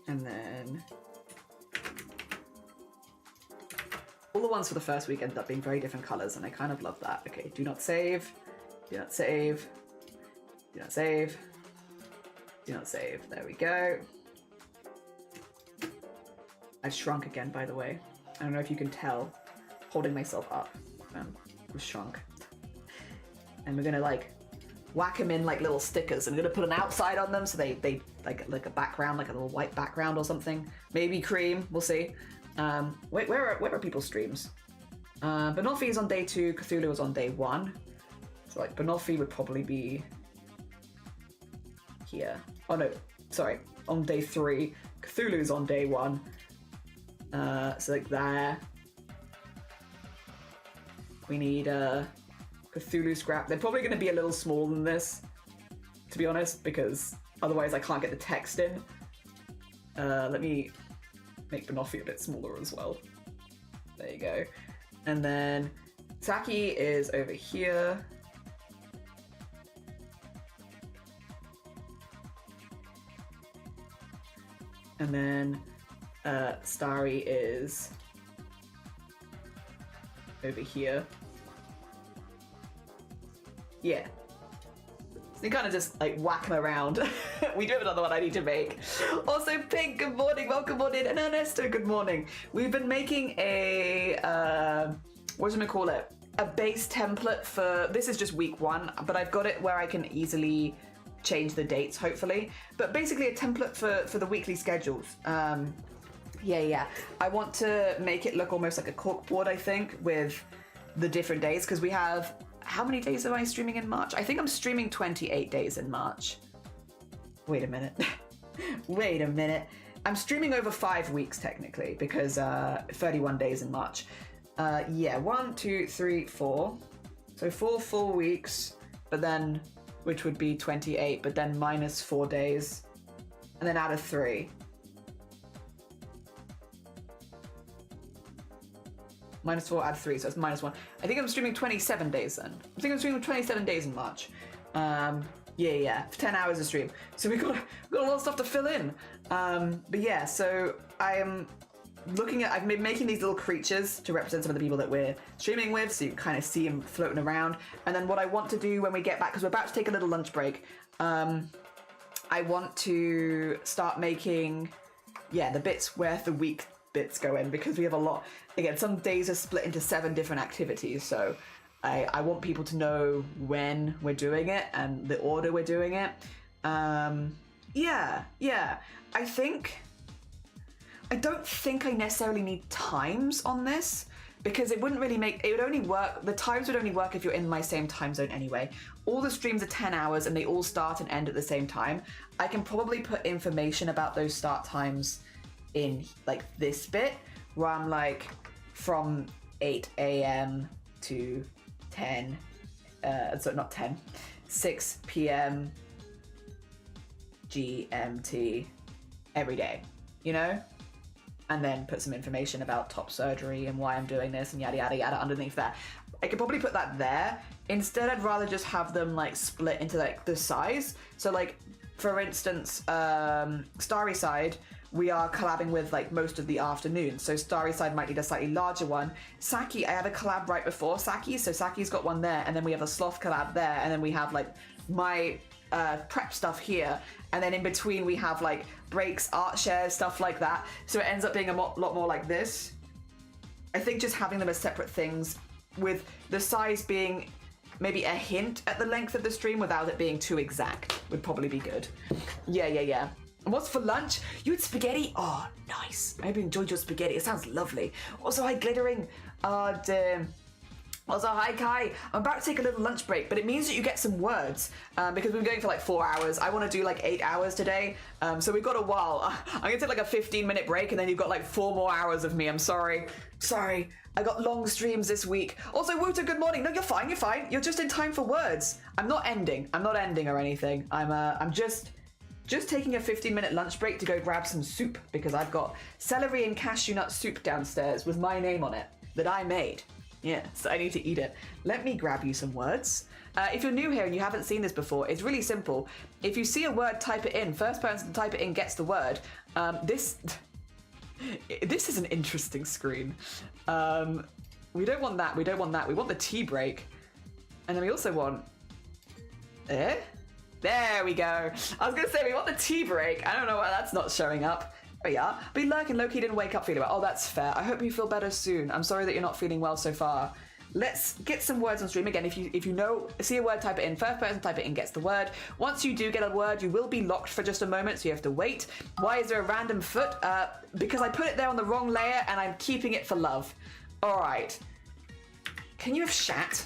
then all the ones for the first week ended up being very different colors, and I kind of love that. Okay, do not save, do not save, do not save, do not save. There we go. I've shrunk again, by the way. I don't know if you can tell, holding myself up. I've shrunk. And we're gonna like whack them in like little stickers. I'm gonna put an outside on them so they like a background, like a little white background or something. Maybe cream, we'll see. Wait, where are people's streams? Banoffee is on day 2, Cthulhu is on day 1. So like Banoffee would probably be here. Oh no, sorry, on day 3. Cthulhu's on day 1. So like there. We need a Cthulhu scrap. They're probably going to be a little smaller than this, to be honest, because otherwise I can't get the text in. Let me make Banoffee a bit smaller as well. There you go. And then Saki is over here. And then Starry is over here. Yeah. So you kind of just like whack them around. We do have another one I need to make. Also, Pink, good morning, welcome on in. And Ernesto, good morning. We've been making a, what do we call it? A base template for, this is just week 1, but I've got it where I can easily change the dates, hopefully. But basically a template for the weekly schedules. Yeah. I want to make it look almost like a corkboard, I think, with the different days, because we have, how many days am I streaming in March? I think I'm streaming 28 days in March. Wait a minute. Wait a minute. I'm streaming over 5 weeks, technically, because 31 days in March. Yeah, 1, 2, 3, 4. So 4 full weeks, but then, which would be 28, but then minus 4 days, and then add a 3. Minus 4, add 3, so it's minus 1. I think I'm streaming 27 days then. I think I'm streaming 27 days in March. Yeah, 10 hours a stream. So we've got a lot of stuff to fill in. But yeah, so I am I've been making these little creatures to represent some of the people that we're streaming with, so you can kind of see them floating around. And then what I want to do when we get back, because we're about to take a little lunch break, I want to start making, the bits where the week bits go in, because we have a lot. Again, some days are split into 7 different activities, so I want people to know when we're doing it and the order we're doing it. I don't think I necessarily need times on this, because it would only work, the times would only work if you're in my same time zone anyway. All the streams are 10 hours and they all start and end at the same time. I can probably put information about those start times in like this bit, where I'm like from 8 a.m. to 6 p.m. GMT every day, you know? And then put some information about top surgery and why I'm doing this and yada yada yada underneath that. I could probably put that there. Instead, I'd rather just have them like split into like the size. So like, for instance, Starry Side, we are collabing with like most of the afternoon. So Starry Side might need a slightly larger one. Saki, I had a collab right before Saki. So Saki's got one there, and then we have a sloth collab there, and then we have like my prep stuff here. And then in between we have like breaks, art shares, stuff like that. So it ends up being a lot more like this. I think just having them as separate things, with the size being maybe a hint at the length of the stream without it being too exact, would probably be good. Yeah. And what's for lunch? You had spaghetti? Oh, nice. I hope you enjoyed your spaghetti. It sounds lovely. Also, hi, Glittering. Damn. Also, hi Kai, I'm about to take a little lunch break, but it means that you get some words, because we've been going for like 4 hours. I want to do like 8 hours today, so we've got a while. I'm going to take like a 15-minute break, and then you've got like 4 more hours of me. I'm sorry. I got long streams this week. Also, Wooter, good morning. No, you're fine. You're just in time for words. I'm not ending or anything. I'm just taking a 15-minute lunch break to go grab some soup, because I've got celery and cashew nut soup downstairs with my name on it that I made. Yeah, so I need to eat it. Let me grab you some words. If you're new here and you haven't seen this before, it's really simple. If you see a word, type it in. First person to type it in gets the word. This is an interesting screen. We don't want that. We want the tea break. And then we also want... There we go. I was going to say, we want the tea break. I don't know why that's not showing up. There we are. Be lurking, Loki didn't wake up feeling well. Oh, that's fair. I hope you feel better soon. I'm sorry that you're not feeling well so far. Let's get some words on stream. Again, if you know, see a word, type it in. First person type it in gets the word. Once you do get a word, you will be locked for just a moment, so you have to wait. Why is there a random foot? Because I put it there on the wrong layer, and I'm keeping it for love. All right. Can you have shat?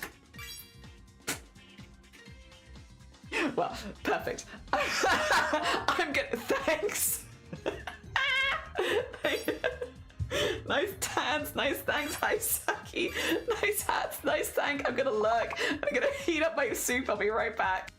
Well, perfect. I'm good. Thanks. Nice tans, nice thanks, hi Saki. Nice hats, nice thank. I'm gonna lurk. I'm gonna heat up my soup. I'll be right back.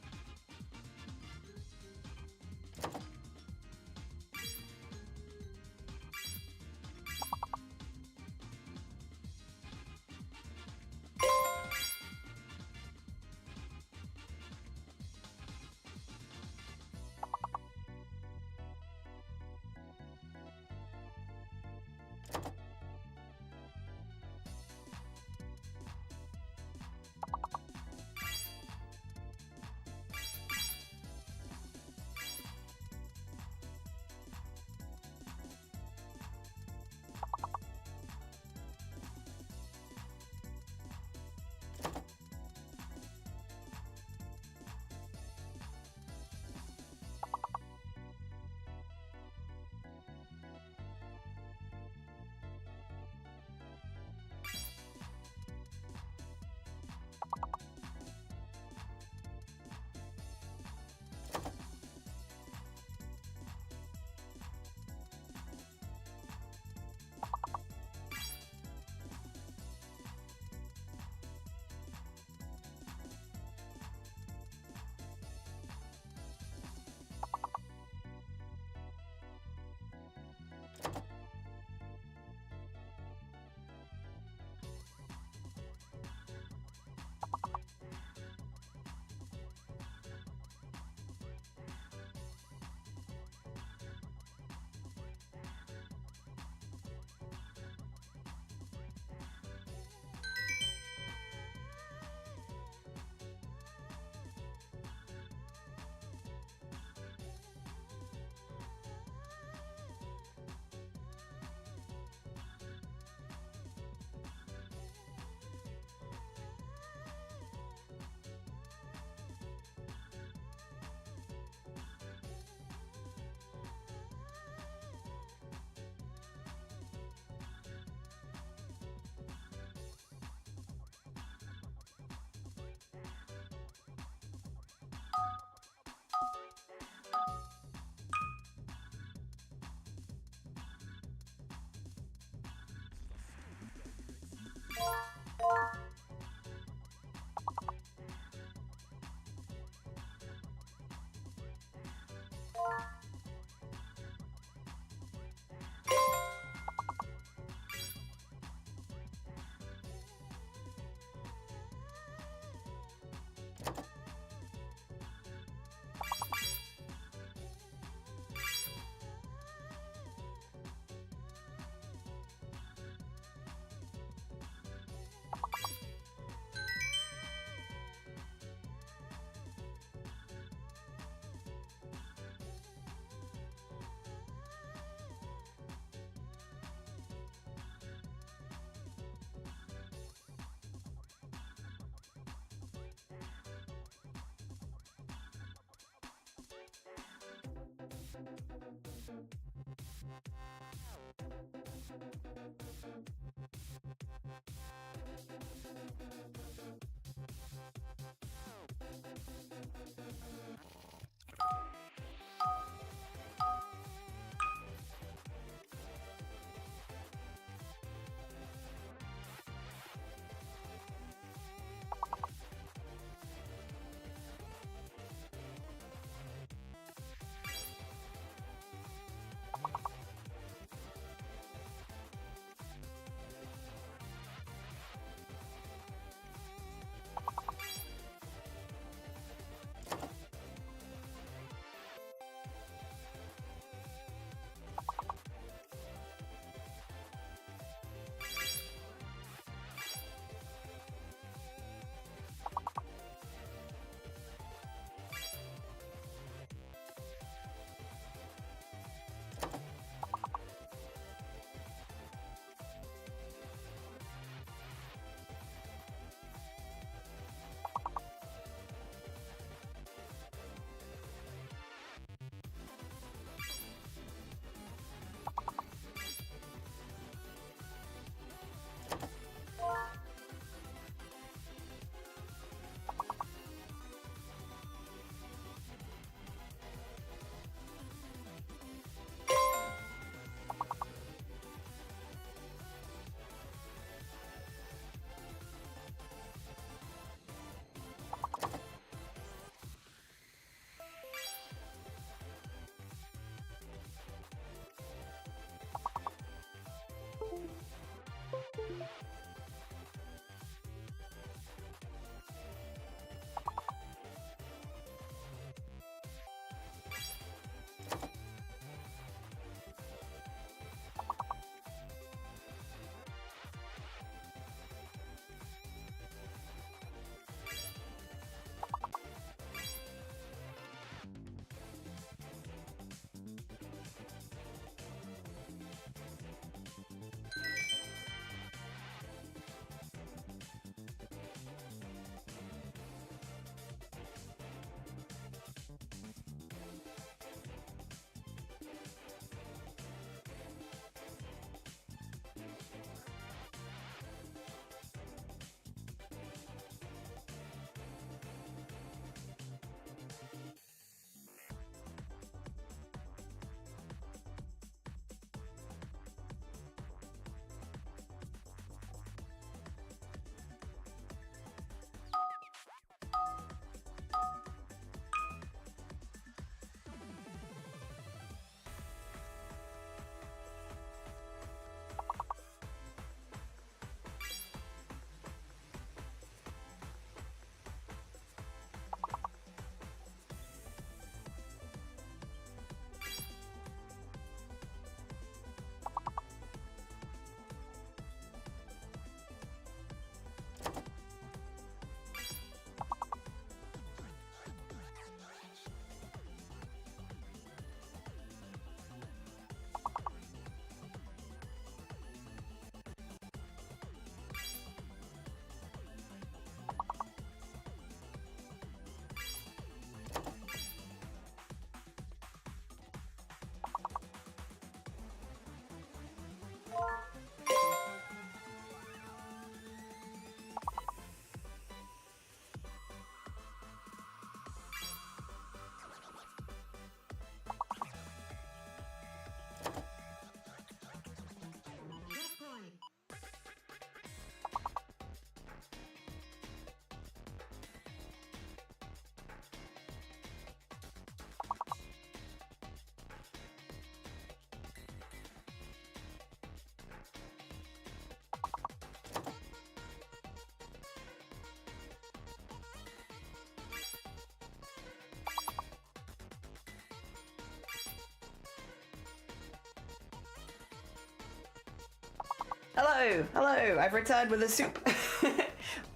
Hello, hello, I've returned with a soup.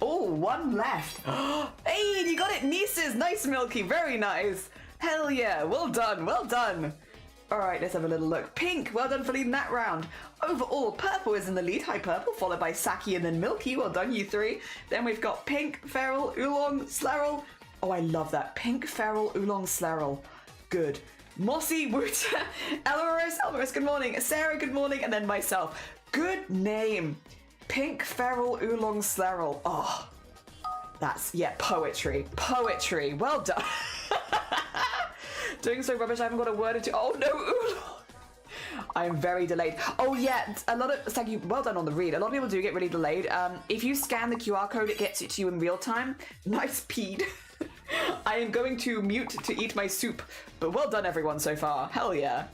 Oh, one left. Hey, you got it, nieces. Nice, Milky, very nice. Hell yeah, well done, well done. All right, let's have a little look. Pink, well done for leading that round. Overall, purple is in the lead. Hi, purple, followed by Saki and then Milky. Well done, you three. Then we've got pink, feral, oolong, slarrel. Oh, I love that. Pink, feral, oolong, slarrel. Good. Mossy, Woota, Elmaris, good morning. Sarah, good morning. And then myself. Good name. Pink, feral, oolong, slarrel. Oh, that's, yeah, poetry. Poetry. Well done. Doing so rubbish, I haven't got a word into. Oh no, oolong. I'm very delayed. Oh yeah, a lot of, thank you, well done on the read. A lot of people do get really delayed. If you scan the QR code, it gets it to you in real time. Nice peed. I am going to mute to eat my soup, but well done everyone so far. Hell yeah.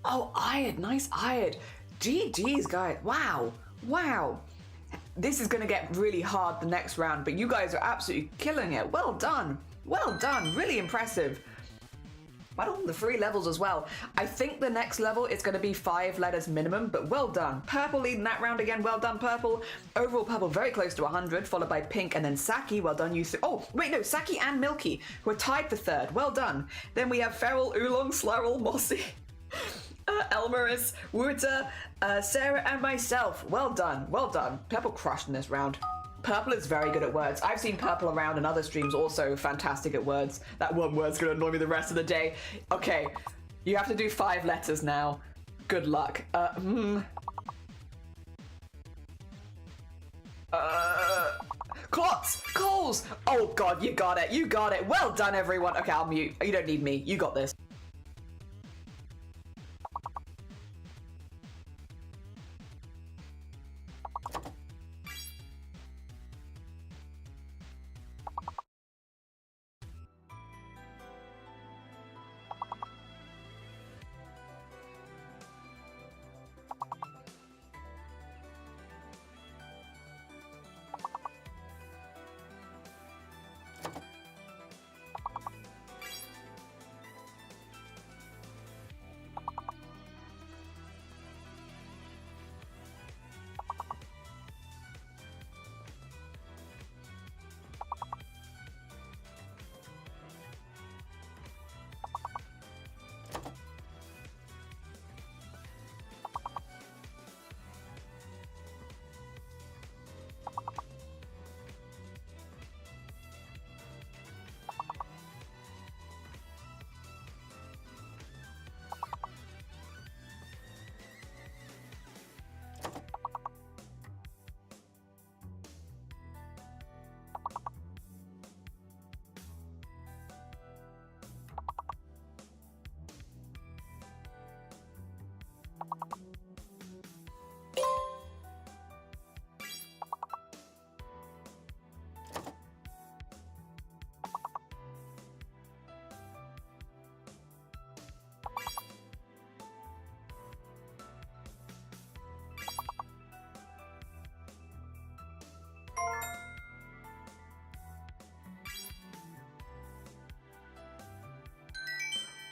Oh, Ired, nice Ired. GG's, guys. Wow. Wow. This is going to get really hard the next round, but you guys are absolutely killing it. Well done. Well done. Really impressive. But on the 3 levels as well. I think the next level is going to be 5 letters minimum, but well done. Purple leading that round again. Well done, Purple. Overall, Purple very close to 100, followed by Pink and then Saki. Well done, you. Oh, wait, no, Saki and Milky, who are tied for 3rd. Well done. Then we have Feral, Oolong, Slarrel, Mossy. Elmaris, Woota, Sarah, and myself. Well done, well done. Purple crushed in this round. Purple is very good at words. I've seen Purple around in other streams also fantastic at words. That one word's gonna annoy me the rest of the day. Okay, you have to do 5 letters now. Good luck. Clots! Coals! Oh god, you got it, you got it. Well done, everyone. Okay, I'll mute. You don't need me. You got this.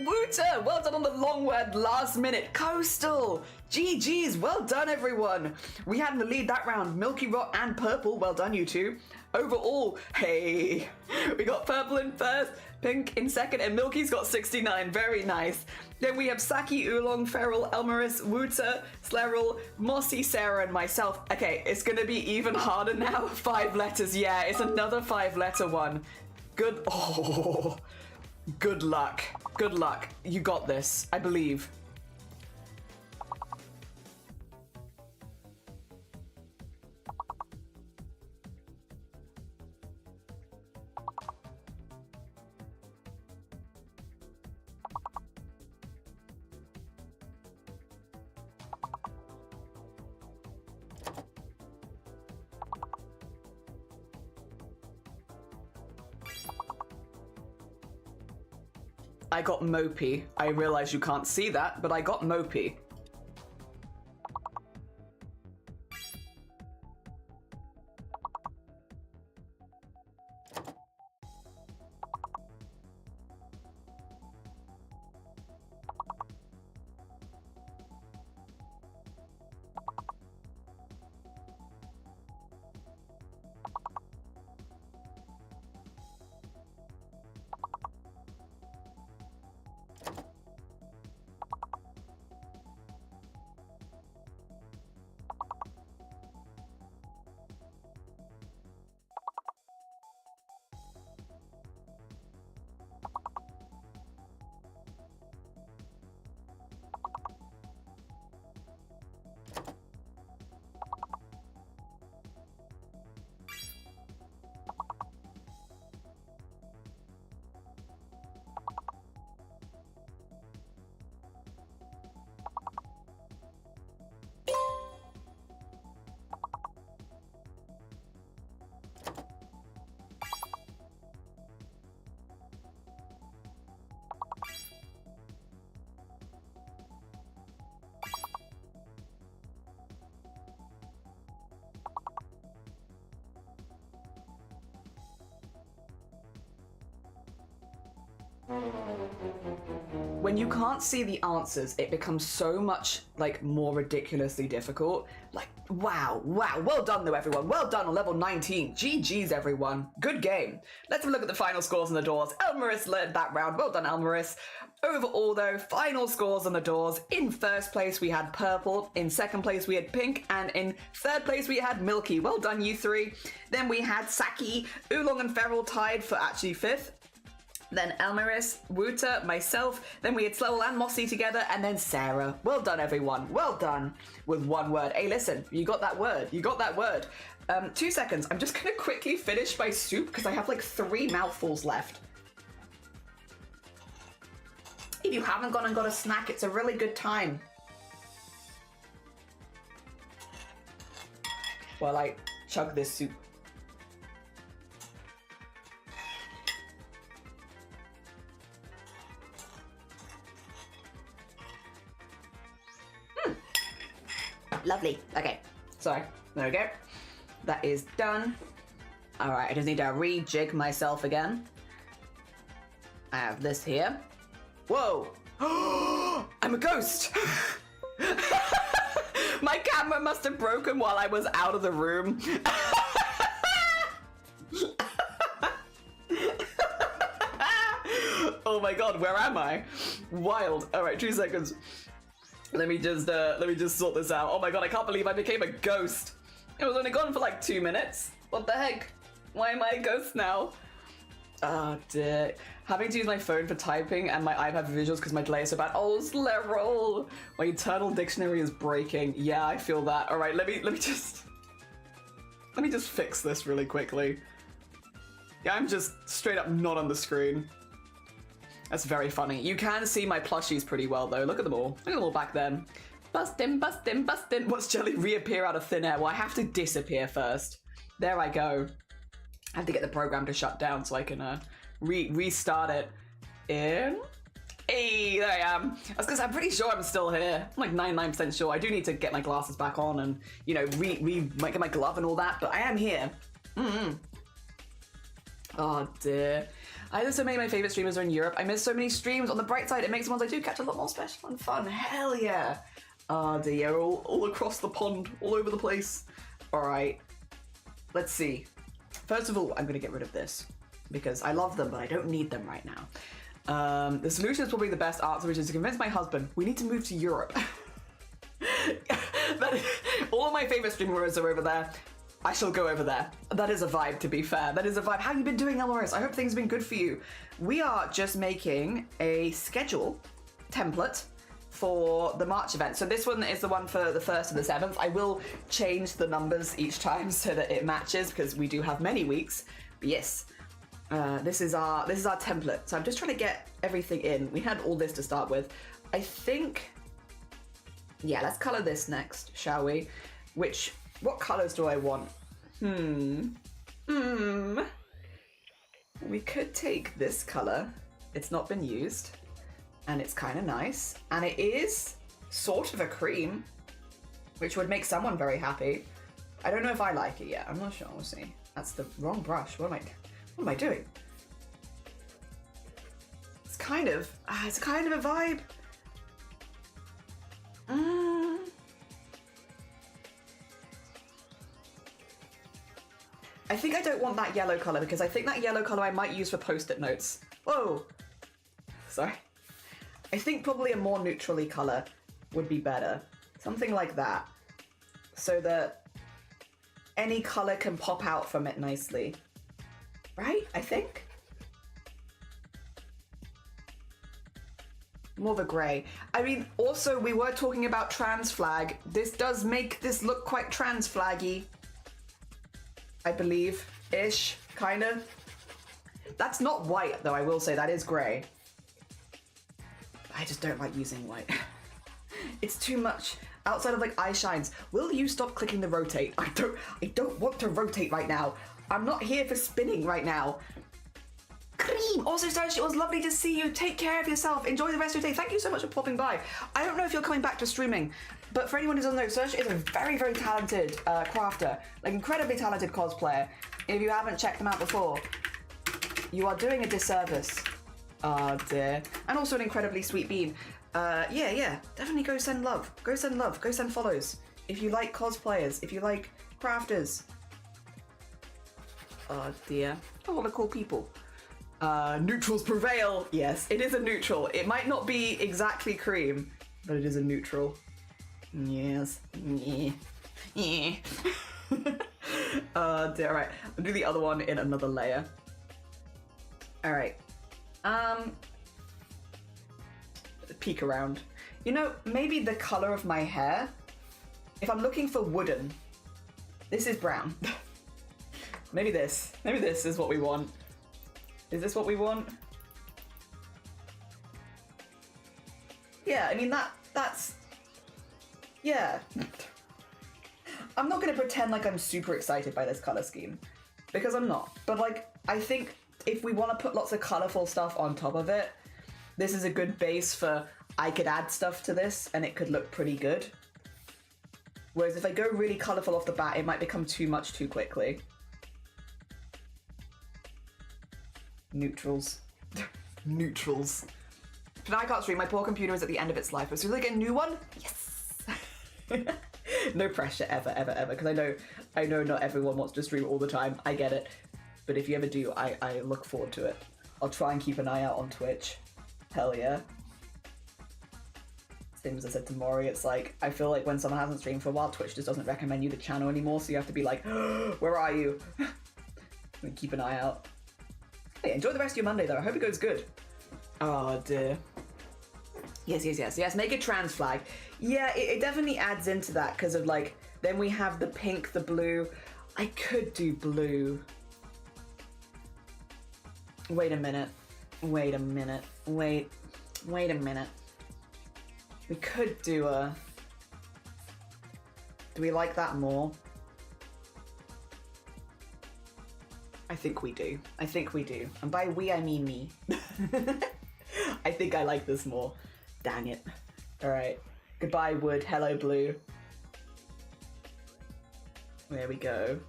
Wooter, well done on the long word last minute. Coastal, GG's, well done everyone. We had in the lead that round Milky Rock and Purple, well done you two. Overall, hey, we got Purple in first, Pink in second, and Milky's got 69, very nice. Then we have Saki, Oolong, Feral, Elmaris, Wooter, Sleril, Mossy, Sarah, and myself. Okay, it's gonna be even harder now. 5 letters, yeah, it's another 5-letter one. Good, oh, good luck. Good luck. You got this, I believe. I got mopey. I realize you can't see that, but I got mopey. When you can't see the answers, it becomes so much, like, more ridiculously difficult. Like, wow, well done though, everyone. Well done on level 19. GG's, everyone. Good game. Let's have a look at the final scores on the doors. Elmaris led that round. Well done, Elmaris. Overall, though, final scores on the doors. In first place, we had Purple. In second place, we had Pink. And in third place, we had Milky. Well done, you three. Then we had Saki, Oolong, and Feral tied for actually fifth. Then Elmaris, Wooter, myself, then we had Slowell and Mossy together, and then Sarah. Well done, everyone. Well done with one word. Hey, listen, you got that word. You got that word. 2 seconds. I'm just gonna quickly finish my soup because I have like 3 mouthfuls left. If you haven't gone and got a snack, it's a really good time. While I chug this soup. Lovely. Okay, sorry. There we go. That is done. All right, I just need to rejig myself again. I have this here. Whoa! I'm a ghost! My camera must have broken while I was out of the room. Oh my god, where am I? Wild. All right, 2 seconds. Let me just sort this out. Oh my god, I can't believe I became a ghost. It was only gone for like 2 minutes. What the heck? Why am I a ghost now? Oh dear. Having to use my phone for typing and my iPad for visuals because my delay is so bad. Oh, Sleril! My internal dictionary is breaking. Yeah, I feel that. All right, let me just fix this really quickly. Yeah, I'm just straight up not on the screen. That's very funny. You can see my plushies pretty well, though. Look at them all. Look at them all back then. Bustin', bustin', bustin'. Watch Jelly reappear out of thin air. Well, I have to disappear first. There I go. I have to get the program to shut down so I can restart it. In. Hey, there I am. I was gonna say, I'm pretty sure I'm still here. I'm like 99% sure. I do need to get my glasses back on and, you know, get my glove and all that, but I am here. Oh dear. Either so many of my favorite streamers are in Europe. I miss so many streams. On the bright side, it makes the ones I do catch a lot more special and fun. Hell yeah. They're all across the pond, all over the place. All right, let's see. First of all, I'm gonna get rid of this because I love them, but I don't need them right now. The solution is probably the best answer, which is to convince my husband we need to move to Europe. All of my favorite streamers are over there. I shall go over there. That is a vibe, to be fair. That is a vibe. How have you been doing, Elmaris? I hope things have been good for you. We are just making a schedule template for the March event. So this one is the one for the 1st and the 7th. I will change the numbers each time so that it matches because we do have many weeks. But yes, this is our template. So I'm just trying to get everything in. We had all this to start with. I think, yeah, let's color this next, shall we? What colors do I want? We could take this color. It's not been used. And it's kind of nice. And it is sort of a cream, which would make someone very happy. I don't know if I like it yet. I'm not sure. We'll see. That's the wrong brush. What am I doing? It's kind of a vibe. I think I don't want that yellow color because I think that yellow color I might use for post-it notes. Whoa. Sorry. I think probably a more neutrally color would be better. Something like that. So that any color can pop out from it nicely. Right? I think? More of a gray. I mean, also we were talking about trans flag. This does make this look quite trans flaggy. I believe. Ish. Kind of. That's not white though, I will say. That is gray. I just don't like using white. It's too much. Outside of like eye shines. Will you stop clicking the rotate? I don't want to rotate right now. I'm not here for spinning right now. Cream! Also, Serge, it was lovely to see you. Take care of yourself. Enjoy the rest of your day. Thank you so much for popping by. I don't know if you're coming back to streaming, but for anyone who doesn't know, Serge is a very, very talented crafter. Like, incredibly talented cosplayer. If you haven't checked them out before, you are doing a disservice. Oh dear. And also an incredibly sweet bean. Yeah, definitely go send love. Go send love. Go send follows. If you like cosplayers, if you like crafters. Oh dear. Oh, what a cool people. Neutrals prevail. Yes, it is a neutral. It might not be exactly cream, but it is a neutral. Yes. Yeah. Dear. Alright, I'll do the other one in another layer. Alright. Peek around. You know, maybe the color of my hair, if I'm looking for wooden, this is brown. Maybe this is what we want. Is this what we want? Yeah, I mean that's yeah. I'm not gonna pretend like I'm super excited by this color scheme because I'm not, but like I think if we want to put lots of colorful stuff on top of it, this is a good base for I could add stuff to this and it could look pretty good. Whereas if I go really colorful off the bat, it might become too much too quickly. Neutrals. Neutrals. But I can't stream, my poor computer is at the end of its life. As soon as I get a new one, yes! No pressure ever, because I know not everyone wants to stream all the time. I get it. But if you ever do, I look forward to it. I'll try and keep an eye out on Twitch. Hell yeah. Same as I said to Maury, it's like, I feel like when someone hasn't streamed for a while, Twitch just doesn't recommend you the channel anymore, so you have to be like, where are you? And keep an eye out. Hey, enjoy the rest of your Monday though, I hope it goes good. Oh dear. Yes, make a trans flag. Yeah, it definitely adds into that, because of like, then we have the pink, the blue. I could do blue. Wait a minute. We could do a... Do we like that more? I think we do. And by we, I mean me. I think I like this more. Dang it. Alright. Goodbye, wood. Hello, blue. There we go.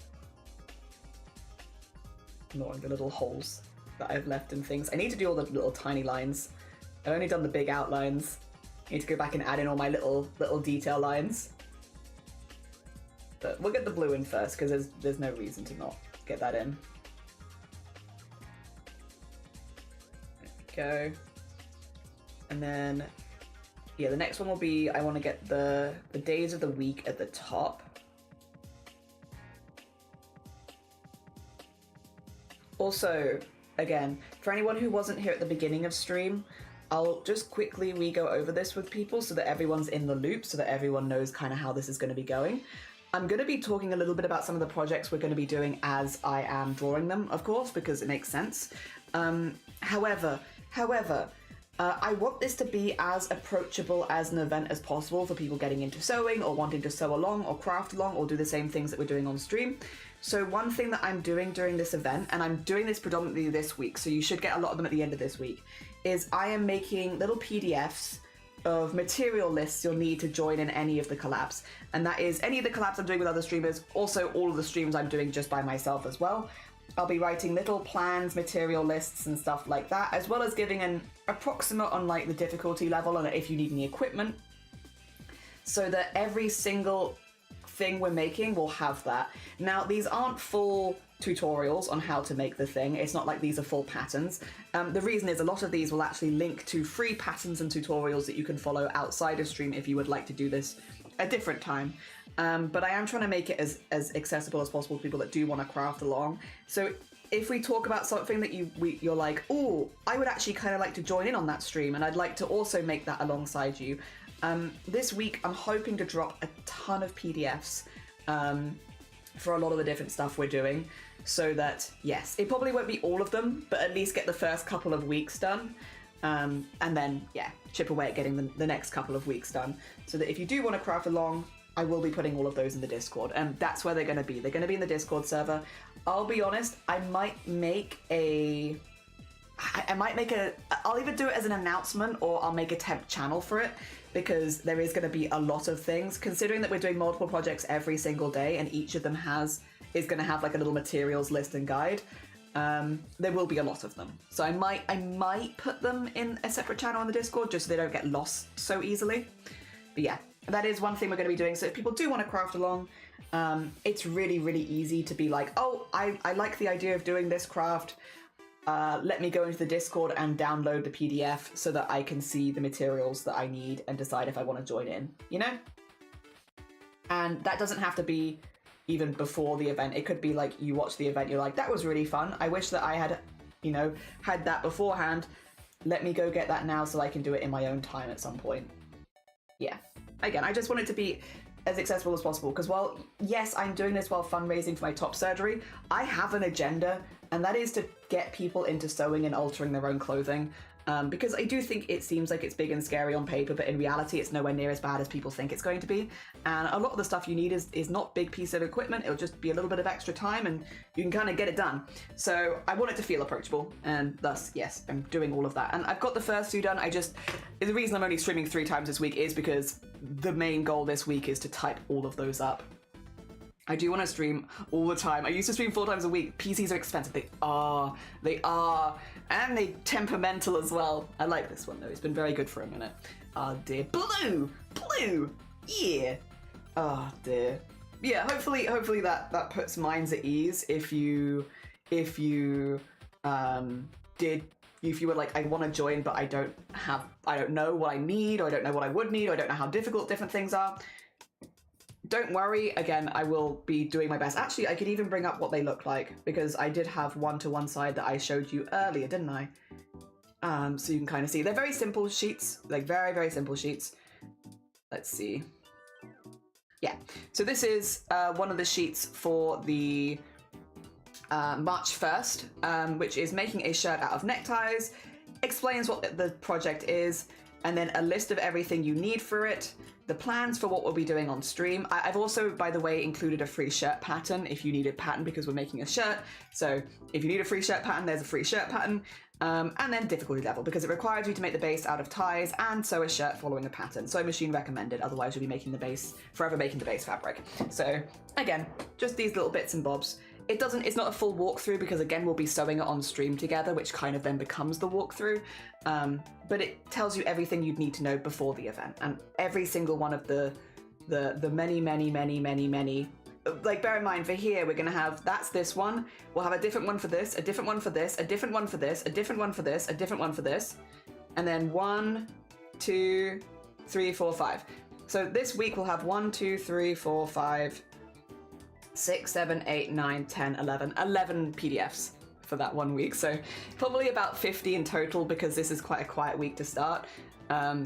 Ignoring the little holes. that I've left and things. I need to do all the little tiny lines. I've only done the big outlines. I need to go back and add in all my little detail lines. But we'll get the blue in first because there's no reason to not get that in. There we go. And then, yeah, the next one will be, I want to get the days of the week at the top. Also, again, for anyone who wasn't here at the beginning of stream, I'll just quickly re-go over this with people so that everyone's in the loop, so that everyone knows kind of how this is going to be going. I'm going to be talking a little bit about some of the projects we're going to be doing as I am drawing them, of course, because it makes sense. However, I want this to be as approachable as an event as possible for people getting into sewing or wanting to sew along or craft along or do the same things that we're doing on stream. So one thing that I'm doing during this event, and I'm doing this predominantly this week, so you should get a lot of them at the end of this week, is I am making little PDFs of material lists you'll need to join in any of the collabs. And that is any of the collabs I'm doing with other streamers, also all of the streams I'm doing just by myself as well. I'll be writing little plans, material lists and stuff like that, as well as giving an approximate on like the difficulty level and if you need any equipment, so that every single thing we're making will have that. Now, these aren't full tutorials on how to make the thing. It's not like these are full patterns. The reason is a lot of these will actually link to free patterns and tutorials that you can follow outside of stream if you would like to do this a different time. But I am trying to make it as accessible as possible to people that do want to craft along. So if we talk about something that you're like, oh, I would actually kind of like to join in on that stream and I'd like to also make that alongside you. This week I'm hoping to drop a ton of PDFs for a lot of the different stuff we're doing, so that, yes, it probably won't be all of them, but at least get the first couple of weeks done. And then, yeah, chip away at getting the next couple of weeks done, so that if you do want to craft along, I will be putting all of those in the Discord, and that's where they're going to be. They're going to be in the Discord server. I'll be honest, I might make I'll either do it as an announcement or I'll make a temp channel for it, because there is going to be a lot of things, considering that we're doing multiple projects every single day and each of them is going to have like a little materials list and guide. There will be a lot of them. So I might put them in a separate channel on the Discord just so they don't get lost so easily. But yeah, that is one thing we're going to be doing. So if people do want to craft along, it's really, really easy to be like, oh, I like the idea of doing this craft. Let me go into the Discord and download the PDF so that I can see the materials that I need and decide if I want to join in, you know? And that doesn't have to be even before the event. It could be like you watch the event, you're like, that was really fun. I wish that I had, had that beforehand. Let me go get that now so I can do it in my own time at some point. Yeah. Again, I just want it to be as accessible as possible, because while, yes, I'm doing this while fundraising for my top surgery, I have an agenda, and that is to get people into sewing and altering their own clothing, because I do think it seems like it's big and scary on paper, but in reality it's nowhere near as bad as people think it's going to be. And a lot of the stuff you need is not big piece of equipment. It'll just be a little bit of extra time and you can kind of get it done. So I want it to feel approachable, and thus, yes, I'm doing all of that. And I've got the first two done. The reason I'm only streaming 3 times this week is because the main goal this week is to type all of those up. I do want to stream all the time. I used to stream 4 times a week. PCs are expensive. They are. And they're temperamental as well. I like this one though. It's been very good for a minute. Oh dear. Blue! Yeah. Oh dear. Yeah, hopefully that puts minds at ease if you were like, I want to join but I don't know what I need, or I don't know what I would need, or I don't know how difficult different things are. Don't worry, again, I will be doing my best. Actually, I could even bring up what they look like, because I did have one to one side that I showed you earlier, didn't I? So you can kind of see. They're very simple sheets, like very, very simple sheets. Let's see. Yeah, so this is one of the sheets for the March 1st, which is making a shirt out of neckties, explains what the project is, and then a list of everything you need for it, the plans for what we'll be doing on stream. I've also, by the way, included a free shirt pattern if you need a pattern, because we're making a shirt. So if you need a free shirt pattern, there's a free shirt pattern. And then difficulty level, because it requires you to make the base out of ties and sew a shirt following the pattern. Sewing machine recommended, otherwise you'll be forever making the base fabric. So again, just these little bits and bobs. it's not a full walkthrough because again, we'll be sewing it on stream together, which kind of then becomes the walkthrough. But it tells you everything you'd need to know before the event, and every single one of the many, like, bear in mind, for here, we're going to have, that's this one. We'll have a different one for this, a different one for this, a different one for this, a different one for this, a different one for this. And then 1, 2, 3, 4, 5. So this week we'll have 1, 2, 3, 4, 5, 6, 7, 8, 9, 10, 11 PDFs for that 1 week. So probably about 50 in total because this is quite a quiet week to start.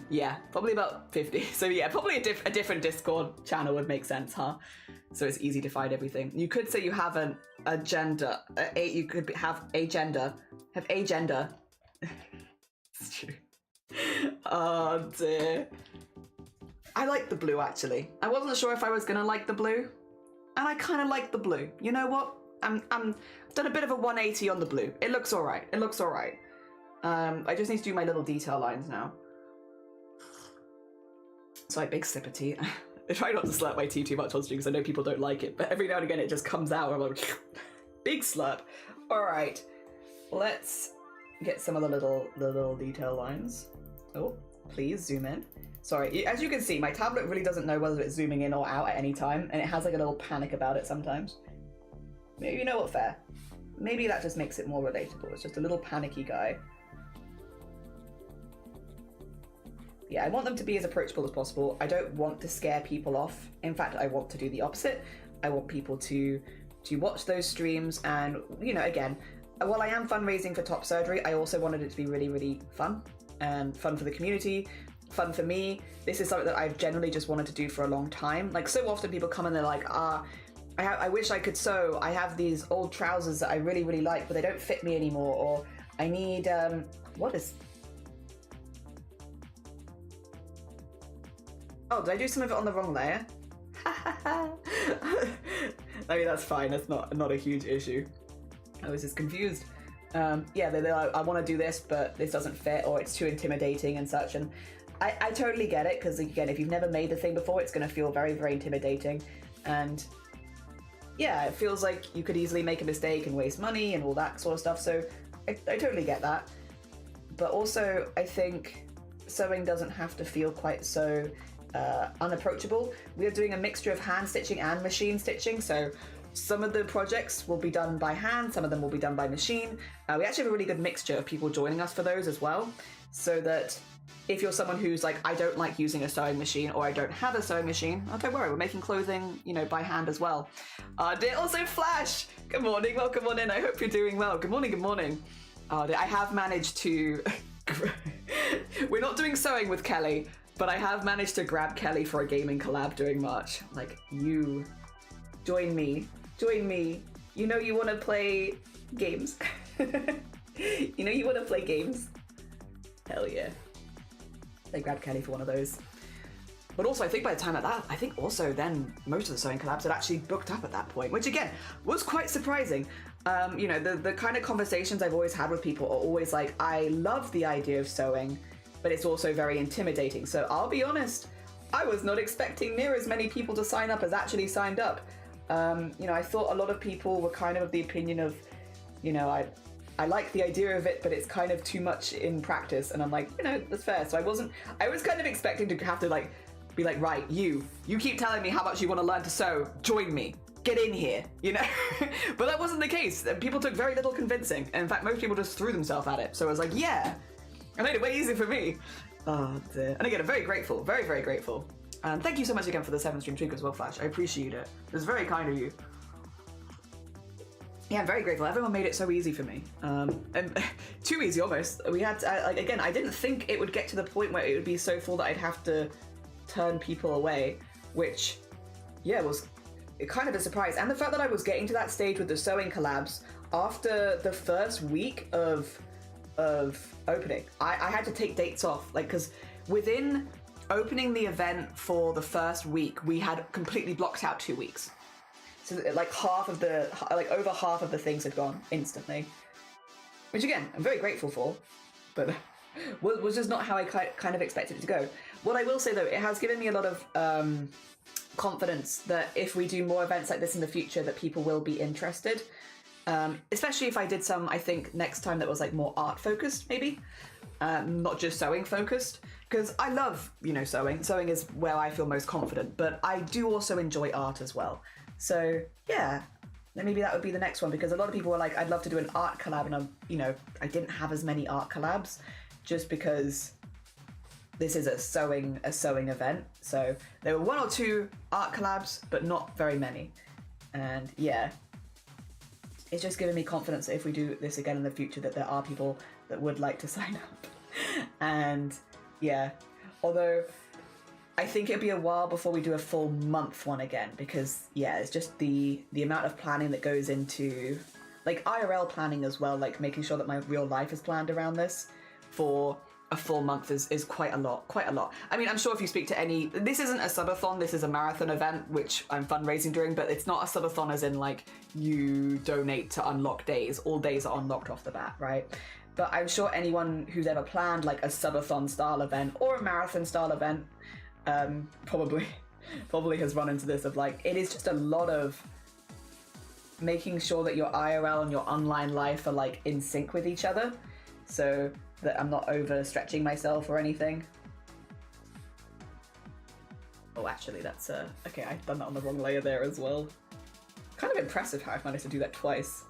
Yeah, probably about 50. So yeah, probably a different Discord channel would make sense, huh? So it's easy to find everything. You could say you have an agenda. You could have agenda. Have agenda. It's true. Oh dear. I like the blue actually. I wasn't sure if I was gonna like the blue, and I kind of like the blue. You know what? I've done a bit of a 180 on the blue. It looks all right. It looks all right. I just need to do my little detail lines now. Sorry, big sip of tea. I try not to slurp my tea too much on stream because I know people don't like it, but every now and again it just comes out. I'm like, big slurp. All right, let's get some of the little detail lines. Oh, please zoom in. Sorry, as you can see, my tablet really doesn't know whether it's zooming in or out at any time, and it has like a little panic about it sometimes. Maybe, you know what, fair. Maybe that just makes it more relatable. It's just a little panicky guy. Yeah, I want them to be as approachable as possible. I don't want to scare people off. In fact, I want to do the opposite. I want people to watch those streams and, you know, again, while I am fundraising for Top Surgery, I also wanted it to be really, really fun and fun for the community, fun for me. This is something that I've generally just wanted to do for a long time. Like, so often people come and they're like, I wish I could sew. I have these old trousers that I really, really like, but they don't fit me anymore. Or I need, what is... Oh, did I do some of it on the wrong layer? I mean, that's fine. That's not a huge issue. I was just confused. Yeah, they're like, I want to do this, but this doesn't fit, or it's too intimidating and such. And I totally get it, because again, if you've never made the thing before, it's going to feel very, very intimidating. And yeah, it feels like you could easily make a mistake and waste money and all that sort of stuff. So I totally get that. But also, I think sewing doesn't have to feel quite so unapproachable. We are doing a mixture of hand stitching and machine stitching, so some of the projects will be done by hand, some of them will be done by machine. We actually have a really good mixture of people joining us for those as well, so that if you're someone who's like, I don't like using a sewing machine, or I don't have a sewing machine, oh, don't worry, we're making clothing, you know, by hand as well. Also Flash, good morning, welcome on in, I hope you're doing well. Good morning, good morning. I have managed to we're not doing sewing with Kelly, but I have managed to grab Kelly for a gaming collab during March. Like, you, join me. You know you want to play games. You know you want to play games. Hell yeah. They grabbed Kelly for one of those. But also, I think by the time of that, I think also then most of the sewing collabs had actually booked up at that point, which again, was quite surprising. You know, the kind of conversations I've always had with people are always like, I love the idea of sewing, but it's also very intimidating. So I'll be honest, I was not expecting near as many people to sign up as actually signed up. You know, I thought a lot of people were kind of the opinion of, you know, I like the idea of it, but it's kind of too much in practice. And I'm like, you know, that's fair. So I was kind of expecting to have to like, be like, right, you keep telling me how much you want to learn to sew, join me. Get in here, you know? But that wasn't the case. People took very little convincing. In fact, most people just threw themselves at it. So I was like, yeah. It made it way easier for me. Oh dear. And again, I'm very grateful, very, very grateful. And thank you so much again for the 7-stream tweak as well, Flash. I appreciate it. It was very kind of you. Yeah, I'm very grateful. Everyone made it so easy for me. And too easy almost. We had, like, again, I didn't think it would get to the point where it would be so full that I'd have to turn people away, which, yeah, was kind of a surprise. And the fact that I was getting to that stage with the sewing collabs after the first week of opening, I had to take dates off, like, because within opening the event for the first week, we had completely blocked out 2 weeks. So like over half of the things had gone instantly, which again, I'm very grateful for, but was just not how I kind of expected it to go. What I will say though, it has given me a lot of confidence that if we do more events like this in the future, that people will be interested. Especially if I did some, I think next time that was like more art focused, maybe, not just sewing focused. Because I love, you know, sewing. Sewing is where I feel most confident, but I do also enjoy art as well. So yeah, then maybe that would be the next one, because a lot of people were like, I'd love to do an art collab, and I didn't have as many art collabs just because this is a sewing event. So there were 1 or 2 art collabs, but not very many. And yeah, it's just given me confidence that if we do this again in the future, that there are people that would like to sign up. And yeah, although I think it'd be a while before we do a full month one again, because yeah, it's just the amount of planning that goes into like IRL planning as well, like making sure that my real life is planned around this for a full month is quite a lot. I mean, I'm sure if you speak to any, this isn't a subathon, this is a marathon event, which I'm fundraising during, but it's not a subathon as in like you donate to unlock days. All days are unlocked off the bat, right? But I'm sure anyone who's ever planned like a subathon style event or a marathon style event probably has run into this of like, it is just a lot of making sure that your IRL and your online life are like in sync with each other, so that I'm not overstretching myself or anything. Oh, actually, that's okay, I've done that on the wrong layer there as well. Kind of impressive how I've managed to do that twice.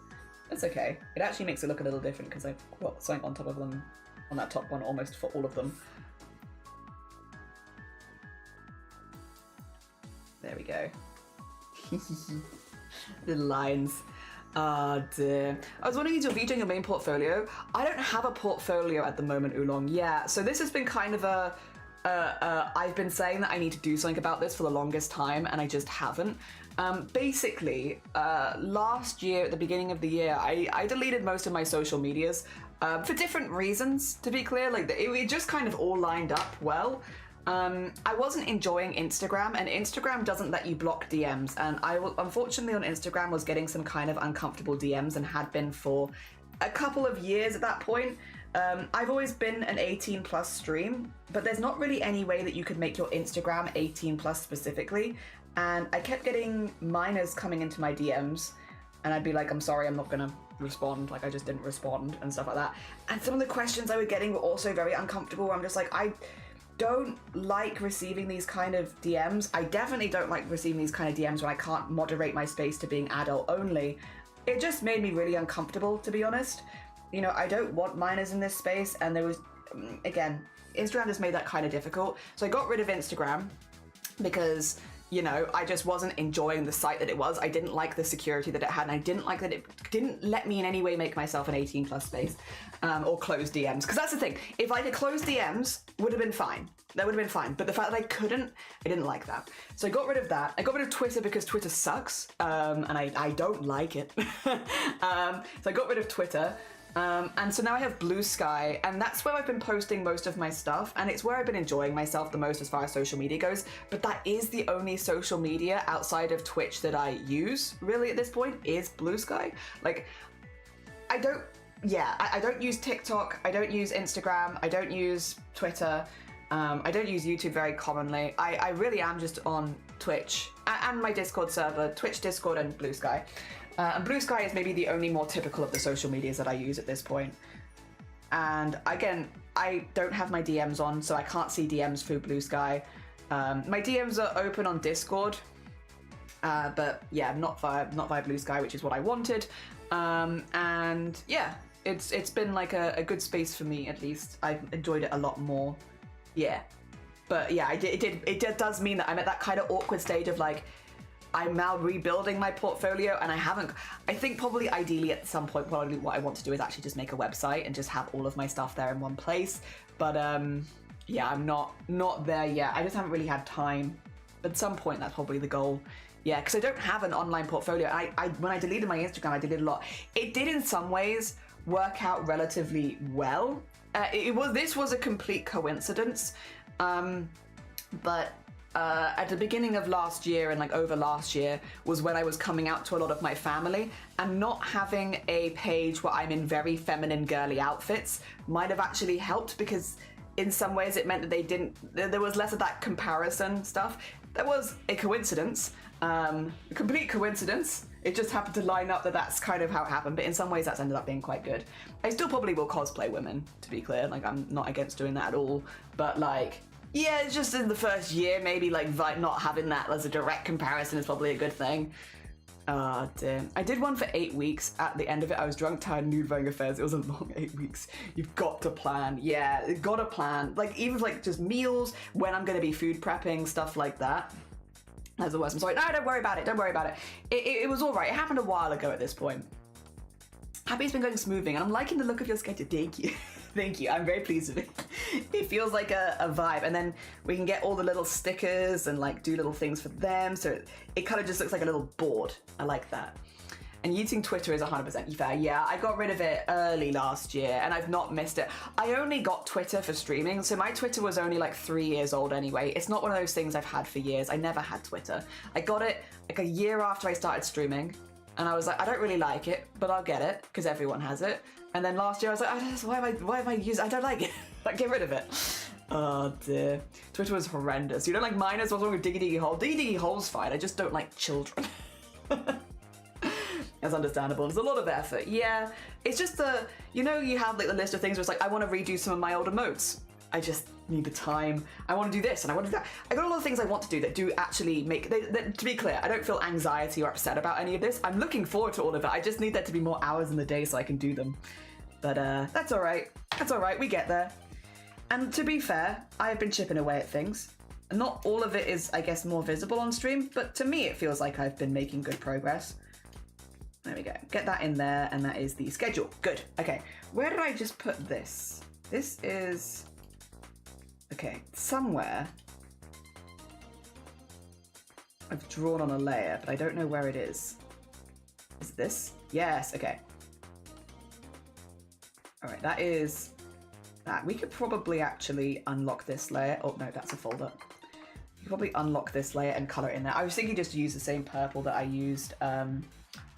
That's okay. It actually makes it look a little different because I've got something on top of them, on that top one almost for all of them. There we go. Little lines. Ah, dear. I was wondering if you're doing your main portfolio. I don't have a portfolio at the moment, Oolong. Yeah, so this has been kind of a... I've been saying that I need to do something about this for the longest time, and I just haven't. Basically, last year, at the beginning of the year, I deleted most of my social medias for different reasons, to be clear. Like, it just kind of all lined up well. I wasn't enjoying Instagram, and Instagram doesn't let you block DMs, and unfortunately on Instagram was getting some kind of uncomfortable DMs and had been for a couple of years at that point. I've always been an 18 plus stream, but there's not really any way that you could make your Instagram 18 plus specifically, and I kept getting minors coming into my DMs, and I'd be like, I'm sorry, I'm not gonna respond, like I just didn't respond and stuff like that. And some of the questions I was getting were also very uncomfortable. I'm just like, I don't like receiving these kind of DMs. I definitely don't like receiving these kind of DMs when I can't moderate my space to being adult only. It just made me really uncomfortable, to be honest. You know, I don't want minors in this space, and there was, again, Instagram just made that kind of difficult. So I got rid of Instagram because, you know, I just wasn't enjoying the site that it was. I didn't like the security that it had, and I didn't like that it didn't let me in any way make myself an 18 plus space, or close DMs. Because that's the thing, if I could close DMs, would have been fine. That would have been fine. But the fact that I couldn't, I didn't like that. So I got rid of that. I got rid of Twitter because Twitter sucks, and I don't like it. So I got rid of Twitter. And so now I have Blue Sky, and that's where I've been posting most of my stuff, and it's where I've been enjoying myself the most as far as social media goes. But that is the only social media outside of Twitch that I use, really, at this point, is Blue Sky. Like, I don't use TikTok, I don't use Instagram, I don't use Twitter, I don't use YouTube very commonly. I really am just on Twitch and my Discord server, Twitch, Discord, and Blue Sky. And Blue Sky is maybe the only more typical of the social medias that I use at this point. And again, I don't have my DMs on, so I can't see DMs through Blue Sky. My DMs are open on Discord, but yeah, not via Blue Sky, which is what I wanted. And yeah, it's been like a good space for me, at least. I've enjoyed it a lot more. Yeah, but yeah, it does mean that I'm at that kind of awkward stage of like, I'm now rebuilding my portfolio, and I think probably ideally at some point probably what I want to do is actually just make a website and just have all of my stuff there in one place. But yeah, I'm not there yet. I just haven't really had time. At some point that's probably the goal. Yeah, because I don't have an online portfolio. When I deleted my Instagram, I deleted a lot. It did in some ways work out relatively well. This was a complete coincidence. But at the beginning of last year and like over last year was when I was coming out to a lot of my family, and not having a page where I'm in very feminine girly outfits might have actually helped, because in some ways it meant that there was less of that comparison stuff. There was a coincidence, a complete coincidence. It just happened to line up that that's kind of how it happened, but in some ways that's ended up being quite good. I still probably will cosplay women, to be clear. Like, I'm not against doing that at all, but like, yeah, it's just in the first year, maybe like not having that as a direct comparison is probably a good thing. Ah, dear. I did one for 8 weeks. At the end of it, I was drunk, tired, nude, wearing affairs. It was a long 8 weeks. You've got to plan. Yeah, you've got to plan. Like, even like just meals, when I'm going to be food prepping, stuff like that. That's the worst. I'm sorry. No, don't worry about it. Don't worry about it. It was all right. It happened a while ago at this point. Happy it's been going smoothing, and I'm liking the look of your schedule. Thank you. Thank you. I'm very pleased with it. It feels like a vibe, and then we can get all the little stickers and like do little things for them, so it kind of just looks like a little board. I like that. And using Twitter is 100% fair. Yeah, I got rid of it early last year, and I've not missed it. I only got Twitter for streaming, so my Twitter was only like 3 years old anyway. It's not one of those things I've had for years. I never had Twitter. I got it like a year after I started streaming, and I was like, I don't really like it, but I'll get it because everyone has it. And then last year I was like, why am I using? I don't like it. Like, get rid of it. Oh dear. Twitter was horrendous. You don't like minors? What's wrong with Diggy Diggy Hole? Diggy Diggy Hole's fine. I just don't like children. That's understandable. There's a lot of effort. Yeah, it's just you have like the list of things where it's like, I want to redo some of my old emotes. I just need the time. I want to do this and I want to do that. I got a lot of things I want to do that do actually make, to be clear, I don't feel anxiety or upset about any of this. I'm looking forward to all of it. I just need there to be more hours in the day so I can do them. But that's all right. That's all right. We get there. And to be fair, I have been chipping away at things. Not all of it is, I guess, more visible on stream, but to me it feels like I've been making good progress. There we go. Get that in there, and that is the schedule. Good. Okay. Where did I just put this? This is... Okay, somewhere I've drawn on a layer, but I don't know where it is. Is this? Yes, okay. All right, that is that. We could probably actually unlock this layer. Oh, no, that's a folder. You could probably unlock this layer and color it in there. I was thinking just to use the same purple that I used on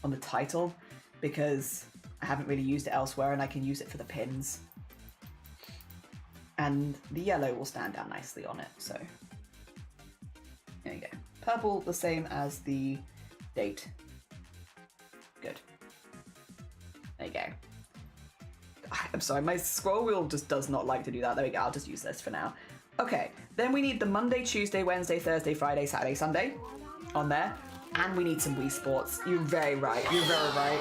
the title, because I haven't really used it elsewhere, and I can use it for the pins. And the yellow will stand down nicely on it, so there you go. Purple, the same as the date. Good. There you go. I'm sorry, my scroll wheel just does not like to do that. There we go, I'll just use this for now. Okay, then we need the Monday, Tuesday, Wednesday, Thursday, Friday, Saturday, Sunday on there. And we need some Wii Sports. You're very right, you're very right.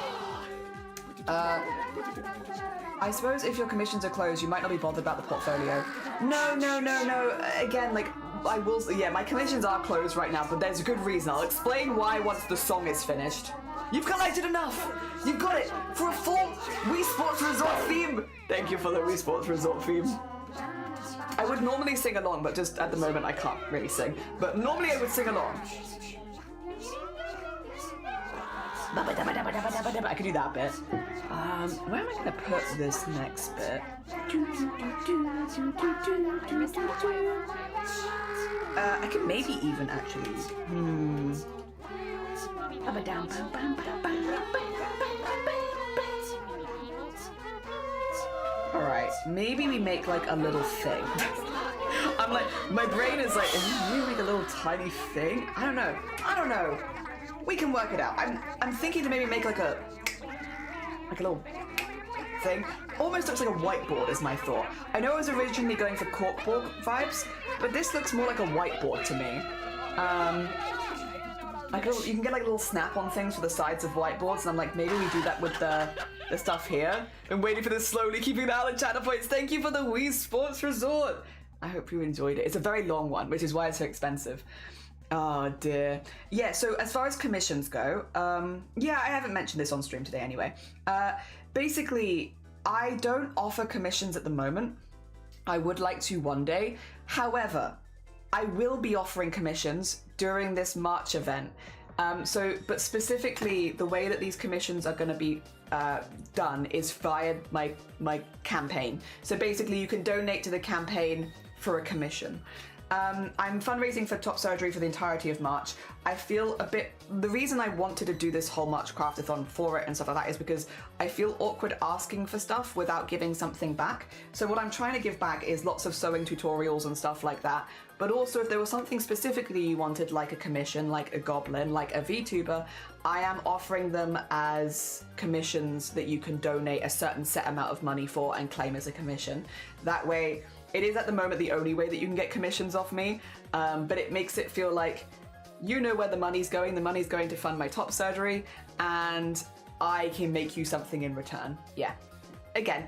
I suppose if your commissions are closed, you might not be bothered about the portfolio. No. Again, like, I will, yeah, my commissions are closed right now, but there's a good reason. I'll explain why once the song is finished. You've collected enough! You've got it! For a full Wii Sports Resort theme! Thank you for the Wii Sports Resort theme. I would normally sing along, but just at the moment I can't really sing. But normally I would sing along. I could do that bit. Where am I going to put this next bit? I could maybe even actually... Alright, maybe we make like a little thing. I'm like, my brain is like, maybe make a little tiny thing? I don't know. We can work it out. I'm thinking to maybe make like a little thing. Almost looks like a whiteboard is my thought. I know I was originally going for corkboard vibes, but this looks more like a whiteboard to me. Like you can get like little snap-on things for the sides of whiteboards, and I'm like, maybe we do that with the stuff here. I'm waiting for this slowly, keeping the Alan Chatter points. Thank you for the Wii Sports Resort. I hope you enjoyed it. It's a very long one, which is why it's so expensive. Oh dear. Yeah, so as far as commissions go, yeah, I haven't mentioned this on stream today anyway. Basically, I don't offer commissions at the moment. I would like to one day. However, I will be offering commissions during this March event. But specifically, the way that these commissions are going to be done is via my campaign. So basically, you can donate to the campaign for a commission. I'm fundraising for Top Surgery for the entirety of March. I feel a bit, the reason I wanted to do this whole March CRAFT-A-THON for it and stuff like that is because I feel awkward asking for stuff without giving something back. So what I'm trying to give back is lots of sewing tutorials and stuff like that. But also if there was something specifically you wanted, like a commission, like a goblin, like a VTuber, I am offering them as commissions that you can donate a certain set amount of money for and claim as a commission. That way, it is at the moment the only way that you can get commissions off me, but it makes it feel like you know where the money's going. The money's going to fund my top surgery, and I can make you something in return. Yeah. Again,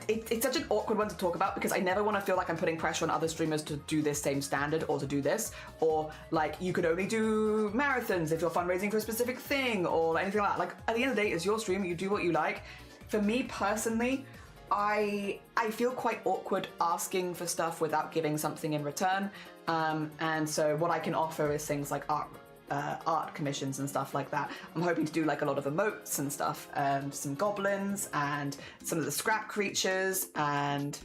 it's such an awkward one to talk about because I never want to feel like I'm putting pressure on other streamers to do this same standard or to do this, or like you could only do marathons if you're fundraising for a specific thing or anything like that. Like at the end of the day, it's your stream, you do what you like. For me personally, I feel quite awkward asking for stuff without giving something in return, and so what I can offer is things like art commissions and stuff like that. I'm hoping to do like a lot of emotes and stuff, some goblins and some of the scrap creatures, and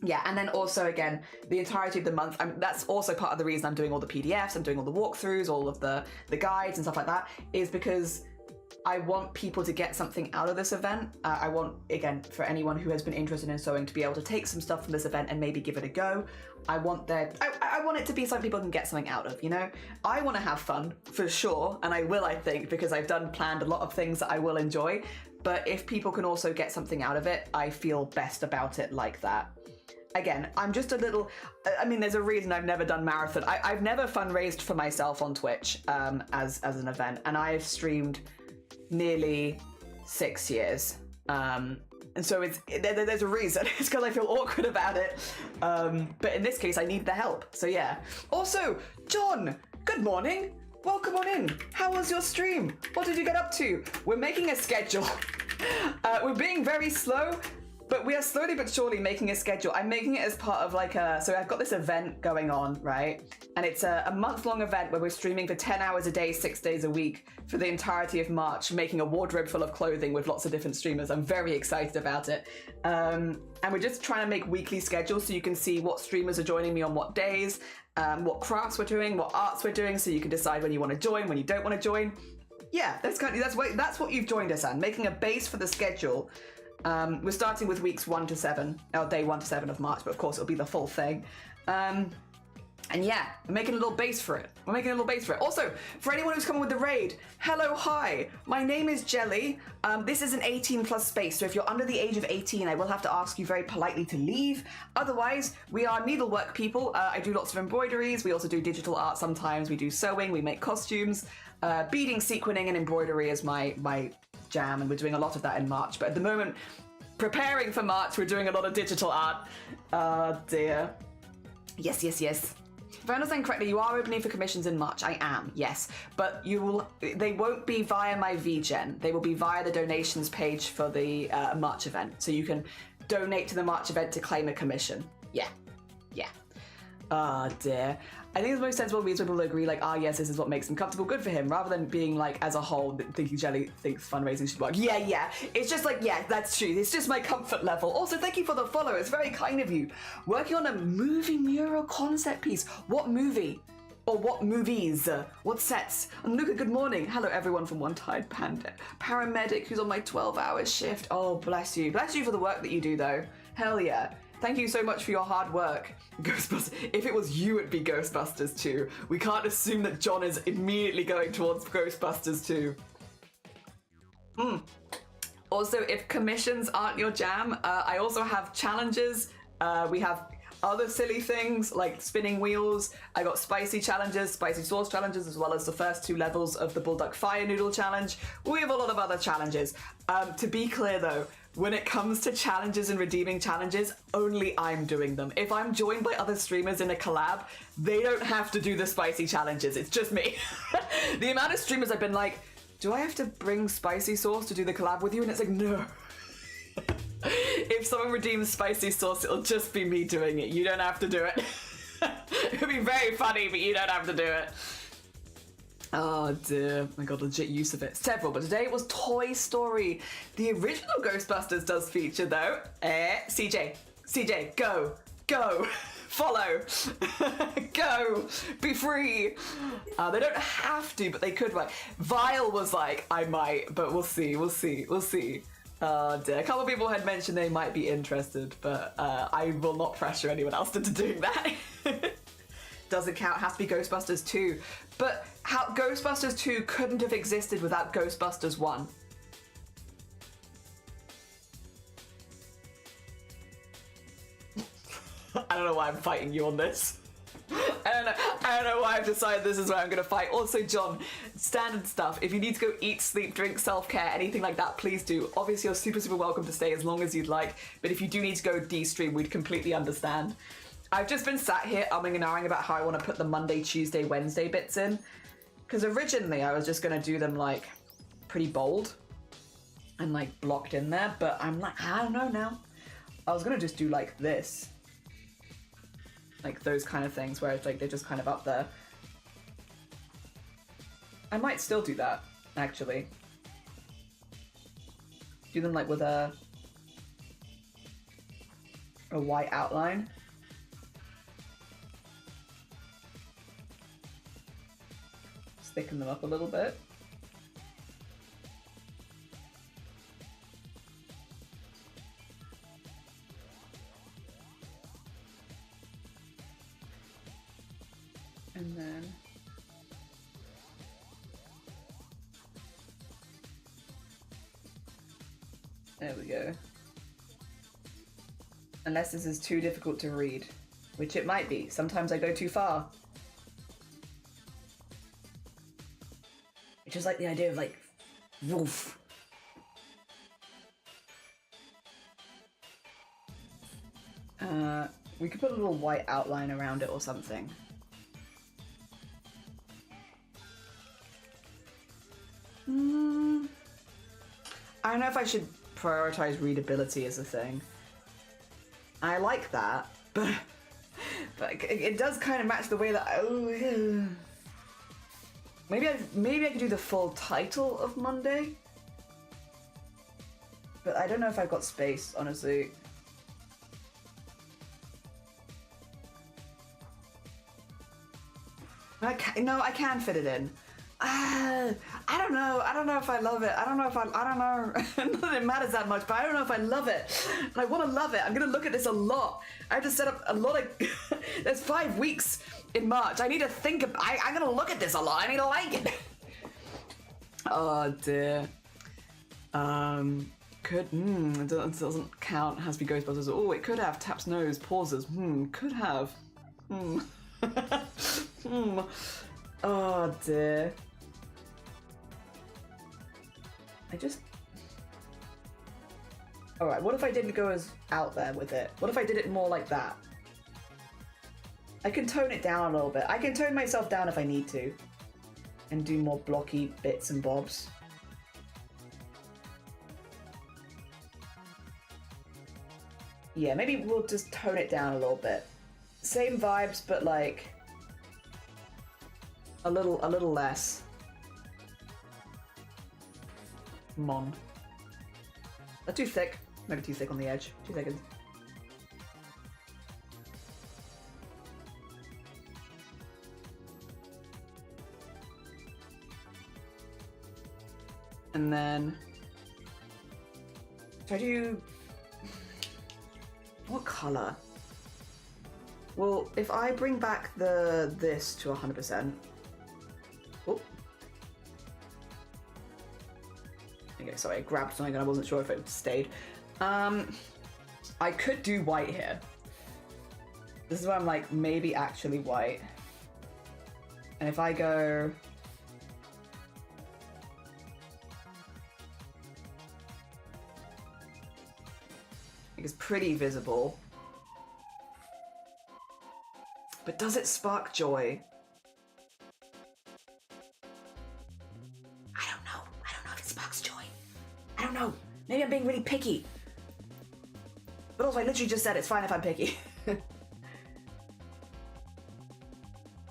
yeah, and then also again the entirety of the month. That's also part of the reason I'm doing all the PDFs, I'm doing all the walkthroughs, all of the guides and stuff like that, is because I want people to get something out of this event. I want, again, for anyone who has been interested in sewing to be able to take some stuff from this event and maybe give it a go. I want it to be something people can get something out of, you know? I want to have fun, for sure, and I will, I think, because I've planned a lot of things that I will enjoy, but if people can also get something out of it, I feel best about it like that. Again, I'm just a little, I mean, there's a reason I've never done marathon. I've never fundraised for myself on Twitch as an event, and I've streamed nearly 6 years, and so there's a reason. It's because I feel awkward about it, but in this case I need the help, so yeah. Also, John, good morning, welcome on in. How was your stream? What did you get up to? We're making a schedule. We're being very slow, but we are slowly but surely making a schedule. I'm making it as part of like so I've got this event going on, right? And it's a month-long event where we're streaming for 10 hours a day, 6 days a week for the entirety of March, making a wardrobe full of clothing with lots of different streamers. I'm very excited about it. And we're just trying to make weekly schedules so you can see what streamers are joining me on what days, what crafts we're doing, what arts we're doing, so you can decide when you want to join, when you don't want to join. Yeah, that's what you've joined us on, making a base for the schedule. We're starting with weeks 1 to 7, or day 1 to 7 of March, but of course it'll be the full thing. And yeah, we're making a little base for it. Also, for anyone who's coming with the raid, hello, hi. My name is Jelly. This is an 18+ space, so if you're under the age of 18, I will have to ask you very politely to leave. Otherwise, we are needlework people. I do lots of embroideries. We also do digital art sometimes. We do sewing. We make costumes. Beading, sequinning, and embroidery is my jam, and we're doing a lot of that in March. But at the moment, preparing for March, we're doing a lot of digital art. Oh dear. Yes. If I understand correctly, you are opening for commissions in March. I am, yes. But they won't be via my VGen. They will be via the donations page for the March event. So you can donate to the March event to claim a commission. Yeah. Oh dear. I think it's most sensible means people will agree, like, yes, this is what makes him comfortable, good for him, rather than being like, as a whole, thinking Jelly thinks fundraising should work. Yeah. It's just like, yeah, that's true. It's just my comfort level. Also, thank you for the follow. It's very kind of you. Working on a movie mural concept piece. What movie? Or what movies? What sets? And Luca, good morning. Hello, everyone from One-Tide Paramedic, who's on my 12-hour shift. Oh, bless you. Bless you for the work that you do, though. Hell yeah. Thank you so much for your hard work. Ghostbusters. If it was you, it'd be Ghostbusters 2. We can't assume that John is immediately going towards Ghostbusters 2. Also, if commissions aren't your jam, I also have challenges. We have other silly things like spinning wheels. I got spicy challenges, spicy sauce challenges, as well as the first 2 levels of the Bulldog Fire Noodle Challenge. We have a lot of other challenges. To be clear though, when it comes to challenges and redeeming challenges, only I'm doing them. If I'm joined by other streamers in a collab, they don't have to do the spicy challenges. It's just me. The amount of streamers I've been like, do I have to bring spicy sauce to do the collab with you? And it's like, no. If someone redeems spicy sauce, it'll just be me doing it. You don't have to do it. It'll be very funny, but you don't have to do it. Oh dear, I got legit use of it. Several, but today it was Toy Story. The original Ghostbusters does feature though. CJ, go. Follow. Go. Be free. They don't have to, but they could. Like, Vile was like, I might, but we'll see. We'll see. We'll see. Dear. A couple of people had mentioned they might be interested, but I will not pressure anyone else into doing that. Doesn't count. Has to be Ghostbusters 2. But how Ghostbusters 2 couldn't have existed without Ghostbusters 1. I don't know why I'm fighting you on this. I don't know why I've decided this is where I'm gonna fight. Also, John, standard stuff. If you need to go eat, sleep, drink, self-care, anything like that, please do. Obviously, you're super welcome to stay as long as you'd like. But if you do need to go de-stream, we'd completely understand. I've just been sat here umming and ahhing about how I want to put the Monday, Tuesday, Wednesday bits in. Because originally I was just gonna do them like pretty bold and like blocked in there. But I'm like, I don't know now. I was gonna just do like this. Like those kind of things where it's like they're just kind of up there. I might still do that, actually. Do them like with a white outline. Thicken them up a little bit. And then there we go. Unless this is too difficult to read, which it might be. Sometimes I go too far. Which is like the idea of like, woof. We could put a little white outline around it or something. I don't know if I should prioritize readability as a thing. I like that, but it does kind of match the way that maybe I could do the full title of Monday, but I don't know if I've got space, honestly. I can fit it in. I don't know. I don't know if I love it. I don't know. Not that it matters that much, but I don't know if I love it. And I want to love it. I'm going to look at this a lot. I have to set up a lot of... There's 5 weeks in March. I need to think... I'm going to look at this a lot. I need to like it. Oh, dear. It doesn't count. Has to be Ghostbusters. Oh, it could have. Taps nose. Pauses. Could have. Oh, dear. Alright, what if I didn't go as out there with it? What if I did it more like that? I can tone it down a little bit. I can tone myself down if I need to. And do more blocky bits and bobs. Yeah, maybe we'll just tone it down a little bit. Same vibes, but like... a little less. Mon. That's too thick. Maybe too thick on the edge. 2 seconds. And then... should I do... what colour? Well, if I bring back this to 100%... oh. Okay, sorry, I grabbed something and I wasn't sure if it stayed. I could do white here. This is where I'm like, maybe actually white. And if I go... it's pretty visible. But does it spark joy? I don't know. I don't know if it sparks joy. I don't know. Maybe I'm being really picky. But also, I literally just said it's fine if I'm picky.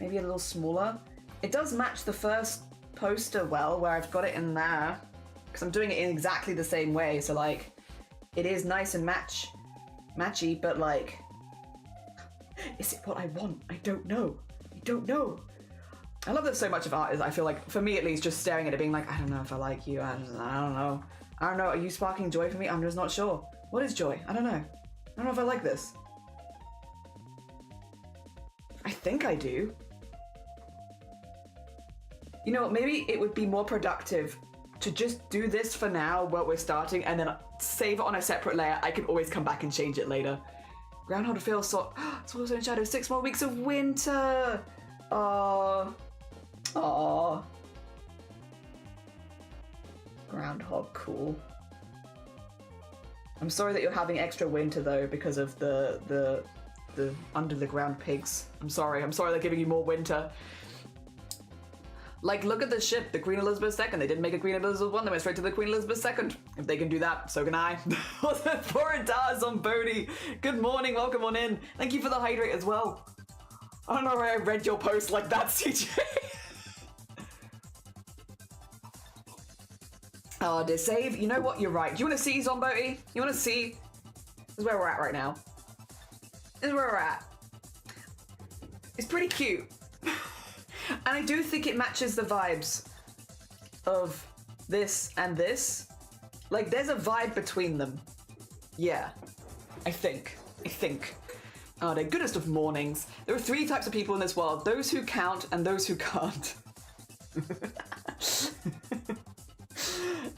Maybe a little smaller. It does match the first poster well, where I've got it in there. Because I'm doing it in exactly the same way, so like... it is nice and matchy, but like... Is it what I want? I don't know. I don't know. I love that so much of art is, I feel like, for me at least, just staring at it being like, I don't know if I like you, I don't know. I don't know, are you sparking joy for me? I'm just not sure. What is joy? I don't know. I don't know if I like this. I think I do. You know what, maybe it would be more productive to just do this for now while we're starting and then save it on a separate layer. I can always come back and change it later. Groundhog feels so... Swallows in Shadow, 6 more weeks of winter! Aww. Aww. Groundhog, cool. I'm sorry that you're having extra winter though because of the under the ground pigs. I'm sorry they're giving you more winter. Like, look at the ship, the Queen Elizabeth II. They didn't make a Queen Elizabeth I, they went straight to the Queen Elizabeth II. If they can do that, so can I. For a Daz on Bodhi. Good morning, welcome on in. Thank you for the hydrate as well. I don't know why I read your post like that, CJ. Oh, dear, save. You know what? You're right. Do you want to see, Zomboti? You want to see? This is where we're at right now. This is where we're at. It's pretty cute. And I do think it matches the vibes of this and this. Like, there's a vibe between them. Yeah. I think. Oh, the goodest of mornings. There are 3 types of people in this world. Those who count and those who can't.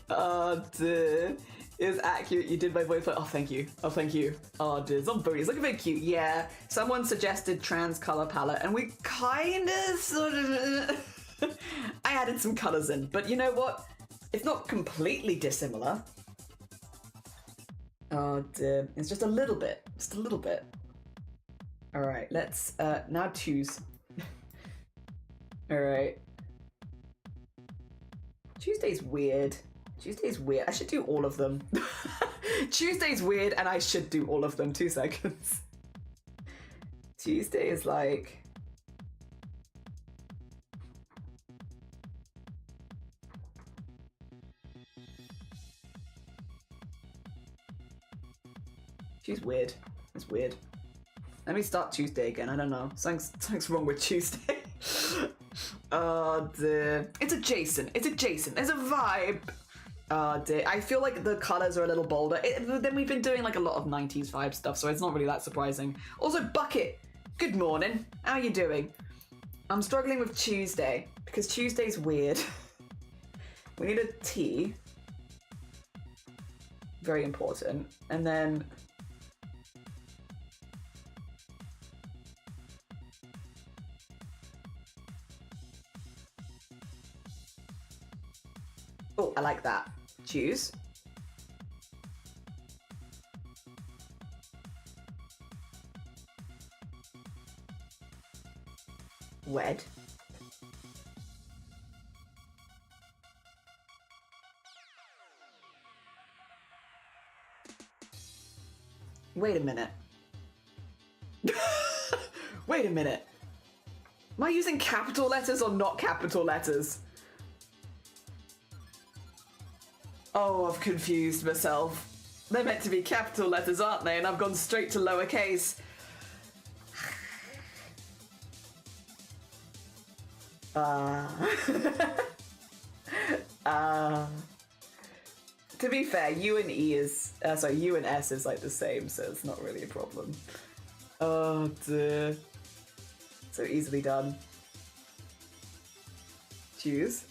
Oh, dear. It was accurate. You did my voice. Oh, thank you. Oh, thank you. Oh, dear. Zombies. Look a bit cute. Yeah. Someone suggested trans color palette, and we kind of sort of... I added some colors in, but you know what? It's not completely dissimilar. Oh, dear. It's just a little bit. Just a little bit. All right. Let's now choose. All right. Tuesday's weird. Tuesday's weird. I should do all of them. Tuesday's weird and I should do all of them. 2 seconds. Tuesday is like... She's weird. It's weird. Let me start Tuesday again. I don't know. Something's wrong with Tuesday. Oh dear. It's adjacent. It's adjacent. There's a vibe. Oh dear. I feel like the colours are a little bolder. Then we've been doing like a lot of 90s vibe stuff, so it's not really that surprising. Also, Bucket. Good morning. How are you doing? I'm struggling with Tuesday because Tuesday's weird. We need a T. Very important. And then... Oh, I like that. Choose. Wed. Wait a minute. Wait a minute. Am I using capital letters or not capital letters? Oh, I've confused myself. They're meant to be capital letters, aren't they? And I've gone straight to lowercase. To be fair, U and E is... U and S is like the same, so it's not really a problem. Oh, dear. So easily done. Choose.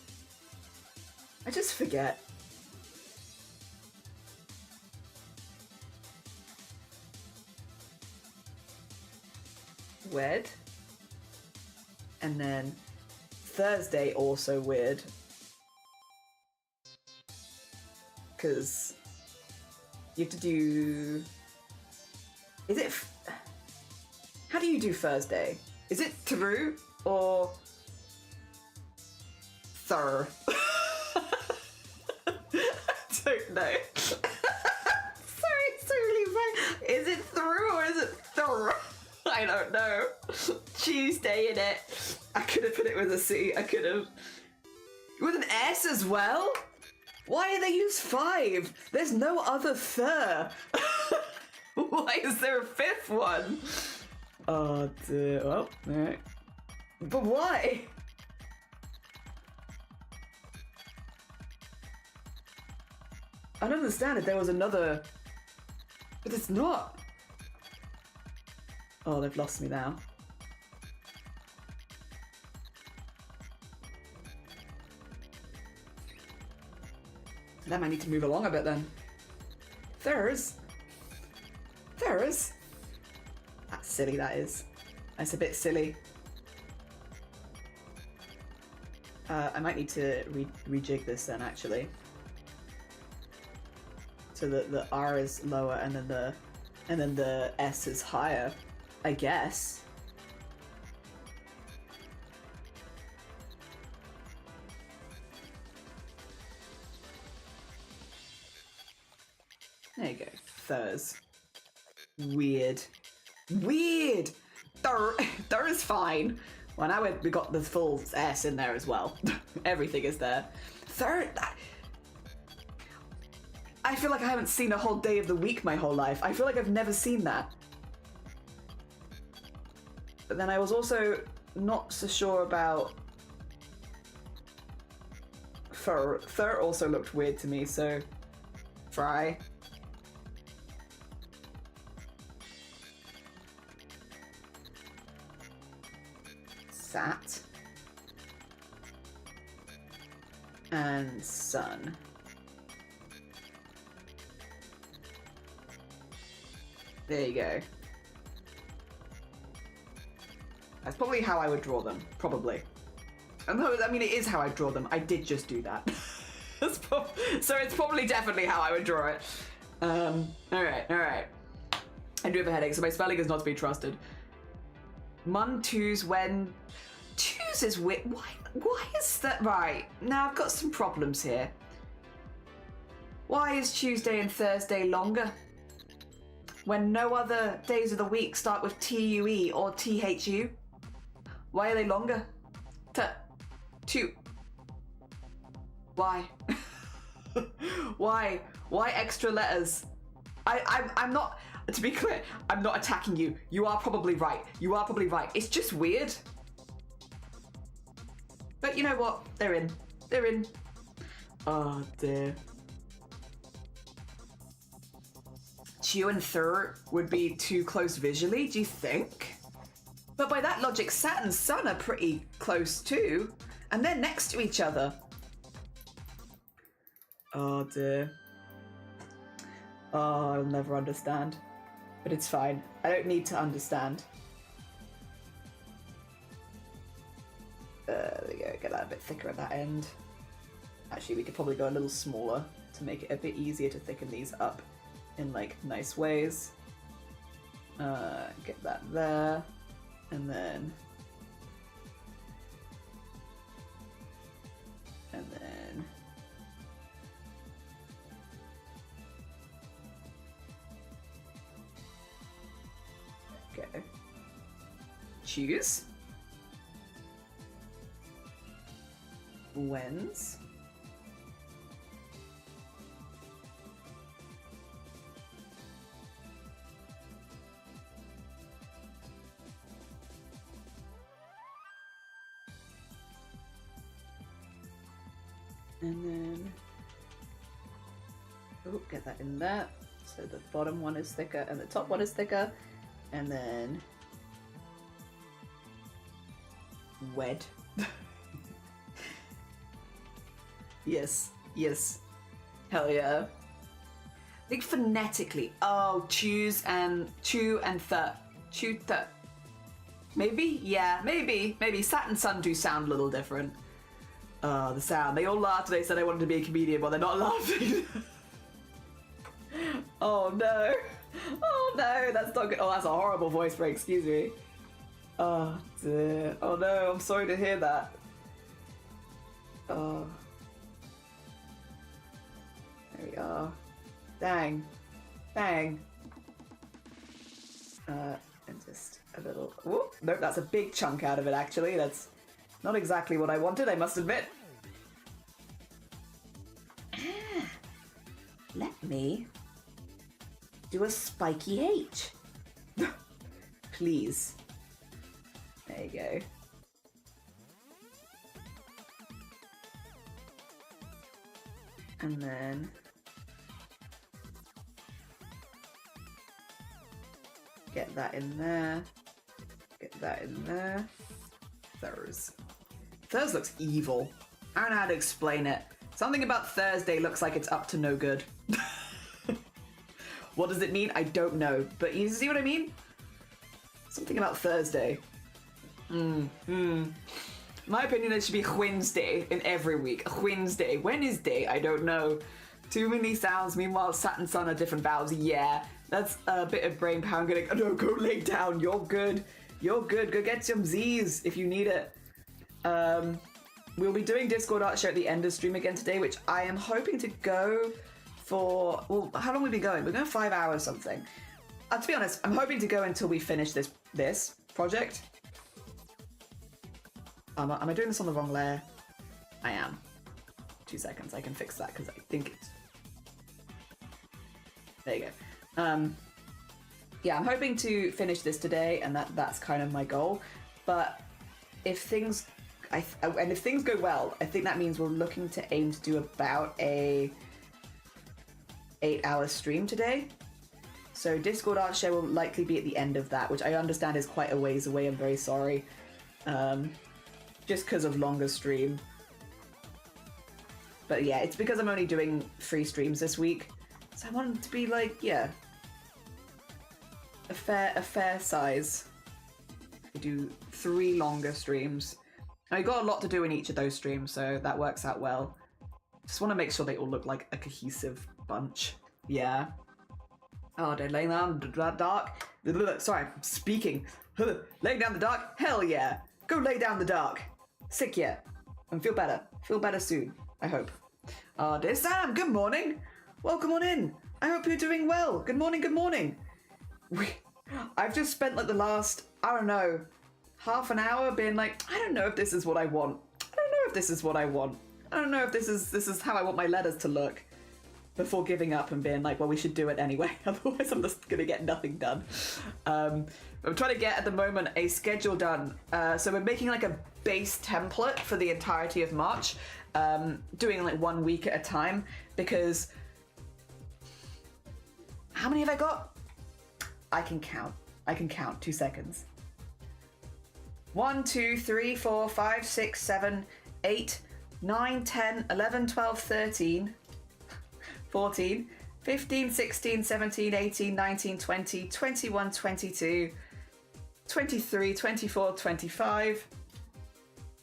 I just forget. Weird. And then Thursday also weird. Because you have to do... Is it... How do you do Thursday? Is it through or thur? I don't know. Sorry, it's totally fine. Is it through or is it thur? I don't know. Tuesday in it. I could have put it with a C. I could have. With an S as well? Why did they use 5? There's no other thir. Why is there a 5th one? Oh, dear. Oh, alright. But why? I don't understand if there was another... But it's not. Oh, they've lost me now. That might need to move along a bit then. That's silly, that is. That's a bit silly. I might need to rejig this then, actually. So that the R is lower and then the S is higher, I guess. There you go. Thurs. Weird. Weird! Thur is fine. Well, now we got the full S in there as well. Everything is there. Thur... I feel like I haven't seen a whole day of the week my whole life. I feel like I've never seen that. But then I was also not so sure about... Thur. Thur also looked weird to me, so... Fry. Sat. And sun. There you go. That's probably how I would draw them. Probably. No, I mean, it is how I draw them. I did just do that. So it's probably definitely how I would draw it. Alright. I do have a headache, so my spelling is not to be trusted. Mun, twos, when... Twos is weird. Why is that? Right. Now I've got some problems here. Why is Tuesday and Thursday longer? When no other days of the week start with TUE or THU? Why are they longer? Two. Why? Why? Why extra letters? I'm not, to be clear, I'm not attacking you. You are probably right. It's just weird. But you know what? They're in. Oh dear. Chu and Thur would be too close visually, do you think? But by that logic, Sat and Sun are pretty close too. And they're next to each other. Oh dear. Oh, I'll never understand. But it's fine. I don't need to understand. There we go. Get that a bit thicker at that end. Actually, we could probably go a little smaller to make it a bit easier to thicken these up in like nice ways. Get that there. And then... Okay. Choose. Whens. And then, oh, get that in there. So the bottom one is thicker and the top one is thicker. And then, wed. Yes. Hell yeah. I think phonetically. Oh, choose and chew and th. Chew th. Maybe? Yeah, maybe. Sat and Sun do sound a little different. The sound. They all laughed. They said I wanted to be a comedian, but they're not laughing. Oh no. Oh no, that's not good. Oh, that's a horrible voice break, excuse me. Oh dear. Oh no, I'm sorry to hear that. Oh. There we are. Dang. And just a little... Whoop. Nope, that's a big chunk out of it, actually. That's not exactly what I wanted, I must admit. Let me do a spiky H. please. There you go. And then get that in there. Get that in there. Thurs looks evil. I don't know how to explain it. Something about Thursday looks like it's up to no good. What does it mean? I don't know. But you see what I mean? Something about Thursday. My opinion, it should be Wednesday in every week. Wednesday. Wednesday, I don't know. Too many sounds. Meanwhile, Sat and Sun are different vowels. Yeah, that's a bit of brain power. I'm gonna, no, go lay down. You're good. You're good. Go get some Z's if you need it. We'll be doing Discord Art Show at the end of stream again today, which I am hoping to go for, well, how long will we be going? We're going 5 hours something. To be honest, I'm hoping to go until we finish this project. Am I doing this on the wrong layer? I am. 2 seconds, I can fix that because I think it's... There you go. Yeah, I'm hoping to finish this today, and that's kind of my goal. But if things... and if things go well, I think that means we're looking to aim to do about a 8-hour stream today. So Discord Art Show will likely be at the end of that, which I understand is quite a ways away. I'm very sorry. Just because of longer stream. But yeah, it's because I'm only doing 3 streams this week. So I want it to be like, yeah, a fair size. I do 3 longer streams. I got a lot to do in each of those streams, so that works out well. Just want to make sure they all look like a cohesive bunch. Yeah. Oh, they're laying down the dark. Sorry, I'm speaking. Laying down the dark? Hell yeah. Go lay down the dark. Sick yeah. And feel better. Feel better soon, I hope. Dear Sam, good morning. Welcome on in. I hope you're doing well. Good morning, good morning. I've just spent like the last, I don't know, half an hour being like, I don't know if this is what I want. I don't know if this is what I want. I don't know if this is how I want my letters to look. Before giving up and being like, well, we should do it anyway. Otherwise, I'm just going to get nothing done. I'm trying to get, at the moment, a schedule done. So we're making like a base template for the entirety of March. Doing like 1 week at a time. Because... how many have I got? I can count. 2 seconds. 1, 2, 3, 4, 5, 6, 7, 8, 9, 10, 11, 12, 13... 14, 15, 16, 17, 18, 19, 20, 21, 22, 23, 24, 25,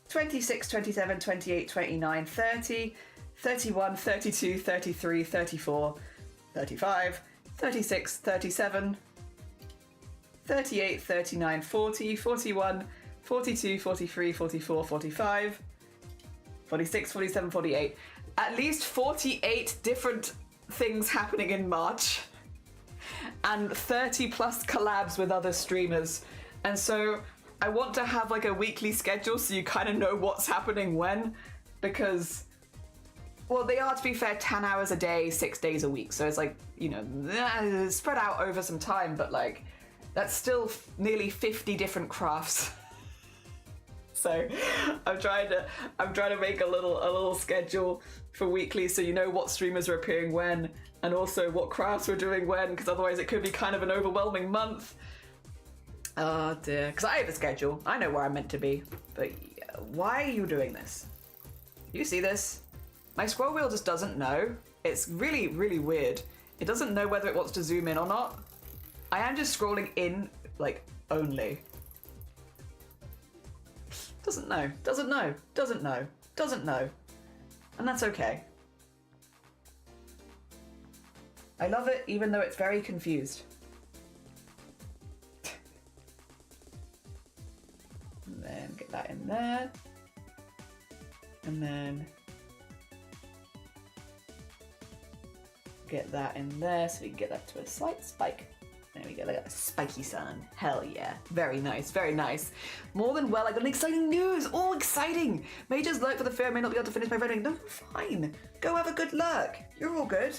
26, 27, 28, 29, 30, 31, 32, 33, 34, 35, 36, 37, 38, 39, 40, 41, 42, 43, 44, 45, 46, 47, 48. At least 48 different things happening in March and 30 plus collabs with other streamers. And so I want to have like a weekly schedule so you kind of know what's happening when, because, well, they are, to be fair, 10 hours a day, 6 days a week. So it's like, you know, spread out over some time, but like that's still nearly 50 different crafts. So I'm trying to make a little schedule for weekly, so you know what streamers are appearing when, and also what crafts we're doing when, because otherwise it could be kind of an overwhelming month. Oh dear, because I have a schedule. I know where I'm meant to be, but why are you doing this? You see this? My scroll wheel just doesn't know. It's really, really weird. It doesn't know whether it wants to zoom in or not. I am just scrolling in, like, only. Doesn't know, doesn't know, doesn't know, doesn't know. And that's okay. I love it even though it's very confused. And then get that in there. And then get that in there so we can get that to a slight spike. There we go, look at that spiky sun. Hell yeah. Very nice, very nice. More than well, I got an exciting news. All exciting. May just lurk for the fear I may not be able to finish my voting. No, fine. Go have a good lurk. You're all good.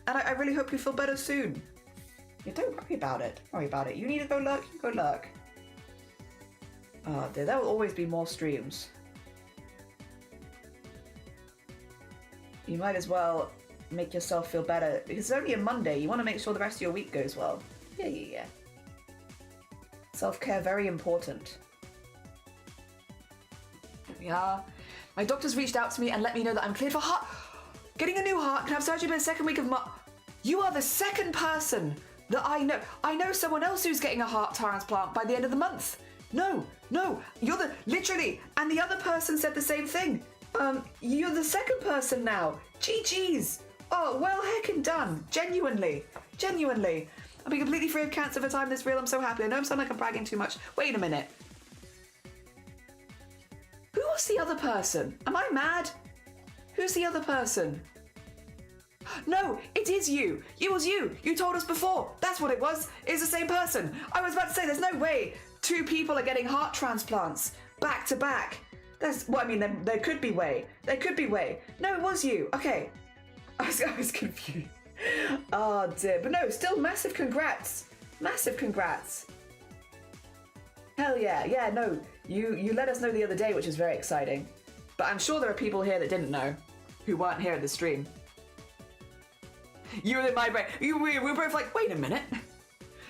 And I really hope you feel better soon. Yeah, don't worry about it. Don't worry about it. You need to go lurk, you go lurk. Oh dear, there will always be more streams. You might as well make yourself feel better, because it's only a Monday. You want to make sure the rest of your week goes well. Yeah. Self-care, very important. Here we are. My doctor's reached out to me and let me know that I'm cleared for heart. Getting a new heart. Can have surgery by the second week of March. You are the second person that I know. I know someone else who's getting a heart transplant by the end of the month. No, you're the, literally, and the other person said the same thing. You're the second person now. GG's. Oh, well heckin' done. Genuinely. I'll be completely free of cancer for time this real. I'm so happy. I know I sound like I'm bragging too much. Wait a minute. Who was the other person? Am I mad? Who's the other person? No, it is you. It was you. You told us before. That's what it was. It's the same person. I was about to say, there's no way 2 people are getting heart transplants back to back. Well, I mean, there could be way. There could be way. No, it was you. Okay. I was confused. Oh dear. But no, still massive congrats. Massive congrats. Hell yeah. Yeah, no. You let us know the other day, which is very exciting. But I'm sure there are people here that didn't know, who weren't here at the stream. You were in my brain. We were both like, wait a minute.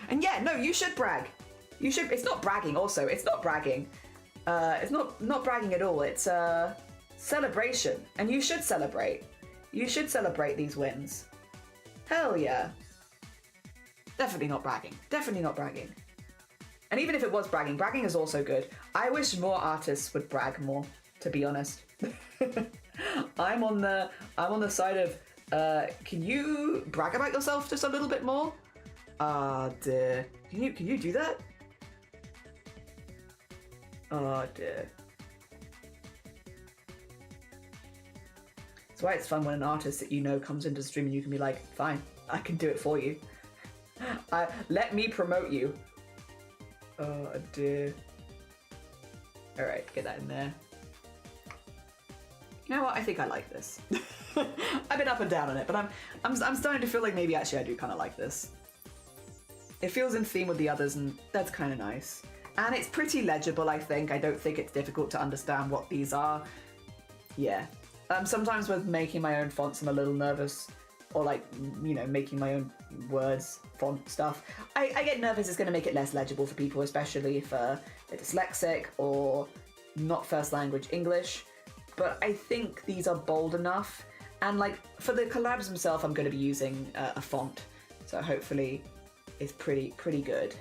And yeah, no, you should brag. You should. It's not bragging also. It's not bragging. It's not bragging at all. It's a celebration. And you should celebrate. You should celebrate these wins. Hell yeah. Definitely not bragging. Definitely not bragging. And even if it was bragging, bragging is also good. I wish more artists would brag more, to be honest. I'm on the side of can you brag about yourself just a little bit more? Oh dear. Can you do that? Oh dear. That's why it's fun when an artist that you know comes into the stream and you can be like, fine, I can do it for you. Let me promote you. Oh dear. Alright, get that in there. You know what? I think I like this. I've been up and down on it, but I'm starting to feel like maybe actually I do kind of like this. It feels in theme with the others, and that's kind of nice. And it's pretty legible, I think. I don't think it's difficult to understand what these are. Yeah. Sometimes with making my own fonts, I'm a little nervous. Or like, you know, making my own words, font stuff. I get nervous it's going to make it less legible for people, especially if they're dyslexic or not first language English. But I think these are bold enough. And like, for the collabs themselves, I'm going to be using a font. So hopefully it's pretty good.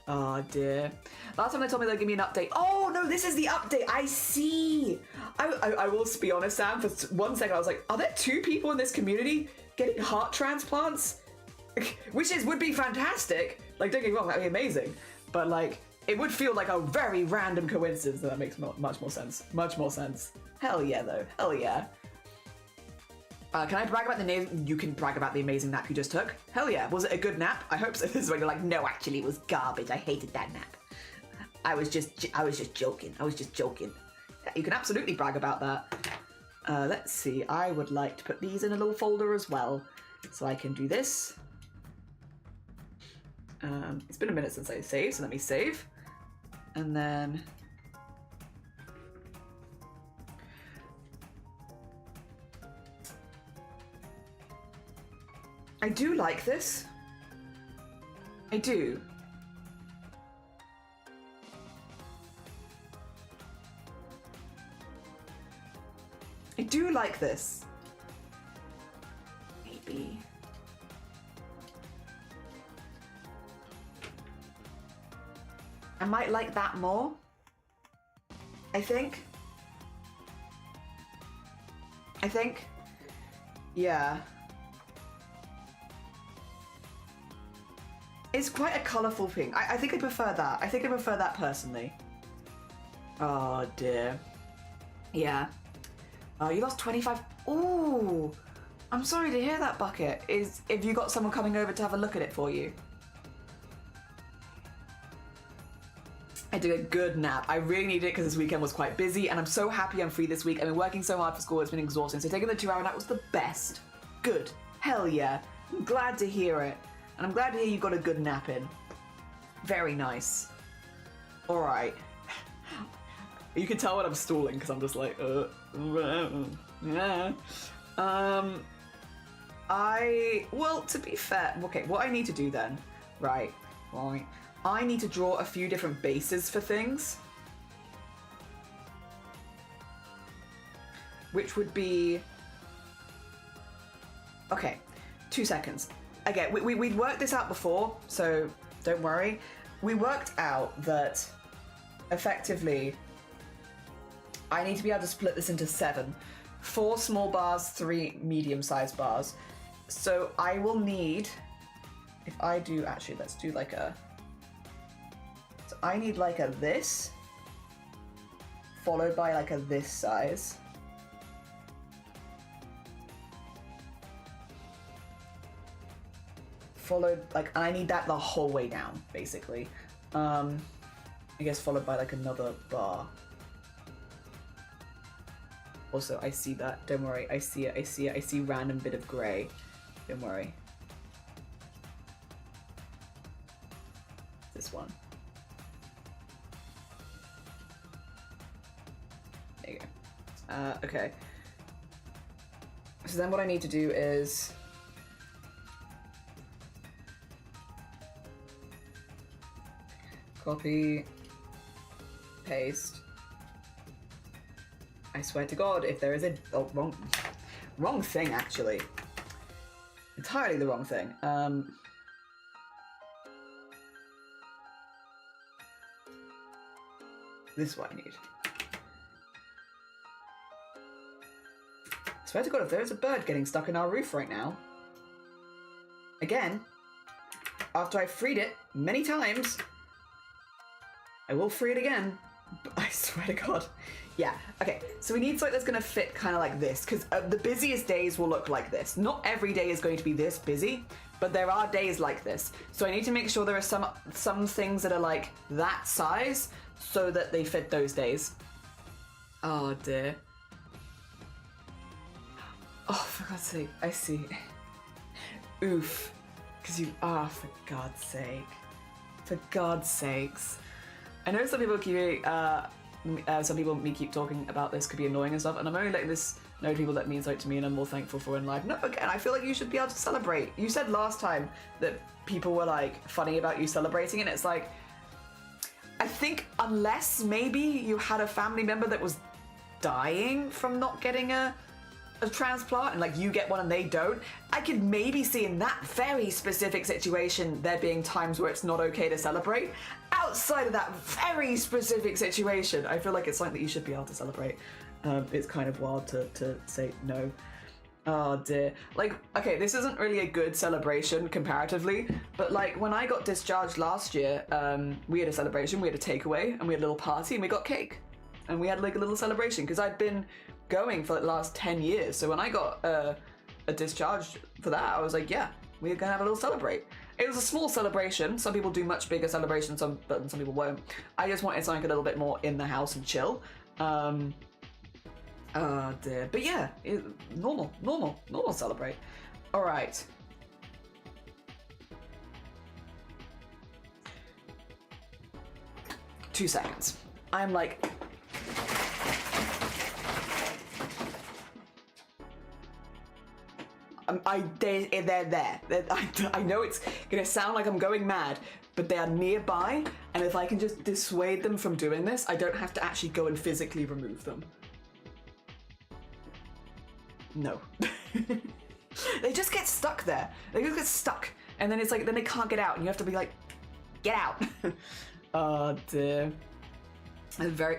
Oh dear. Last time they told me they'd give me an update. Oh no, this is the update. I see. I will be honest, Sam, for 1 second I was like, are there 2 people in this community getting heart transplants? Which would be fantastic. Like, don't get me wrong, that'd be amazing. But like, it would feel like a very random coincidence. That makes much more sense. Much more sense. Hell yeah, though. Hell yeah. Can I brag about the name? You can brag about the amazing nap you just took. Hell yeah. Was it a good nap? I hope so. This is when you're like, no, actually, it was garbage. I hated that nap. I was just joking. Yeah, you can absolutely brag about that. Let's see. I would like to put these in a little folder as well, so I can do this. It's been a minute since I saved, so let me save. And then I do like this. I do. I do like this. Maybe. I might like that more. I think. Yeah. It's quite a colourful pink. I think I prefer that. I think I prefer that personally. Oh dear. Yeah. Oh, you lost 25. Ooh. I'm sorry to hear that, Bucket. Have you got someone coming over to have a look at it for you? I did a good nap. I really needed it because this weekend was quite busy, and I'm so happy I'm free this week. I've been working so hard for school, it's been exhausting. So taking the 2-hour nap was the best. Good. Hell yeah. I'm glad to hear it. And I'm glad to hear you got a good nap in. Very nice. All right. You can tell when I'm stalling because I'm just like, yeah. Well, to be fair, okay, what I need to do then, right, I need to draw a few different bases for things. Which would be, okay, 2 seconds. Again, we'd worked this out before, so don't worry. We worked out that effectively, I need to be able to split this into 7. 4 small bars, 3 medium-sized bars. So I will need, if I do, actually, let's do like a, so I need like a this, followed by like a this size. Followed, like, I need that the whole way down, basically. I guess followed by like another bar. Also, I see that. Don't worry. I see it. I see it. I see random bit of gray. Don't worry. This one. There you go. Okay. So then what I need to do is copy, paste. I swear to God, if there is a wrong thing actually, entirely the wrong thing. This is what I need. I swear to God, if there is a bird getting stuck in our roof right now, again, after I've freed it many times, I will free it again. But I swear to God. Yeah, okay, so we need something that's gonna fit kind of like this, because the busiest days will look like this. Not every day is going to be this busy, but there are days like this. So I need to make sure there are some things that are like that size, so that they fit those days. Oh dear. Oh, for God's sake, I see. Oof. Because you are, for God's sake. For God's sakes. I know some people keep talking about this could be annoying and stuff, and I'm only letting this know to people that means like to me and I'm more thankful for in life. No, again, I feel like you should be able to celebrate. You said last time that people were like funny about you celebrating, and it's like, I think unless maybe you had a family member that was dying from not getting a transplant and like you get one and they don't, I could maybe see in that very specific situation there being times where it's not okay to celebrate. Outside of that very specific situation, I feel like it's something that you should be able to celebrate. It's kind of wild to say no. Oh dear. Like, okay, this isn't really a good celebration comparatively, but like when I got discharged last year, we had a celebration, we had a takeaway, and we had a little party, and we got cake. And we had like a little celebration, because I'd been going for like the last 10 years. So when I got a discharge for that, I was like, yeah, we're gonna have a little celebrate. It was a small celebration. Some people do much bigger celebrations, but some people won't. I just wanted something a little bit more in the house and chill. Oh dear. But yeah, normal celebrate. All right. Two seconds. I'm like, they're there. I know it's gonna sound like I'm going mad, but they are nearby, and if I can just dissuade them from doing this, I don't have to actually go and physically remove them. No. They just get stuck there. They just get stuck, and then it's like, then they can't get out, and you have to be like, get out. Oh dear. That's very...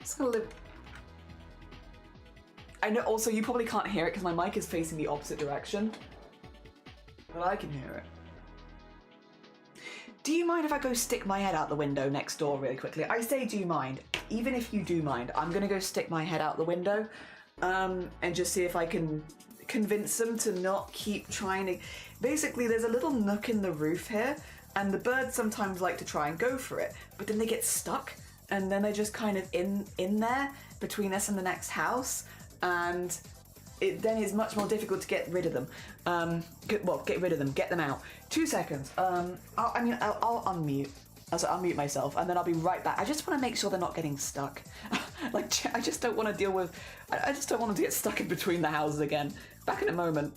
It's gonna live... I know, also you probably can't hear it because my mic is facing the opposite direction, but I can hear it. Do you mind if I go stick my head out the window next door really quickly? I say do you mind. Even if you do mind, I'm gonna go stick my head out the window and just see if I can convince them to not keep trying to... Basically, there's a little nook in the roof here, and the birds sometimes like to try and go for it, but then they get stuck, and then they're just kind of in there between us and the next house. And then it's much more difficult to get rid of them. Get rid of them, get them out. 2 seconds. I'll unmute. I'll unmute myself, and then I'll be right back. I just want to make sure they're not getting stuck. Like, I just don't want to deal with... I just don't want them to get stuck in between the houses again. Back in a moment.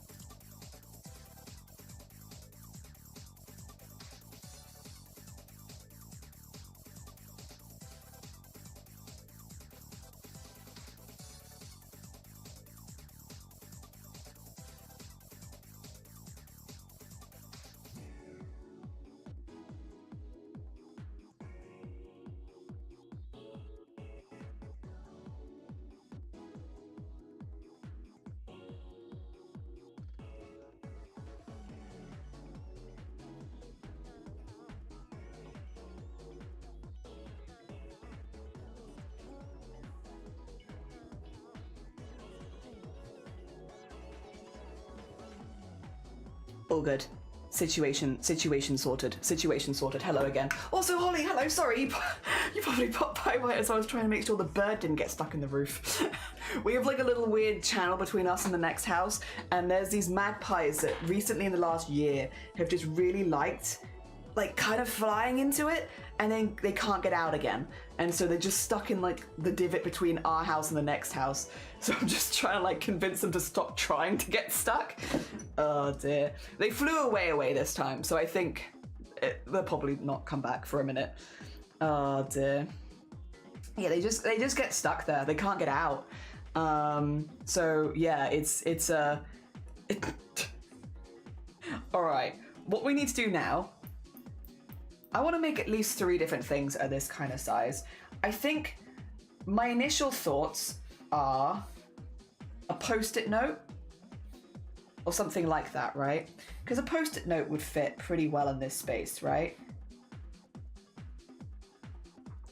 All good. Situation sorted. Situation sorted. Hello again. Also, Holly, hello. Sorry, you probably popped by right as I was trying to make sure the bird didn't get stuck in the roof. We have like a little weird channel between us and the next house, and there's these magpies that recently in the last year have just really liked, like, kind of flying into it, and then they can't get out again. And so they're just stuck in like the divot between our house and the next house. So I'm just trying to like convince them to stop trying to get stuck. Oh dear. They flew away this time, so I think they'll probably not come back for a minute. Oh dear. Yeah, they just get stuck there. They can't get out. So yeah, it's all right. What we need to do now, I want to make at least 3 different things at this kind of size. I think my initial thoughts are a post-it note or something like that, right? Because a post-it note would fit pretty well in this space, right?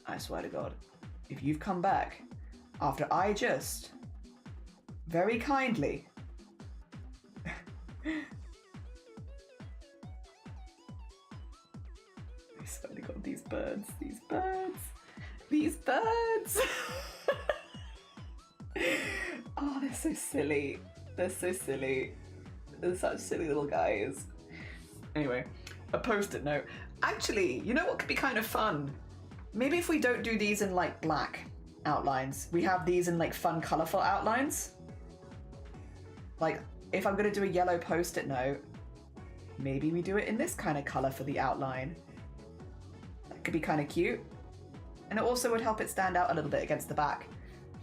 I swear to God, if you've come back after I just very kindly I swear to God, these birds. Oh, they're so silly. They're such silly little guys. Anyway, a post-it note. Actually, you know what could be kind of fun? Maybe if we don't do these in like black outlines, we have these in like fun, colorful outlines. Like, if I'm gonna do a yellow post-it note, maybe we do it in this kind of color for the outline. That could be kind of cute. And it also would help it stand out a little bit against the back.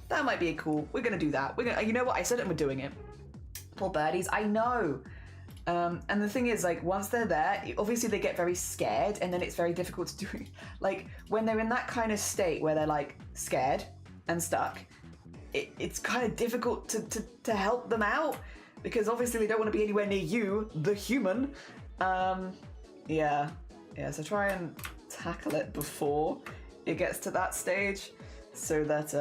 That might be a cool. We're gonna do that. You know what? I said it and we're doing it. Poor birdies. I know. And the thing is, like, once they're there, obviously they get very scared, and then it's very difficult to do. Like, when they're in that kind of state where they're like scared and stuck, it's kind of difficult to help them out, because obviously they don't want to be anywhere near you, the human. Yeah. So try and tackle it before it gets to that stage, so that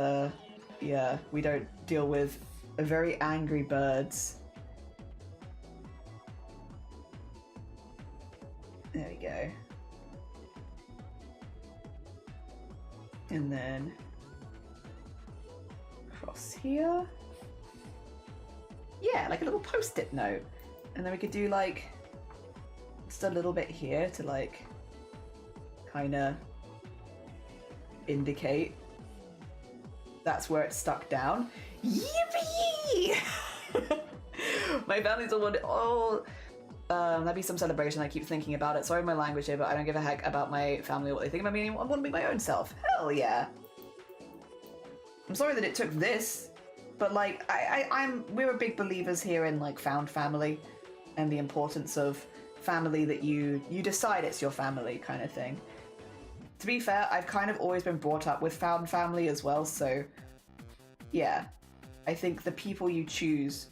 we don't deal with very angry birds. There we go. And then cross here. Yeah, like a little post-it note. And then we could do like just a little bit here to like kind of indicate that's where it's stuck down. Yippee! My family's all wondering, that'd be some celebration. I keep thinking about it. Sorry my language here, but I don't give a heck about my family or what they think about me. I want to be my own self. Hell yeah. I'm sorry that it took this, but like we're big believers here in like found family and the importance of family that you decide it's your family kind of thing. To be fair, I've kind of always been brought up with found family as well, so yeah, I think the people you choose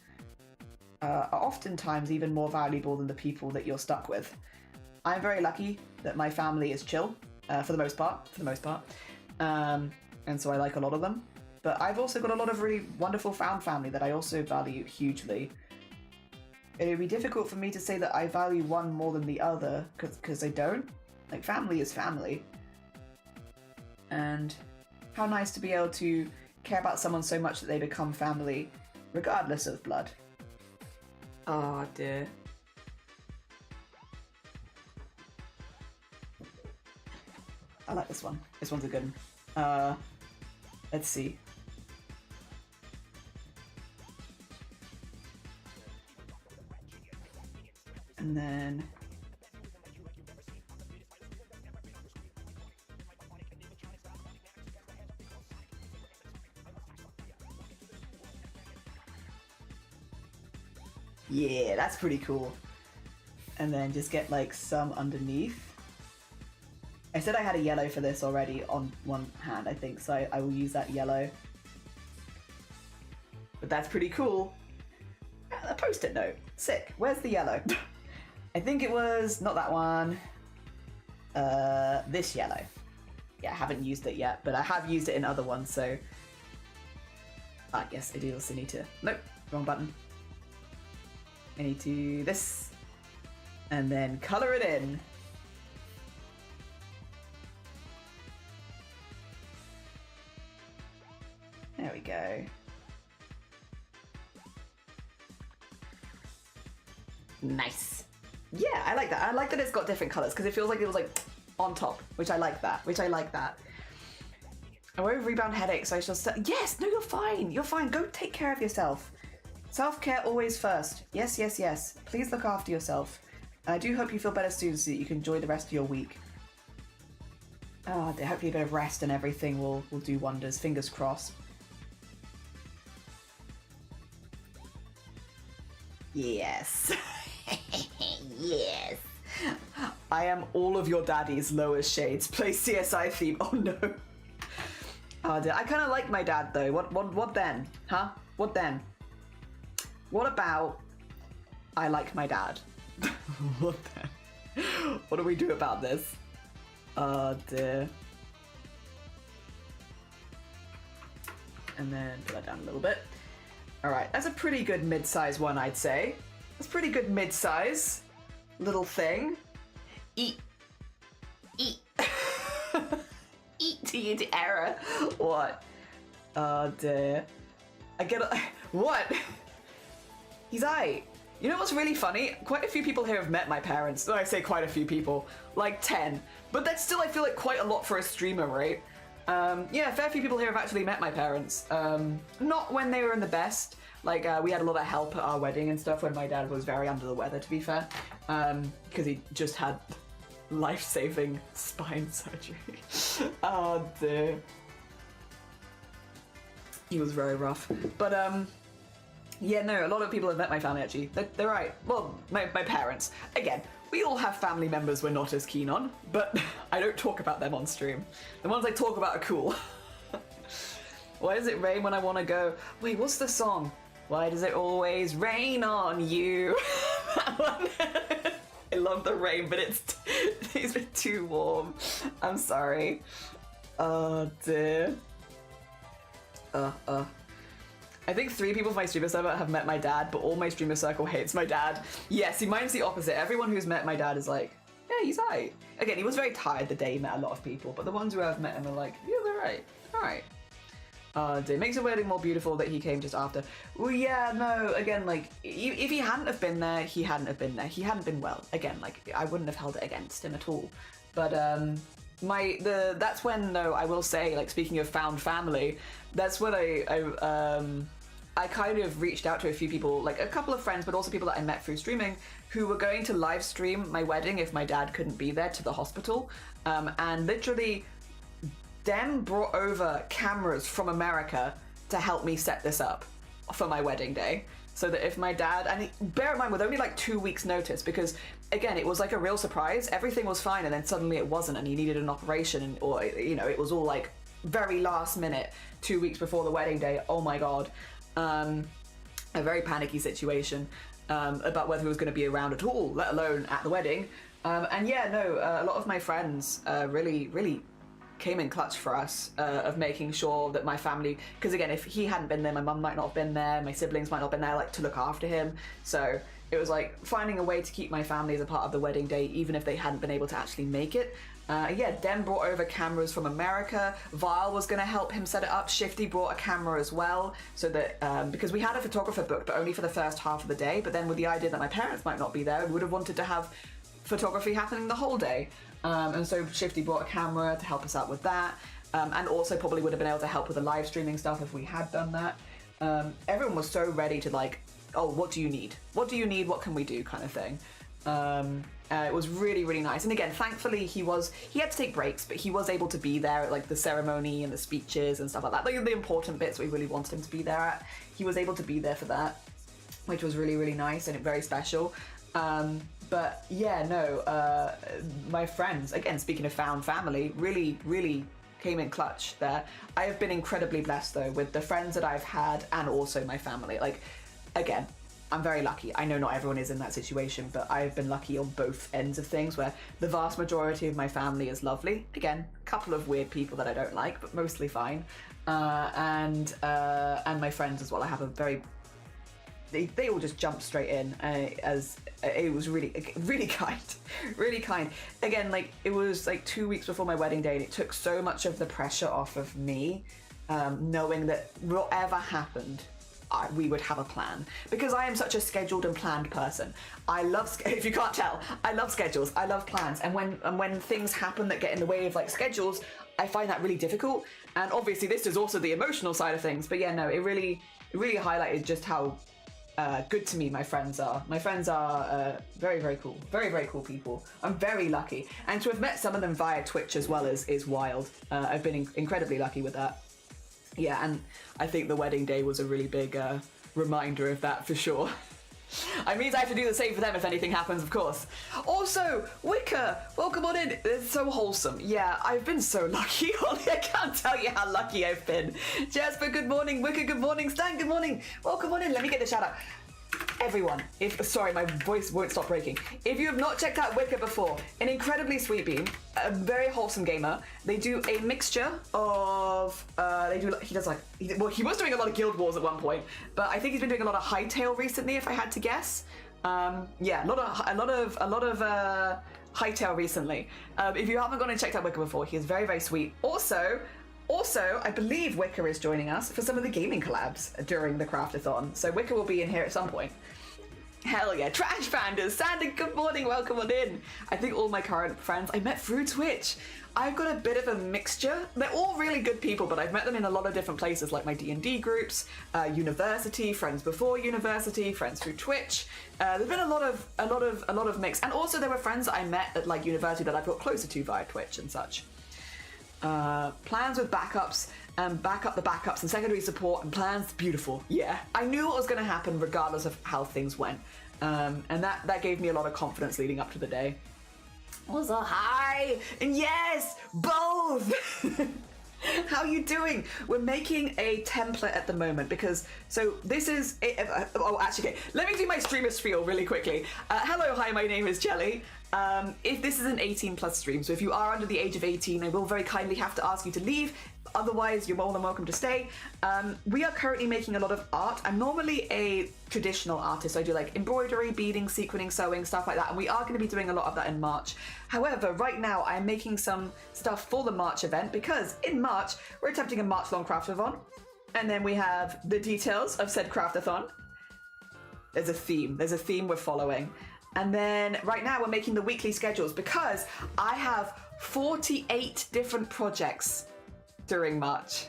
are oftentimes even more valuable than the people that you're stuck with. I'm very lucky that my family is chill, for the most part, and so I like a lot of them. But I've also got a lot of really wonderful found family that I also value hugely. It would be difficult for me to say that I value one more than the other, because I don't. Like, family is family. And how nice to be able to care about someone so much that they become family regardless of blood. Oh dear. I like this one. This one's a good one. Let's see. And then... yeah, that's pretty cool. And then just get like some underneath. I said I had a yellow for this already on one hand, I think, so I will use that yellow. But that's pretty cool. A post-it note. Sick. Where's the yellow? I think it was, not that one, this yellow. Yeah, I haven't used it yet, but I have used it in other ones, so... ah, yes, I do also need to... nope, wrong button. I need to this, and then color it in. There we go. Nice. Yeah, I like that. I like that it's got different colors because it feels like it was like on top, which I like that. I won't rebound headaches, so I shall yes, no, you're fine. You're fine. Go take care of yourself. Self-care always first. Yes, yes, yes. Please look after yourself. I do hope you feel better soon so that you can enjoy the rest of your week. Oh, hopefully a bit of rest and everything will do wonders. Fingers crossed. Yes. Yes. I am all of your daddy's lowest shades. Play CSI theme. Oh no. Oh dear. I kind of like my dad though. What then? Huh? What then? What about I like my dad? What then? What do we do about this? Oh dear. And then put that down a little bit. Alright, that's a pretty good mid-size one, I'd say. That's pretty good mid-size little thing. Eat. Eat. Eat to you to error. What? Oh dear. I get a... what? He's aight. You know what's really funny? Quite a few people here have met my parents. When I say quite a few people, like 10. But that's still, I feel like, quite a lot for a streamer, right? Yeah, a fair few people here have actually met my parents. Not when they were in the best. Like, we had a lot of help at our wedding and stuff when my dad was very under the weather, to be fair. Because he just had life-saving spine surgery. Oh, dear. He was very rough. But, yeah, no, a lot of people have met my family, actually. They're right. Well, my parents. Again, we all have family members we're not as keen on, but I don't talk about them on stream. The ones I talk about are cool. Why does it rain when I want to go? Wait, what's the song? Why does it always rain on you? That one. I love the rain, but it's a bit too warm. I'm sorry. Oh, dear. I think 3 people from my streamer server have met my dad, but all my streamer circle hates my dad. Yeah, see, mine's the opposite. Everyone who's met my dad is like, yeah, he's alright. Again, he was very tired the day he met a lot of people, but the ones who have met him are like, yeah, they're right. Alright. It makes the wedding more beautiful that he came just after. Well, yeah, no, again, like, if he hadn't have been there, he hadn't have been there. He hadn't been well. Again, like, I wouldn't have held it against him at all. But, that's when, though, I will say, like, speaking of found family, that's when I kind of reached out to a few people, like a couple of friends, but also people that I met through streaming, who were going to live stream my wedding if my dad couldn't be there to the hospital. And literally, them brought over cameras from America to help me set this up for my wedding day. So that if my dad, and bear in mind with only like 2 weeks notice, because again, it was like a real surprise. Everything was fine and then suddenly it wasn't and he needed an operation, or, you know, it was all like very last minute, 2 weeks before the wedding day. Oh my God. A very panicky situation about whether he was going to be around at all, let alone at the wedding. And yeah, no, a lot of my friends really came in clutch for us, of making sure that my family, because again, if he hadn't been there, my mum might not have been there, my siblings might not have been there, like, to look after him. So it was like finding a way to keep my family as a part of the wedding day, even if they hadn't been able to actually make it. Yeah, Den brought over cameras from America. Vile was going to help him set it up. Shifty brought a camera as well, so that because we had a photographer booked, but only for the first half of the day. But then with the idea that my parents might not be there, we would have wanted to have photography happening the whole day. And so Shifty brought a camera to help us out with that, and also probably would have been able to help with the live streaming stuff if we had done that. Everyone was so ready to like, oh, what do you need? What do you need? What can we do? Kind of thing. It was really, really nice. And again, thankfully he had to take breaks, but he was able to be there at like the ceremony and the speeches and stuff like that. Like the important bits we really wanted him to be there at. He was able to be there for that, which was really, really nice and very special. But yeah, no, my friends, again, speaking of found family, really, really came in clutch there. I have been incredibly blessed though with the friends that I've had and also my family. Like, again, I'm very lucky. I know not everyone is in that situation, but I've been lucky on both ends of things where the vast majority of my family is lovely. Again, a couple of weird people that I don't like, but mostly fine. And my friends as well. I have a very... They all just jumped straight in as it was really, really kind, really kind. Again, like it was like 2 weeks before my wedding day and it took so much of the pressure off of me, knowing that whatever happened, we would have a plan, because I am such a scheduled and planned person. I love, if you can't tell, I love schedules, I love plans, and when things happen that get in the way of like schedules, I find that really difficult. And obviously this is also the emotional side of things, but yeah, no, it really highlighted just how good to me my friends are. My friends are very, very cool, very, very cool people. I'm very lucky, and to have met some of them via Twitch as well is wild. I've been incredibly lucky with that. Yeah, and I think the wedding day was a really big reminder of that for sure. I mean, I have to do the same for them if anything happens, of course. Also, Wicker, welcome on in. It's so wholesome. Yeah, I've been so lucky. I can't tell you how lucky I've been. Jasper, good morning. Wicker, good morning. Stan, good morning. Welcome on in. Let me get the shout out. Everyone, sorry, my voice won't stop breaking. If you have not checked out Wicker before, an incredibly sweet beam, a very wholesome gamer. They do a mixture of, he was doing a lot of Guild Wars at one point, but I think he's been doing a lot of Hightail recently, if I had to guess. Yeah, a lot of Hightail recently. If you haven't gone and checked out Wicker before, he is very, very sweet. Also, I believe Wicker is joining us for some of the gaming collabs during the CRAFT-A-THON. So Wicker will be in here at some point. Hell yeah. Trash Pandas, Sandy, good morning, welcome on in. I think all my current friends I met through Twitch. I've got a bit of a mixture. They're all really good people, but I've met them in a lot of different places, like my D&D groups, university, friends before university, friends through Twitch. There's been a lot of mix. And also there were friends that I met at like university that I've got closer to via Twitch and such. Plans with backups and back up the backups and secondary support and plans, beautiful. Yeah, I knew what was going to happen regardless of how things went, and that gave me a lot of confidence leading up to the day. Also, hi, and yes, both. How are you doing? We're making a template at the moment because, so this is, actually, okay, let me do my streamer spiel really quickly. Hello, hi, my name is Jelly. If this is an 18 plus stream, so if you are under the age of 18, I will very kindly have to ask you to leave. Otherwise, you're more than welcome to stay. We are currently making a lot of art. I'm normally a traditional artist. So I do like embroidery, beading, sequinning, sewing, stuff like that. And we are going to be doing a lot of that in March. However, right now I'm making some stuff for the March event because in March, we're attempting a March-long craft-a-thon. And then we have the details of said craft-a-thon. There's a theme we're following. And then right now we're making the weekly schedules because I have 48 different projects during March.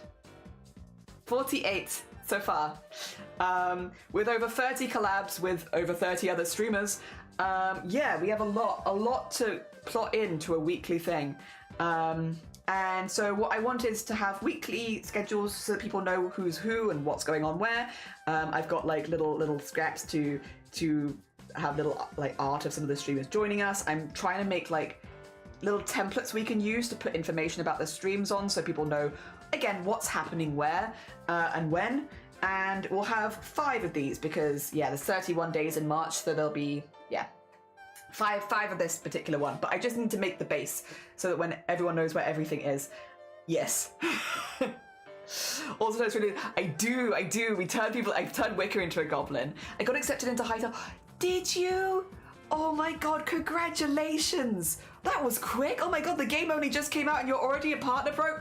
48 so far. With over 30 collabs with over 30 other streamers. Yeah, we have a lot to plot into a weekly thing. And so what I want is to have weekly schedules so that people know who's who and what's going on where. I've got like little scraps to have little like art of some of the streamers joining us. I'm trying to make like little templates we can use to put information about the streams on so people know again what's happening where and when. And we'll have 5 of these because yeah, there's 31 days in March, so there'll be five of this particular one. But I just need to make the base so that when everyone knows where everything is. Yes. Also, it's really, I do. I've turned Wicker into a goblin. I got accepted into Hightail. Did you? Oh my god, congratulations! That was quick. Oh my god, the game only just came out and you're already a partner, bro.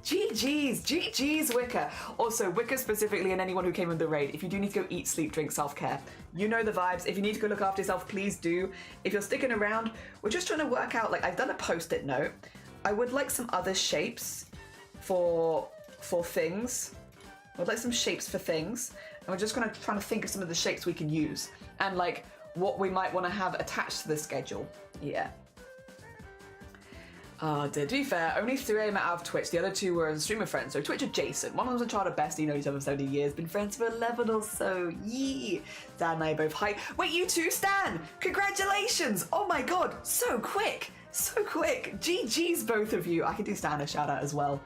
GG's, Wicca. Also, Wicca specifically and anyone who came in the raid, if you do need to go eat, sleep, drink, self-care, you know the vibes. If you need to go look after yourself, please do. If you're sticking around, we're just trying to work out, like, I've done a post-it note. I would like some other shapes for things. I would like some shapes for things. And we're just trying to think of some of the shapes we can use. And, like, what we might want to have attached to the schedule. Yeah. To be fair, only 3 I met out of Twitch. The other 2 were streamer friends, so Twitch adjacent. One of them's a child of bestie, known each other for 70 years, been friends for 11 or so. Yee! Stan and I both hi. Wait, you too, Stan! Congratulations! Oh my god, so quick! So quick! GG's, both of you. I can do Stan a shout out as well.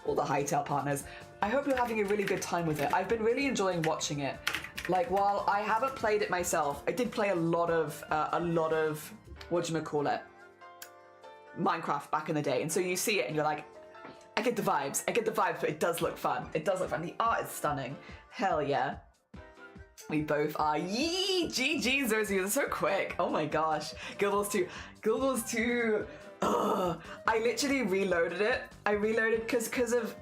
All the Hightail partners. I hope you're having a really good time with it. I've been really enjoying watching it. Like, while I haven't played it myself, I did play a lot of whatchamacallit? Minecraft back in the day, and so you see it and you're like, I get the vibes, but it does look fun. It does look fun. The art is stunning. Hell yeah. We both are. Yee! GG's, those of you. They're so quick. Oh my gosh. Guild Wars 2. Guild Wars 2. Ugh. I literally reloaded it. I reloaded because of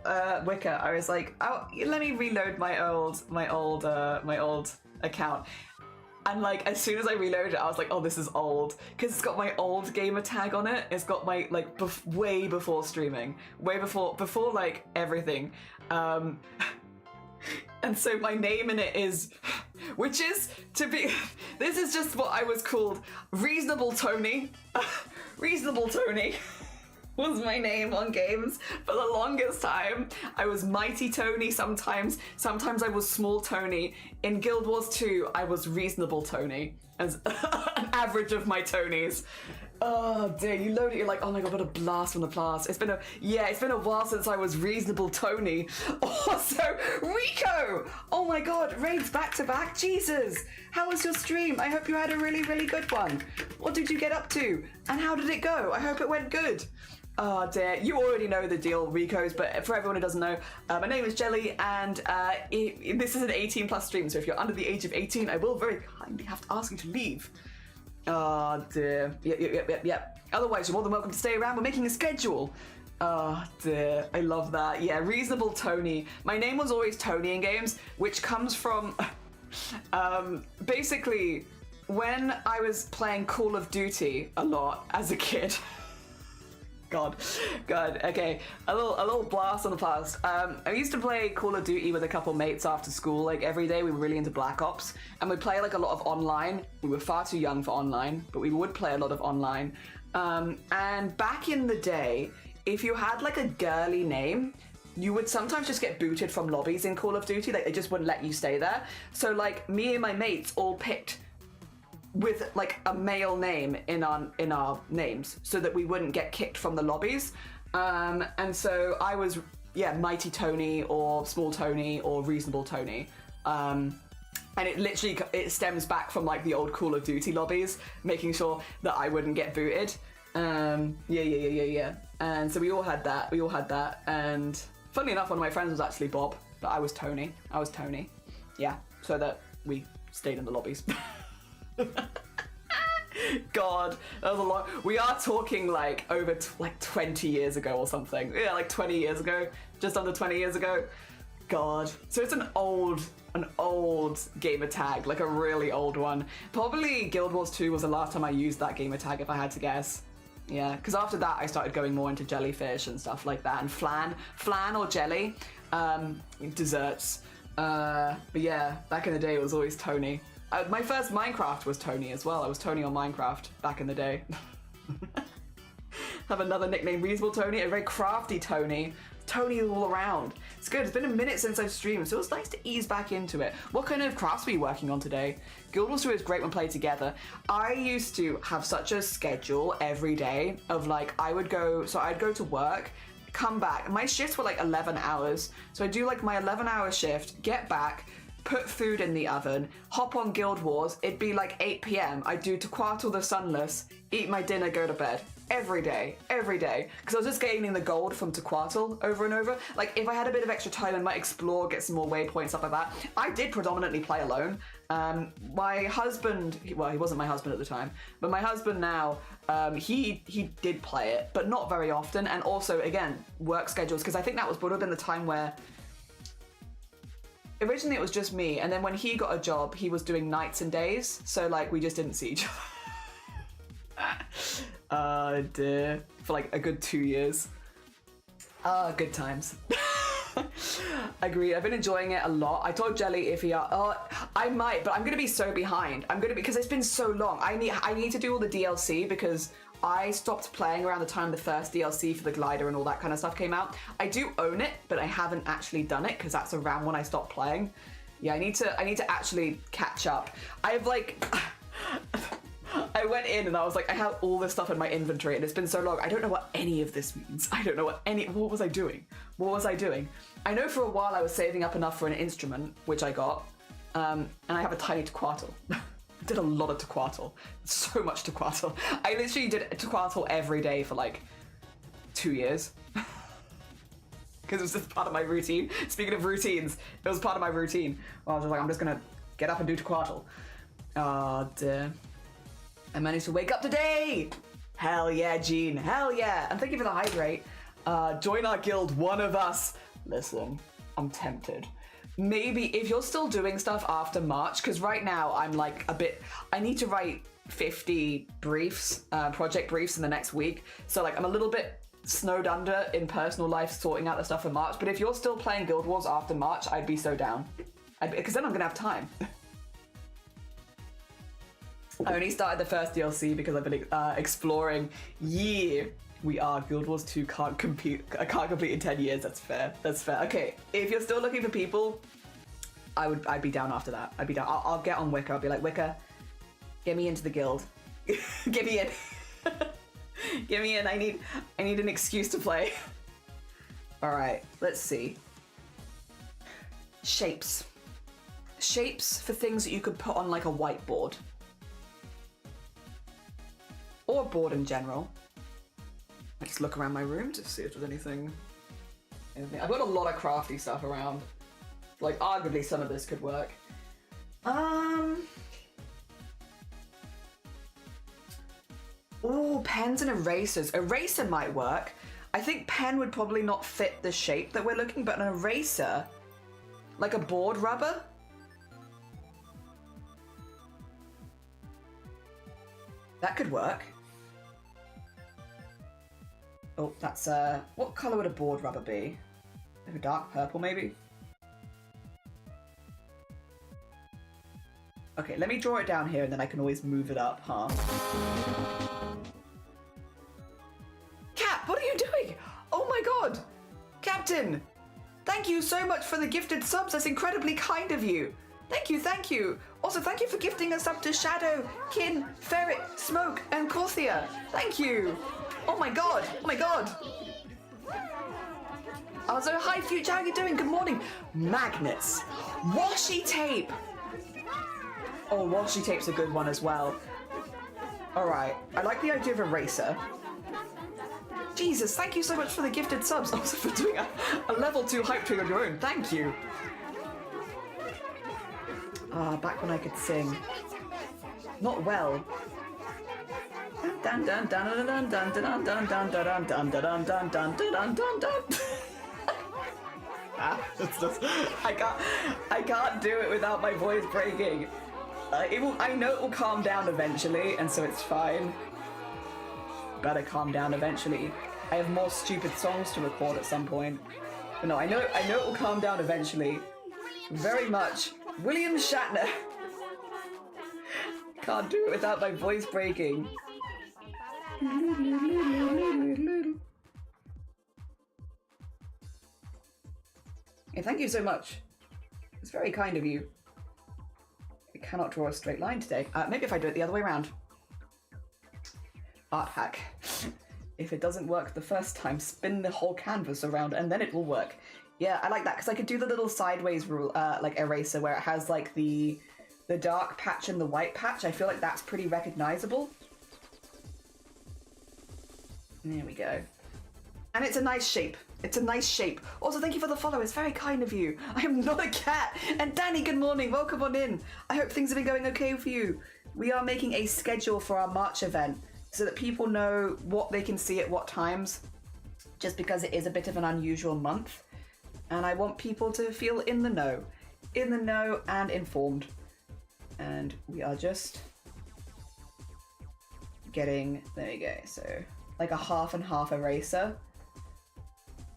Wicca. I was like, oh, let me reload my old account. And like, as soon as I reloaded it, I was like, oh, this is old. Because it's got my old gamer tag on it. It's got my, like, way before streaming. Way before like, everything. And so my name in it is, which is, this is just what I was called, Reasonable Tony. Reasonable Tony was my name on games for the longest time. I was Mighty Tony sometimes I was Small Tony. In Guild Wars 2, I was Reasonable Tony, as an average of my Tonys. Oh dear, you load it, you're like, oh my god, what a blast from the past. It's been a while since I was Reasonable Tony. Also, Rico! Oh my god, raids back to back, Jesus! How was your stream? I hope you had a really, really good one. What did you get up to? And how did it go? I hope it went good. Oh dear, you already know the deal, Ricos, but for everyone who doesn't know, my name is Jelly, and this is an 18+ stream, so if you're under the age of 18, I will very kindly have to ask you to leave. Oh dear, yep. Otherwise, you're more than welcome to stay around, we're making a schedule. Oh dear, I love that. Yeah, Reasonable Tony. My name was always Tony in games, which comes from, basically, when I was playing Call of Duty a lot as a kid, God, okay, a little blast on the past. I used to play Call of Duty with a couple mates after school, like every day. We were really into Black Ops, and we'd play like a lot of online. We were far too young for online, but we would play a lot of online. And back in the day, if you had like a girly name, you would sometimes just get booted from lobbies in Call of Duty, like they just wouldn't let you stay there. So like me and my mates all picked with like a male name in our names so that we wouldn't get kicked from the lobbies. And so I was, Mighty Tony or Small Tony or Reasonable Tony. And it stems back from like the old Call of Duty lobbies, making sure that I wouldn't get booted. Yeah. And so we all had that. And funnily enough, one of my friends was actually Bob, but I was Tony. Yeah, so that we stayed in the lobbies. God, that was a long. We are talking like over 20 years ago or something. Yeah, like 20 years ago, just under 20 years ago. God, so it's an old gamer tag, like a really old one. Probably Guild Wars 2 was the last time I used that gamer tag, if I had to guess. Yeah, because after that I started going more into jellyfish and stuff like that, and flan or jelly, desserts. But yeah, back in the day it was always Tony. My first Minecraft was Tony as well. I was Tony on Minecraft back in the day. Have another nickname, Reasonable Tony, a very crafty Tony. Tony all around. It's good. It's been a minute since I've streamed, so it's nice to ease back into it. What kind of crafts were you working on today? Guild Wars 2 is great when played together. I used to have such a schedule every day of like, I'd go to work, come back. My shifts were like 11 hours. So I'd do like my 11-hour shift, get back, put food in the oven, hop on Guild Wars. It'd be like 8 p.m. I'd do Tequatl the Sunless, eat my dinner, go to bed. Every day. Because I was just gaining the gold from Tequatl over and over. Like, if I had a bit of extra time, I might explore, get some more waypoints, stuff like that. I did predominantly play alone. My husband, well, he wasn't my husband at the time, but my husband now, he did play it, but not very often. And also, again, work schedules, because I think that was brought up in the time where originally it was just me, and then when he got a job, he was doing nights and days, so like we just didn't see each other. Dear. For like a good 2 years. Good times. Agreed. I've been enjoying it a lot. I told Jelly if he I might, but I'm gonna be so behind. Because it's been so long. I need to do all the DLC because I stopped playing around the time the first DLC for the glider and all that kind of stuff came out. I do own it, but I haven't actually done it because that's around when I stopped playing. Yeah, I need to actually catch up. I've like I went in and I was like, I have all this stuff in my inventory and it's been so long. I don't know what any of this means. I don't know what was I doing? What was I doing? I know for a while I was saving up enough for an instrument, which I got, and I have a tiny tequatl. I did a lot of tequatl. So much tequatl. I literally did tequatl every day for like 2 years. Because it was just part of my routine. Speaking of routines, it was part of my routine. Well, I was just like, I'm just gonna get up and do tequatl. Oh dear. I managed to wake up today! Hell yeah, Jean, hell yeah! And thank you for the hydrate. Join our guild, one of us. Listen, I'm tempted. Maybe if you're still doing stuff after March, because right now I'm like I need to write 50 briefs, project briefs in the next week. So like I'm a little bit snowed under in personal life sorting out the stuff for March. But if you're still playing Guild Wars after March, I'd be so down. Because then I'm gonna have time. I only started the first DLC because I've been exploring. Yeah, we are. Guild Wars 2 can't compete. I can't complete in 10 years. That's fair. That's fair. Okay, if you're still looking for people, I'd be down after that. I'd be down. I'll get on Wicca. I'll be like, Wicca, get me into the guild. Get me in. Get me in. I need an excuse to play. All right. Let's see. Shapes. Shapes for things that you could put on like a whiteboard. Or a board in general. I just look around my room to see if there's anything. I've got a lot of crafty stuff around. Like, arguably some of this could work. Ooh, pens and erasers. Eraser might work. I think pen would probably not fit the shape that we're looking, but an eraser, like a board rubber. That could work. Oh, that's what color would a board rubber be? Like a dark purple, maybe? Okay, let me draw it down here and then I can always move it up, huh? Cap, what are you doing? Oh my god! Captain! Thank you so much for the gifted subs, that's incredibly kind of you! Thank you, thank you! Also, thank you for gifting us up to Shadow, Kin, Ferret, Smoke, and Corthia! Thank you! Oh my god! Oh my god! Also, hi Future, how are you doing? Good morning! Magnets! Washi tape! Oh, washi tape's a good one as well. Alright, I like the idea of eraser. Jesus, thank you so much for the gifted subs. Also for doing a level 2 hype train on your own. Thank you. Back when I could sing. Not well. Dun dun dun dun dun dun dun dun dun dun dun dun dun dun dun dun dun. It's just I can't do it without my voice breaking. I know it will calm down eventually, and so it's fine. Gotta calm down eventually. I have more stupid songs to record at some point. But no, I know it will calm down eventually. Very much. William Shatner. Can't do it without my voice breaking. Hey, thank you so much. It's very kind of you. I cannot draw a straight line today. Maybe if I do it the other way around. Art hack. If it doesn't work the first time, spin the whole canvas around and then it will work. Yeah, I like that because I could do the little sideways rule, like eraser, where it has like the dark patch and the white patch. I feel like that's pretty recognizable. There we go. And it's a nice shape. It's a nice shape. Also, thank you for the follow. It's very kind of you. I am not a cat. And Danny, good morning. Welcome on in. I hope things have been going okay for you. We are making a schedule for our March event so that people know what they can see at what times, just because it is a bit of an unusual month. And I want people to feel in the know and informed. And we are just getting, there you go, so like a half and half eraser.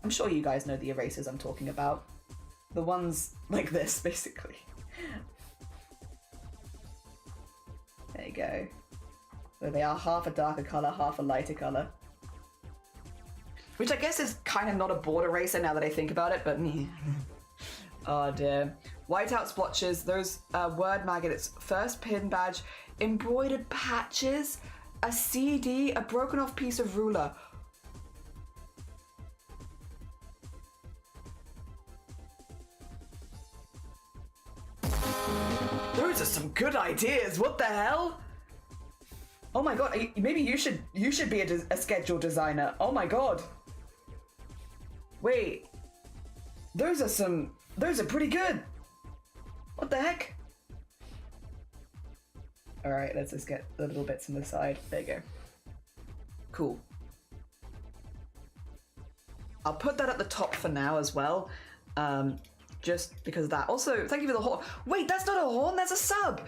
I'm sure you guys know the erasers I'm talking about. The ones like this, basically. There you go. So they are half a darker colour, half a lighter colour. Which I guess is kind of not a board eraser now that I think about it, but oh dear. Whiteout splotches, those word magnets, first pin badge, embroidered patches, a CD, a broken off piece of ruler. Those are some good ideas. What the hell? Oh my god, maybe you should be a schedule designer. Oh my god. Wait. Those are pretty good. What the heck? All right, let's just get the little bits on the side. There you go. Cool. I'll put that at the top for now as well. Just because of that. Also, thank you for the horn. Wait, that's not a horn, that's a sub.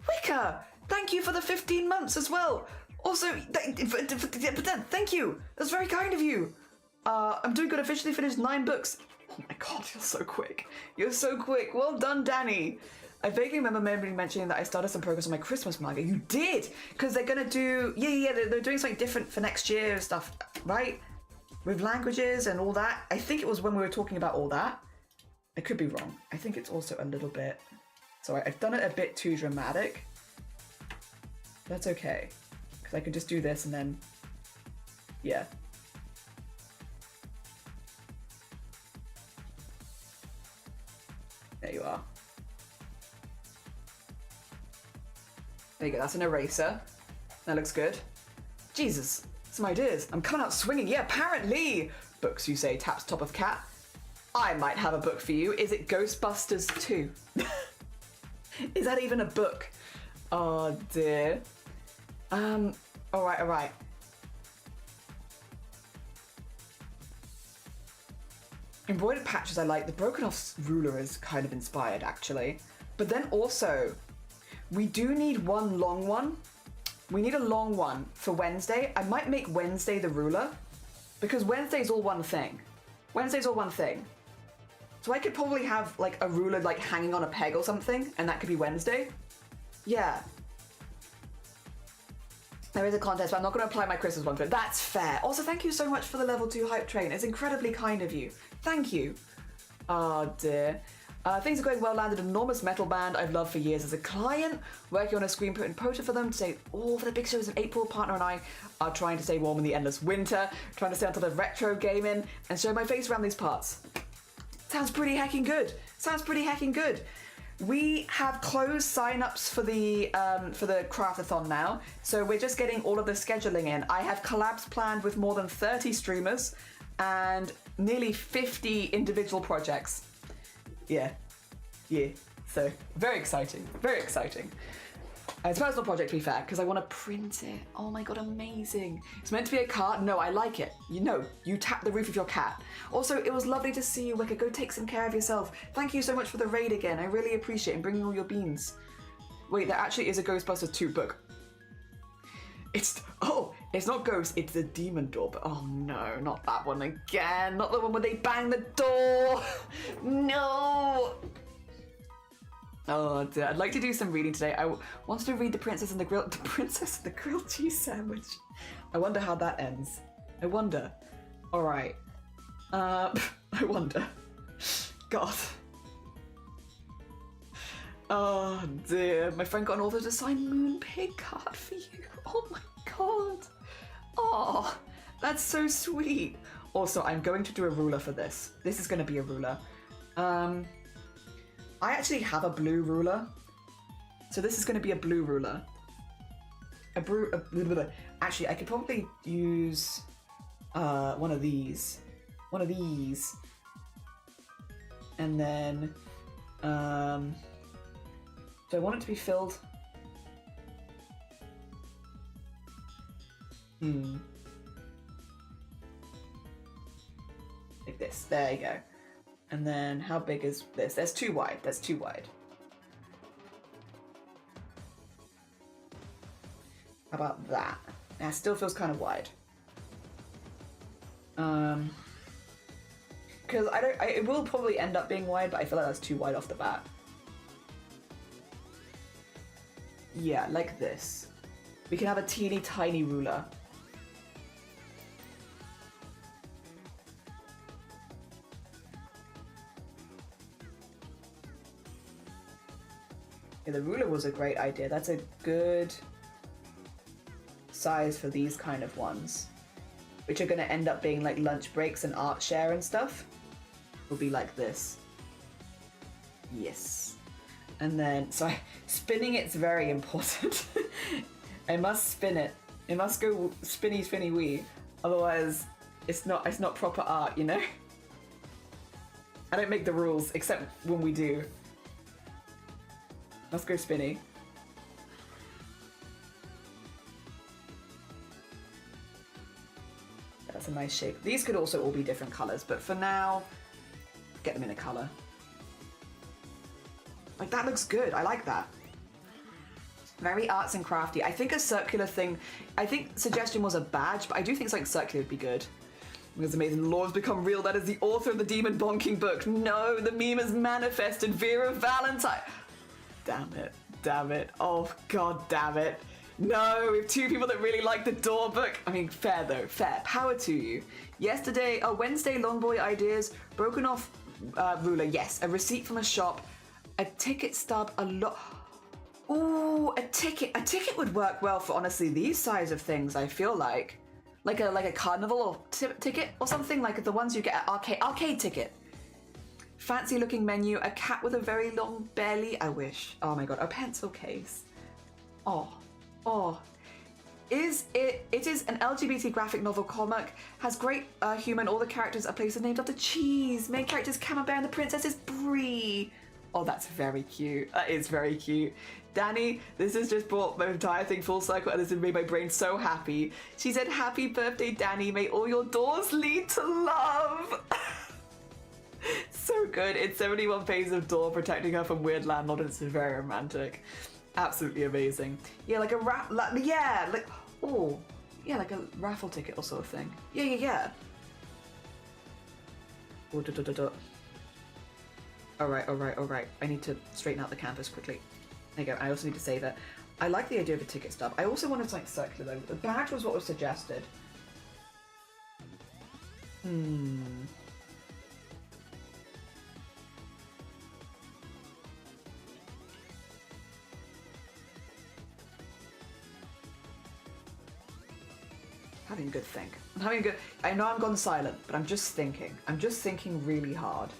Wicca, thank you for the 15 months as well. Also, thank you. That's very kind of you. I'm doing good. Officially finished 9 books. Oh my god, you're so quick. You're so quick. Well done, Danny. I vaguely remember mentioning that I started some progress on my Christmas manga. You did, because they're gonna do they're doing something different for next year and stuff, right? With languages and all that. I think it was when we were talking about all that. I could be wrong. I think it's also a little bit... Sorry, I've done it a bit too dramatic. That's okay. Because I can just do this and then... Yeah. There you are. There you go, that's an eraser. That looks good. Jesus, some ideas. I'm coming out swinging. Yeah, apparently! Books, you say, taps top of cat. I might have a book for you. Is it Ghostbusters 2? Is that even a book? Oh dear. Alright. Embroidered patches I like. The broken off ruler is kind of inspired actually. But then also, we do need one long one. We need a long one for Wednesday. I might make Wednesday the ruler because Wednesday's all one thing. So I could probably have like a ruler like hanging on a peg or something, and that could be Wednesday. Yeah. There is a contest, but I'm not going to apply my Christmas one to it. That's fair. Also, thank you so much for the level 2 hype train. It's incredibly kind of you. Thank you. Oh dear. Things are going well. Landed an enormous metal band I've loved for years as a client. Working on a screen print and poster for them to say, for the big shows in April. Partner and I are trying to stay warm in the endless winter, trying to stay on top of retro gaming and show my face around these parts. Sounds pretty heckin' good. We have closed sign-ups for the CRAFT-A-THON now, so we're just getting all of the scheduling in. I have collabs planned with more than 30 streamers and nearly 50 individual projects. Yeah. So very exciting. It's a personal project, to be fair, because I want to print it. Oh my god, amazing. It's meant to be a cart. No, I like it. You tap the roof of your cat. Also, it was lovely to see you, Wicca. Go take some care of yourself. Thank you so much for the raid again. I really appreciate it, and bringing all your beans. Wait, there actually is a Ghostbusters 2 book. It's not Ghost, it's the Demon Door, but oh no, not that one again. Not the one where they bang the door. No. Oh dear, I'd like to do some reading today. I wanted to read The Princess and the Grilled Cheese Sandwich. I wonder how that ends. I wonder. All right. I wonder. God. Oh dear, my friend got an author to sign Moon Pig card for you. Oh my god. Oh, that's so sweet. Also, I'm going to do a ruler for this. This is going to be a ruler. I actually have a blue ruler. So this is going to be a blue ruler. Actually, I could probably use one of these. one of these. And then, do I want it to be filled? Like this, there you go. And then how big is this? That's too wide, that's too wide. How about that? That still feels kind of wide. Because it will probably end up being wide, but I feel like that's too wide off the bat. Yeah, like this. We can have a teeny tiny ruler. Yeah, the ruler was a great idea. That's a good size for these kind of ones, which are going to end up being like lunch breaks and art share and stuff. Will be like this. Yes. And then, so spinning it's very important. I must spin it. It must go spinny spinny wee. Otherwise, it's not proper art, you know? I don't make the rules, except when we do. Must go spinny. That's a nice shape. These could also all be different colors, but for now, get them in a color. Like, that looks good. I like that. Very arts and crafty. I think a circular thing, I think suggestion was a badge, but I do think something circular would be good. Because amazing, the law has become real. That is the author of the demon bonking book. No, the meme has manifested. Vera Valentine. Damn it. Damn it. Oh, god damn it. No, we have two people that really like the door book. I mean, fair though, fair. Power to you. Yesterday, Wednesday, long boy ideas, broken off ruler, yes. A receipt from a shop, a ticket stub, a lot. Ooh, a ticket. A ticket would work well for honestly these size of things. I feel like a carnival or ticket or something like the ones you get at arcade ticket. Fancy looking menu, a cat with a very long belly. I wish. Oh my god, a pencil case. Oh. It is an LGBT graphic novel comic, has great humor, and all the characters are places named after cheese. Main characters Camembert and the princess is Brie. Oh, that's very cute. That is very cute. Danny, this has just brought my entire thing full circle and this has made my brain so happy. She said, happy birthday, Danny. May all your doors lead to love. So good. It's 71 pages of door protecting her from weird landlord, and it's very romantic. Absolutely amazing. Yeah, like a like a raffle ticket or sort of thing. Yeah. Oh, All right. I need to straighten out the canvas quickly. There you go. I also need to save it. I like the idea of a ticket stub. I also wanted something circular though. The badge was what was suggested. Having a good think. I know I'm gone silent, but I'm just thinking. I'm just thinking really hard.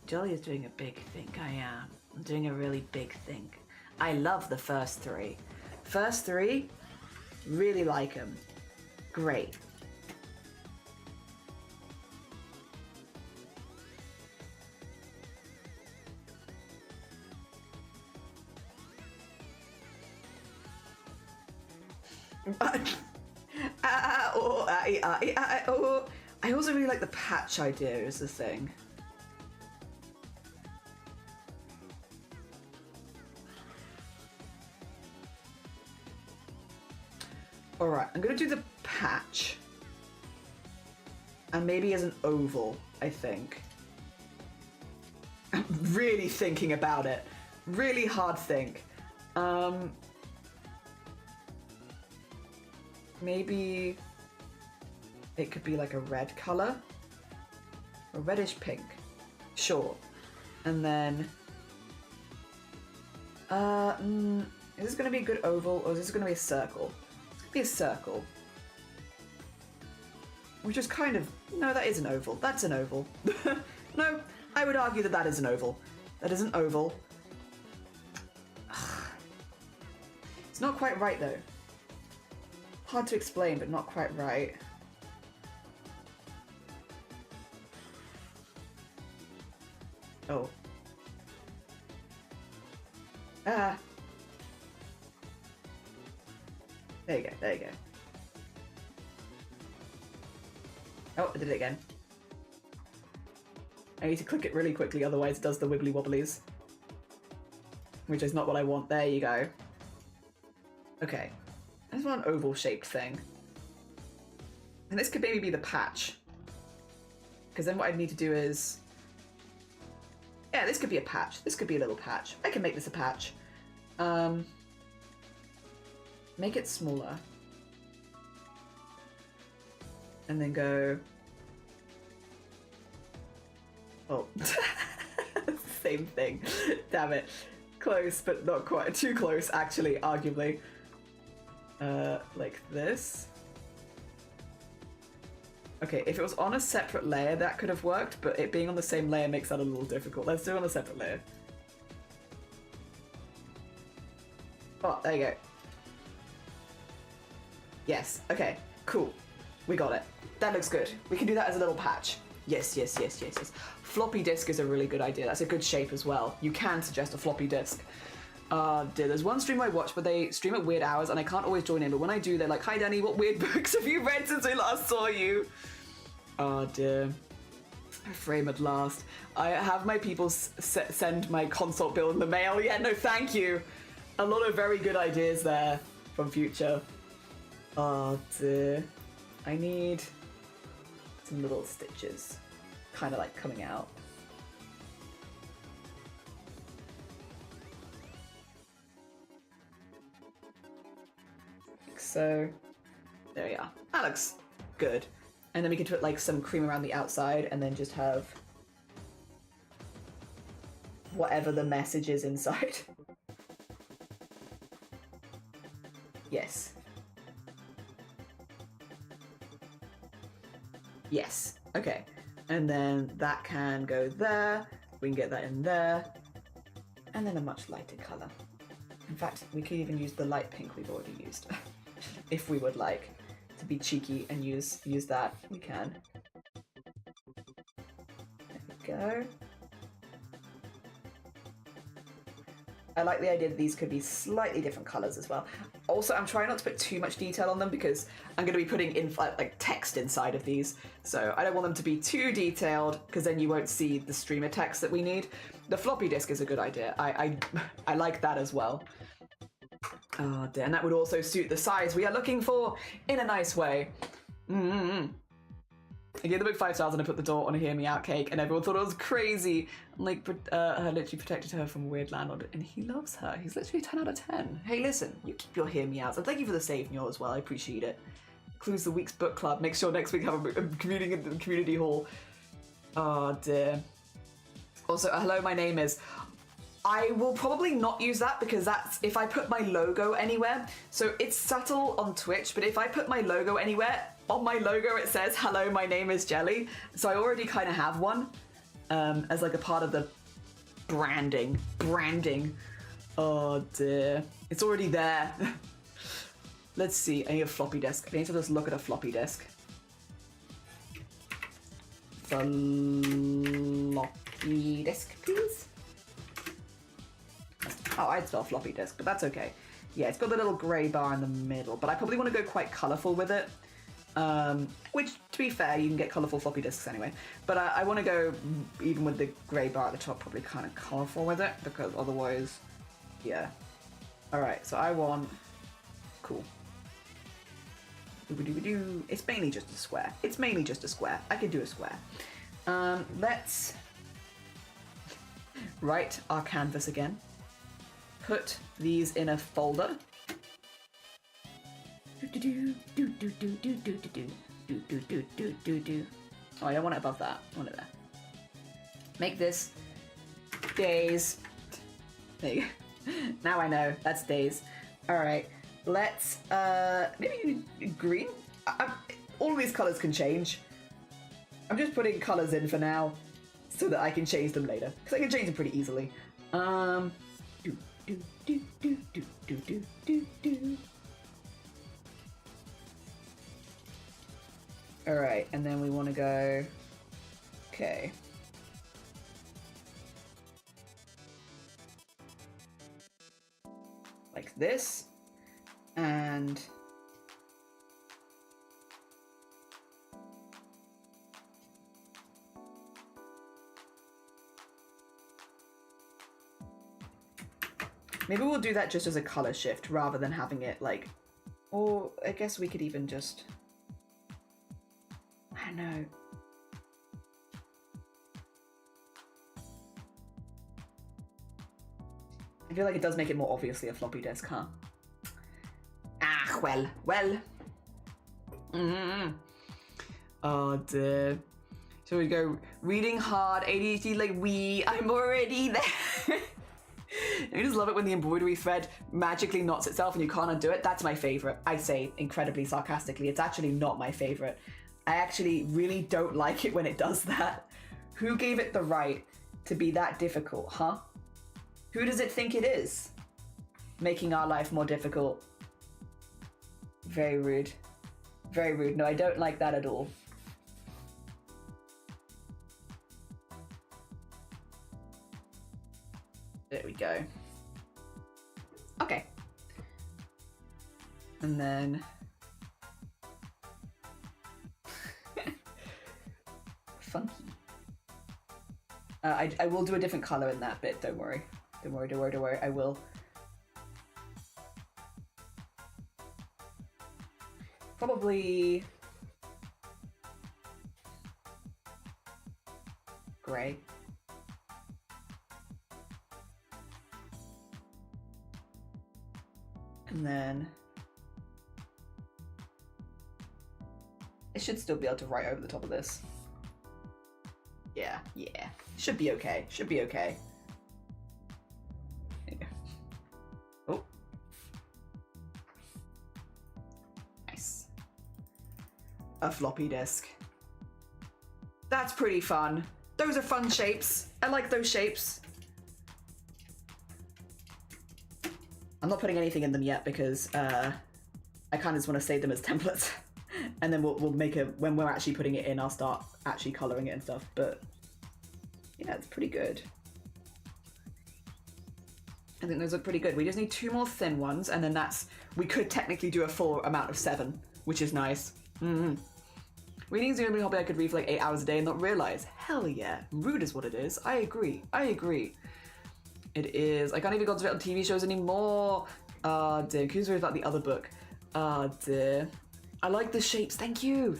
Jolly is doing a big think. I am. I'm doing a really big think. I love the first three. First three, really like them. Great. I also really like the patch idea as a thing. Alright, I'm gonna do the patch. And maybe as an oval, I think. I'm really thinking about it. Really hard think. Maybe it could be like a red color. A reddish pink. Sure. And then... is this gonna be a good oval or is this gonna be a circle? It's gonna be a circle. which is kind of... No, that is an oval. That's an oval. No, I would argue that that is an oval. That is an oval. It's not quite right, though. Hard to explain, but not quite right. Oh. Ah. There you go, there you go. Oh, I did it again. I need to click it really quickly, otherwise it does the wibbly wobblies. Which is not what I want. There you go. Okay. I just want an oval-shaped thing. And this could maybe be the patch. Because then what I'd need to do is... Yeah, this could be a patch. This could be a little patch. I can make this a patch. Make it smaller. And then go... Oh. Same thing. Damn it. Close, but not quite. Too close, actually, arguably. Like this. Okay, if it was on a separate layer, that could have worked, but it being on the same layer makes that a little difficult. Let's do it on a separate layer. Oh, there you go. Yes, okay, cool. We got it. That looks good. We can do that as a little patch. Yes, yes, yes, yes, yes. Floppy disk is a really good idea. That's a good shape as well. You can suggest a floppy disk. Dear, there's one stream I watch, but they stream at weird hours and I can't always join in, but when I do, they're like, "Hi Danny, what weird books have you read since I last saw you?" Oh dear. Frame at last. I have my people send my consult bill in the mail. Yeah, no, thank you. A lot of very good ideas there from Future. Oh dear. I need some little stitches, kind of like coming out. Like so. There we are. That looks good. And then we could put like some cream around the outside and then just have whatever the message is inside. Yes. Yes. Okay. And then that can go there. We can get that in there. And then a much lighter colour. In fact, we could even use the light pink we've already used. If we would like to be cheeky and use that, we can. There we go. I like the idea that these could be slightly different colours as well. Also, I'm trying not to put too much detail on them because I'm going to be putting in like text inside of these. So I don't want them to be too detailed because then you won't see the streamer text that we need. The floppy disk is a good idea. I like that as well. Oh dear, and that would also suit the size we are looking for in a nice way. I gave the book 5 stars and I put the door on a hear me out cake and everyone thought it was crazy. And like, I literally protected her from a weird landlord and he loves her. He's literally 10 out of 10. Hey, listen, you keep your hear me outs and thank you for the save meal as well. I appreciate it. Includes the week's book club. Make sure next week have a community hall. Oh dear. Also, hello, my name is... I will probably not use that because that's if I put my logo anywhere. So it's subtle on Twitch, but if I put my logo anywhere, on my logo it says, "Hello, my name is Jelly." So I already kind of have one as like a part of the branding. Oh dear. It's already there. Let's see. I need a floppy disk. I need to just look at a floppy disk. Floppy disk, please. Oh, I'd spell floppy disk, but that's okay. Yeah, it's got the little grey bar in the middle, but I probably want to go quite colourful with it. Which, to be fair, you can get colourful floppy disks anyway. But I want to go, even with the grey bar at the top, probably kind of colourful with it, because otherwise, yeah. Alright, so I want... Cool. It's mainly just a square. It's mainly just a square. I could do a square. Let's write our canvas again. Put these in a folder. Oh, I don't want it above that. I want it there. Make this days. There you go. Now I know. That's days. Alright. Let's maybe green? all these colors can change. I'm just putting colors in for now so that I can change them later, because I can change them pretty easily. All right, and then we want to go, okay. Like this, and maybe we'll do that just as a color shift rather than having it like, or I guess we could even just, I don't know. I feel like it does make it more obviously a floppy disk, huh? Ah, well. Oh dear. So we go reading hard, ADHD like I'm already there. I just love it when the embroidery thread magically knots itself and you can't undo it. That's my favorite. I say incredibly sarcastically. It's actually not my favorite. I actually really don't like it when it does that. Who gave it the right to be that difficult, huh? Who does it think it is? Making our life more difficult. Very rude. Very rude. No, I don't like that at all. There we go. Okay. And then... funky. I will do a different color in that bit, don't worry. Don't worry, I will. Probably... gray. And then... it should still be able to write over the top of this. Yeah. Should be okay. Oh. Nice. A floppy disk. That's pretty fun. Those are fun shapes. I like those shapes. I'm not putting anything in them yet because I kind of just want to save them as templates. And then we'll make a, when we're actually putting it in, I'll start actually coloring it and stuff. But yeah, it's pretty good. I think those look pretty good. We just need 2 more thin ones, and then we could technically do a full amount of 7, which is nice. Reading's the only hobby I could read for like 8 hours a day and not realize. Hell yeah, rude is what it is. I agree. It is. I can't even concentrate on TV shows anymore. Dear. Who's worried about the other book? Dear. I like the shapes. Thank you.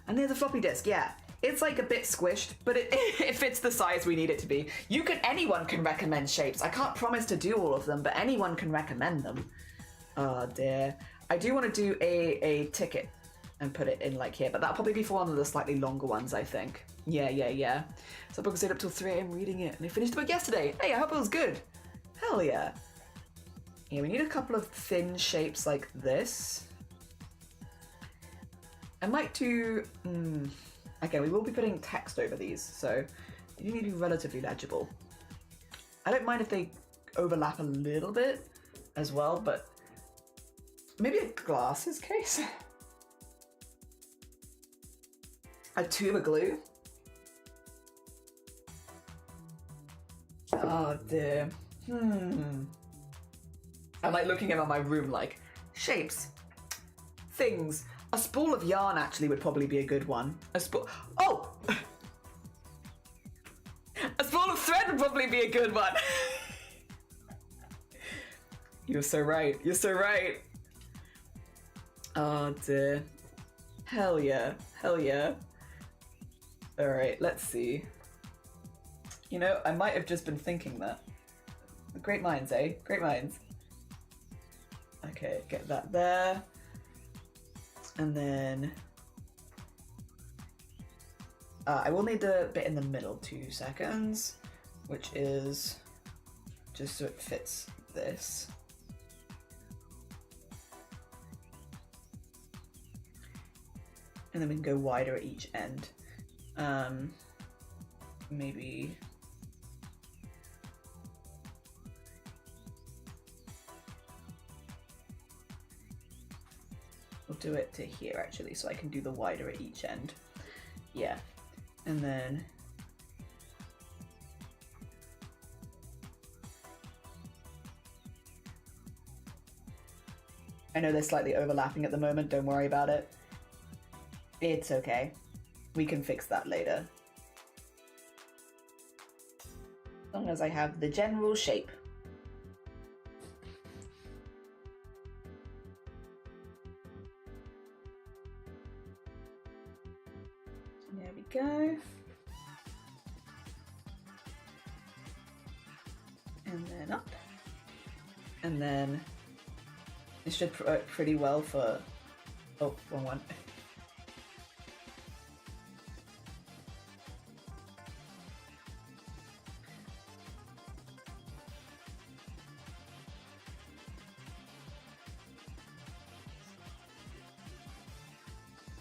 And there's a floppy disk. Yeah, it's like a bit squished, but it fits the size we need it to be. Anyone can recommend shapes. I can't promise to do all of them, but anyone can recommend them. Oh dear. I do want to do a ticket and put it in like here, but that'll probably be for one of the slightly longer ones, I think. Yeah. So the book stayed up till 3 AM reading it, and I finished the book yesterday. Hey, I hope it was good. Hell yeah. Yeah, we need a couple of thin shapes like this. I might do... Okay, we will be putting text over these, so you need to be relatively legible. I don't mind if they overlap a little bit as well, but maybe a glasses case? A tube of glue? Oh dear. I'm like looking around my room like, shapes, things. A spool of yarn actually would probably be a good one. Oh! A spool of thread would probably be a good one. You're so right. Oh dear. Hell yeah. Alright, let's see. You know, I might have just been thinking that. Great minds, eh? Great minds. Okay, get that there. And then I will need the bit in the middle, 2 seconds, which is just so it fits this. And then we can go wider at each end. Maybe... we'll do it to here actually, so I can do the wider at each end. Yeah. And then... I know they're slightly overlapping at the moment, don't worry about it. It's okay. We can fix that later. As long as I have the general shape. There we go. And then up. And then it should work pretty well for... oh, wrong one.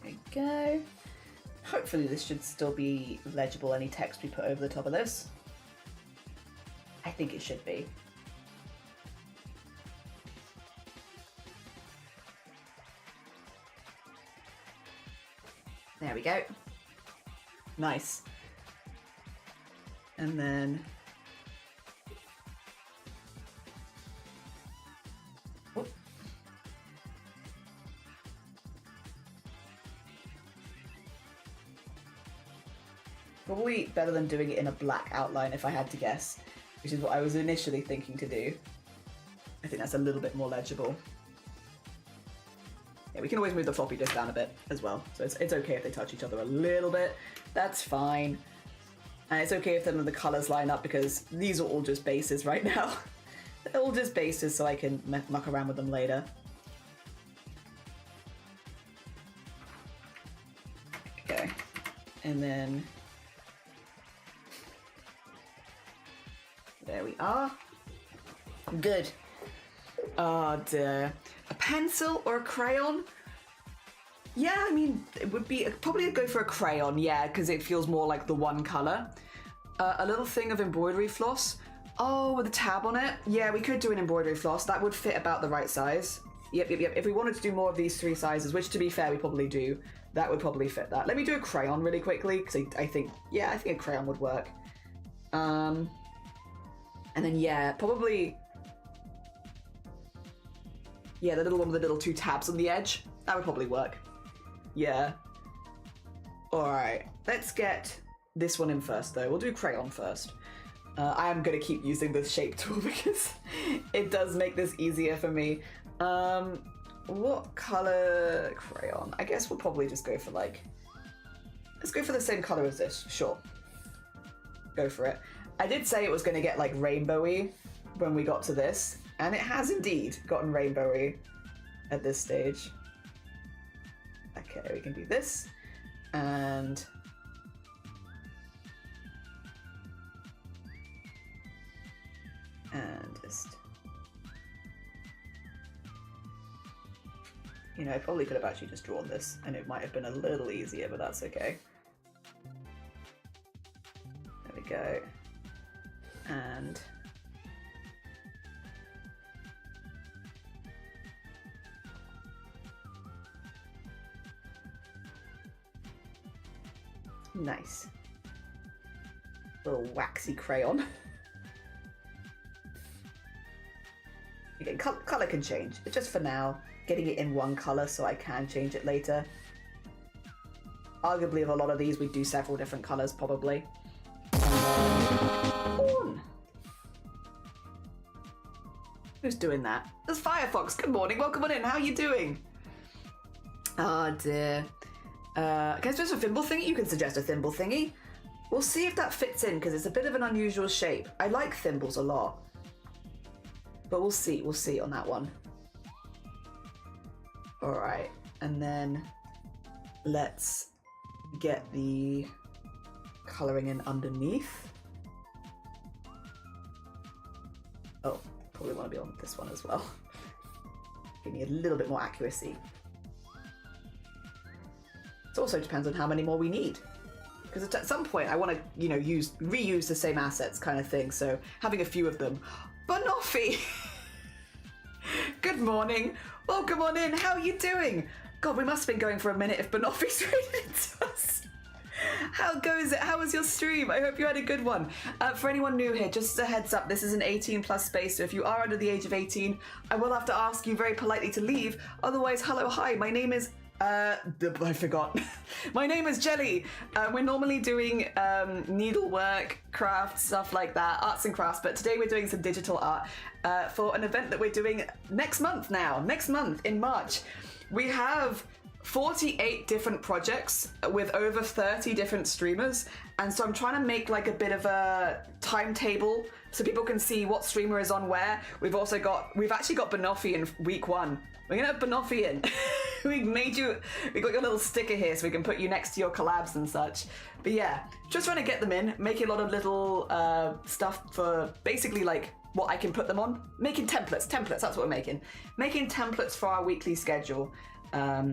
There we go. Hopefully this should still be legible, any text we put over the top of this. I think it should be. There we go. Nice. And then... oh. Probably better than doing it in a black outline if I had to guess, which is what I was initially thinking to do. I think that's a little bit more legible. Yeah, we can always move the floppy disk down a bit as well, so it's okay if they touch each other a little bit. That's fine. And it's okay if none of the colours line up, because these are all just bases right now. They're all just bases, so I can muck around with them later. Okay, and then... there we are. Good. Oh dear. A pencil or a crayon? Yeah, I mean, it would be probably go for a crayon, yeah, because it feels more like the one colour. A little thing of embroidery floss. Oh, with a tab on it? Yeah, we could do an embroidery floss. That would fit about the right size. Yep. If we wanted to do more of these 3 sizes, which to be fair, we probably do, that would probably fit that. Let me do a crayon really quickly, because I think a crayon would work. And then, yeah, probably... yeah, the little one with the little 2 tabs on the edge. That would probably work. Yeah. Alright, let's get this one in first, though. We'll do crayon first. I am going to keep using the shape tool because it does make this easier for me. What colour crayon? I guess we'll probably just go for, like... let's go for the same colour as this. Sure. Go for it. I did say it was going to get, like, rainbowy when we got to this. And it has indeed gotten rainbowy at this stage. Okay, we can do this. And... just... you know, I probably could have actually just drawn this, and it might have been a little easier, but that's okay. There we go. And... nice. Little waxy crayon. Again, colour can change, but just for now, getting it in one colour so I can change it later. Arguably, of a lot of these, we do several different colours, probably. Who's doing that? There's Firefox. Good morning. Welcome on in. How are you doing? Oh dear. Can I suggest a thimble thingy? You can suggest a thimble thingy. We'll see if that fits in, because it's a bit of an unusual shape. I like thimbles a lot. But we'll see on that one. Alright, and then let's get the colouring in underneath. Oh, probably want to be on this one as well. Give me a little bit more accuracy. It also depends on how many more we need. Because at some point I want to, you know, reuse the same assets kind of thing. So having a few of them. Banoffee! Good morning. Welcome on in. How are you doing? God, we must have been going for a minute if Banoffee's raided into us. How goes it? How was your stream? I hope you had a good one. For anyone new here, just a heads up, this is an 18 plus space, so if you are under the age of 18, I will have to ask you very politely to leave. Otherwise, hello, hi, my name is... I forgot. My name is Jelly. We're normally doing needlework, craft, stuff like that, arts and crafts, but today we're doing some digital art for an event that we're doing next month in March. We have 48 different projects with over 30 different streamers, and so I'm trying to make like a bit of a timetable so people can see what streamer is on where. We've actually got Banoffee in week 1. We're gonna have Banoffee in. We got your little sticker here so we can put you next to your collabs and such. But yeah, just trying to get them in, making a lot of little stuff for basically like what I can put them on. Making templates, that's what we're making. Making templates for our weekly schedule.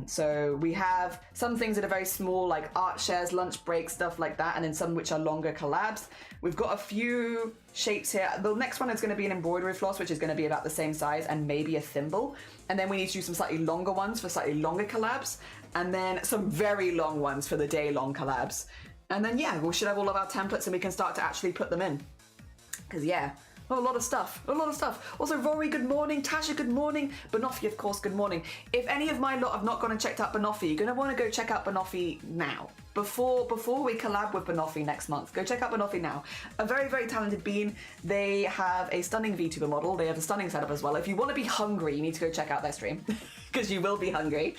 So we have some things that are very small, like art shares, lunch breaks, stuff like that, and then some which are longer collabs. We've got a few shapes here. The next one is going to be an embroidery floss, which is going to be about the same size, and maybe a thimble. And then we need to do some slightly longer ones for slightly longer collabs, and then some very long ones for the day-long collabs. And then, yeah, we should have all of our templates and we can start to actually put them in. Because, yeah, a lot of stuff. Also, Rory, good morning. Tasha, good morning. Banoffee, of course, good morning. If any of my lot have not gone and checked out Banoffee, you're going to want to go check out Banoffee now. Before we collab with Banoffee next month. Go check out Banoffee now. A very, very talented bean. They have a stunning VTuber model. They have a stunning setup as well. If you want to be hungry, you need to go check out their stream. Because you will be hungry.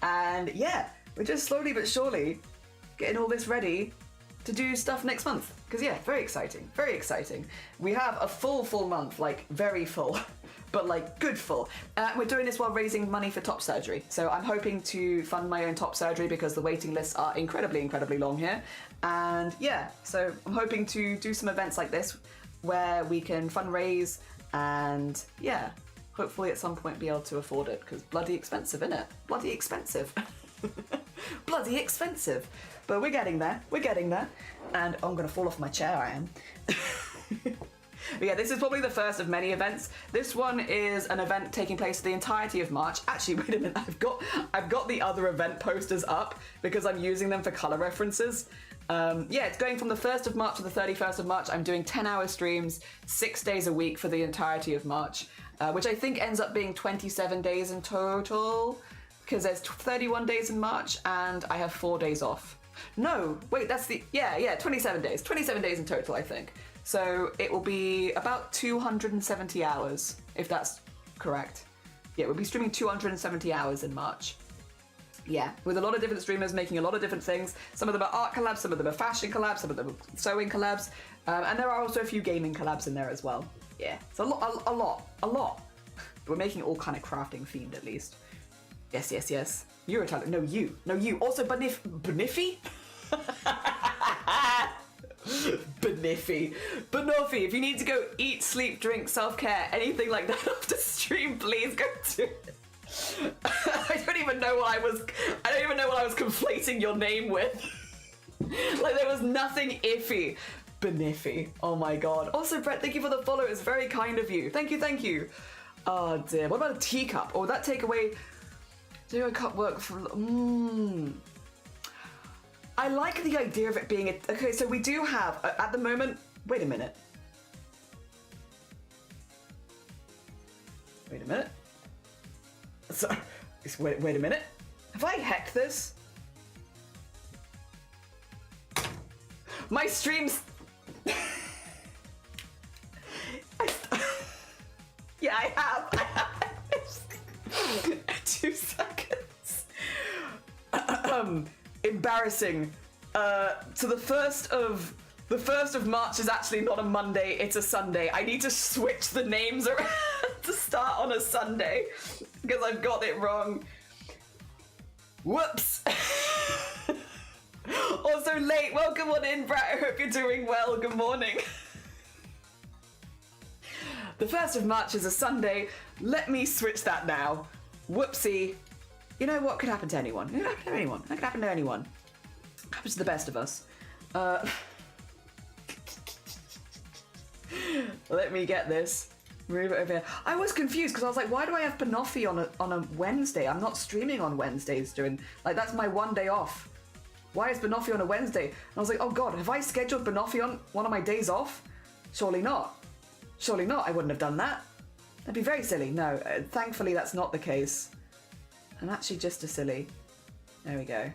And yeah, we're just slowly but surely getting all this ready to do stuff next month. Because yeah, very exciting, very exciting. We have a full month, like very full, but like good full. We're doing this while raising money for top surgery. So I'm hoping to fund my own top surgery because the waiting lists are incredibly, incredibly long here. And yeah, so I'm hoping to do some events like this where we can fundraise and yeah, hopefully at some point be able to afford it because bloody expensive, innit? Bloody expensive. Bloody expensive. But we're getting there. And I'm going to fall off my chair, I am. But yeah, this is probably the first of many events. This one is an event taking place the entirety of March. Actually, wait a minute. I've got the other event posters up because I'm using them for color references. Yeah, it's going from the 1st of March to the 31st of March. I'm doing 10-hour streams, 6 days a week for the entirety of March, which I think ends up being 27 days in total because there's 31 days in March and I have 4 days off. No, wait, that's the, yeah, 27 days. 27 days in total, I think. So it will be about 270 hours, if that's correct. Yeah, we'll be streaming 270 hours in March. Yeah, with a lot of different streamers making a lot of different things. Some of them are art collabs, some of them are fashion collabs, some of them are sewing collabs. And there are also a few gaming collabs in there as well. Yeah, it's a lot. But we're making it all kind of crafting themed at least. Yes. You're a talent. No, you. Also, Banoffee? Banoffee, if you need to go eat, sleep, drink, self-care, anything like that after stream, please go do it. I don't even know what I was conflating your name with. Like there was nothing iffy. Banoffee. Oh my god. Also, Brett, thank you for the follow. It's very kind of you. Thank you. Oh dear. What about a teacup? Or would that take away... Do a cup work for... I like the idea of it being a... Okay, so we do have, at the moment... Wait a minute. So, wait a minute. Have I hacked this? My streams... Yeah, I have. 2 seconds. Embarrassing. So the 1st of March is actually not a Monday, it's a Sunday. I need to switch the names around to start on a Sunday because I've got it wrong. Whoops. Also late. Welcome on in, Brett. I hope you're doing well. Good morning. The 1st of March is a Sunday. Let me switch that now. Whoopsie. You know what could happen to anyone? It could happen to anyone. That could happen to anyone. Happens to the best of us. Let me get this. Move it over here. I was confused because I was like, why do I have Banoffee on a Wednesday? I'm not streaming on Wednesdays during, like, that's my one day off. Why is Banoffee on a Wednesday? And I was like, oh god, have I scheduled Banoffee on one of my days off? Surely not. Surely not. I wouldn't have done that. That'd be very silly. No, thankfully that's not the case. I'm actually just a silly. There we go.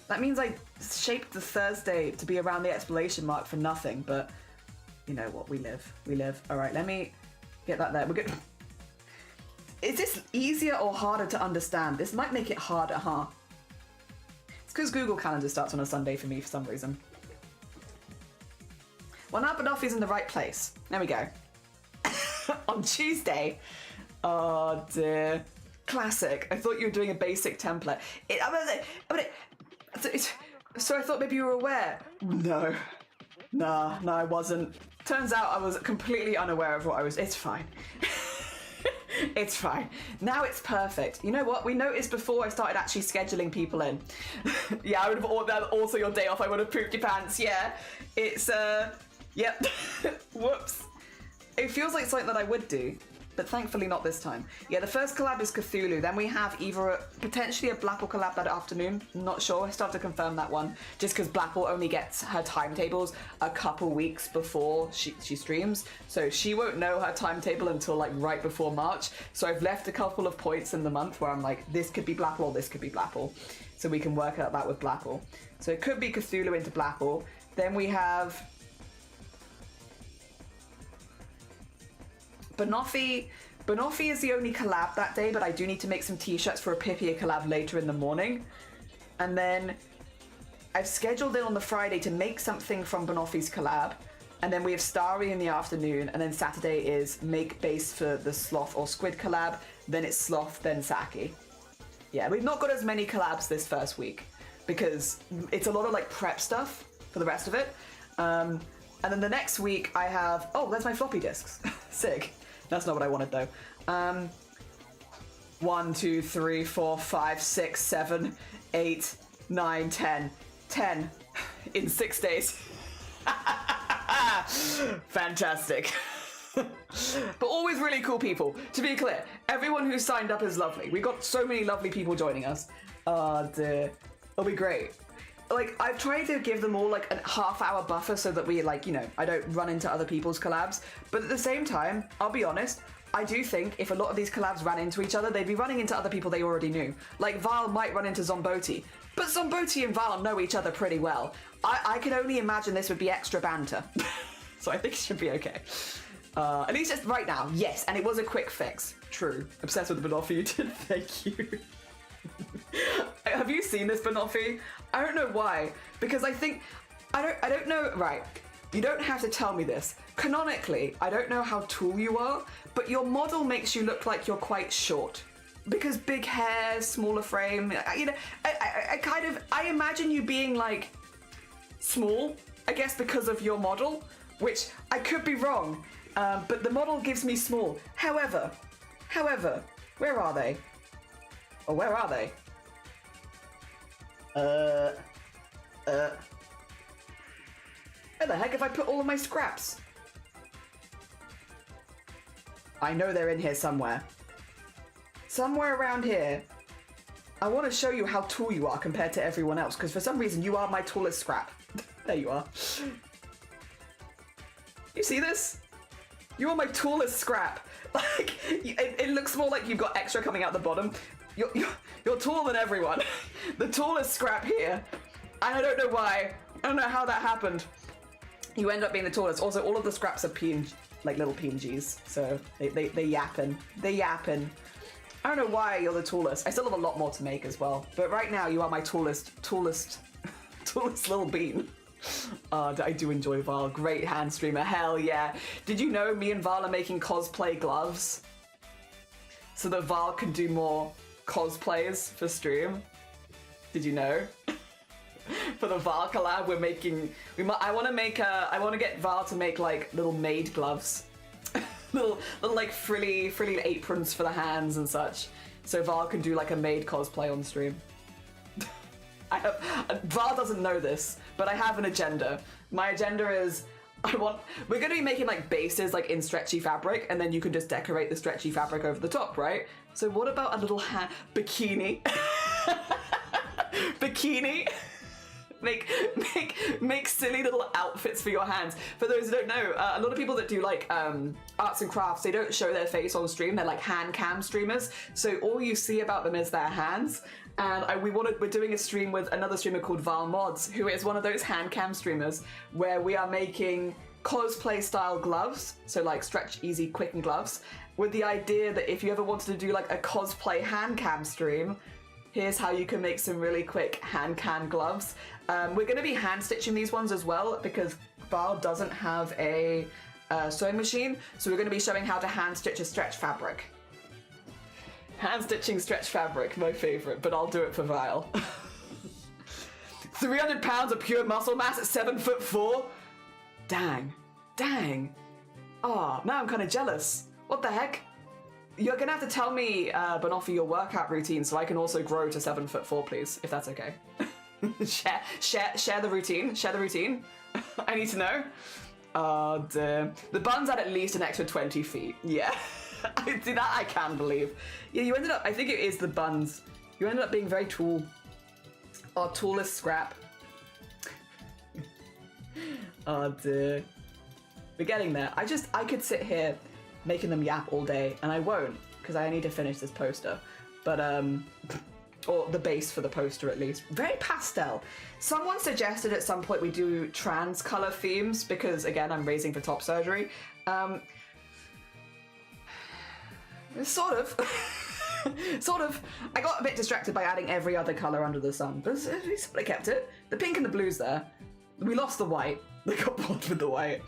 That means I shaped the Thursday to be around the explanation mark for nothing, but you know what? We live. We live. All right, let me get that there. We're good. Is this easier or harder to understand? This might make it harder, huh? It's because Google Calendar starts on a Sunday for me for some reason. Well, now Banoffee's in the right place. There we go. On Tuesday. Oh dear. Classic. I thought you were doing a basic template. So I thought maybe you were aware. No. No, I wasn't. Turns out I was completely unaware of what I was. It's fine. It's fine. Now it's perfect. You know what? We noticed before I started actually scheduling people in. Yeah, I would have also your day off. I would have pooped your pants. Yeah. It's, yep. Whoops. It feels like something that I would do, but thankfully not this time. Yeah, the first collab is Cthulhu. Then we have either potentially a Blapple collab that afternoon. Not sure. I still have to confirm that one. Just because Blapple only gets her timetables a couple weeks before she streams. So she won't know her timetable until like right before March. So I've left a couple of points in the month where I'm like, this could be Blapple or this could be Blapple. So we can work out that with Blapple. So it could be Cthulhu into Blapple. Then we have Banoffee. Banoffee is the only collab that day, but I do need to make some t-shirts for a Pipia collab later in the morning. And then I've scheduled in on the Friday to make something from Banoffee's collab. And then we have Starry in the afternoon, and then Saturday is make base for the Sloth or Squid collab. Then it's Sloth, then Saki. Yeah, we've not got as many collabs this first week because it's a lot of like prep stuff for the rest of it. And then the next week I have, oh, there's my floppy disks. Sick. That's not what I wanted though. 1, 2, 3, 4, 5, 6, 7, 8, 9, 10. 10 in 6 days. Fantastic. But always really cool people. To be clear, everyone who signed up is lovely. We got so many lovely people joining us. Dear. It'll be great. Like, I've tried to give them all like a half-hour buffer so that we, like, you know, I don't run into other people's collabs. But at the same time, I'll be honest, I do think if a lot of these collabs ran into each other, they'd be running into other people they already knew. Like, Val might run into Zomboti, but Zomboti and Val know each other pretty well. I can only imagine this would be extra banter. So I think it should be okay. At least just right now, yes, and it was a quick fix. True. Obsessed with the Banoffee. Thank you. Have you seen this Banoffee? I don't know why, because I think I don't know. Right, you don't have to tell me this. Canonically, I don't know how tall you are, but your model makes you look like you're quite short because big hair, smaller frame. You know, I imagine you being like small. I guess because of your model, which I could be wrong, but the model gives me small. However, where are they? Oh, where are they? Where the heck have I put all of my scraps? I know they're in here somewhere. Somewhere around here. I want to show you how tall you are compared to everyone else, because for some reason you are my tallest scrap. There you are. You see this? You are my tallest scrap. Like, it looks more like you've got extra coming out the bottom. You're taller than everyone. The tallest scrap here. And I don't know why. I don't know how that happened. You end up being the tallest. Also, all of the scraps are like little PNGs. So they yappin'. They yappin'. I don't know why you're the tallest. I still have a lot more to make as well. But right now, you are my tallest little bean. I do enjoy Val. Great hand streamer. Hell yeah. Did you know me and Val are making cosplay gloves? So that Val can do more cosplays for stream. Did you know? For the Val collab, we're making. I want to get Val to make like little maid gloves, little like frilly aprons for the hands and such. so Val can do like a maid cosplay on stream. Val doesn't know this, but I have an agenda. My agenda is we're going to be making like bases like in stretchy fabric, and then you can just decorate the stretchy fabric over the top, right? So what about a little bikini? Bikini? Make silly little outfits for your hands. For those who don't know, a lot of people that do like arts and crafts, they don't show their face on stream. They're like hand cam streamers, so all you see about them is their hands. And we're doing a stream with another streamer called Val Mods, who is one of those hand cam streamers, where we are making cosplay style gloves, so like stretch, easy, quick and gloves, with the idea that if you ever wanted to do like a cosplay hand cam stream, here's how you can make some really quick hand cam gloves. We're going to be hand stitching these ones as well, because Val doesn't have a sewing machine, so we're going to be showing how to hand stitch a stretch fabric. Hand stitching stretch fabric, my favorite, but I'll do it for Val. 300 pounds of pure muscle mass at 7'4". Dang. Oh, now I'm kind of jealous. What the heck? You're gonna have to tell me, Banoffee, your workout routine so I can also grow to 7'4", please, if that's okay. Share the routine. Share the routine. I need to know. Oh dear. The bun's at least an extra 20 feet. Yeah. I see that. I can believe. Yeah, you ended up. I think it is the buns. You ended up being very tall. Our tallest scrap. Oh dear. We're getting there. I could sit here making them yap all day, and I won't, because I need to finish this poster. But or the base for the poster at least. Very pastel. Someone suggested at some point we do trans color themes, because again, I'm raising for top surgery. Sort of. Sort of. I got a bit distracted by adding every other color under the sun, but at least I kept it. The pink and the blue's there. We lost the white. They got bored with the white.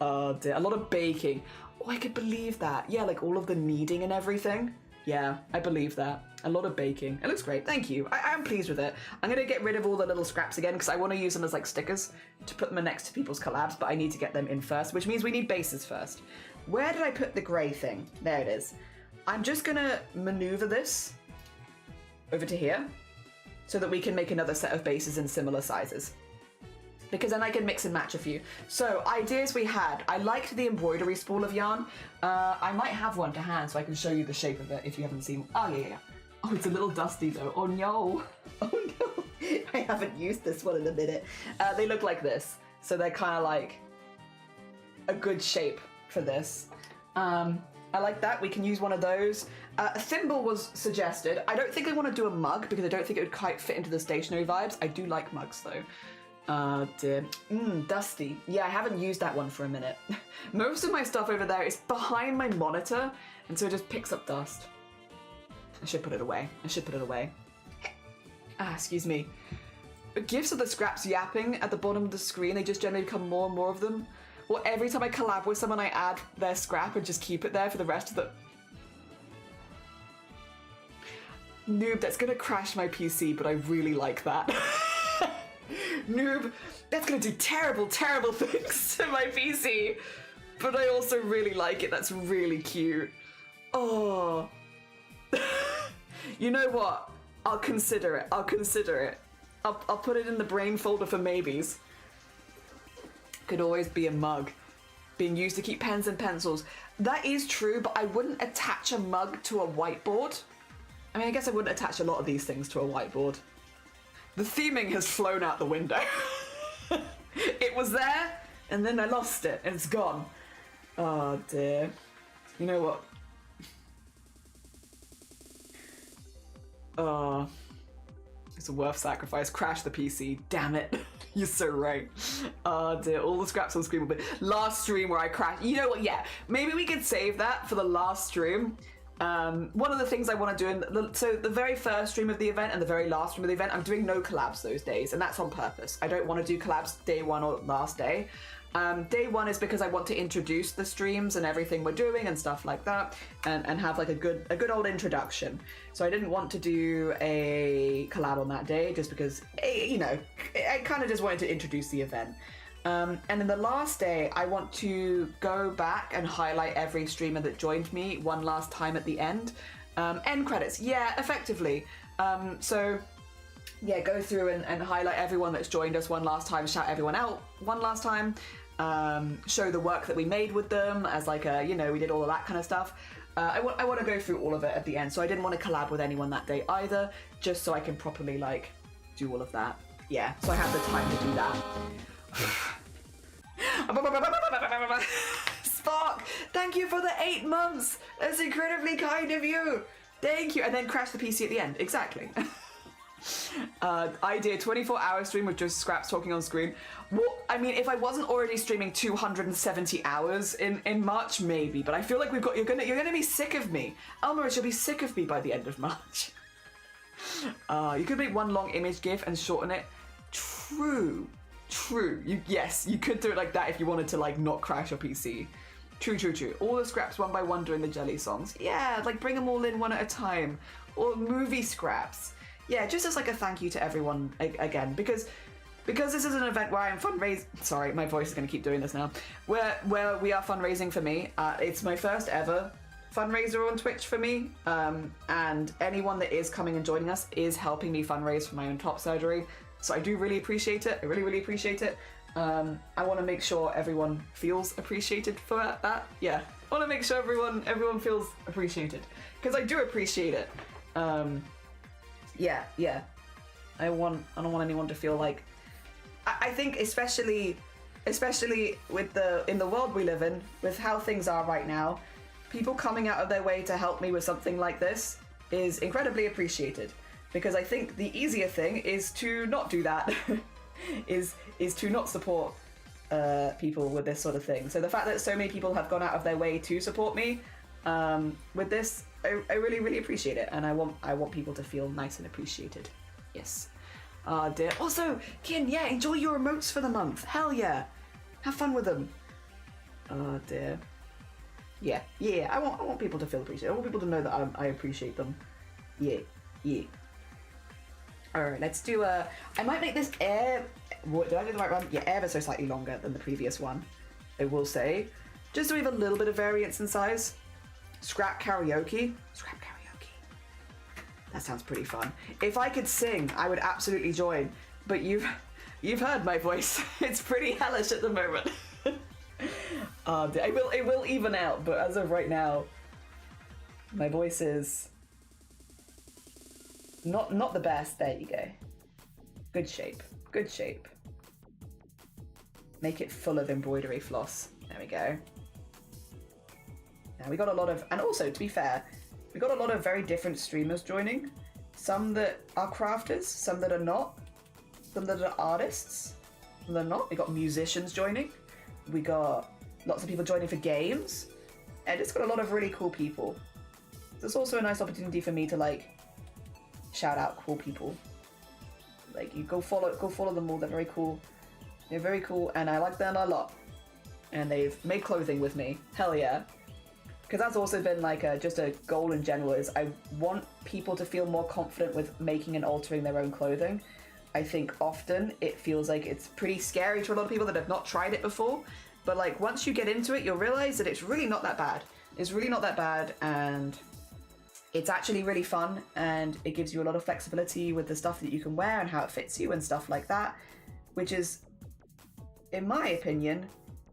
Oh dear. A lot of baking. Oh, I could believe that. Yeah, like all of the kneading and everything. Yeah, I believe that. A lot of baking. It looks great. Thank you. I am pleased with it. I'm going to get rid of all the little scraps again, because I want to use them as like stickers to put them next to people's collabs, but I need to get them in first, which means we need bases first. Where did I put the grey thing? There it is. I'm just going to maneuver this over to here so that we can make another set of bases in similar sizes, because then I can mix and match a few. So ideas we had. I liked the embroidery spool of yarn. I might have one to hand so I can show you the shape of it if you haven't seen. Oh yeah. Oh, it's a little dusty though. Oh no. Oh no. I haven't used this one in a minute. They look like this. So they're kind of like a good shape for this. I like that. We can use one of those. A thimble was suggested. I don't think I want to do a mug because I don't think it would quite fit into the stationery vibes. I do like mugs though. Dear. Dusty. Yeah, I haven't used that one for a minute. Most of my stuff over there is behind my monitor, and so it just picks up dust. I should put it away. Excuse me. But gifts of the scraps yapping at the bottom of the screen, they just generally become more and more of them. Or every time I collab with someone, I add their scrap and just keep it there for the rest of the... Noob, that's gonna crash my PC, but I really like that. Noob, that's gonna do terrible, terrible things to my PC, but I also really like it. That's really cute. Oh. You know what? I'll consider it. I'll put it in the brain folder for maybes. Could always be a mug being used to keep pens and pencils. That is true, but I wouldn't attach a mug to a whiteboard. I mean, I guess I wouldn't attach a lot of these things to a whiteboard. The theming has flown out the window. It was there, and then I lost it, and it's gone. Oh dear. You know what? Oh, it's a worth sacrifice. Crash the PC, damn it. You're so right. Oh dear, all the scraps on screen will be... Last stream where I crashed. You know what, yeah. Maybe we could save that for the last stream. One of the things I want to do, so the very first stream of the event and the very last stream of the event, I'm doing no collabs those days, and that's on purpose. I don't want to do collabs day one or last day. Day one is because I want to introduce the streams and everything we're doing and stuff like that, and have like a good old introduction. So I didn't want to do a collab on that day just because, you know, I kind of just wanted to introduce the event. And then the last day, I want to go back and highlight every streamer that joined me one last time at the end. End credits, yeah, effectively. So yeah, go through and highlight everyone that's joined us one last time, shout everyone out one last time, show the work that we made with them as like a, you know, we did all of that kind of stuff. I want to go through all of it at the end, so I didn't want to collab with anyone that day either, just so I can properly like do all of that. Yeah, so I have the time to do that. Spark, thank you for the 8 months. That's incredibly kind of you. Thank you. And then crash the PC at the end. Exactly. I did 24-hour stream with just Scraps talking on screen. Well, I mean, if I wasn't already streaming 270 hours in March, maybe. But I feel like you're gonna be sick of me. Elmaris, you'll be sick of me by the end of March. You could make one long image GIF and shorten it. True. Yes, you could do it like that if you wanted to like not crash your PC. True. All the scraps one by one during the jelly songs. Yeah, like bring them all in one at a time. Or movie scraps. Yeah, just as like a thank you to everyone again, because this is an event where I am fundraising. Sorry, my voice is going to keep doing this now. Where we are fundraising for me. It's my first ever fundraiser on Twitch for me, and anyone that is coming and joining us is helping me fundraise for my own top surgery. So I do really appreciate it. I really appreciate it. I want to make sure everyone feels appreciated for that. Yeah, I want to make sure everyone feels appreciated, because I do appreciate it. Yeah. I don't want anyone to feel like. I think especially with in the world we live in, with how things are right now, people coming out of their way to help me with something like this is incredibly appreciated. Because I think the easier thing is to not do that, is to not support people with this sort of thing. So the fact that so many people have gone out of their way to support me with this, I really appreciate it, and I want people to feel nice and appreciated. Yes. Dear. Also, Kin, yeah, enjoy your emotes for the month. Hell yeah, have fun with them. Oh dear. Yeah. I want people to feel appreciated. I want people to know that I appreciate them. Yeah. Alright, let's do I might make this did I do the right one? Yeah, ever so slightly longer than the previous one, I will say. Just so we have a little bit of variance in size. Scrap karaoke. That sounds pretty fun. If I could sing, I would absolutely join. But you've heard my voice. It's pretty hellish at the moment. It will even out, but as of right now, my voice is not the best. There you go. Good shape. Make it full of embroidery floss. There we go. Now we got a lot of, and also to be fair, we got a lot of very different streamers joining. Some that are crafters, some that are not, some that are artists, some that are not. We got musicians joining. We got lots of people joining for games, and it's got a lot of really cool people. So it's also a nice opportunity for me to like shout out cool people. Like you go follow them all. They're very cool. They're very cool, and I like them a lot. And they've made clothing with me. Hell yeah. Because that's also been like just a goal in general, is I want people to feel more confident with making and altering their own clothing. I think often it feels like it's pretty scary to a lot of people that have not tried it before. But like once you get into it, you'll realize that it's really not that bad. It's really not that bad, and it's actually really fun, and it gives you a lot of flexibility with the stuff that you can wear and how it fits you and stuff like that, which is, in my opinion,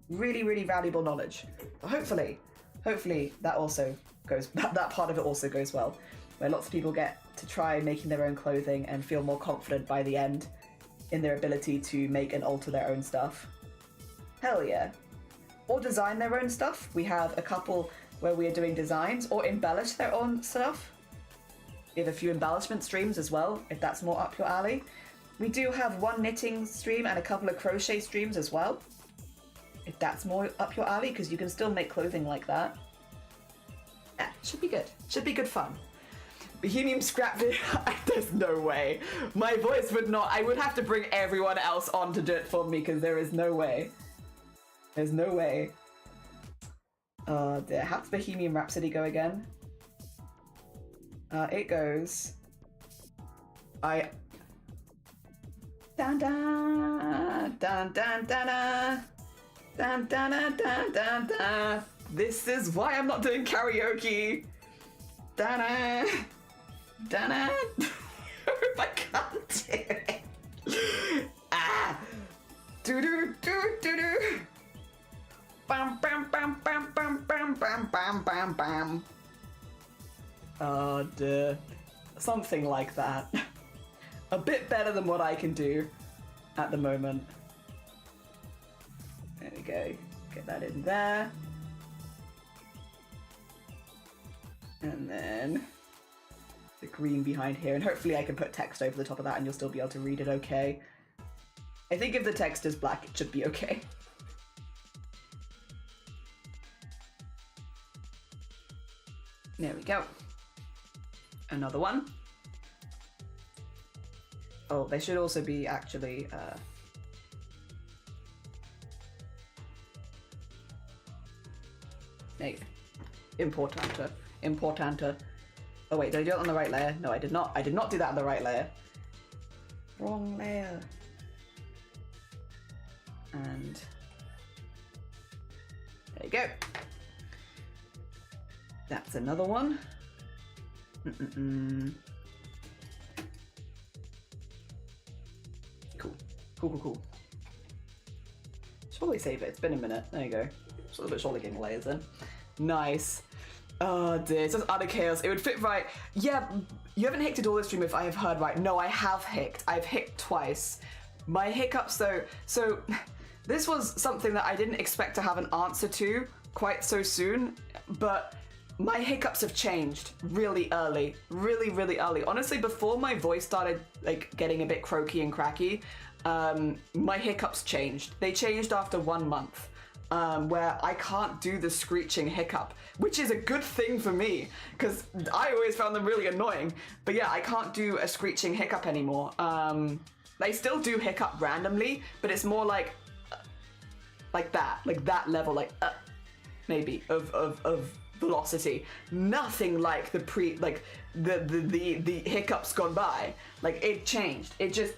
really valuable knowledge. But hopefully that also goes, that part of it also goes well, where lots of people get to try making their own clothing and feel more confident by the end in their ability to make and alter their own stuff. Hell yeah. Or design their own stuff. We have a couple where we are doing designs, or embellish their own stuff. We have a few embellishment streams as well, if that's more up your alley. We do have one knitting stream and a couple of crochet streams as well, if that's more up your alley, because you can still make clothing like that. Yeah, should be good. Should be good fun. Bohemian scrap video. There's no way. My voice would not. I would have to bring everyone else on to do it for me, because there is no way. There's no way. Oh dear. How does Bohemian Rhapsody go again? It goes. Dun dun dun dun dun dun. Dun, dun, dun, dun, dun, dun. This is why I'm not doing karaoke. Da-da! Da-da! If I can't do it. Ah! Do-do-do-do-do! Bam, bam, bam, bam, bam, bam, bam, bam, bam, bam. Oh, dear. Something like that. A bit better than what I can do at the moment. There we go. Get that in there. And then the green behind here. And hopefully I can put text over the top of that and you'll still be able to read it okay. I think if the text is black, it should be okay. There we go. Another one. Oh, they should also be actually importanter. Oh wait, did I do it on the right layer? No, I did not. I did not do that on the right layer. Wrong layer. And there you go. That's another one. Cool. Should probably save it. It's been a minute. There you go. Just a little bit shorter getting layers in. Nice. Oh dear, it says utter chaos. It would fit right. Yeah, you haven't hicked all this stream if I have heard right. No, I have hicked. I've hicked twice. My hiccups though, so this was something that I didn't expect to have an answer to quite so soon, but my hiccups have changed really early, really early. Honestly, before my voice started like getting a bit croaky and cracky, my hiccups changed. They changed after 1 month, where I can't do the screeching hiccup, which is a good thing for me, because I always found them really annoying. But yeah, I can't do a screeching hiccup anymore. I still do hiccup randomly, but it's more like that level, maybe of velocity. Nothing like the hiccups gone by. Like, it changed. It just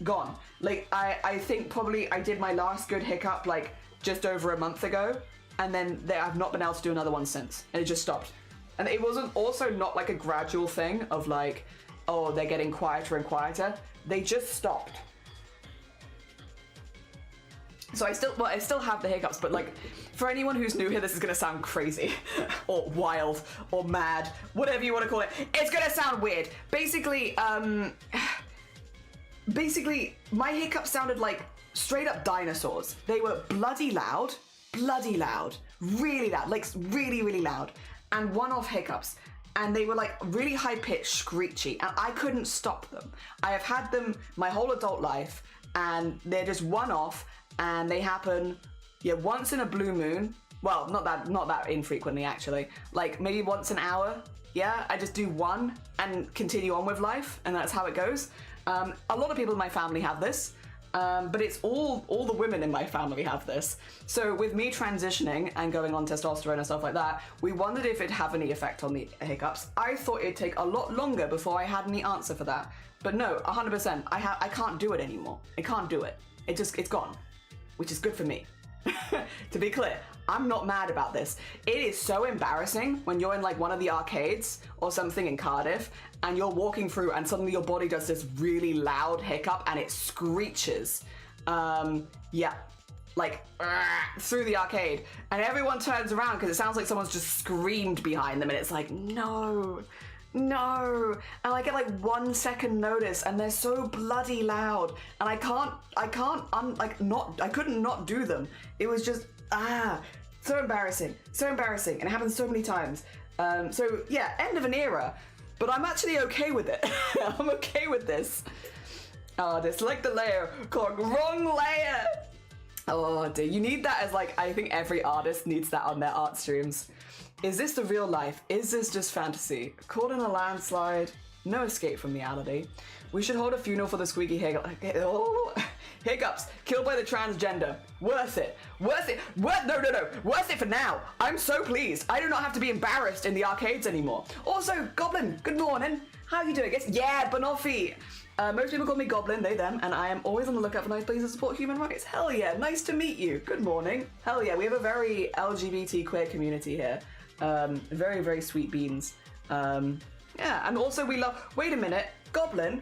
gone. Like, I think probably I did my last good hiccup like just over a month ago, and then I've not been able to do another one since, and it just stopped. And it wasn't also not like a gradual thing of like, oh, they're getting quieter and quieter. They just stopped. So I still have the hiccups, but like, for anyone who's new here, this is gonna sound crazy, or wild, or mad, whatever you want to call it. It's gonna sound weird. Basically, my hiccups sounded like straight up dinosaurs. They were bloody loud, really loud, like really loud, and one-off hiccups. And they were like really high-pitched, screechy, and I couldn't stop them. I have had them my whole adult life, and they're just one-off, and they happen, yeah, once in a blue moon. Well, not that infrequently actually. Like maybe once an hour. Yeah, I just do one and continue on with life, and that's how it goes. A lot of people in my family have this, but it's all the women in my family have this. So with me transitioning and going on testosterone and stuff like that, we wondered if it'd have any effect on the hiccups. I thought it'd take a lot longer before I had any answer for that. But no, 100%, I can't do it anymore. I can't do it. It's gone, which is good for me. To be clear, I'm not mad about this. It is so embarrassing when you're in like one of the arcades or something in Cardiff and you're walking through and suddenly your body does this really loud hiccup and it screeches. Yeah, like through the arcade, and everyone turns around because it sounds like someone's just screamed behind them, and it's like, no. And I get like 1 second notice, and they're so bloody loud, and I couldn't not do them. It was just so embarrassing, and it happens so many times. So yeah, end of an era, but I'm actually okay with it. I'm okay with this. Select the layer called wrong layer. Oh dear, you need that as like, I think every artist needs that on their art streams. Is this the real life? Is this just fantasy? Caught in a landslide? No escape from reality. We should hold a funeral for the squeaky hiccups. Killed by the transgender. Worth it. No. Worth it for now. I'm so pleased. I do not have to be embarrassed in the arcades anymore. Also, Goblin, good morning. How are you doing? Yeah, Banoffee. Most people call me Goblin, they, them, and I am always on the lookout for nice places to support human rights. Hell yeah, nice to meet you. Good morning. Hell yeah, we have a very LGBT queer community here. Very, very sweet beans. Yeah, and also we love... Wait a minute, goblin?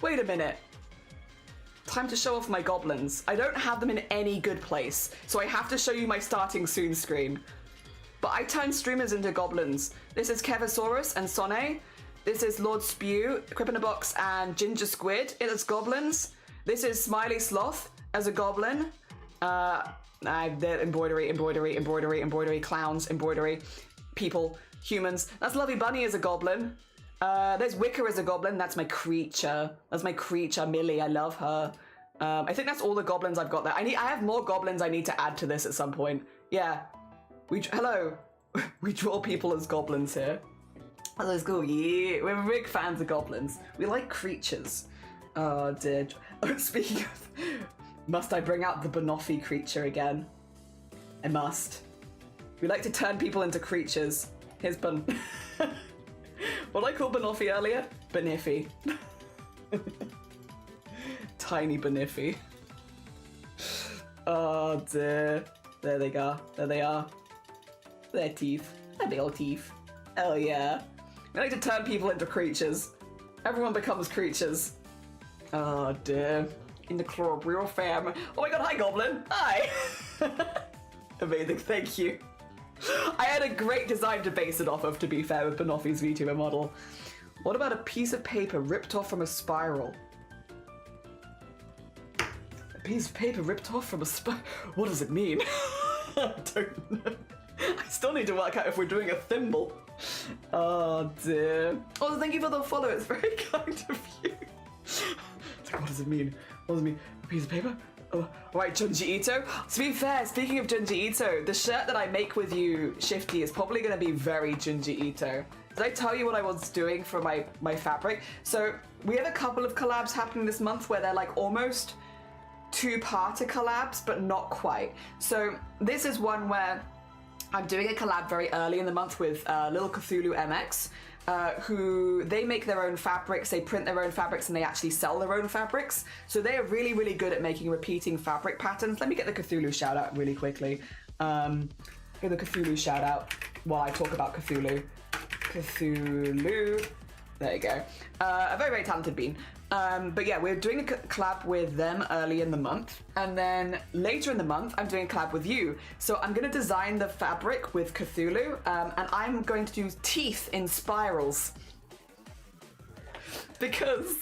Wait a minute. Time to show off my goblins. I don't have them in any good place, so I have to show you my starting soon screen. But I turn streamers into goblins. This is Kevosaurus and Sonne. This is Lord Spew, Box, and Ginger Squid as goblins. This is Smiley Sloth as a goblin. Embroidery, clowns, embroidery, people, humans. That's Lovey Bunny as a goblin. There's Wicker as a goblin. That's my creature. That's my creature, Millie. I love her. I think that's all the goblins I've got there. I have more goblins I need to add to this at some point. Yeah. Hello. We draw people as goblins here. Oh, that's cool. Yeah, we're big fans of goblins. We like creatures. Oh dear. Oh, speaking of, must I bring out the Banoffee creature again? I must. We like to turn people into creatures. Here's What did I call Banoffee earlier? Baniffy. Tiny Baniffy. Oh dear. There they go. There they are. Their teeth. Their big old teeth. Oh yeah. We like to turn people into creatures. Everyone becomes creatures. Oh dear. In the club, real fam. Oh my god, hi Goblin. Hi. Amazing, thank you. I had a great design to base it off of, to be fair, with Banoffee's VTuber model. What about a piece of paper ripped off from a spiral? A piece of paper ripped off from a spiral? What does it mean? I don't know. I still need to work out if we're doing a thimble. Oh dear. Oh, thank you for the follow. It's very kind of you. It's like, what does it mean? What does it mean? A piece of paper? Oh, right, Junji Ito. To be fair, speaking of Junji Ito, the shirt that I make with you, Shifty, is probably going to be very Junji Ito. Did I tell you what I was doing for my fabric? So we have a couple of collabs happening this month where they're like almost two-parter collabs, but not quite. So this is one where I'm doing a collab very early in the month with Little Cthulhu MX, who they make their own fabrics, they print their own fabrics, and they actually sell their own fabrics. So they are really, really good at making repeating fabric patterns. Let me get the Cthulhu shout out really quickly. Get the Cthulhu shout out while I talk about Cthulhu. Cthulhu. There you go. A very, very talented bean. But yeah, we're doing a collab with them early in the month, and then later in the month, I'm doing a collab with you. So I'm going to design the fabric with Cthulhu, and I'm going to do teeth in spirals. Because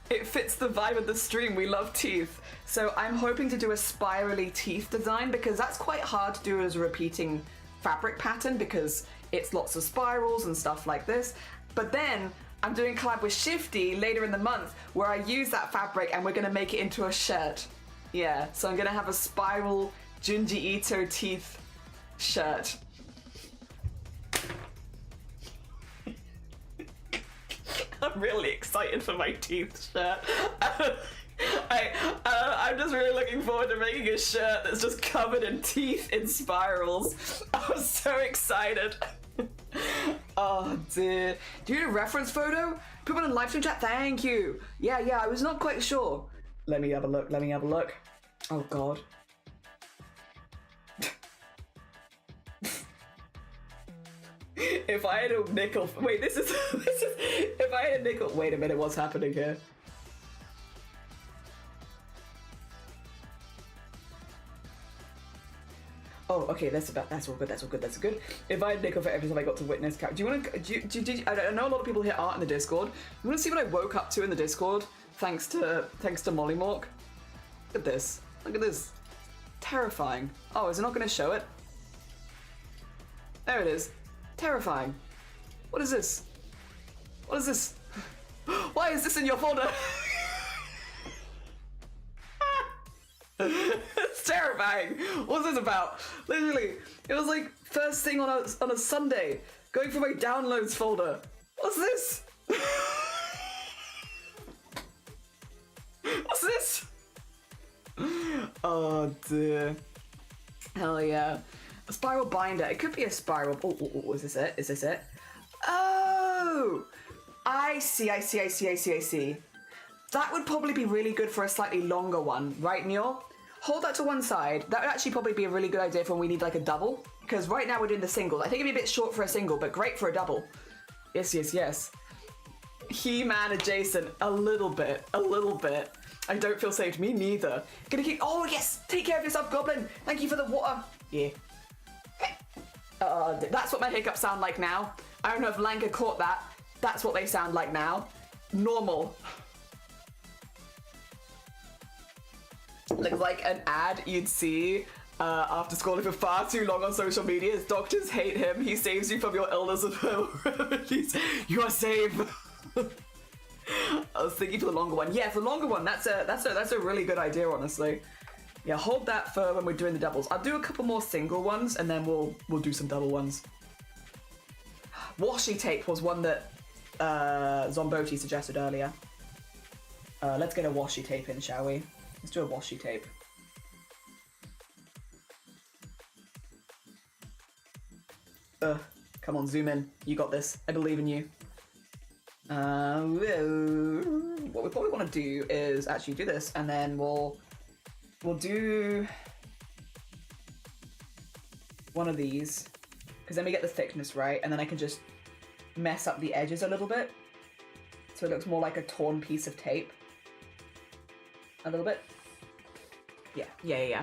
it fits the vibe of the stream, we love teeth. So I'm hoping to do a spirally teeth design, because that's quite hard to do as a repeating fabric pattern, because it's lots of spirals and stuff like this. But then I'm doing a collab with Shifty later in the month where I use that fabric and we're going to make it into a shirt. Yeah, so I'm going to have a spiral Junji Ito teeth shirt. I'm really excited for my teeth shirt. I'm just really looking forward to making a shirt that's just covered in teeth in spirals. I'm so excited. Oh dear. Do you need a reference photo? Put it in live stream chat. Thank you. Yeah, I was not quite sure. Let me have a look. Oh god. If I had a nickel. Wait, this is if I had a nickel. Wait a minute, what's happening here? Oh, okay, that's all good. If I had nickel for every time I got to witness, do you want to? I know a lot of people here aren't in the Discord. You want to see what I woke up to in the Discord? Thanks to Mollymork. Look at this. Terrifying. Oh, is it not going to show it? There it is. Terrifying. What is this? Why is this in your folder? It's terrifying. What's this about? Literally, it was like first thing on a Sunday, going through my downloads folder. What's this? What's this? Oh dear. Hell yeah. A spiral binder. It could be a spiral. Oh, is this it? Is this it? Oh! I see. That would probably be really good for a slightly longer one, right, Neil? hold that to one side. That would actually probably be a really good idea for when we need like a double. Because right now we're doing the single. I think it'd be a bit short for a single, but great for a double. Yes, yes, yes. He-Man adjacent, a little bit. I don't feel safe. Me neither. Gonna keep. Oh yes, take care of yourself, Goblin. Thank you for the water. Yeah. That's what my hiccups sound like now. I don't know if Lanka caught that. That's what they sound like now. Normal. Looks like an ad you'd see after scrolling for far too long on social media. His doctors hate him. He saves you from your illness and remedies. You are safe. I was thinking for the longer one. Yeah, for the longer one, that's a really good idea, honestly. Yeah, hold that for when we're doing the doubles. I'll do a couple more single ones, and then we'll do some double ones. Washi tape was one that Zomboti suggested earlier. Let's get a washi tape in, shall we? Let's do a washi tape. Come on, zoom in. You got this. I believe in you. What we probably want to do is actually do this, and then we'll do one of these, because then we get the thickness right, and then I can just mess up the edges a little bit, so it looks more like a torn piece of tape. A little bit. Yeah.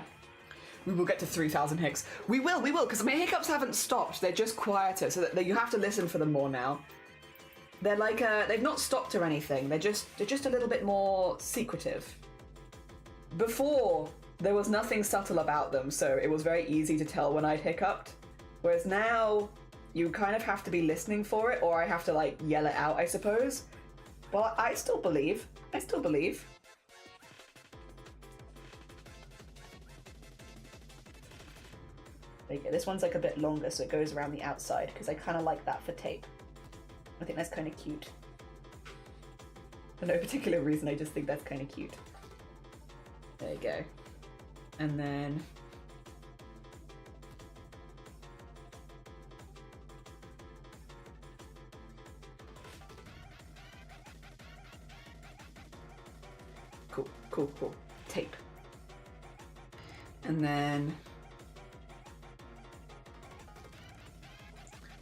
We will get to 3,000 hicks. We will, because my hiccups haven't stopped. They're just quieter, so that you have to listen for them more now. They're like, they've not stopped or anything. They're just a little bit more secretive. Before, there was nothing subtle about them, so it was very easy to tell when I'd hiccuped. Whereas now, you kind of have to be listening for it, or I have to like yell it out, I suppose. But I still believe. There you go. This one's like a bit longer, so it goes around the outside, because I kind of like that for tape. I think that's kind of cute. For no particular reason, I just think that's kind of cute. There you go. And then... Cool. Tape. And then...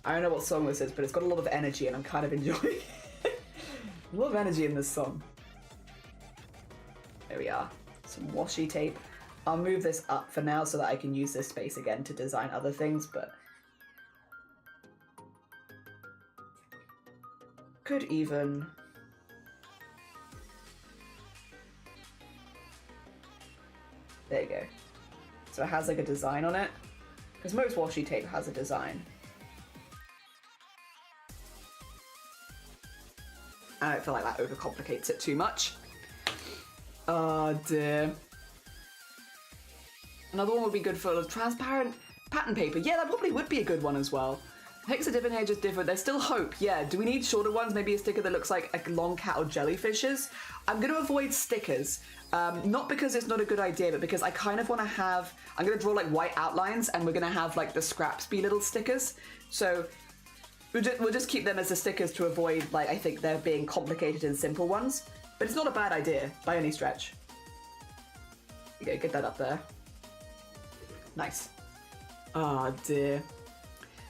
I don't know what song this is, but it's got a lot of energy and I'm kind of enjoying it. A lot of energy in this song. There we are. Some washi tape. I'll move this up for now so that I can use this space again to design other things, but... could even... There you go. So it has like a design on it. Because most washi tape has a design. I don't feel like that overcomplicates it too much. Oh dear. Another one would be good for transparent pattern paper. Yeah, that probably would be a good one as well. Hicks are different, here just different. There's still hope. Yeah, do we need shorter ones? Maybe a sticker that looks like a long cat or jellyfishes? I'm going to avoid stickers. Not because it's not a good idea, but because I kind of want to have... I'm going to draw like white outlines and we're going to have like the scraps be little stickers. So... We'll just keep them as the stickers to avoid, like, I think they're being complicated and simple ones. But it's not a bad idea, by any stretch. Okay, get that up there. Nice. Oh dear.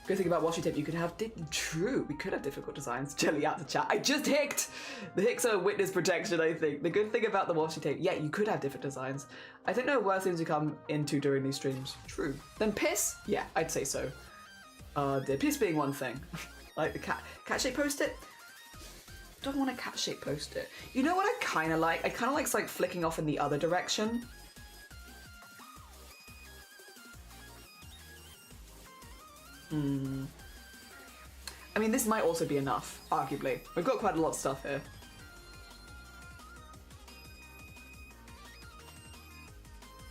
Good thing about washi tape, you could have... True, we could have difficult designs. Jelly out the chat. I just hicked! The hicks are witness protection, I think. The good thing about the washi tape, yeah, you could have different designs. I think there are worse things to come into during these streams. True. Then piss? Yeah, I'd say so. Dear. Piss being one thing. Like the cat shape post-it? Don't want a cat shape post-it. You know what I kind of like? I kind of like flicking off in the other direction. I mean, this might also be enough, arguably. We've got quite a lot of stuff here.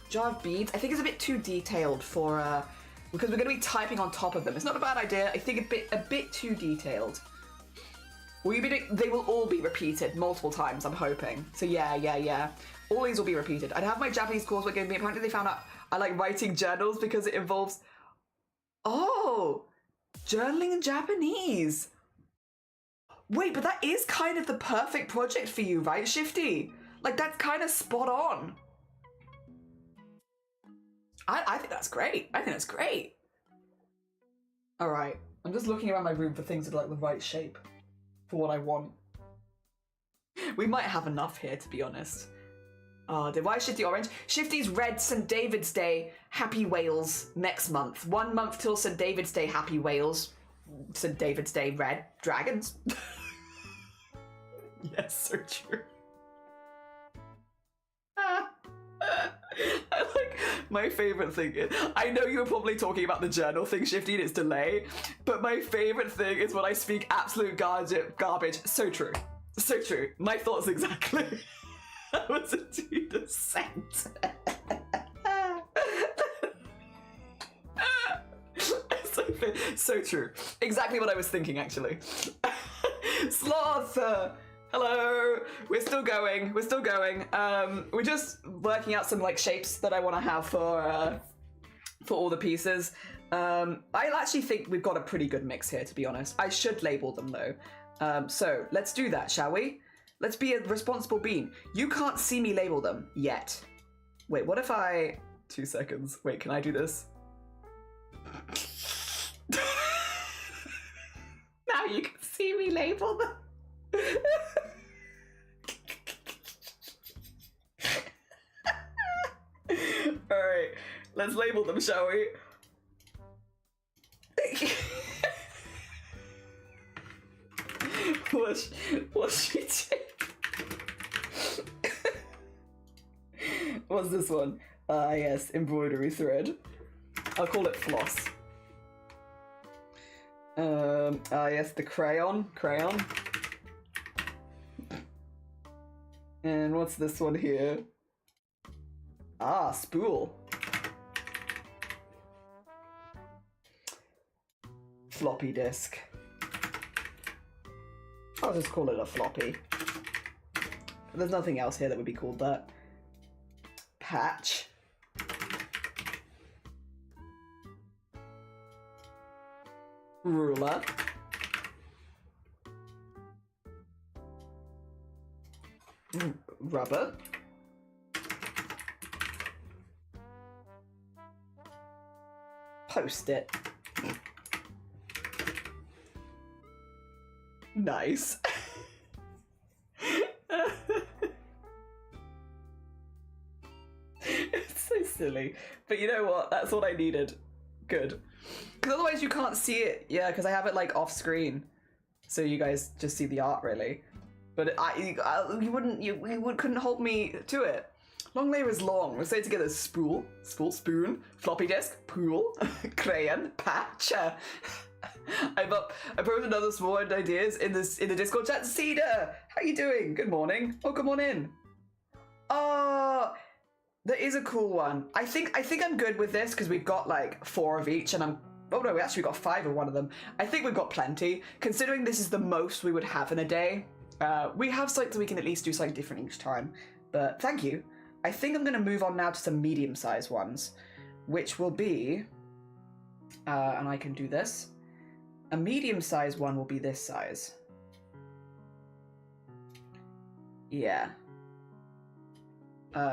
Jar of beads. I think it's a bit too detailed for... because we're going to be typing on top of them. It's not a bad idea. I think a bit too detailed. They will all be repeated multiple times, I'm hoping. So yeah. All these will be repeated. I'd have my Japanese coursework gave me. Apparently they found out I like writing journals because it involves... Oh! Journaling in Japanese! Wait, but that is kind of the perfect project for you, right, Shifty? Like, that's kind of spot on. I think that's great. I think that's great. All right. I'm just looking around my room for things that are like the right shape for what I want. We might have enough here, to be honest. Why is Shifty orange? Shifty's red St. David's Day, Happy Wales next month. 1 month till St. David's Day, Happy Wales. St. David's Day, red dragons. Yes, so true. I like, my favorite thing is, I know you were probably talking about the journal thing, Shifty, and its delay, but my favorite thing is when I speak absolute garbage. So true. So true. My thoughts exactly. That was indeed a scent. So true. Exactly what I was thinking, actually. Sloth! Hello! We're still going. We're still going. We're just working out some like shapes that I want to have for all the pieces. I actually think we've got a pretty good mix here, to be honest. I should label them though. So let's do that, shall we? Let's be a responsible bean. You can't see me label them yet. Wait, what if I... 2 seconds. Wait, can I do this? Now you can see me label them. Alright, let's label them, shall we? What's she doing? What's this one? Yes, embroidery thread. I'll call it floss. Yes, the crayon. And what's this one here? Spool. Floppy disk. I'll just call it a floppy. There's nothing else here that would be called that. Patch. Ruler. Rubber. Post-it. Nice. It's so silly. But you know what? That's what I needed. Good. Because otherwise you can't see it. Yeah, because I have it like off screen. So you guys just see the art really. But you couldn't hold me to it. Long layer is long. We'll say it together: spool, spoon, floppy disk, pool, crayon, patch. I posted another small ideas in the Discord chat. Cedar, how you doing? Good morning. Welcome on in. There is a cool one. I think I'm good with this because we've got like 4 of each, and we actually got 5 of one of them. I think we've got plenty. Considering this is the most we would have in a day, we have something so we can at least do something different each time. But thank you. I think I'm going to move on now to some medium-sized ones, which will be, and I can do this. A medium-sized one will be this size. Yeah.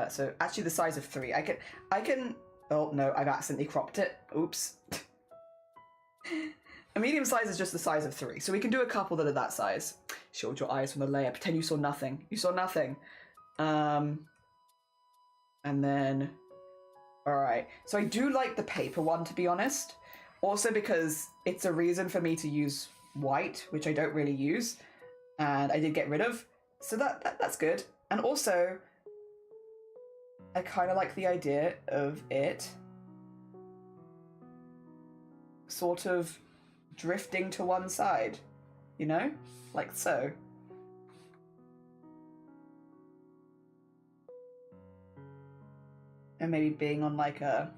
So actually the size of 3. I can, oh no, I've accidentally cropped it. Oops. A medium size is just the size of 3. So we can do a couple that are that size. Shield your eyes from the layer. Pretend you saw nothing. You saw nothing. And then, all right. So I do like the paper one, to be honest. Also because it's a reason for me to use white, which I don't really use. And I did get rid of. So that's good. And also, I kind of like the idea of it sort of drifting to one side, you know? Like so. And maybe being on like a...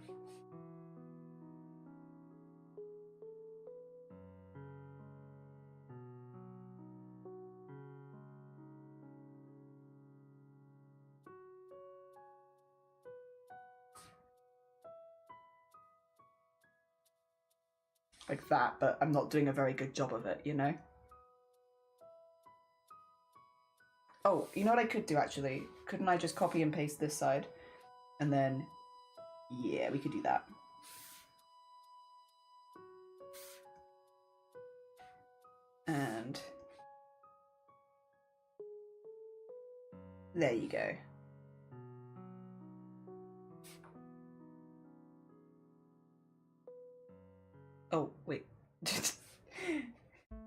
like that, but I'm not doing a very good job of it, you know? Oh, you know what I could do actually? Couldn't I just copy and paste this side? And then Yeah, we could do that. And there you go. Oh, wait.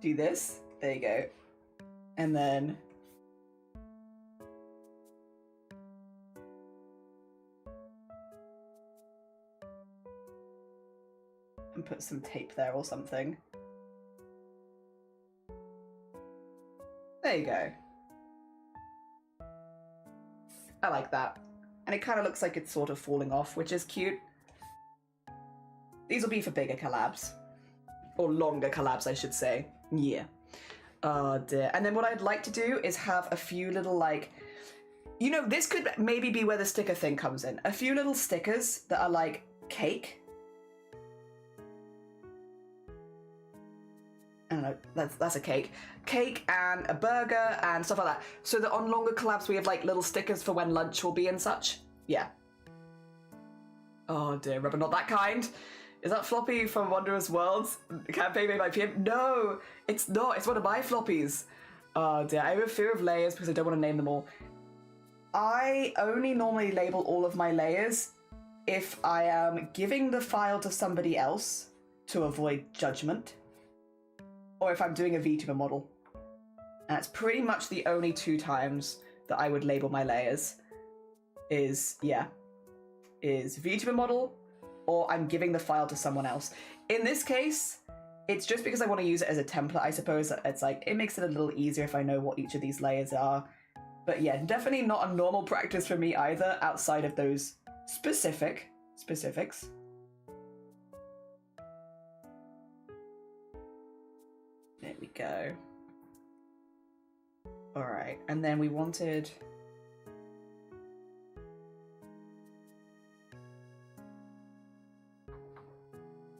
Do this. There you go. And then and put some tape there or something. There you go. I like that. And it kind of looks like it's sort of falling off, which is cute. These will be for bigger collabs. Or longer collabs, I should say. Yeah. Oh dear. And then what I'd like to do is have a few little, like, you know, this could maybe be where the sticker thing comes in. A few little stickers that are like cake. I don't know, that's a cake. Cake and a burger and stuff like that. So that on longer collabs we have like little stickers for when lunch will be and such. Yeah. Oh dear, rubber not that kind. Is that floppy from Wondrous Worlds? Campaign made by PM? No, it's not. It's one of my floppies. Oh dear, I have a fear of layers because I don't want to name them all. I only normally label all of my layers if I am giving the file to somebody else to avoid judgment, or if I'm doing a VTuber model. And that's pretty much the only 2 times that I would label my layers. Is VTuber model, or I'm giving the file to someone else. In this case, it's just because I want to use it as a template, I suppose. It's like, it makes it a little easier if I know what each of these layers are. But yeah, definitely not a normal practice for me either, outside of those specifics. There we go. All right, and then we wanted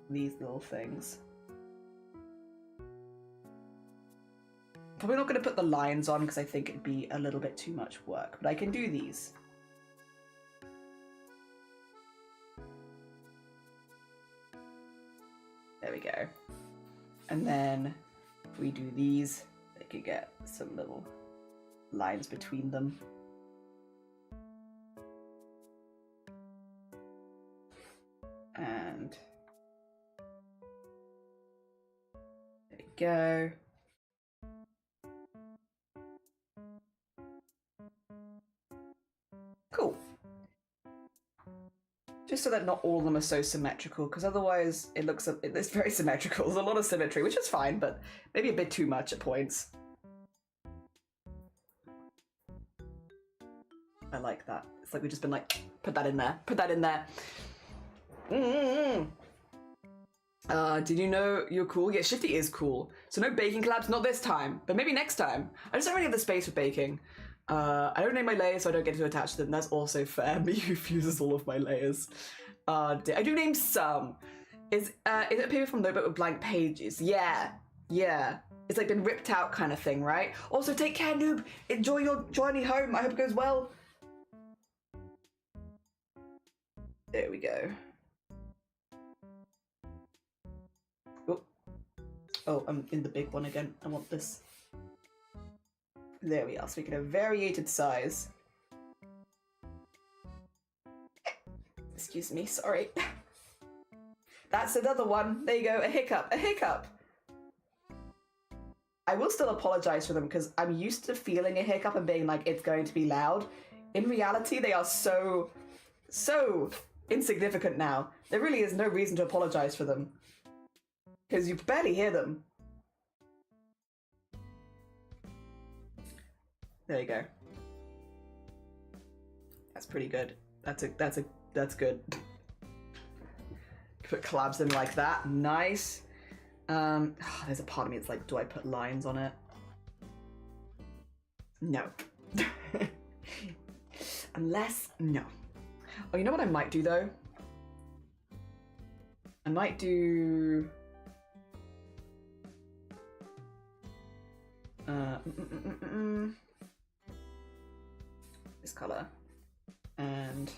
these little things. Probably not going to put the lines on because I think it'd be a little bit too much work, but I can do these. There we go. And then if we do these, they could get some little lines between them. And there we go. Cool. Just so that not all of them are so symmetrical, because otherwise it's very symmetrical. There's a lot of symmetry, which is fine, but maybe a bit too much at points. I like that. It's like we've just been like, put that in there, put that in there. Did you know you're cool? Yeah, Shifty is cool. So no baking collabs, not this time, but maybe next time. I just don't really have the space for baking. I don't name my layers, so I don't get to attach them. That's also fair. Me refuses all of my layers. I do name some. Is it a paper from Notebook with blank pages? Yeah. It's like been ripped out kind of thing, right? Also, take care, noob. Enjoy your journey home. I hope it goes well. There we go. Oh, I'm in the big one again. I want this. There we are, so we get a variated size. Excuse me, sorry. That's another one. There you go, a hiccup, a hiccup. I will still apologize for them because I'm used to feeling a hiccup and being like, it's going to be loud. In reality, they are so insignificant now. There really is no reason to apologize for them, because you barely hear them. There you go. That's pretty good. That's good. Put collabs in like that. Nice. There's a part of me that's like, do I put lines on it? No. No. Oh, you know what I might do though? I might do this color and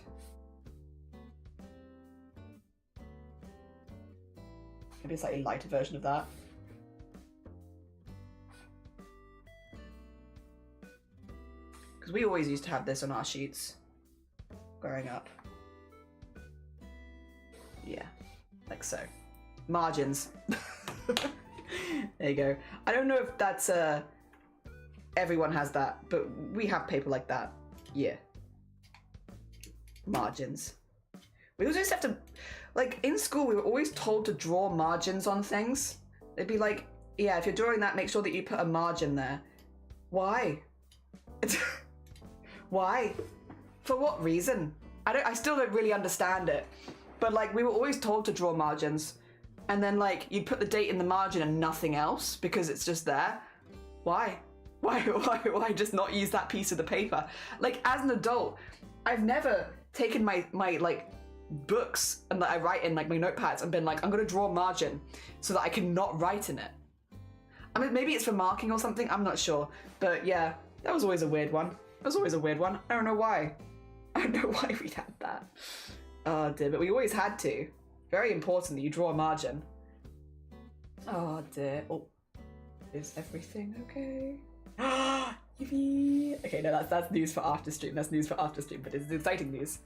Maybe a slightly lighter version of that. Because we always used to have this on our sheets growing up. Yeah, like so. Margins. There you go. I don't know if that's everyone has that, but we have paper like that. Yeah. Margins. We also used to have to, like, in school we were always told to draw margins on things. They'd be like, yeah, if you're drawing that, make sure that you put a margin there. Why? Why? For what reason? I still don't really understand it. But like, we were always told to draw margins, and then like you'd put the date in the margin and nothing else because it's just there. Why? Why just not use that piece of the paper? Like, as an adult, I've never taken my like books and that I write in, like my notepads, and been like, I'm gonna draw a margin so that I can not write in it. I mean, maybe it's for marking or something, I'm not sure. But yeah, that was always a weird one. That was always a weird one. I don't know why. I don't know why we had that. Oh dear, but we always had to. Very important that you draw a margin. Oh dear. Oh, is everything okay? Yippee! Okay, no, that's news for after stream. That's news for after stream, but it's exciting news.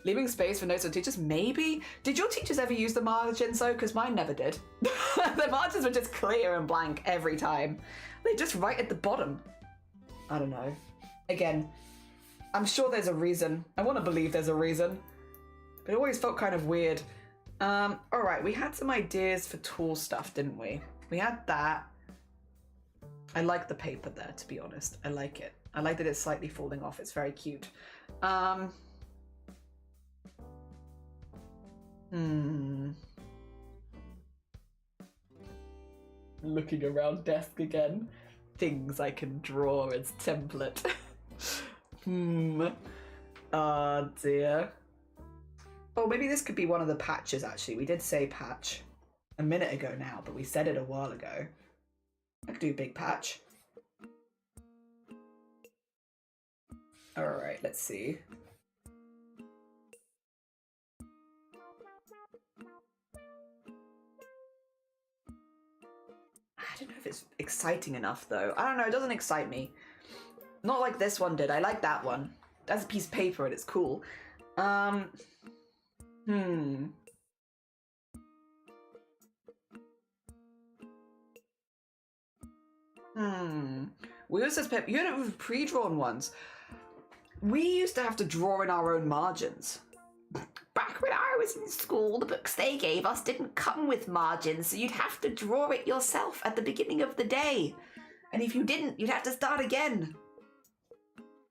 Leaving space for notes on teachers, maybe? Did your teachers ever use the margins though? Because mine never did. The margins were just clear and blank every time. They just write at the bottom. I don't know. Again, I'm sure there's a reason. I want to believe there's a reason. But it always felt kind of weird. Alright, we had some ideas for tool stuff, didn't we? We had that. I like the paper there, to be honest. I like it. I like that it's slightly falling off. It's very cute. Looking around desk again. Things I can draw as template. Oh dear. Oh, maybe this could be one of the patches, actually. We did say patch a minute ago now, but we said it a while ago. I could do big patch. Alright, let's see. I don't know if it's exciting enough, though. I don't know, it doesn't excite me. Not like this one did. I like that one. That's a piece of paper and it's cool. We also spent, you know, pre-drawn ones. We used to have to draw in our own margins. Back when I was in school, the books they gave us didn't come with margins, so you'd have to draw it yourself at the beginning of the day. And if you didn't, you'd have to start again.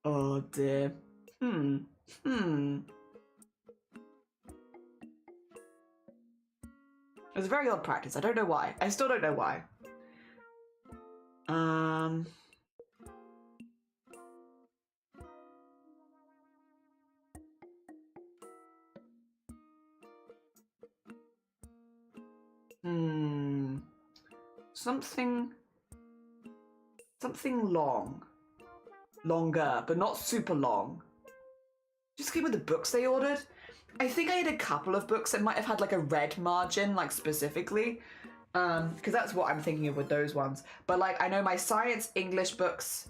Oh dear. It was a very odd practice. I don't know why. I still don't know why. Something long. Longer, but not super long. Just came with the books they ordered. I think I had a couple of books that might have had like a red margin, like specifically. Because that's what I'm thinking of with those ones. But like, I know my science, English books,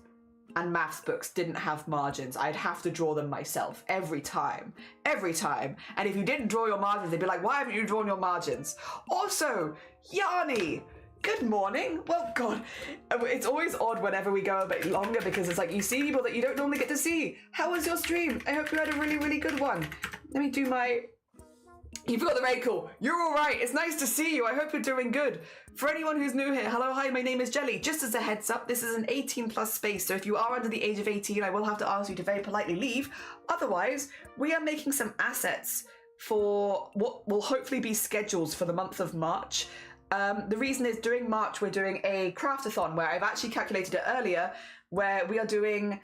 and maths books didn't have margins. I'd have to draw them myself every time. Every time. And if you didn't draw your margins, they'd be like, why haven't you drawn your margins? Also, Yanni, good morning. Well, God, it's always odd whenever we go a bit longer because it's like you see people that you don't normally get to see. How was your stream? I hope you had a really, really good one. Let me do my... You forgot the very cool. You're all right. It's nice to see you. I hope you're doing good. For anyone who's new here, hello, hi, my name is Jelly. Just as a heads up, this is an 18 plus space, so if you are under the age of 18, I will have to ask you to very politely leave. Otherwise, we are making some assets for what will hopefully be schedules for the month of March. The reason is during March, we're doing a CRAFT-A-THON where I've actually calculated it earlier, where we are doing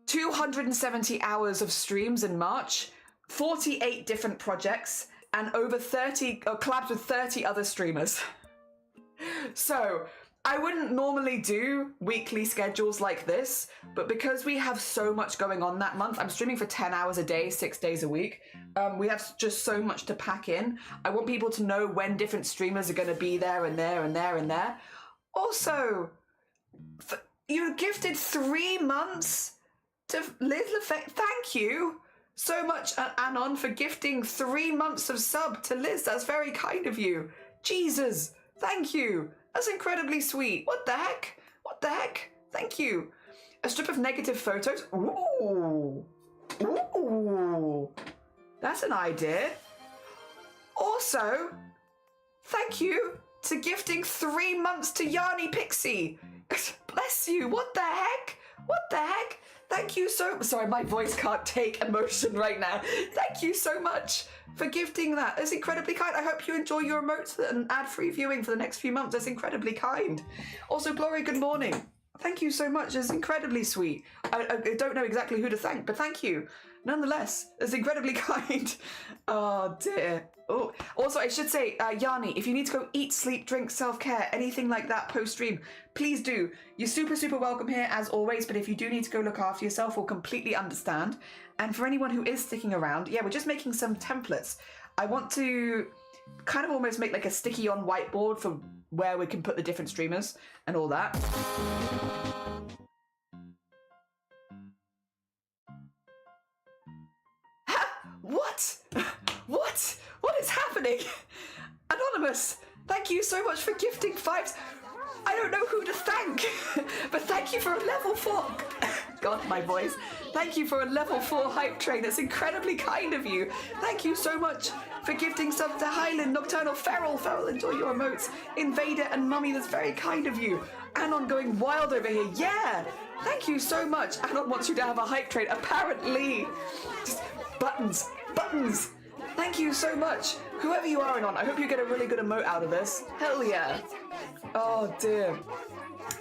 270 hours of streams in March, 48 different projects, and over 30 collabs with 30 other streamers. So I wouldn't normally do weekly schedules like this, but because we have so much going on that month, I'm streaming for 10 hours a day, 6 days a week. We have just so much to pack in. I want people to know when different streamers are going to be there and there and there and there. Also, you gifted 3 months to Liz Lefebvre. Thank you so much, Anon, for gifting 3 months of sub to Liz. That's very kind of you. Jesus, thank you. That's incredibly sweet. What the heck? What the heck? Thank you. A strip of negative photos. Ooh. Ooh. That's an idea. Also, thank you to gifting 3 months to Yarny Pixie. Bless you. What the heck? What the heck? Thank you so... Sorry, my voice can't take emotion right now. Thank you so much for gifting that. That's incredibly kind. I hope you enjoy your emotes and ad-free viewing for the next few months. That's incredibly kind. Also, Glory, good morning. Thank you so much. It's incredibly sweet. I don't know exactly who to thank, but thank you. Nonetheless, it's incredibly kind. Oh, dear. Oh, also, I should say, Yanni, if you need to go eat, sleep, drink, self-care, anything like that post-stream, please do. You're super, super welcome here, as always, but if you do need to go look after yourself, we'll completely understand. And for anyone who is sticking around, yeah, we're just making some templates. I want to kind of almost make like a sticky-on whiteboard for where we can put the different streamers and all that. What? What? What is happening? Anonymous, thank you so much for gifting 5s. I don't know who to thank, but thank you for a level 4. God, my voice. Thank you for a level 4 hype train. That's incredibly kind of you. Thank you so much for gifting stuff to Highland, Nocturnal, Feral. Feral, enjoy your emotes. Invader and Mummy, that's very kind of you. Anon going wild over here. Yeah, thank you so much. Anon wants you to have a hype train, apparently. Just buttons, buttons. Thank you so much. Whoever you are, Anon, I hope you get a really good emote out of this. Hell yeah. Oh dear.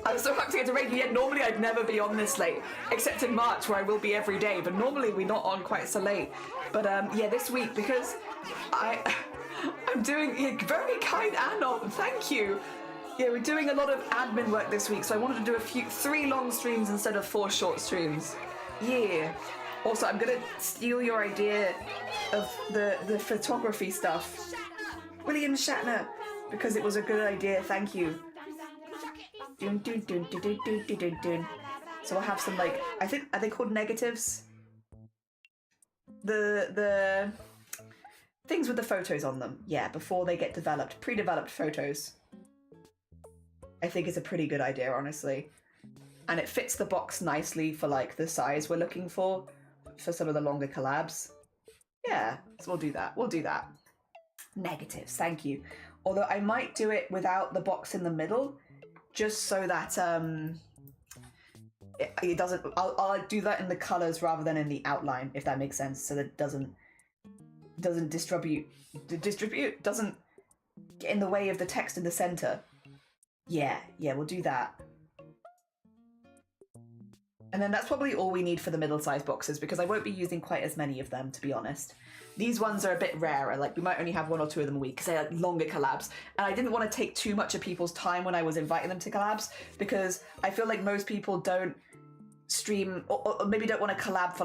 I'm so happy to get to radio. Yet normally I'd never be on this late, except in March where I will be every day, but normally we're not on quite so late. But yeah, this week, because I'm doing very kind Anon, thank you. Yeah, we're doing a lot of admin work this week, so I wanted to do 3 long streams instead of 4 short streams. Yeah. Also, I'm gonna steal your idea of the photography stuff. William Shatner, because it was a good idea, thank you. Dun, dun, dun, dun, dun, dun, dun, dun, dun. So I'll have some, like, I think, are they called negatives? The things with the photos on them. Yeah, before they get developed. Pre-developed photos. I think it's a pretty good idea, honestly. And it fits the box nicely for, like, the size we're looking for some of the longer collabs. Yeah, so we'll do that. We'll do that. Negatives, thank you. Although I might do it without the box in the middle, just so that it doesn't. I'll do that in the colors rather than in the outline, if that makes sense, so that it doesn't doesn't get in the way of the text in the center. Yeah, we'll do that. And then that's probably all we need for the middle-sized boxes, because I won't be using quite as many of them, to be honest. These ones are a bit rarer, like we might only have 1 or 2 of them a week, because they're like longer collabs. And I didn't want to take too much of people's time when I was inviting them to collabs, because I feel like most people don't stream, or maybe don't want to collab for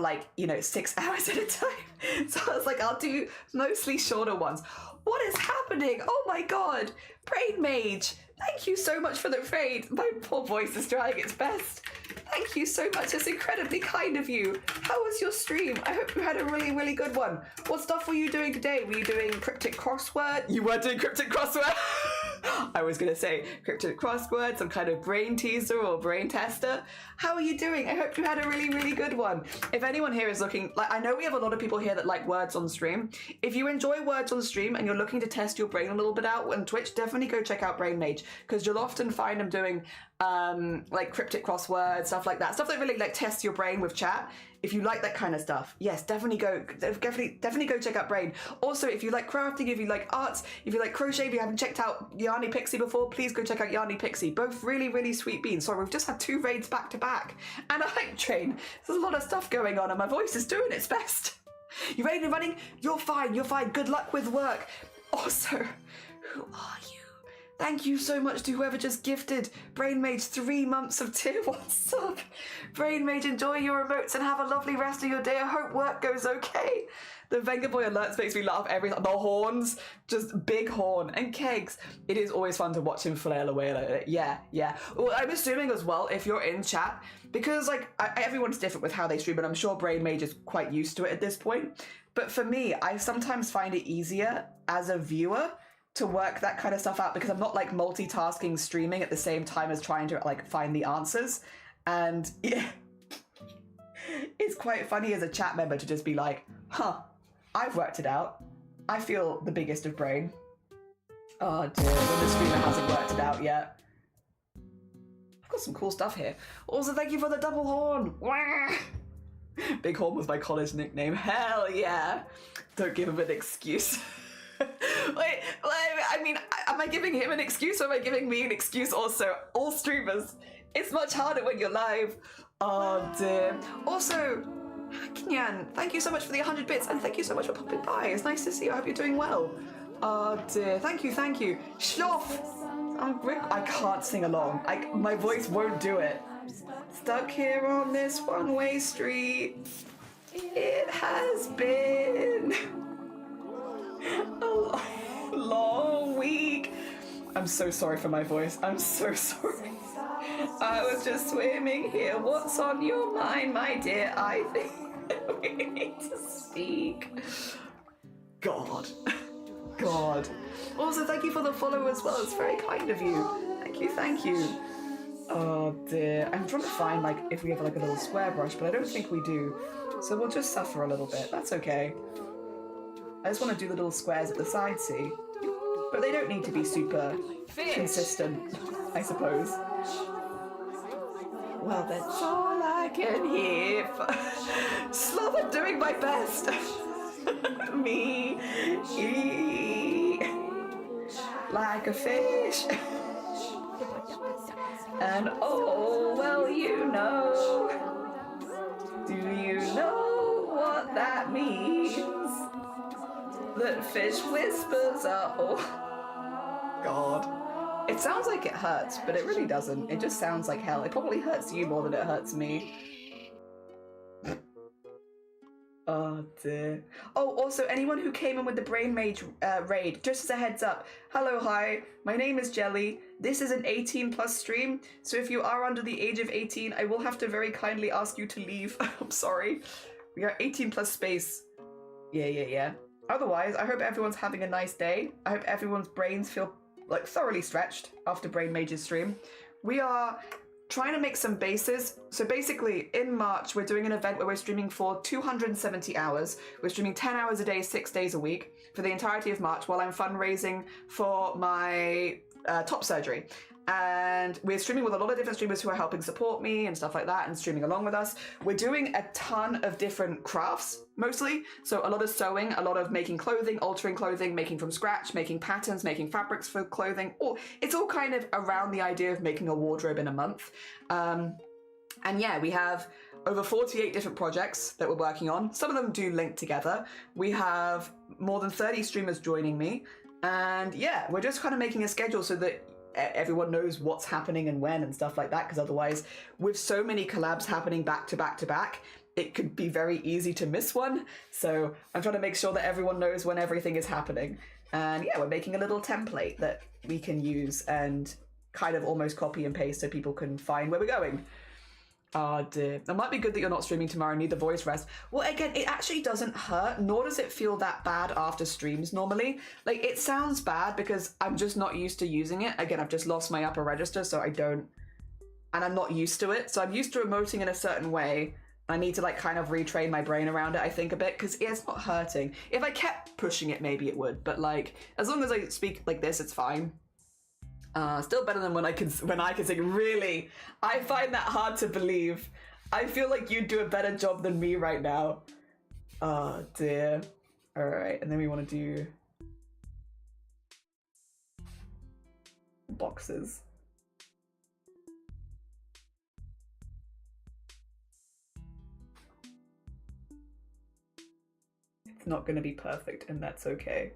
6 hours at a time. So I was like, I'll do mostly shorter ones. What is happening? Oh my god! Brain Mage! Thank you so much for the raid. My poor voice is trying its best. Thank you so much. It's incredibly kind of you. How was your stream? I hope you had a really, really good one. What stuff were you doing today? Were you doing cryptic crossword? You were doing cryptic crossword? I was going to say cryptic crossword, some kind of brain teaser or brain tester. How are you doing? I hope you had a really, really good one. If anyone here is looking, I know we have a lot of people here that like words on stream. If you enjoy words on stream and you're looking to test your brain a little bit out on Twitch, definitely go check out Brain Mage, because you'll often find them doing cryptic crosswords, stuff like that. Stuff that really tests your brain with chat. If you like that kind of stuff, yes, definitely go check out Brain. Also, if you like crafting, if you like arts, if you like crochet, if you haven't checked out Yarny Pixie before, please go check out Yarny Pixie. Both really, really sweet beans. Sorry, we've just had 2 raids back to back and a hype train. There's a lot of stuff going on and my voice is doing its best. You ready and running? You're fine, you're fine. Good luck with work. Also, who are you? Thank you so much to whoever just gifted Brain Mage 3 months of tier 1 sub. Brain Mage, enjoy your emotes and have a lovely rest of your day. I hope work goes okay. The Venga Boy alerts makes me laugh every time. The horns, just big horn. And Kegs, it is always fun to watch him flail away like that. Yeah, yeah. Well, I'm assuming as well, if you're in chat, because like everyone's different with how they stream, and I'm sure Brain Mage is quite used to it at this point. But for me, I sometimes find it easier as a viewer to work that kind of stuff out because I'm not like multitasking streaming at the same time as trying to like find the answers. And yeah, it's quite funny as a chat member to just be like, huh, I've worked it out. I feel the biggest of brain. Oh dear, when the streamer hasn't worked it out yet. I've got some cool stuff here. Also, thank you for the double horn. Wah! Big Horn was my college nickname. Hell yeah. Don't give him an excuse. Wait, I mean, am I giving him an excuse or am I giving me an excuse also? All streamers. It's much harder when you're live. Oh dear. Also, Kinyan, thank you so much for the 100 bits and thank you so much for popping by. It's nice to see you. I hope you're doing well. Oh dear. Thank you, thank you. Schloff! I can't sing along. My voice won't do it. Stuck here on this one-way street. It has been a long week. I'm so sorry for my voice. I'm so sorry. I was just swimming here. What's on your mind, my dear? I think we need to speak. God. God. Also, thank you for the follow as well. It's very kind of you. Thank you, thank you. Oh dear. I'm trying to find like if we have like a little square brush, but I don't think we do. So we'll just suffer a little bit. That's okay. I just want to do the little squares at the side, see? But they don't need to be super consistent, I suppose. Well, that's all I can hear. Slov, I'm doing my best. Me, like a fish. And oh, well, you know. Do you know what that means? That fish whispers are God. It sounds like it hurts, but it really doesn't. It just sounds like hell. It probably hurts you more than it hurts me. Oh dear. Oh, also, anyone who came in with the Brain Mage raid, just as a heads up. Hello, hi. My name is Jelly. This is an 18 plus stream, so if you are under the age of 18, I will have to very kindly ask you to leave. I'm sorry. We are 18 plus space. Yeah. Otherwise, I hope everyone's having a nice day. I hope everyone's brains feel like thoroughly stretched after Brain Mage's stream. We are trying to make some bases. So basically, in March, we're doing an event where we're streaming for 270 hours. We're streaming 10 hours a day, 6 days a week for the entirety of March while I'm fundraising for my top surgery. And we're streaming with a lot of different streamers who are helping support me and stuff like that and streaming along with us. We're doing a ton of different crafts, mostly. So a lot of sewing, a lot of making clothing, altering clothing, making from scratch, making patterns, making fabrics for clothing. It's all kind of around the idea of making a wardrobe in a month. And yeah, we have over 48 different projects that we're working on. Some of them do link together. We have more than 30 streamers joining me. And yeah, we're just kind of making a schedule so that everyone knows what's happening and when and stuff like that, because otherwise, with so many collabs happening back to back to back, it could be very easy to miss one. So I'm trying to make sure that everyone knows when everything is happening. And yeah, we're making a little template that we can use and kind of almost copy and paste so people can find where we're going. Oh dear. It might be good that you're not streaming tomorrow and need the voice rest. Well, again, it actually doesn't hurt, nor does it feel that bad after streams normally. Like, it sounds bad because I'm just not used to using it. Again, I've just lost my upper register, so and I'm not used to it. So I'm used to emoting in a certain way. I need to like kind of retrain my brain around it, I think, a bit, because it's not hurting. If I kept pushing it, maybe it would, but like, as long as I speak like this, it's fine. Still better than when I can sing. Really, I find that hard to believe. I feel like you do a better job than me right now. Oh dear. All right, and then we want to do boxes. It's not going to be perfect, and that's okay.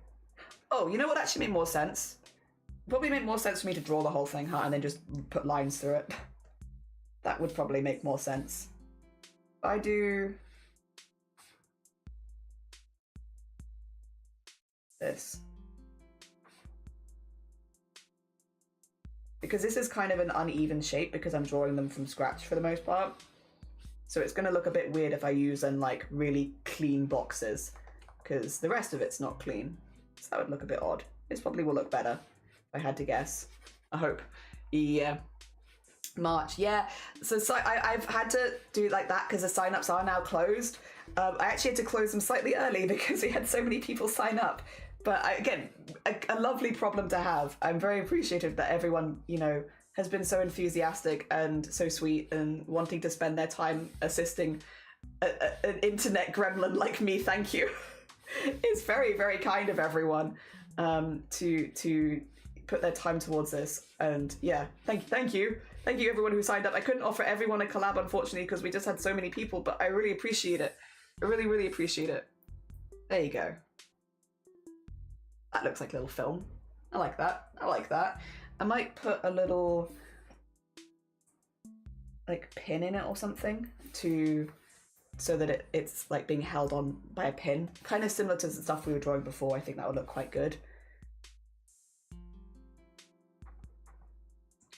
Oh, you know what actually made more sense? Probably make more sense for me to draw the whole thing, huh? And then just put lines through it. That would probably make more sense. I do this. Because this is kind of an uneven shape because I'm drawing them from scratch for the most part. So it's going to look a bit weird if I use like really clean boxes because the rest of it's not clean. So that would look a bit odd. This probably will look better if I had to guess. I hope. Yeah. March, yeah. So I've had to do it like that because the sign-ups are now closed. I actually had to close them slightly early because we had so many people sign up. But again, a lovely problem to have. I'm very appreciative that everyone, you know, has been so enthusiastic and so sweet and wanting to spend their time assisting an internet gremlin like me. Thank you. It's very, very kind of everyone to put their time towards this. And yeah, thank you everyone who signed up. I couldn't offer everyone a collab unfortunately because we just had so many people, but I really appreciate it. I really, really appreciate it. There you go. That looks like a little film. I like that. I like that. I might put a little like pin in it or something so that it's like being held on by a pin. Kind of similar to the stuff we were drawing before. I think that would look quite good.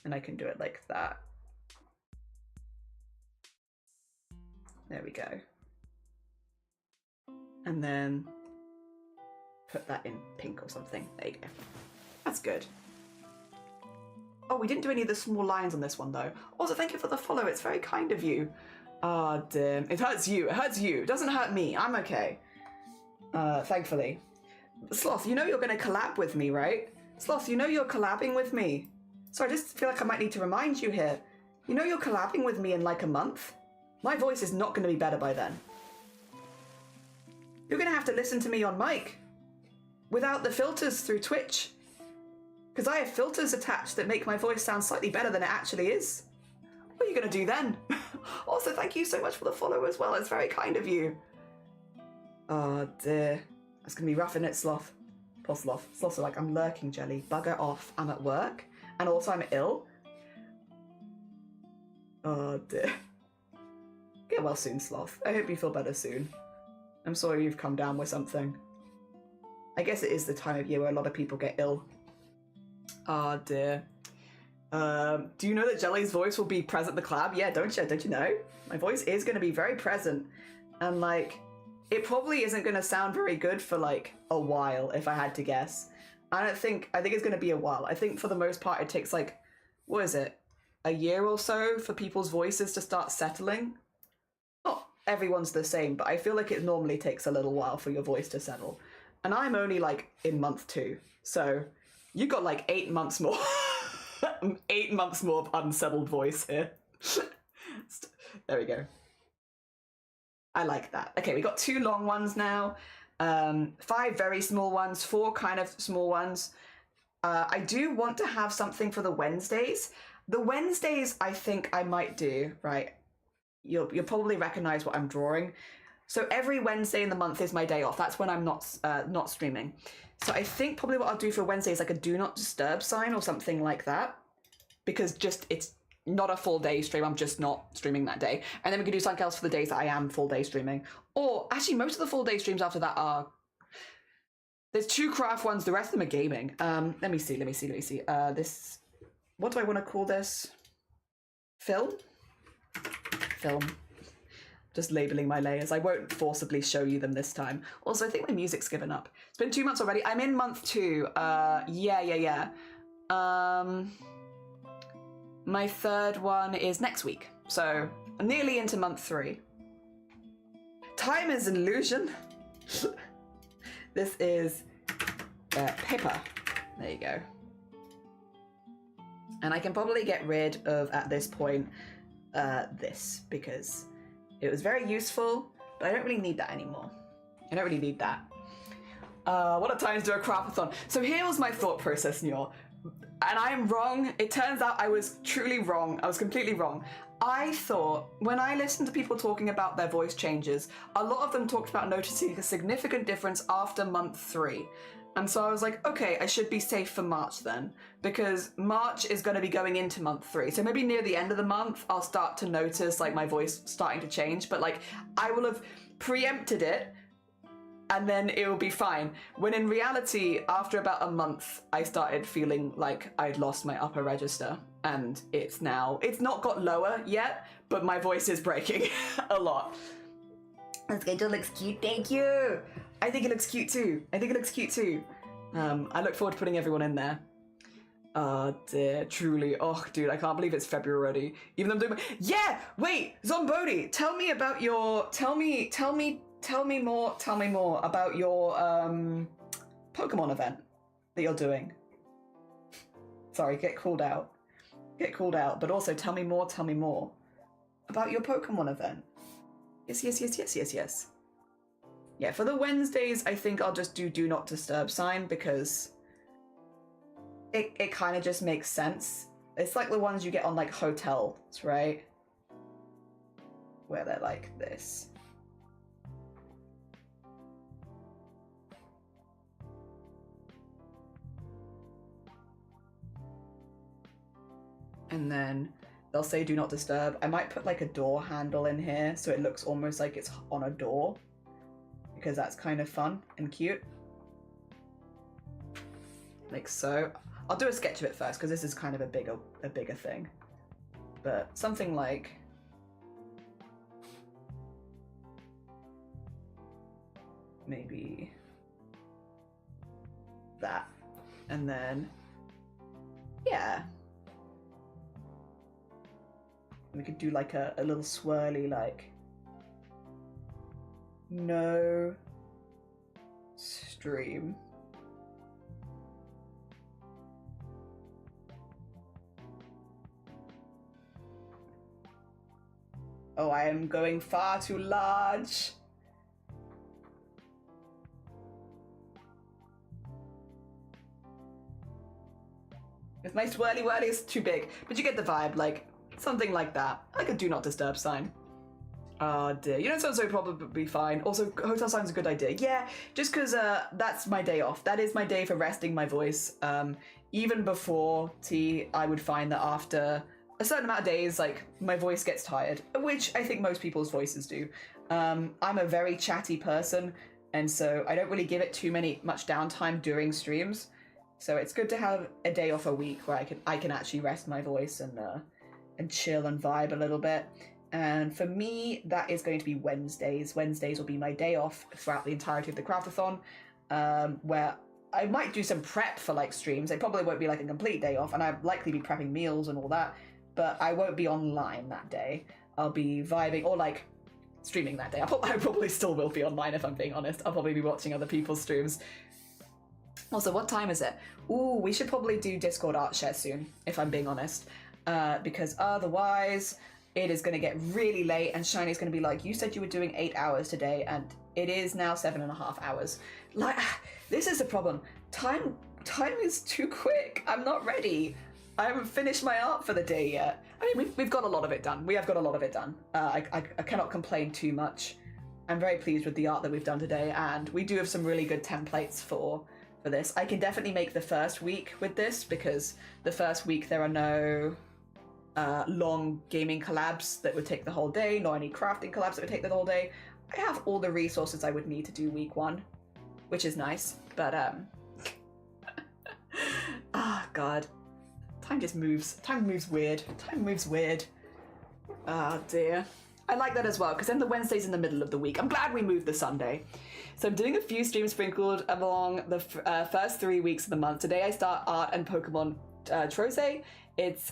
And I can do it like that. There we go. And then put that in pink or something. There you go. That's good. Oh, we didn't do any of the small lines on this one though. Also, thank you for the follow. It's very kind of you. Ah, damn. It hurts you. It hurts you. It doesn't hurt me. I'm okay. Thankfully. Sloth, you know you're going to collab with me, right? Sloth, you know you're collabing with me. So I just feel like I might need to remind you here. You know you're collabing with me in like a month? My voice is not going to be better by then. You're going to have to listen to me on mic. Without the filters through Twitch. Because I have filters attached that make my voice sound slightly better than it actually is. What are you going to do then? Also, thank you so much for the follow as well. It's very kind of you. Oh dear. That's going to be rough, isn't it, Sloth? Poor Sloth. Sloth's like, I'm lurking, Jelly. Bugger off. I'm at work. And also I'm ill. Oh dear. Get well soon, Sloth. I hope you feel better soon. I'm sorry you've come down with something. I guess it is the time of year where a lot of people get ill. Oh dear. Do you know that Jelly's voice will be present at the collab? Yeah, don't you know? My voice is going to be very present. And like, it probably isn't going to sound very good for like a while, if I had to guess. I think it's going to be a while. I think for the most part it takes like, what is it? A year or so for people's voices to start settling. Not everyone's the same, but I feel like it normally takes a little while for your voice to settle. And I'm only like in month 2. So you got like 8 months more. 8 months more of unsettled voice here. There we go. I like that. Okay, we got 2 long ones now. 5 very small ones, 4 kind of small ones. I do want to have something for the Wednesdays. The Wednesdays I think I might do, right? You'll probably recognize what I'm drawing. So every Wednesday in the month is my day off. That's when I'm not streaming. So I think probably what I'll do for Wednesday is like a do not disturb sign or something like that. Because just it's not a full day stream. I'm just not streaming that day. And then we can do something else for the days that I am full day streaming. Or actually most of the full day streams after that are... There's 2 craft ones. The rest of them are gaming. Let me see. This... What do I want to call this? Film? Film. Just labeling my layers. I won't forcibly show you them this time. Also, I think my music's given up. It's been 2 months already. I'm in month 2. Yeah. My 3rd one is next week. So I'm nearly into month 3. Time is an illusion. This is paper. There you go. And I can probably get rid of, at this point, this, because it was very useful, but I don't really need that anymore. I don't really need that. What are times to do a craft-a-thon? So here was my thought process, Nyor. And I am wrong. It turns out I was truly wrong. I was completely wrong. I thought, when I listened to people talking about their voice changes, a lot of them talked about noticing a significant difference after month 3. And so I was like, okay, I should be safe for March then, because March is going to be going into month 3. So maybe near the end of the month, I'll start to notice like my voice starting to change, but like I will have preempted it and then it will be fine. When in reality, after about a month, I started feeling like I'd lost my upper register, and it's not got lower yet, but my voice is breaking a lot. The schedule looks cute, thank you. I think it looks cute too. I look forward to putting everyone in there. Oh dear, truly. Oh dude, I can't believe it's February already. Even though I'm doing yeah, wait, Zombodi, tell me about your tell me more about your Pokemon event that you're doing. Sorry, get called out, but also tell me more about your Pokemon event. Yes. Yeah, for the Wednesdays, I think I'll just do not disturb sign, because it kind of just makes sense. It's like the ones you get on like hotels, right? Where they're like this. And then they'll say do not disturb. I might put like a door handle in here so it looks almost like it's on a door, because that's kind of fun and cute. Like so. I'll do a sketch of it first, because this is kind of a bigger thing. But something like maybe that. And then yeah. We could do like a little swirly like no stream. Oh, I am going far too large. With my swirly whirly, it's too big, but you get the vibe, like something like that. Like a do not disturb sign. Oh dear, you know, so probably fine. Also, hotel sign's a good idea. Yeah, just because that's my day off. That is my day for resting my voice. Even before tea, I would find that after a certain amount of days, like, my voice gets tired, which I think most people's voices do. I'm a very chatty person, and so I don't really give it much downtime during streams. So it's good to have a day off a week where I can actually rest my voice and chill and vibe a little bit. And for me, that is going to be Wednesdays. Wednesdays will be my day off throughout the entirety of the CRAFT-A-THON, where I might do some prep for like streams. It probably won't be like a complete day off, and I'll likely be prepping meals and all that, but I won't be online that day. I'll be vibing or like streaming that day. I probably still will be online, if I'm being honest. I'll probably be watching other people's streams. Also, what time is it? Ooh, we should probably do Discord art share soon, if I'm being honest, because otherwise it is going to get really late and Shiny's going to be like, you said you were doing 8 hours today, and it is now 7.5 hours. Like, this is the problem. Time is too quick. I'm not ready. I haven't finished my art for the day yet. I mean, we've got a lot of it done. We have got a lot of it done. I cannot complain too much. I'm very pleased with the art that we've done today, and we do have some really good templates for this. I can definitely make the first week with this, because the first week there are no long gaming collabs that would take the whole day, nor any crafting collabs that would take the whole day. I have all the resources I would need to do week 1, which is nice, but God. Time just moves. Time moves weird. Ah, dear. I like that as well, because then the Wednesday's in the middle of the week. I'm glad we moved the Sunday. So I'm doing a few streams sprinkled along the first 3 weeks of the month. Today I start art and Pokemon Trose. It's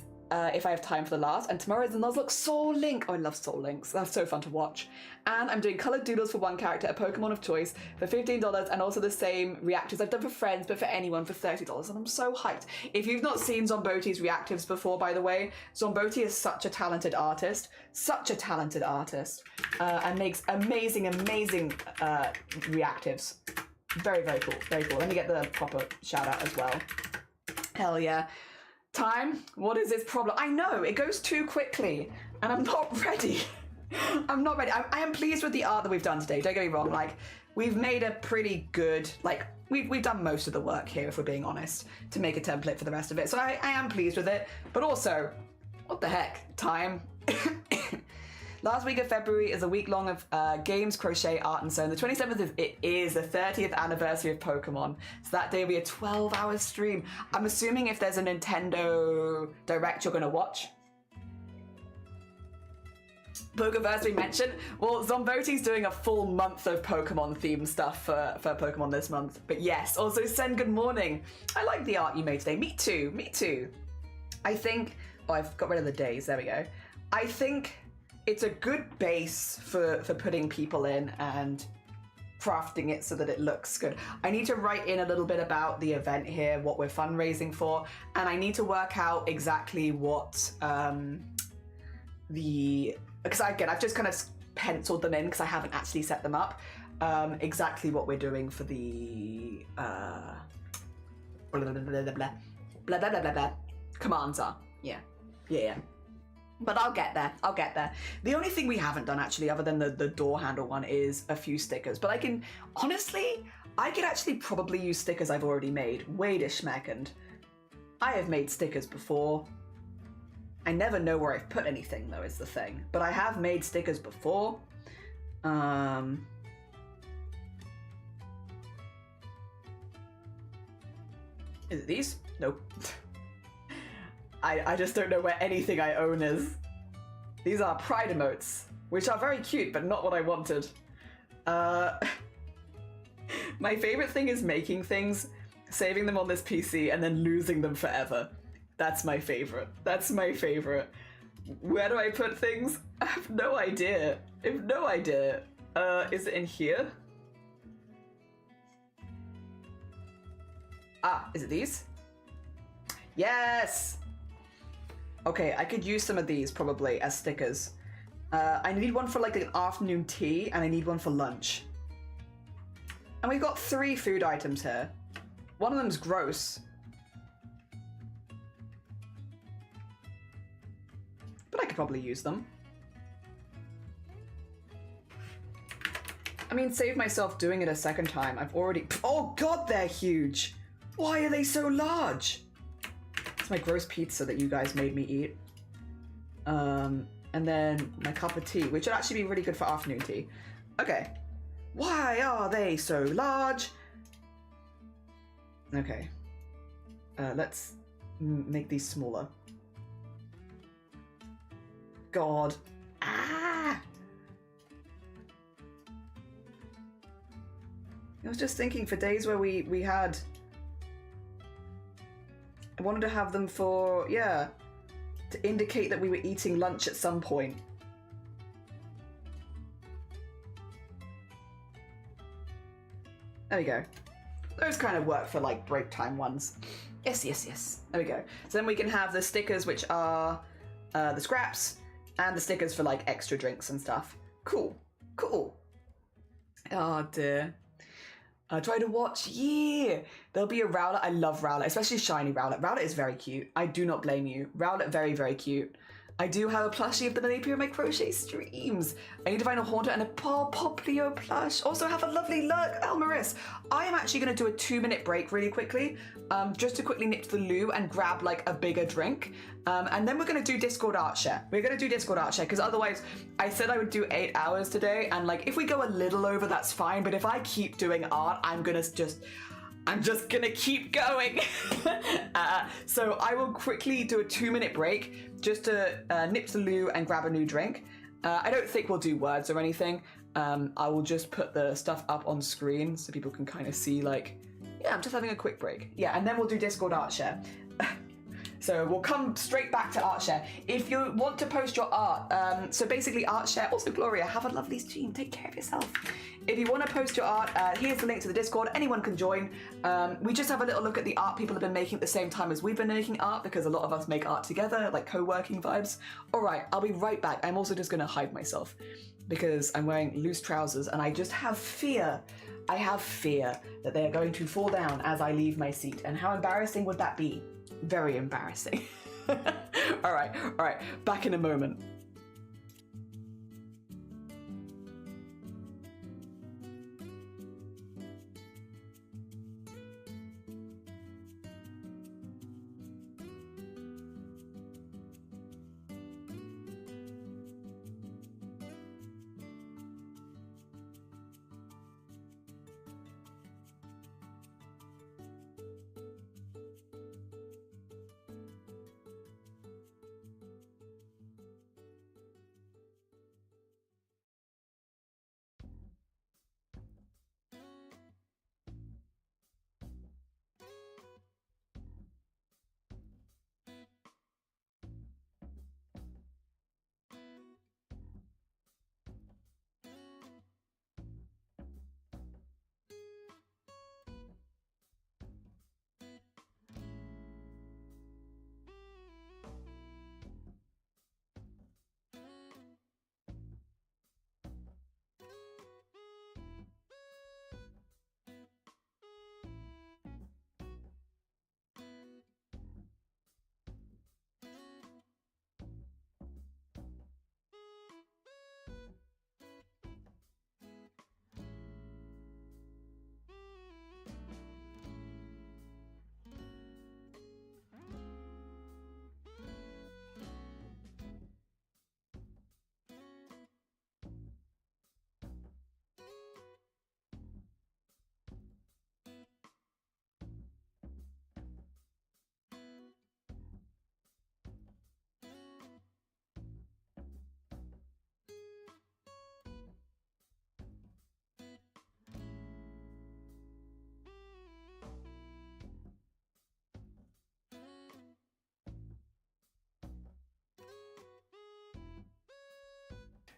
if I have time for the last. And tomorrow is the Nuzlocke Soul Link. Oh, I love Soul Links. That's so fun to watch. And I'm doing colored doodles for one character, a Pokemon of choice, for $15, and also the same reactives I've done for friends, but for anyone for $30. And I'm so hyped. If you've not seen Zomboti's reactives before, by the way, Zomboti is such a talented artist, and makes amazing reactives. Very, very cool. Let me get the proper shout out as well. Hell yeah. Time? What is this problem? I know, it goes too quickly, and I'm not ready. I am pleased with the art that we've done today, don't get me wrong. Like, we've made a pretty good, like, we've done most of the work here, if we're being honest, to make a template for the rest of it. So I am pleased with it, but also, what the heck, time. Last week of February is a week long of games, crochet, art, and sew. The 27th is the 30th anniversary of Pokemon. So that day will be a 12-hour stream. I'm assuming if there's a Nintendo Direct you're gonna watch. Pokeversary mentioned. Well, Zomboti's doing a full month of Pokemon themed stuff for Pokemon this month. But yes, also send good morning. I like the art you made today. Me too, me too. I think, oh, I've got rid of the days, there we go. I think it's a good base for putting people in and crafting it so that it looks good. I need to write in a little bit about the event here, what we're fundraising for, and I need to work out exactly what because again, I've just kind of penciled them in because I haven't actually set them up, exactly what we're doing for the blah, blah, blah, blah, blah, blah, blah, blah, blah, blah, commands are. Yeah. But I'll get there, The only thing we haven't done actually, other than the door handle one, is a few stickers. But I can, honestly, I could actually probably use stickers I've already made. Wait a schmeckend. I have made stickers before. I never know where I've put anything though, is the thing. But I have made stickers before. Is it these? Nope. I just don't know where anything I own is. These are pride emotes, which are very cute, but not what I wanted. My favorite thing is making things, saving them on this PC, and then losing them forever. That's my favorite. That's my favorite. Where do I put things? I have no idea. I have no idea. Is it in here? Ah, is it these? Yes! Okay, I could use some of these probably as stickers. I need one for like an afternoon tea, and I need one for lunch. And we've got 3 food items here. One of them's gross. But I could probably use them. I mean, save myself doing it a second time. I've already... Oh god, they're huge! Why are they so large? It's my gross pizza that you guys made me eat. And then my cup of tea, which would actually be really good for afternoon tea. Okay. Why are they so large? Okay. Let's make these smaller. God. Ah! I was just thinking, for days where we had... I wanted to have them for, yeah, to indicate that we were eating lunch at some point. There we go. Those kind of work for like break time ones. Yes. There we go. So then we can have the stickers, which are the scraps, and the stickers for like extra drinks and stuff. Cool. Oh dear. Try to watch, yeah! There'll be a Rowlet. I love Rowlet, especially shiny Rowlet. Rowlet is very cute. I do not blame you. Rowlet, very, very cute. I do have a plushie of the Napier in my crochet streams. I need to find a Haunter and a Paw Poplio plush. Also have a lovely look, Elmaris. I am actually going to do a 2-minute break really quickly, just to quickly nip to the loo and grab like a bigger drink. And then we're going to do Discord Art Share. We're going to do Discord Art Share because otherwise I said I would do 8 hours today. And like, if we go a little over, that's fine. But if I keep doing art, I'm just gonna keep going. So I will quickly do a 2-minute break just to nip to the loo and grab a new drink. I don't think we'll do words or anything. I will just put the stuff up on screen so people can kind of see like, yeah, I'm just having a quick break. Yeah, and then we'll do Discord Art Share. So we'll come straight back to Art Share. If you want to post your art, so basically Art Share, also Gloria, have a lovely stream, take care of yourself. If you want to post your art, here's the link to the Discord, anyone can join. We just have a little look at the art people have been making at the same time as we've been making art, because a lot of us make art together, like co-working vibes. All right, I'll be right back. I'm also just gonna hide myself because I'm wearing loose trousers and I just have fear. I have fear that they are going to fall down as I leave my seat. And how embarrassing would that be? Very embarrassing. All right, back in a moment.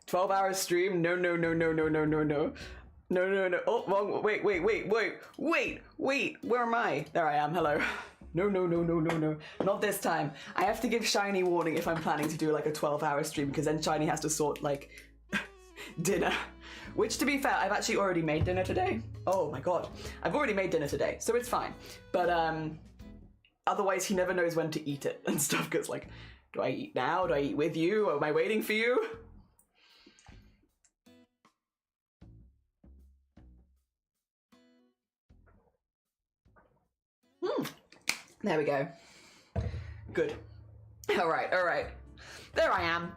12-hour stream? No, no, no, no, no, no, no, no. No, no, no. Oh, wrong. Wait. Where am I? There I am. Hello. No, no, no, no, no, no. Not this time. I have to give Shiny warning if I'm planning to do like a 12-hour stream, because then Shiny has to sort like dinner. Which, to be fair, I've actually already made dinner today. Oh my god. I've already made dinner today, so it's fine. But otherwise he never knows when to eat it and stuff, because like, do I eat now? Do I eat with you? Or am I waiting for you? There we go. Good. All right. There I am.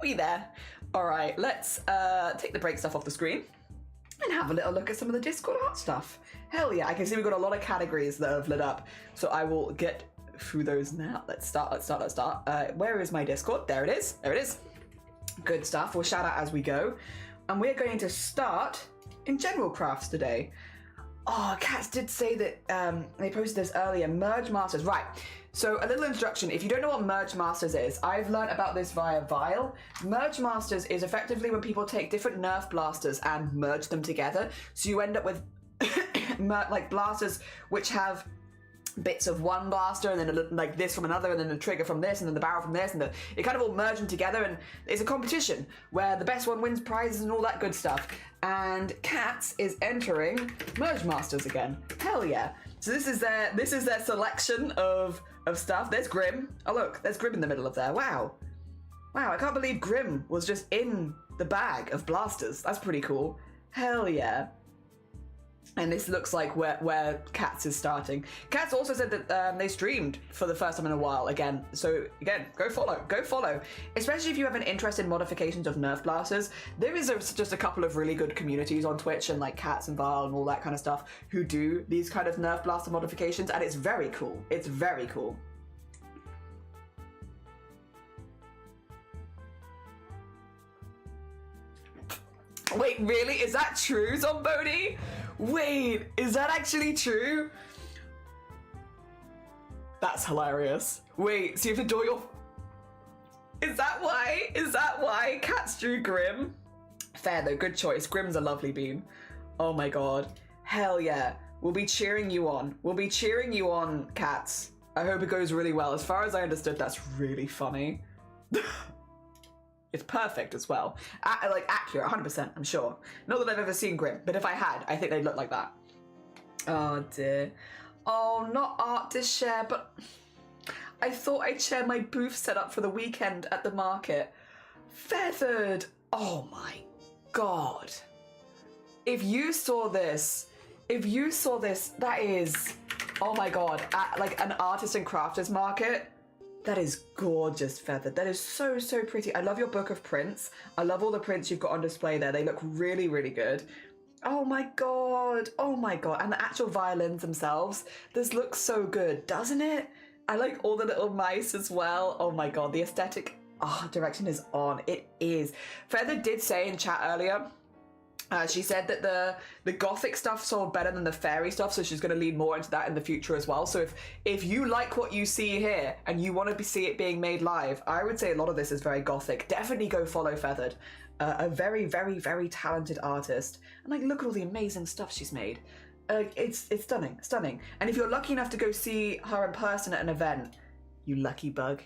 Are you there? All right, let's take the break stuff off the screen and have a little look at some of the Discord art stuff. Hell yeah, I can see we've got a lot of categories that have lit up, so I will get through those now. Let's start. Where is my Discord? There it is. Good stuff. We'll shout out as we go. And we're going to start in general crafts today. Oh, Cats did say that they posted this earlier. Merge Masters, right. So a little introduction. If you don't know what Merge Masters is, I've learned about this via Vile. Merge Masters is effectively when people take different Nerf blasters and merge them together. So you end up with like blasters which have bits of one blaster and then like this from another and then the trigger from this and then the barrel from this, and it kind of all merge them together, and it's a competition where the best one wins prizes and all that good stuff. And Cats is entering Merge Masters again. Hell yeah. So this is their selection of stuff. There's Grim. Oh look, there's Grim in the middle of there. Wow, I can't believe Grim was just in the bag of blasters. That's pretty cool. Hell yeah. And this looks like where Cats is starting. Cats also said that they streamed for the first time in a while again. So again, go follow. Especially if you have an interest in modifications of Nerf blasters. There is just a couple of really good communities on Twitch and like Cats and Vile and all that kind of stuff who do these kind of Nerf blaster modifications, and it's very cool. It's very cool. Wait, really? Is that true, Zomboni? Wait, is that actually true? That's hilarious. Wait, so you have to draw your... Is that why Cats drew Grim? Fair though, good choice. Grim's a lovely bean. Oh my god. Hell yeah. We'll be cheering you on. Cats. I hope it goes really well. As far as I understood, that's really funny. It's perfect as well. Like accurate, 100%, I'm sure. Not that I've ever seen Grim, but if I had, I think they'd look like that. Oh dear. Oh, not art to share, but I thought I'd share my booth set up for the weekend at the market. Feathered. Oh my god. If you saw this, that is, oh my god, at like an artist and crafters market. That is gorgeous, Feathered. That is so, so pretty. I love your book of prints. I love all the prints you've got on display there. They look really, really good. Oh my god. Oh my god. And the actual violins themselves. This looks so good, doesn't it? I like all the little mice as well. Oh my god. The aesthetic direction is on. It is. Feathered did say in chat earlier, she said that the gothic stuff sold better than the fairy stuff, so she's going to lean more into that in the future as well. So if you like what you see here and you want to see it being made live, I would say a lot of this is very gothic. Definitely go follow Feathered. A very, very, very talented artist. And like, look at all the amazing stuff she's made. It's stunning. And if you're lucky enough to go see her in person at an event, you lucky bug.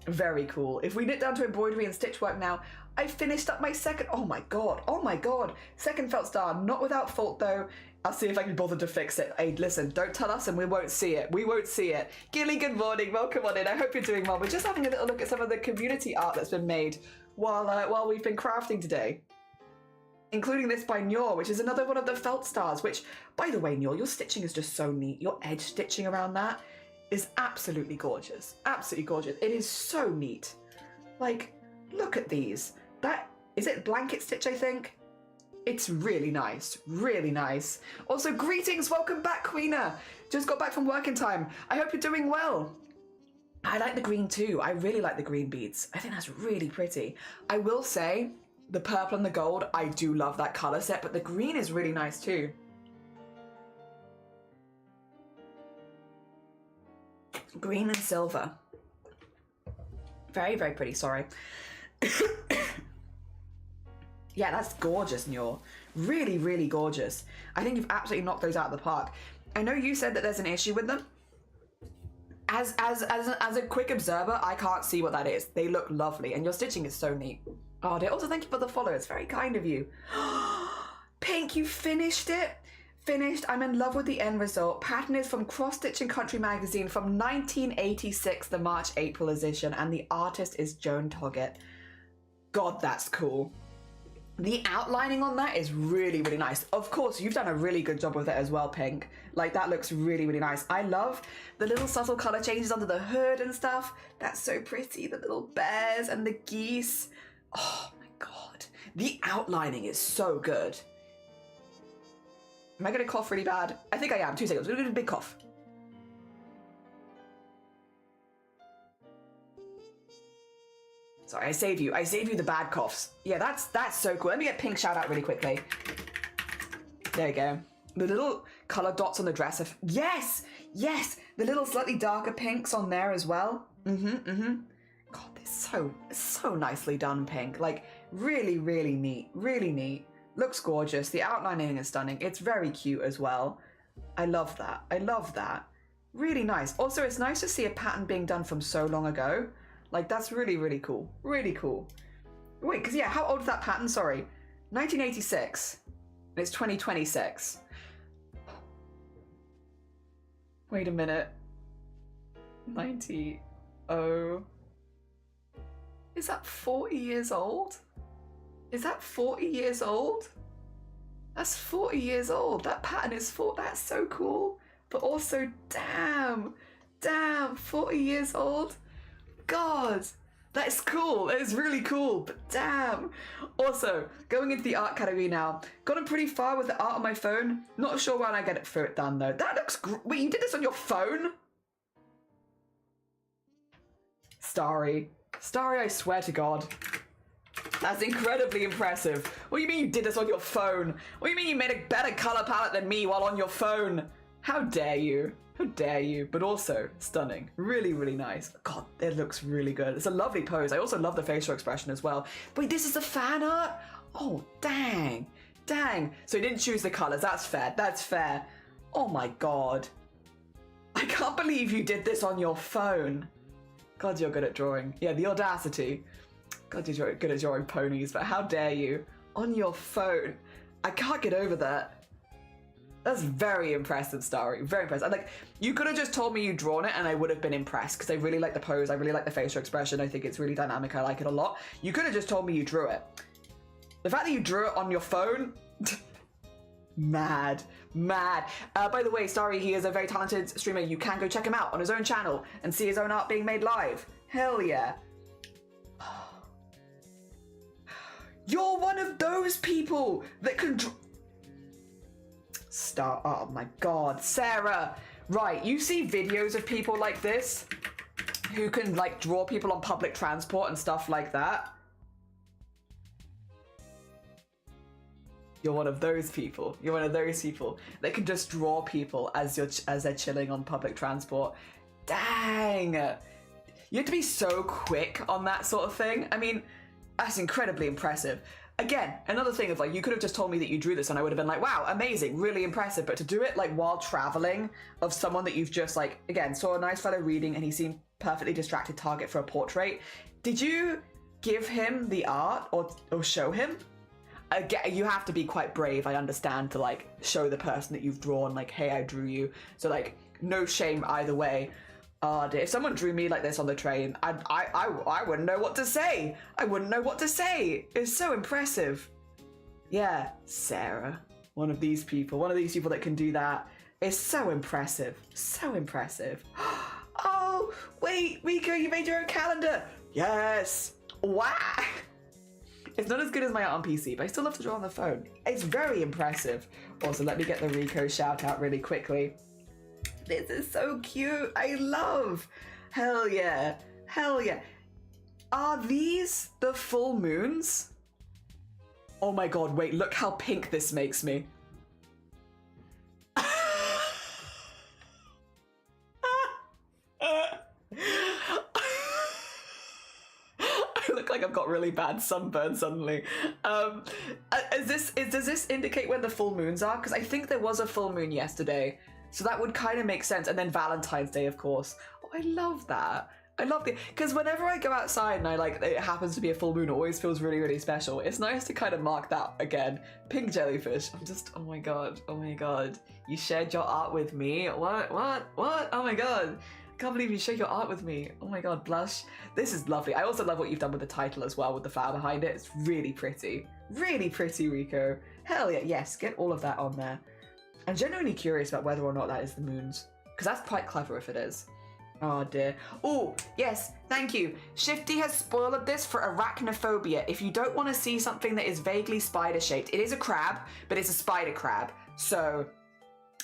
Very cool. If we knit down to embroidery and stitch work now, I finished up my second, oh my god, second felt star, not without fault though. I'll see if I can bother to fix it. Hey, listen, don't tell us and we won't see it. Gilly, good morning, welcome on in. I hope you're doing well. We're just having a little look at some of the community art that's been made while we've been crafting today. Including this by Nyor, which is another one of the felt stars, which, by the way, Nyor, your stitching is just so neat. Your edge stitching around that is absolutely gorgeous. It is so neat. Like, look at these. That, is it blanket stitch, I think? It's really nice. Also, greetings, welcome back, Queena. Just got back from work in time. I hope you're doing well. I like the green too. I really like the green beads. I think that's really pretty. I will say, the purple and the gold, I do love that color set, but the green is really nice too. Green and silver. Very, very pretty, sorry. Yeah, that's gorgeous, Nyor. Really, really gorgeous. I think you've absolutely knocked those out of the park. I know you said that there's an issue with them. As a quick observer, I can't see what that is. They look lovely, and your stitching is so neat. Oh, dear. Also, thank you for the follow. It's very kind of you. Pink, you finished it. Finished. I'm in love with the end result. Pattern is from Cross Stitching Country magazine from 1986, the March-April edition, and the artist is Joan Toggett. God, that's cool. The outlining on that is really, really nice. Of course, you've done a really good job with it as well, Pink. Like, that looks really, really nice. I love the little subtle color changes under the hood and stuff. That's so pretty. The little bears and the geese. Oh my God. The outlining is so good. Am I gonna cough really bad? I think I am. 2 seconds. We're gonna do a big cough. Sorry, I saved you. I saved you the bad coughs. Yeah, that's so cool. Let me get Pink shout out really quickly. There you go. The little color dots on the dress. Yes! Yes! The little slightly darker pinks on there as well. God, they're so nicely done, Pink. Like, really, really neat. Really neat. Looks gorgeous. The outlining is stunning. It's very cute as well. I love that. I love that. Really nice. Also, it's nice to see a pattern being done from so long ago. Like, that's really, really cool. Really cool. Wait, because, yeah, how old is that pattern? Sorry. 1986. And it's 2026. Wait a minute. 90. Oh. Is that 40 years old? Is that 40 years old? That's 40 years old. That pattern is 40. That's so cool. But also, damn, 40 years old. God, that is cool. That is really cool, but damn. Also, going into the art category now. Gotten pretty far with the art on my phone. Not sure when I get it through it done though. That looks wait, you did this on your phone? Starry, I swear to God. That's incredibly impressive. What do you mean you did this on your phone? What do you mean you made a better color palette than me while on your phone? How dare you? How dare you? But also stunning. Really, really nice. God, it looks really good. It's a lovely pose. I also love the facial expression as well. Wait, this is the fan art? Oh, dang. Dang. So you didn't choose the colors. That's fair. That's fair. Oh my God. I can't believe you did this on your phone. God, you're good at drawing. Yeah, the audacity. God, you're good at drawing ponies, but how dare you? On your phone. I can't get over that. That's very impressive, Starry. Very impressive. Like, you could have just told me you'd drawn it and I would have been impressed because I really like the pose. I really like the facial expression. I think it's really dynamic. I like it a lot. You could have just told me you drew it. The fact that you drew it on your phone, mad. By the way, Starry, he is a very talented streamer. You can go check him out on his own channel and see his own art being made live. Hell yeah. You're one of those people that can oh my God, Sarah. Right, you see videos of people like this who can like draw people on public transport and stuff like that. You're one of those people. You're one of those people that can just draw people as they're chilling on public transport. Dang. You have to be so quick on that sort of thing. I mean, that's incredibly impressive. Again, another thing of like, you could have just told me that you drew this and I would have been like, wow, amazing, really impressive. But to do it like while traveling of someone that you've just like, again, saw a nice fellow reading and he seemed perfectly distracted target for a portrait. Did you give him the art or show him? Again, you have to be quite brave, I understand, to like show the person that you've drawn, like, hey, I drew you. So like, no shame either way. If someone drew me like this on the train, I wouldn't know what to say. I wouldn't know what to say. It's so impressive. Yeah, Sarah, one of these people that can do that. It's so impressive. So impressive. Oh, wait, Rico, you made your own calendar. Yes. Wow. It's not as good as my art on PC, but I still love to draw on the phone. It's very impressive. Also, let me get the Rico shout out really quickly. This is so cute. I love. Hell yeah. Hell yeah. Are these the full moons? Oh my God, wait, look how pink this makes me. like I've got really bad sunburn suddenly. Does this indicate when the full moons are? Because I think there was a full moon yesterday, so that would kind of make sense. And then Valentine's Day, of course. Oh, I love that. I love it because whenever I go outside and it happens to be a full moon, it always feels really, really special. It's nice to kind of mark that again. Pink jellyfish. I'm just, oh my god, you shared your art with me. What? Oh my god. I can't believe you shared your art with me. Oh my god, blush. This is lovely. I also love what you've done with the title as well, with the flower behind it. It's really pretty. Really pretty, Rico. Hell yeah, yes, get all of that on there. I'm genuinely curious about whether or not that is the moons, because that's quite clever if it is. Oh dear. Oh, yes, thank you. Shifty has spoiled this for arachnophobia. If you don't want to see something that is vaguely spider-shaped, it is a crab, but it's a spider crab. So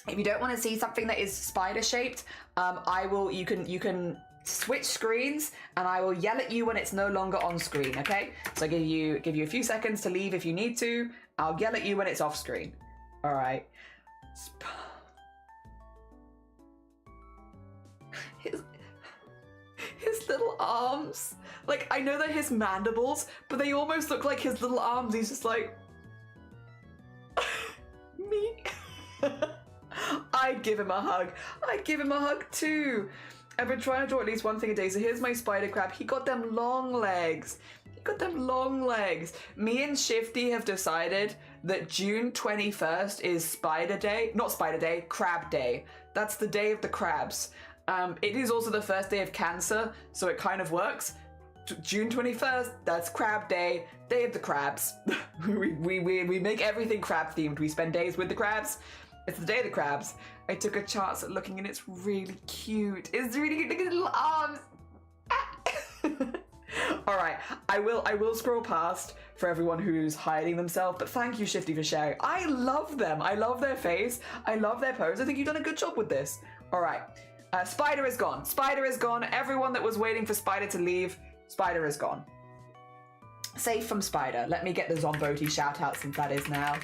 if you don't want to see something that is spider-shaped, you can switch screens and I will yell at you when it's no longer on screen, okay? So I give you a few seconds to leave if you need to. I'll yell at you when it's off screen. All right. His little arms, like, I know they're his mandibles, but they almost look like his little arms. He's just like me. I'd give him a hug too. I've been trying to draw at least one thing a day. So here's my spider crab. He got them long legs. Me and Shifty have decided that June 21st is Spider Day. Not Spider Day, Crab Day. That's the day of the crabs. It is also the first day of Cancer, so it kind of works. June 21st, that's Crab Day, Day of the Crabs. we make everything crab themed. We spend days with the crabs. It's the day of the crabs. I took a chance at looking and it's really cute. It's really cute. Look at the little arms. All right, I will scroll past for everyone who's hiding themselves, but thank you, Shifty, for sharing. I love them. I love their face. I love their pose. I think you've done a good job with this. All right. Spider is gone. Spider is gone. Everyone that was waiting for Spider to leave, Spider is gone. Safe from Spider. Let me get the Zomboti shout out since that is now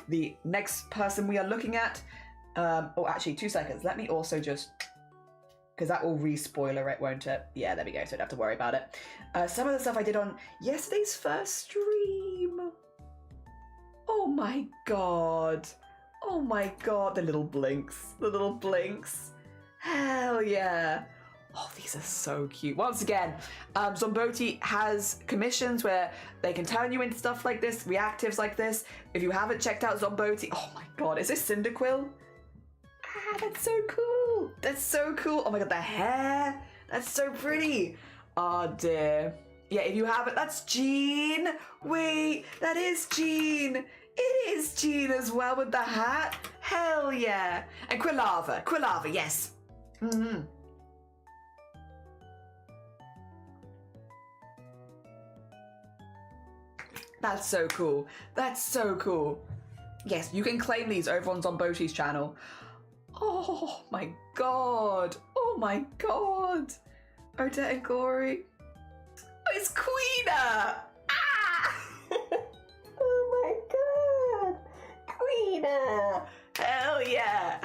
the next person we are looking at. Oh, actually, 2 seconds. Let me also just, because that will re-spoiler it, won't it? Yeah, there we go. So I don't have to worry about it. Some of the stuff I did on yesterday's first stream. Oh my god. Oh my god. The little blinks. Hell yeah. Oh, these are so cute. Once again, Zomboti has commissions where they can turn you into stuff like this, reactives like this. If you haven't checked out Zomboti, oh my god, is this Cyndaquil? Ah, that's so cool. That's so cool. Oh my god, the hair. That's so pretty. Oh dear. Yeah, if you haven't, that's Jean. Wait, that is Jean. It is Jean as well with the hat. Hell yeah. And Quilava, yes. Mm-hmm. That's so cool. Yes, you can claim these over on Zomboti's channel. Oh my god. Odette and Gory. Oh, it's Queena. Ah! Oh my god. Queena. Hell yeah.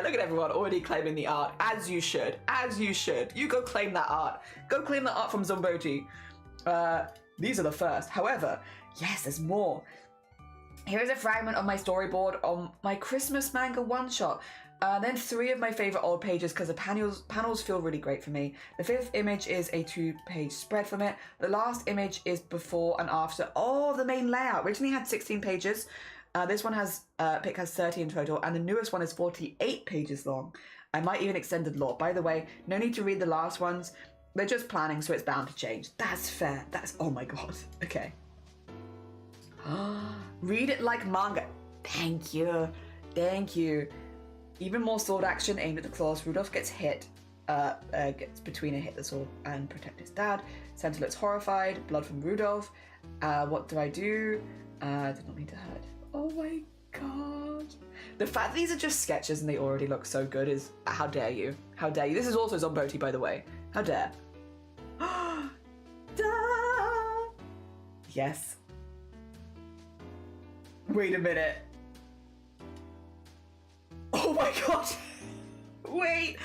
Look at everyone already claiming the art. As you should. You go claim that art. From Zomboti. These are the first. However, yes, there's more. Here is a fragment of my storyboard on my Christmas manga one-shot. Then 3 of my favorite old pages because the panels feel really great for me. The 5th image is a 2-page spread from it. The last image is before and after. Oh, the main layout. Originally had 16 pages. This one has pick has 30 in total, and the newest one is 48 pages long. I might even extend the lore. By the way, no need to read the last ones. They're just planning, so it's bound to change. That's fair. Oh my god. Okay. Read it like manga. Thank you. Even more sword action aimed at the claws. Rudolph gets hit. Gets between a hit the sword and protect his dad. Santa looks horrified. Blood from Rudolph. What do? Did not mean to hurt. Oh my god. The fact that these are just sketches and they already look so good is... How dare you? This is also Zomboti, by the way. How dare. Yes. Wait a minute. Oh my god. Wait,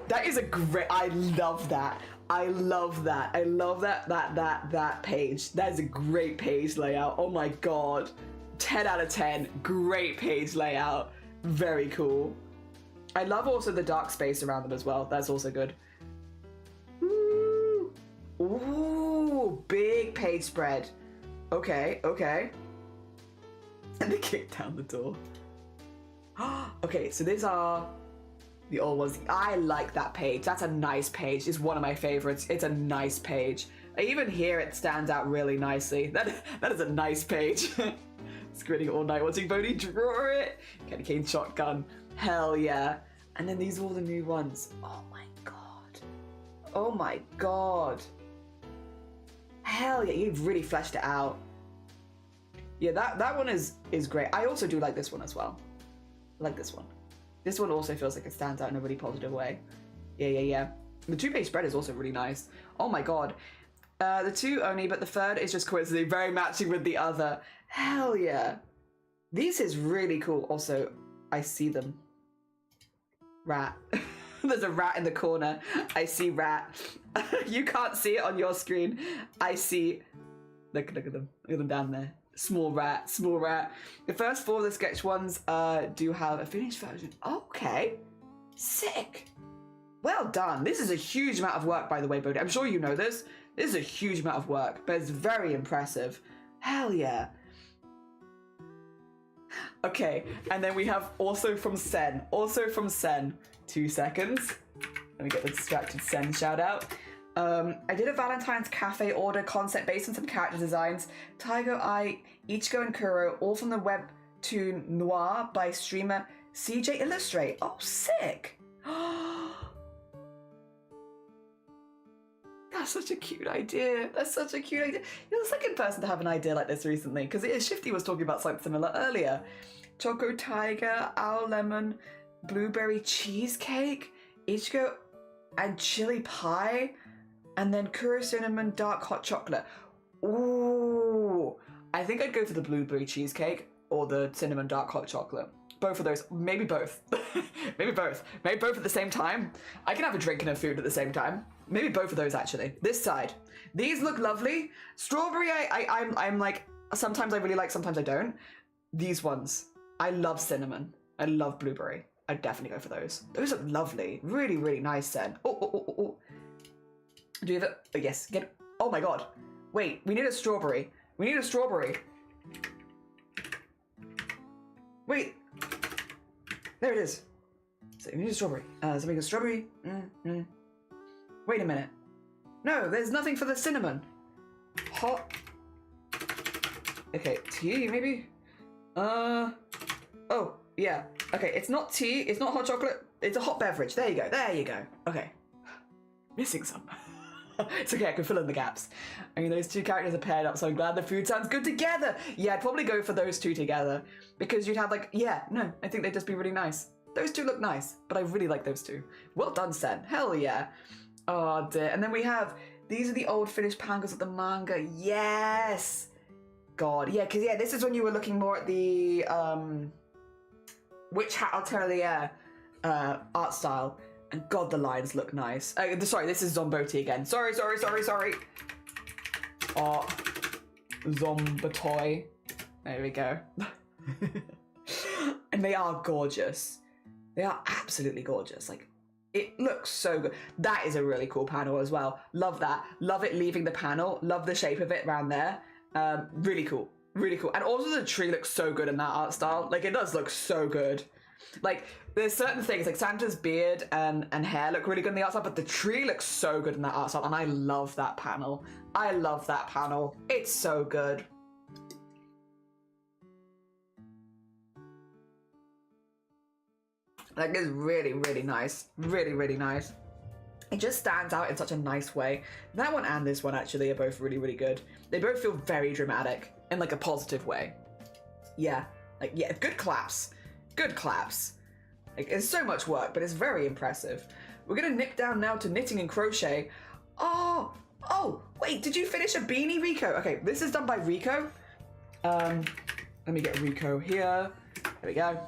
that is a great... I love that. I love that. I love that page. That is a great page layout. Oh my god. 10 out of 10. Great page layout. Very cool. I love also the dark space around them as well. That's also good. Ooh, ooh, big page spread. Okay, okay. And they kick down the door. Okay, so these are the old ones. I like that page. That's a nice page. It's one of my favorites. It's a nice page. Even here it stands out really nicely. That is a nice page. Squinting all night watching Bodhi draw it. Candy cane shotgun. Hell yeah. And then these are all the new ones. Oh my god. Oh my god. Hell yeah, you've really fleshed it out. Yeah, that one is great. I also do like this one as well. I like this one. This one also feels like it stands out in a really positive way. Yeah, yeah, yeah. The 2-page spread is also really nice. Oh my god. The 2 only, but the 3rd is just coincidentally very matching with the other. Hell yeah. This is really cool. Also, I see them. Rat. There's a rat in the corner. I see rat. You can't see it on your screen. I see... Look at them. Look at them down there. Small rat, small rat. The first 4 of the sketch ones do have a finished version. Okay. Sick. Well done. This is a huge amount of work, by the way, Bodhi. I'm sure you know this. This is a huge amount of work, but it's very impressive. Hell yeah. Okay, and then we have also from Sen. Also from Sen. 2 seconds. Let me get the distracted Sen shout out. I did a Valentine's Cafe order concept based on some character designs. Taigo, Ai, Ichigo, and Kuro, all from the webtoon Noir by streamer CJ Illustrate. Oh, sick! That's such a cute idea. That's such a cute idea. You're the second person to have an idea like this recently, because Shifty was talking about something similar earlier. Choco Tiger, Owl Lemon, Blueberry Cheesecake, Ichigo and Chili Pie, and then Kuro Cinnamon Dark Hot Chocolate. Ooh, I think I'd go for the Blueberry Cheesecake or the Cinnamon Dark Hot Chocolate. Both of those, maybe both. Maybe both. Maybe both at the same time. I can have a drink and a food at the same time. Maybe both of those actually. This side. These look lovely. Strawberry, I'm like, sometimes I really like, sometimes I don't. These ones, I love cinnamon. I love blueberry. I'd definitely go for those. Those look lovely. Really, really nice scent. Oh. Do you have it? Oh, yes, get, oh my God. Wait, we need a strawberry. We need a strawberry. Wait. There it is. So we need a strawberry. So we get a strawberry. Wait a minute. No, there's nothing for the cinnamon. Hot. Okay, tea maybe? Oh, yeah. Okay, it's not tea, it's not hot chocolate, it's a hot beverage. There you go, there you go. Okay. Missing some. It's okay, I can fill in the gaps. I mean, those two characters are paired up, so I'm glad the food sounds good together. Yeah, I'd probably go for those two together because you'd have like, yeah, no, I think they'd just be really nice. Those two look nice, but I really like those two. Well done, Sen. Hell yeah. Oh dear. And then we have, these are the old finished panels of the manga. Yes. God, yeah, because yeah, this is when you were looking more at the Witch Hat Atelier art style. And God, the lines look nice. Sorry, this is Zomboti again. Sorry. Oh, Zombatoy. There we go. And they are gorgeous. They are absolutely gorgeous. Like, it looks so good. That is a really cool panel as well. Love that. Love it leaving the panel. Love the shape of it around there. Really cool. Really cool. And also the tree looks so good in that art style. Like, it does look so good. Like, there's certain things, like Santa's beard and hair look really good in the art style, but the tree looks so good in that art style, and I love that panel. I love that panel. It's so good. Like, it's really, really nice. Really, really nice. It just stands out in such a nice way. That one and this one actually are both really, really good. They both feel very dramatic in like a positive way. Yeah, like, yeah, good claps. Good claps. Like, it's so much work, but it's very impressive. We're gonna nip down now to knitting and crochet. Oh, wait, did you finish a beanie, Rico? Okay, this is done by Rico. Let me get Rico here. There we go.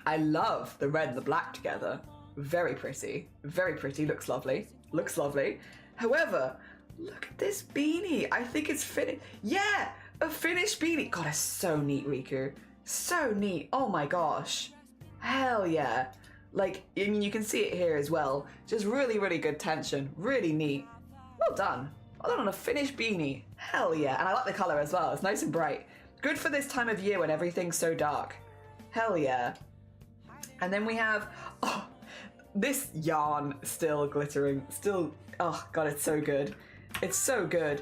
I love the red and the black together. Very pretty, looks lovely. Looks lovely. However, look at this beanie. I think it's finished. Yeah, a finished beanie. God, it's so neat, Riku. So neat. Oh my gosh. Hell yeah. Like, I mean, you can see it here as well. Just really, really good tension. Really neat. Well done. Well done on a finished beanie. Hell yeah. And I like the color as well. It's nice and bright. Good for this time of year when everything's so dark. Hell yeah. And then we have, oh, this yarn still glittering. Still, oh God, it's so good. It's so good.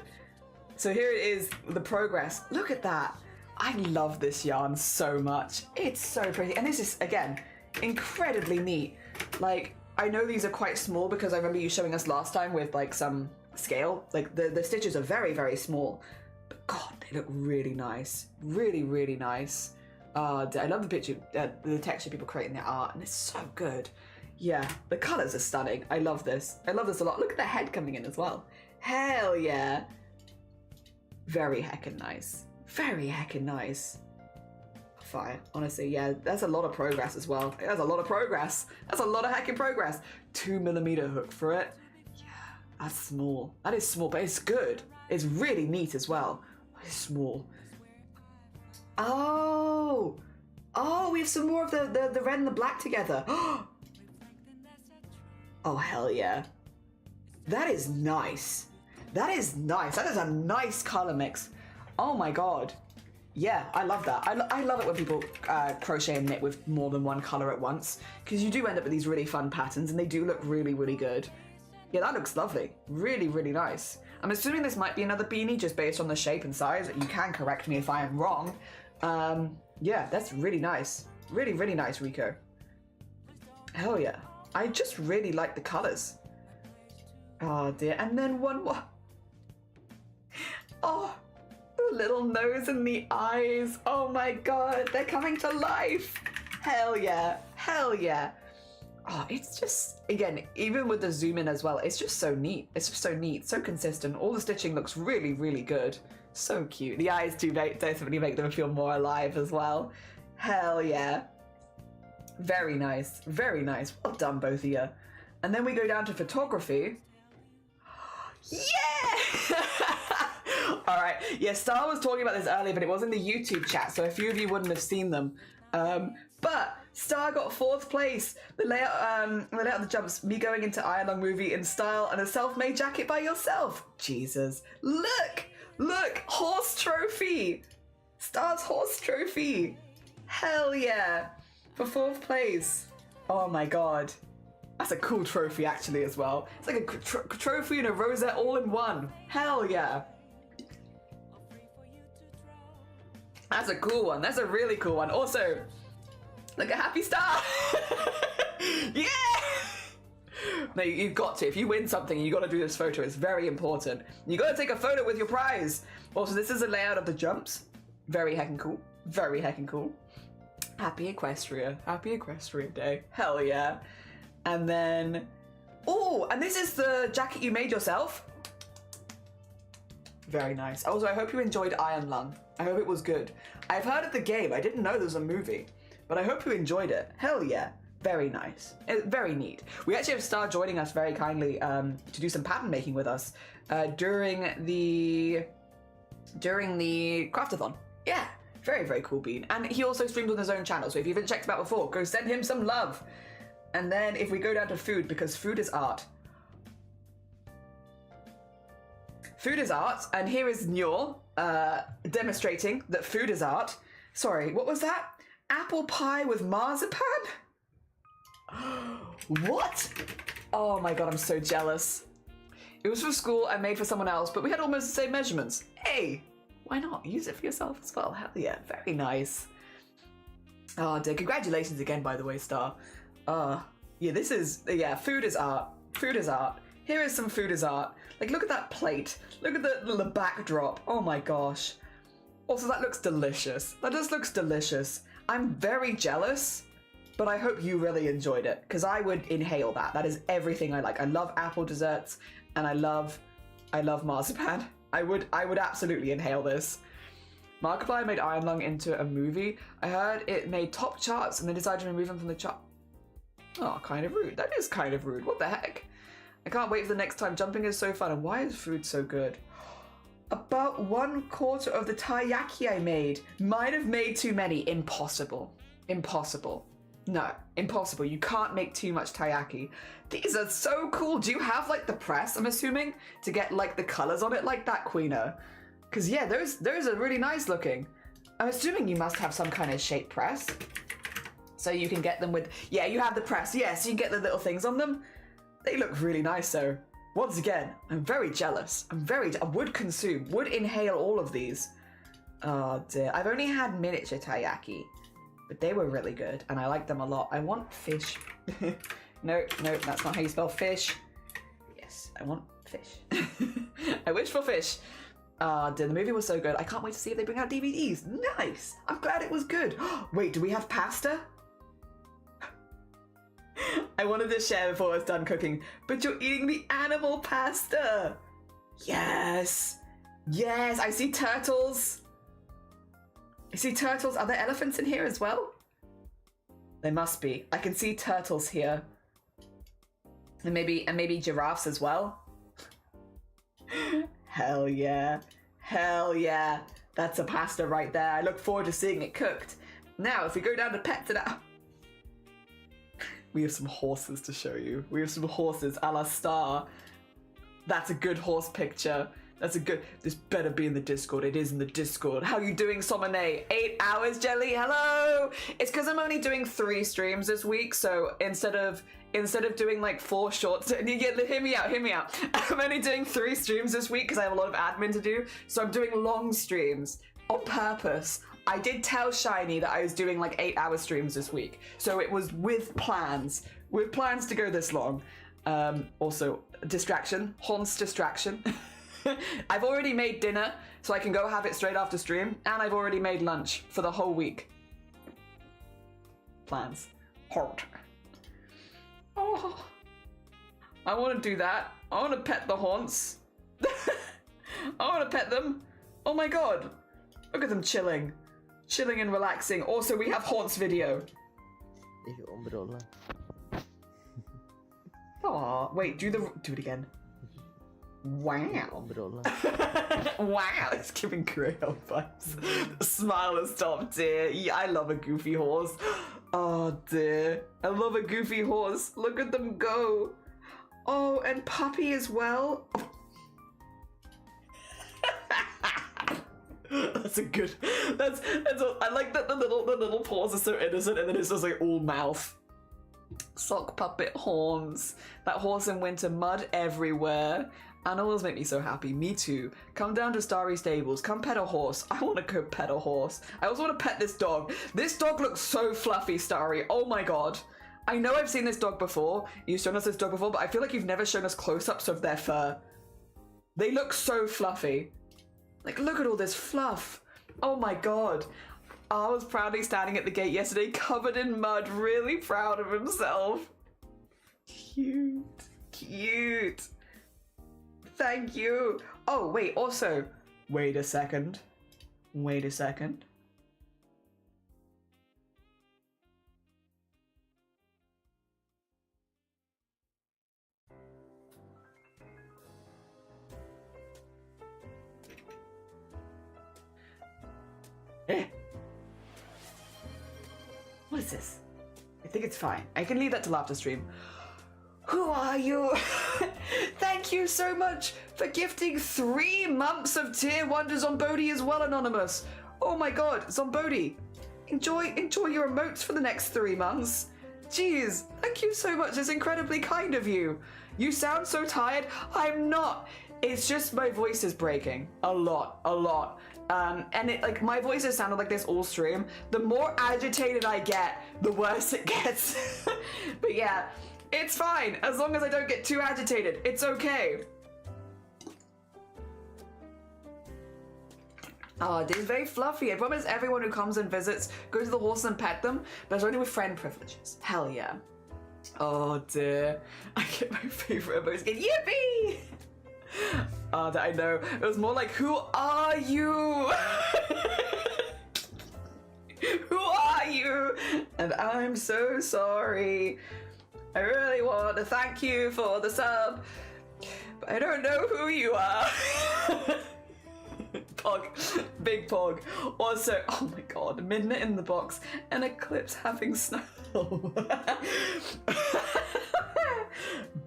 So here it is, the progress. Look at that. I love this yarn so much. It's so pretty. And this is, again, incredibly neat. Like, I know these are quite small because I remember you showing us last time with like some scale. Like the stitches are very, very small. But God, they look really nice. Really, really nice. I love the picture, the texture people create in their art, and it's so good. Yeah, the colors are stunning. I love this. I love this a lot. Look at the head coming in as well. Hell yeah. Very heckin' nice. Very heckin' nice. Fire. Honestly, yeah, that's a lot of progress as well. That's a lot of progress. That's a lot of heckin' progress. 2mm hook for it. Yeah, that's small. That is small, but it's good. It's really neat as well. It's small. Oh, we have some more of the red and the black together. Oh, hell yeah. That is nice. That is nice. That is a nice color mix. Oh my God. Yeah, I love that. I love it when people crochet and knit with more than one color at once, because you do end up with these really fun patterns and they do look really, really good. Yeah, that looks lovely. Really, really nice. I'm assuming this might be another beanie just based on the shape and size. You can correct me if I am wrong. Yeah, that's really nice. Really, really nice, Rico. Hell yeah. I just really like the colors. Oh dear. And then one more. Oh, the little nose and the eyes. Oh my God, they're coming to life. Hell yeah. Hell yeah. Oh, it's just, again, even with the zoom in as well, it's just so neat. It's just so neat, so consistent. All the stitching looks really, really good. So cute. The eyes do definitely make them feel more alive as well. Hell yeah. Very nice. Very nice. Well done, both of you. And then we go down to photography. Yeah! All right. Yeah, Star was talking about this earlier, but it was in the YouTube chat, so a few of you wouldn't have seen them. But Star got 4th place. The layout of the jumps, me going into Iron movie in style and a self-made jacket by yourself. Jesus. Look! Look! Horse trophy! Star's horse trophy! Hell yeah! For 4th place. Oh my God. That's a cool trophy actually as well. It's like a trophy and a rosette all in one. Hell yeah. That's a cool one. That's a really cool one. Also, look at Happy Star. Yeah. No, you've got to. If you win something, you got to do this photo. It's very important. You got to take a photo with your prize. Also, this is a layout of the jumps. Very heckin' cool. Very heckin' cool. Happy Equestria. Happy Equestria Day. Hell yeah. And then, oh, and this is the jacket you made yourself. Very nice. Also, I hope you enjoyed Iron Lung. I hope it was good. I've heard of the game. I didn't know there was a movie, but I hope you enjoyed it. Hell yeah. Very nice. Very neat. We actually have Star joining us very kindly to do some pattern making with us during the CRAFT-A-THON. Yeah. Very, very cool bean. And he also streams on his own channel, so if you haven't checked him out before, go send him some love. And then if we go down to food, because food is art. Food is art, and here is Nyor demonstrating that food is art. Sorry, what was that? Apple pie with marzipan? What? Oh my God, I'm so jealous. It was for school and made for someone else, but we had almost the same measurements. Hey, why not? Use it for yourself as well. Hell yeah, very nice. Oh dear, congratulations again, by the way, Star. Yeah, this is, yeah, food is art. Food is art. Here is some food is art. Like, look at that plate. Look at the backdrop. Oh my gosh. Also, that looks delicious. That just looks delicious. I'm very jealous, but I hope you really enjoyed it, because I would inhale that. That is everything I like. I love apple desserts, and I love marzipan. I would absolutely inhale this. Markiplier made Iron Lung into a movie. I heard it made top charts and they decided to remove him from the chart. Oh, kind of rude. That is kind of rude. What the heck? I can't wait for the next time. Jumping is so fun. And why is food so good? About 1/4 of the taiyaki I made. Might have made too many. Impossible. Impossible. No, impossible. You can't make too much taiyaki. These are so cool. Do you have like the press, I'm assuming, to get like the colors on it like that, Queena? Because yeah, those are really nice looking. I'm assuming you must have some kind of shape press. So you can get them with, yeah, you have the press. Yeah, so you can get the little things on them. They look really nice though. Once again, I'm very jealous. I would consume, would inhale all of these. Oh dear. I've only had miniature taiyaki, but they were really good and I like them a lot. I want fish. No, that's not how you spell fish. Yes, I want fish. I wish for fish. Dear, the movie was so good. I can't wait to see if they bring out DVDs. Nice. I'm glad it was good. Wait, do we have pasta? I wanted to share before I was done cooking, but you're eating the animal pasta. Yes. Yes, I see turtles. I see turtles. Are there elephants in here as well? There must be. I can see turtles here. And maybe giraffes as well. Hell yeah. Hell yeah. That's a pasta right there. I look forward to seeing it cooked. Now, if we go down to pets now. We have some horses to show you. We have some horses a la Star. That's a good horse picture. That's a good... This better be in the Discord. It is in the Discord. How you doing, Somone? 8 hours, Jelly? Hello! It's because I'm only doing 3 streams this week, so instead of doing like 4 shorts... Hear me out. I'm only doing 3 streams this week because I have a lot of admin to do, so I'm doing long streams on purpose. I did tell Shiny that I was doing like 8-hour streams this week, so it was with plans to go this long. Also, distraction, Horn's distraction. I've already made dinner, so I can go have it straight after stream, and I've already made lunch for the whole week. Plans. Hard. Oh, I want to do that. I want to pet the Haunts. I want to pet them. Oh my god. Look at them chilling. Chilling and relaxing. Also, we have Haunts video. Aw, wait, do it again. Wow. Wow, it's giving Grail vibes. The smile has stopped, dear. Yeah, I love a goofy horse. Oh dear. I love a goofy horse. Look at them go. Oh, and Puppy as well. That's a good. That's. I like that the little paws are so innocent, and then it's just like all mouth. Sock puppet horns. That horse in winter, mud everywhere. Animals make me so happy. Me too. Come down to Starry Stables. Come pet a horse. I want to go pet a horse. I also want to pet this dog. This dog looks so fluffy, Starry. Oh my god. I know I've seen this dog before. You've shown us this dog before, but I feel like you've never shown us close-ups of their fur. They look so fluffy. Like, look at all this fluff. Oh my god. I was proudly standing at the gate yesterday, covered in mud, really proud of himself. Cute. Cute. Thank you. Oh, wait, also, wait a second. Wait a second. Eh. What is this? I think it's fine. I can leave that till after stream. Who are you? Thank you so much for gifting 3 months of tier 1 to Zombodi as well, Anonymous. Oh my god, Zombodi. Enjoy your emotes for the next 3 months. Jeez, thank you so much. It's incredibly kind of you. You sound so tired. I'm not. It's just my voice is breaking. A lot. And it, like, my voice has sounded like this all stream. The more agitated I get, the worse it gets. But yeah, it's fine. As long as I don't get too agitated, it's okay. Oh, this is very fluffy. I promise everyone who comes and visits, go to the horse and pet them, but it's only with friend privileges. Hell yeah. Oh dear. I get my favorite emotes again. Yippee! That I know. It was more like, who are you? Who are you? And I'm so sorry. I really want to thank you for the sub, but I don't know who you are. Pog, big Pog. Also, oh my god, Midnight in the box and Eclipse having snow.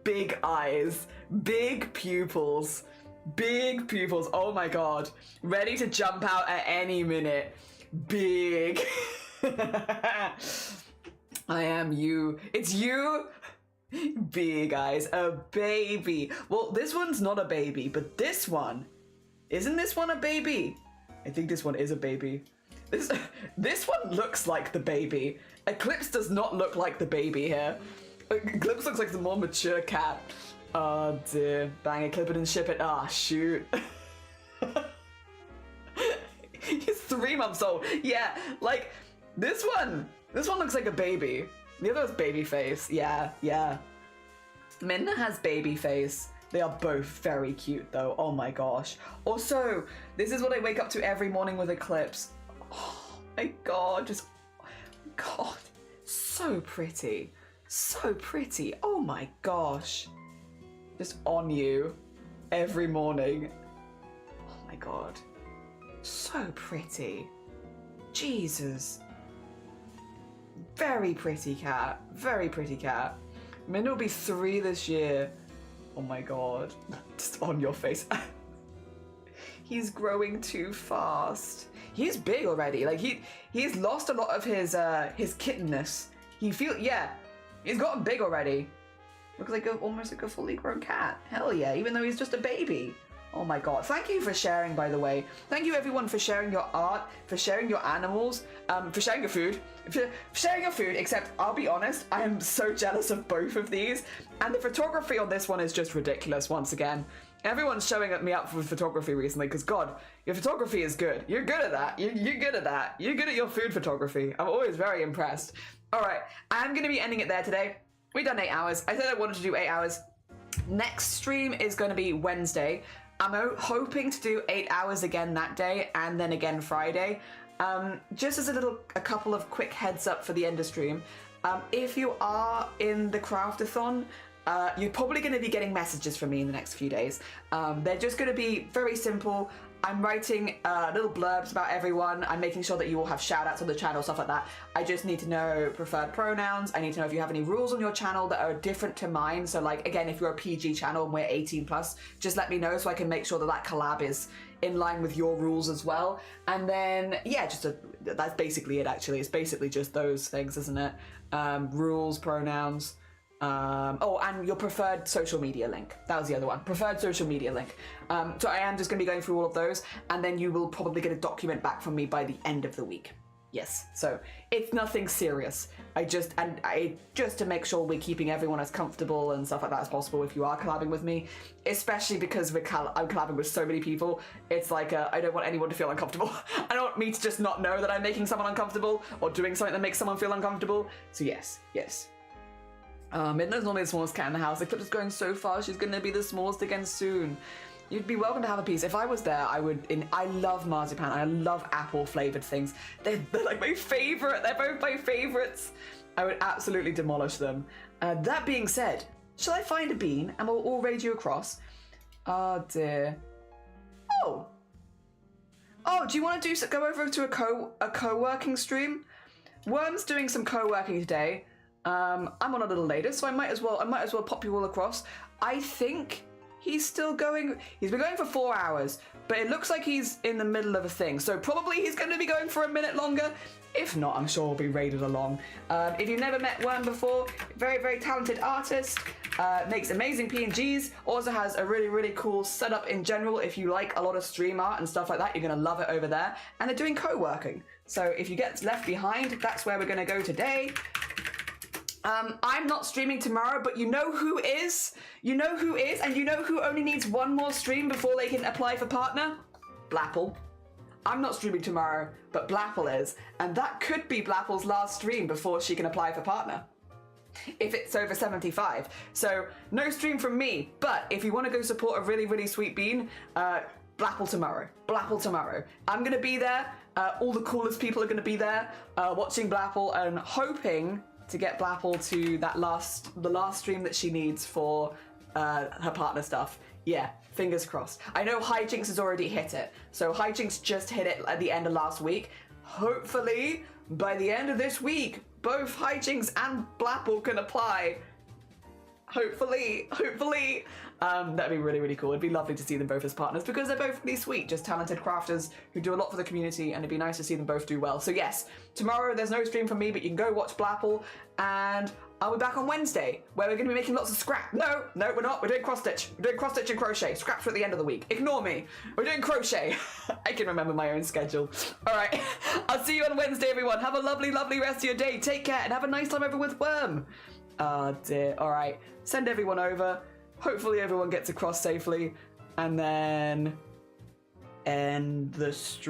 Big eyes, big pupils, big pupils. Oh my god, ready to jump out at any minute. Big. I am you. It's you. Big eyes, a baby. Well, this one's not a baby, but this one, isn't this one a baby? I think this one is a baby. This one looks like the baby. Eclipse does not look like the baby here. Eclipse looks like the more mature cat. Oh dear. Bang it, clip it and ship it. Ah, shoot. He's 3 months old. Yeah, like this one looks like a baby. The other is baby face. Yeah, yeah. Minna has baby face. They are both very cute though. Oh my gosh. Also, this is what I wake up to every morning with Eclipse. Oh my god, just god. So pretty. So pretty. Oh my gosh. Just on you every morning. Oh my god. So pretty. Jesus. Very pretty cat. Very pretty cat. Minna will be 3 this year. Oh my god. Just on your face. He's growing too fast. He's big already. Like he's lost a lot of his kittenness. Yeah. He's gotten big already. Looks like almost like a fully grown cat. Hell yeah, even though he's just a baby. Oh my god. Thank you for sharing, by the way. Thank you everyone for sharing your art, for sharing your animals, for sharing your food. For sharing your food, except I'll be honest, I am so jealous of both of these. And the photography on this one is just ridiculous once again. Everyone's showing me up for photography recently because god, your photography is good. You're good at that. You're good at that. You're good at your food photography. I'm always very impressed. Alright, I'm going to be ending it there today. We've done 8 hours. I said I wanted to do 8 hours. Next stream is going to be Wednesday. I'm hoping to do 8 hours again that day and then again Friday. Just as a couple of quick heads up for the end of stream. If you are in the CRAFT-A-THON, you're probably going to be getting messages from me in the next few days. They're just going to be very simple. I'm writing little blurbs about everyone. I'm making sure that you all have shout outs on the channel, stuff like that. I just need to know preferred pronouns. I need to know if you have any rules on your channel that are different to mine. So like, again, if you're a PG channel and we're 18 plus, just let me know so I can make sure that that collab is in line with your rules as well. And then, yeah, that's basically it actually. It's basically just those things, isn't it? Rules, pronouns. Oh, and your preferred social media link. That was the other one. Preferred social media link. So I am just going to be going through all of those, and then you will probably get a document back from me by the end of the week. Yes. So it's nothing serious. I just to make sure we're keeping everyone as comfortable and stuff like that as possible. If you are collabing with me, especially because I'm collabing with so many people, it's like I don't want anyone to feel uncomfortable. I don't want me to just not know that I'm making someone uncomfortable or doing something that makes someone feel uncomfortable. So yes. Midnight's normally the smallest cat in the house. Eclipse is going so far, she's going to be the smallest again soon. You'd be welcome to have a piece. If I was there, I would. I love marzipan. I love apple flavored things. They're like my favorite. They're both my favorites. I would absolutely demolish them. That being said, shall I find a bean and we'll all raid you across? Oh dear. Oh, do you want to go over to a co-working stream? Worm's doing some co-working today. I'm on a little later, so I might as well pop you all across. I think he's still going. He's been going for 4 hours, but it looks like he's in the middle of a thing. So probably he's going to be going for a minute longer. If not, I'm sure we'll be raided along. If you've never met Worm before, very, very talented artist, makes amazing PNGs, also has a really, really cool setup in general. If you like a lot of stream art and stuff like that, you're going to love it over there. And they're doing co-working. So if you get left behind, that's where we're going to go today. I'm not streaming tomorrow, but you know who is? You know who is? And you know who only needs one more stream before they can apply for partner? Blapple. I'm not streaming tomorrow, but Blapple is. And that could be Blapple's last stream before she can apply for partner. If it's over 75. So no stream from me, but if you want to go support a really, really sweet bean, Blapple tomorrow. Blapple tomorrow. I'm going to be there. All the coolest people are going to be there watching Blapple and hoping to get Blapple to the last stream that she needs for her partner stuff. Yeah, fingers crossed. I know Hijinks has already hit it. So Hijinks just hit it at the end of last week. Hopefully, by the end of this week, both Hijinks and Blapple can apply. Hopefully. That'd be really, really cool. It'd be lovely to see them both as partners because they're both really sweet, just talented crafters who do a lot for the community, and it'd be nice to see them both do well. So yes, tomorrow there's no stream from me, but you can go watch Blapple, and I'll be back on Wednesday, where we're going to be making lots of scrap. No, we're not. We're doing cross-stitch. We're doing cross-stitch and crochet. Scraps are at the end of the week. Ignore me. We're doing crochet. I can remember my own schedule. All right. I'll see you on Wednesday, everyone. Have a lovely, lovely rest of your day. Take care, and have a nice time over with Worm. Oh, dear. All right. Send everyone over. Hopefully everyone gets across safely, and then end the stream.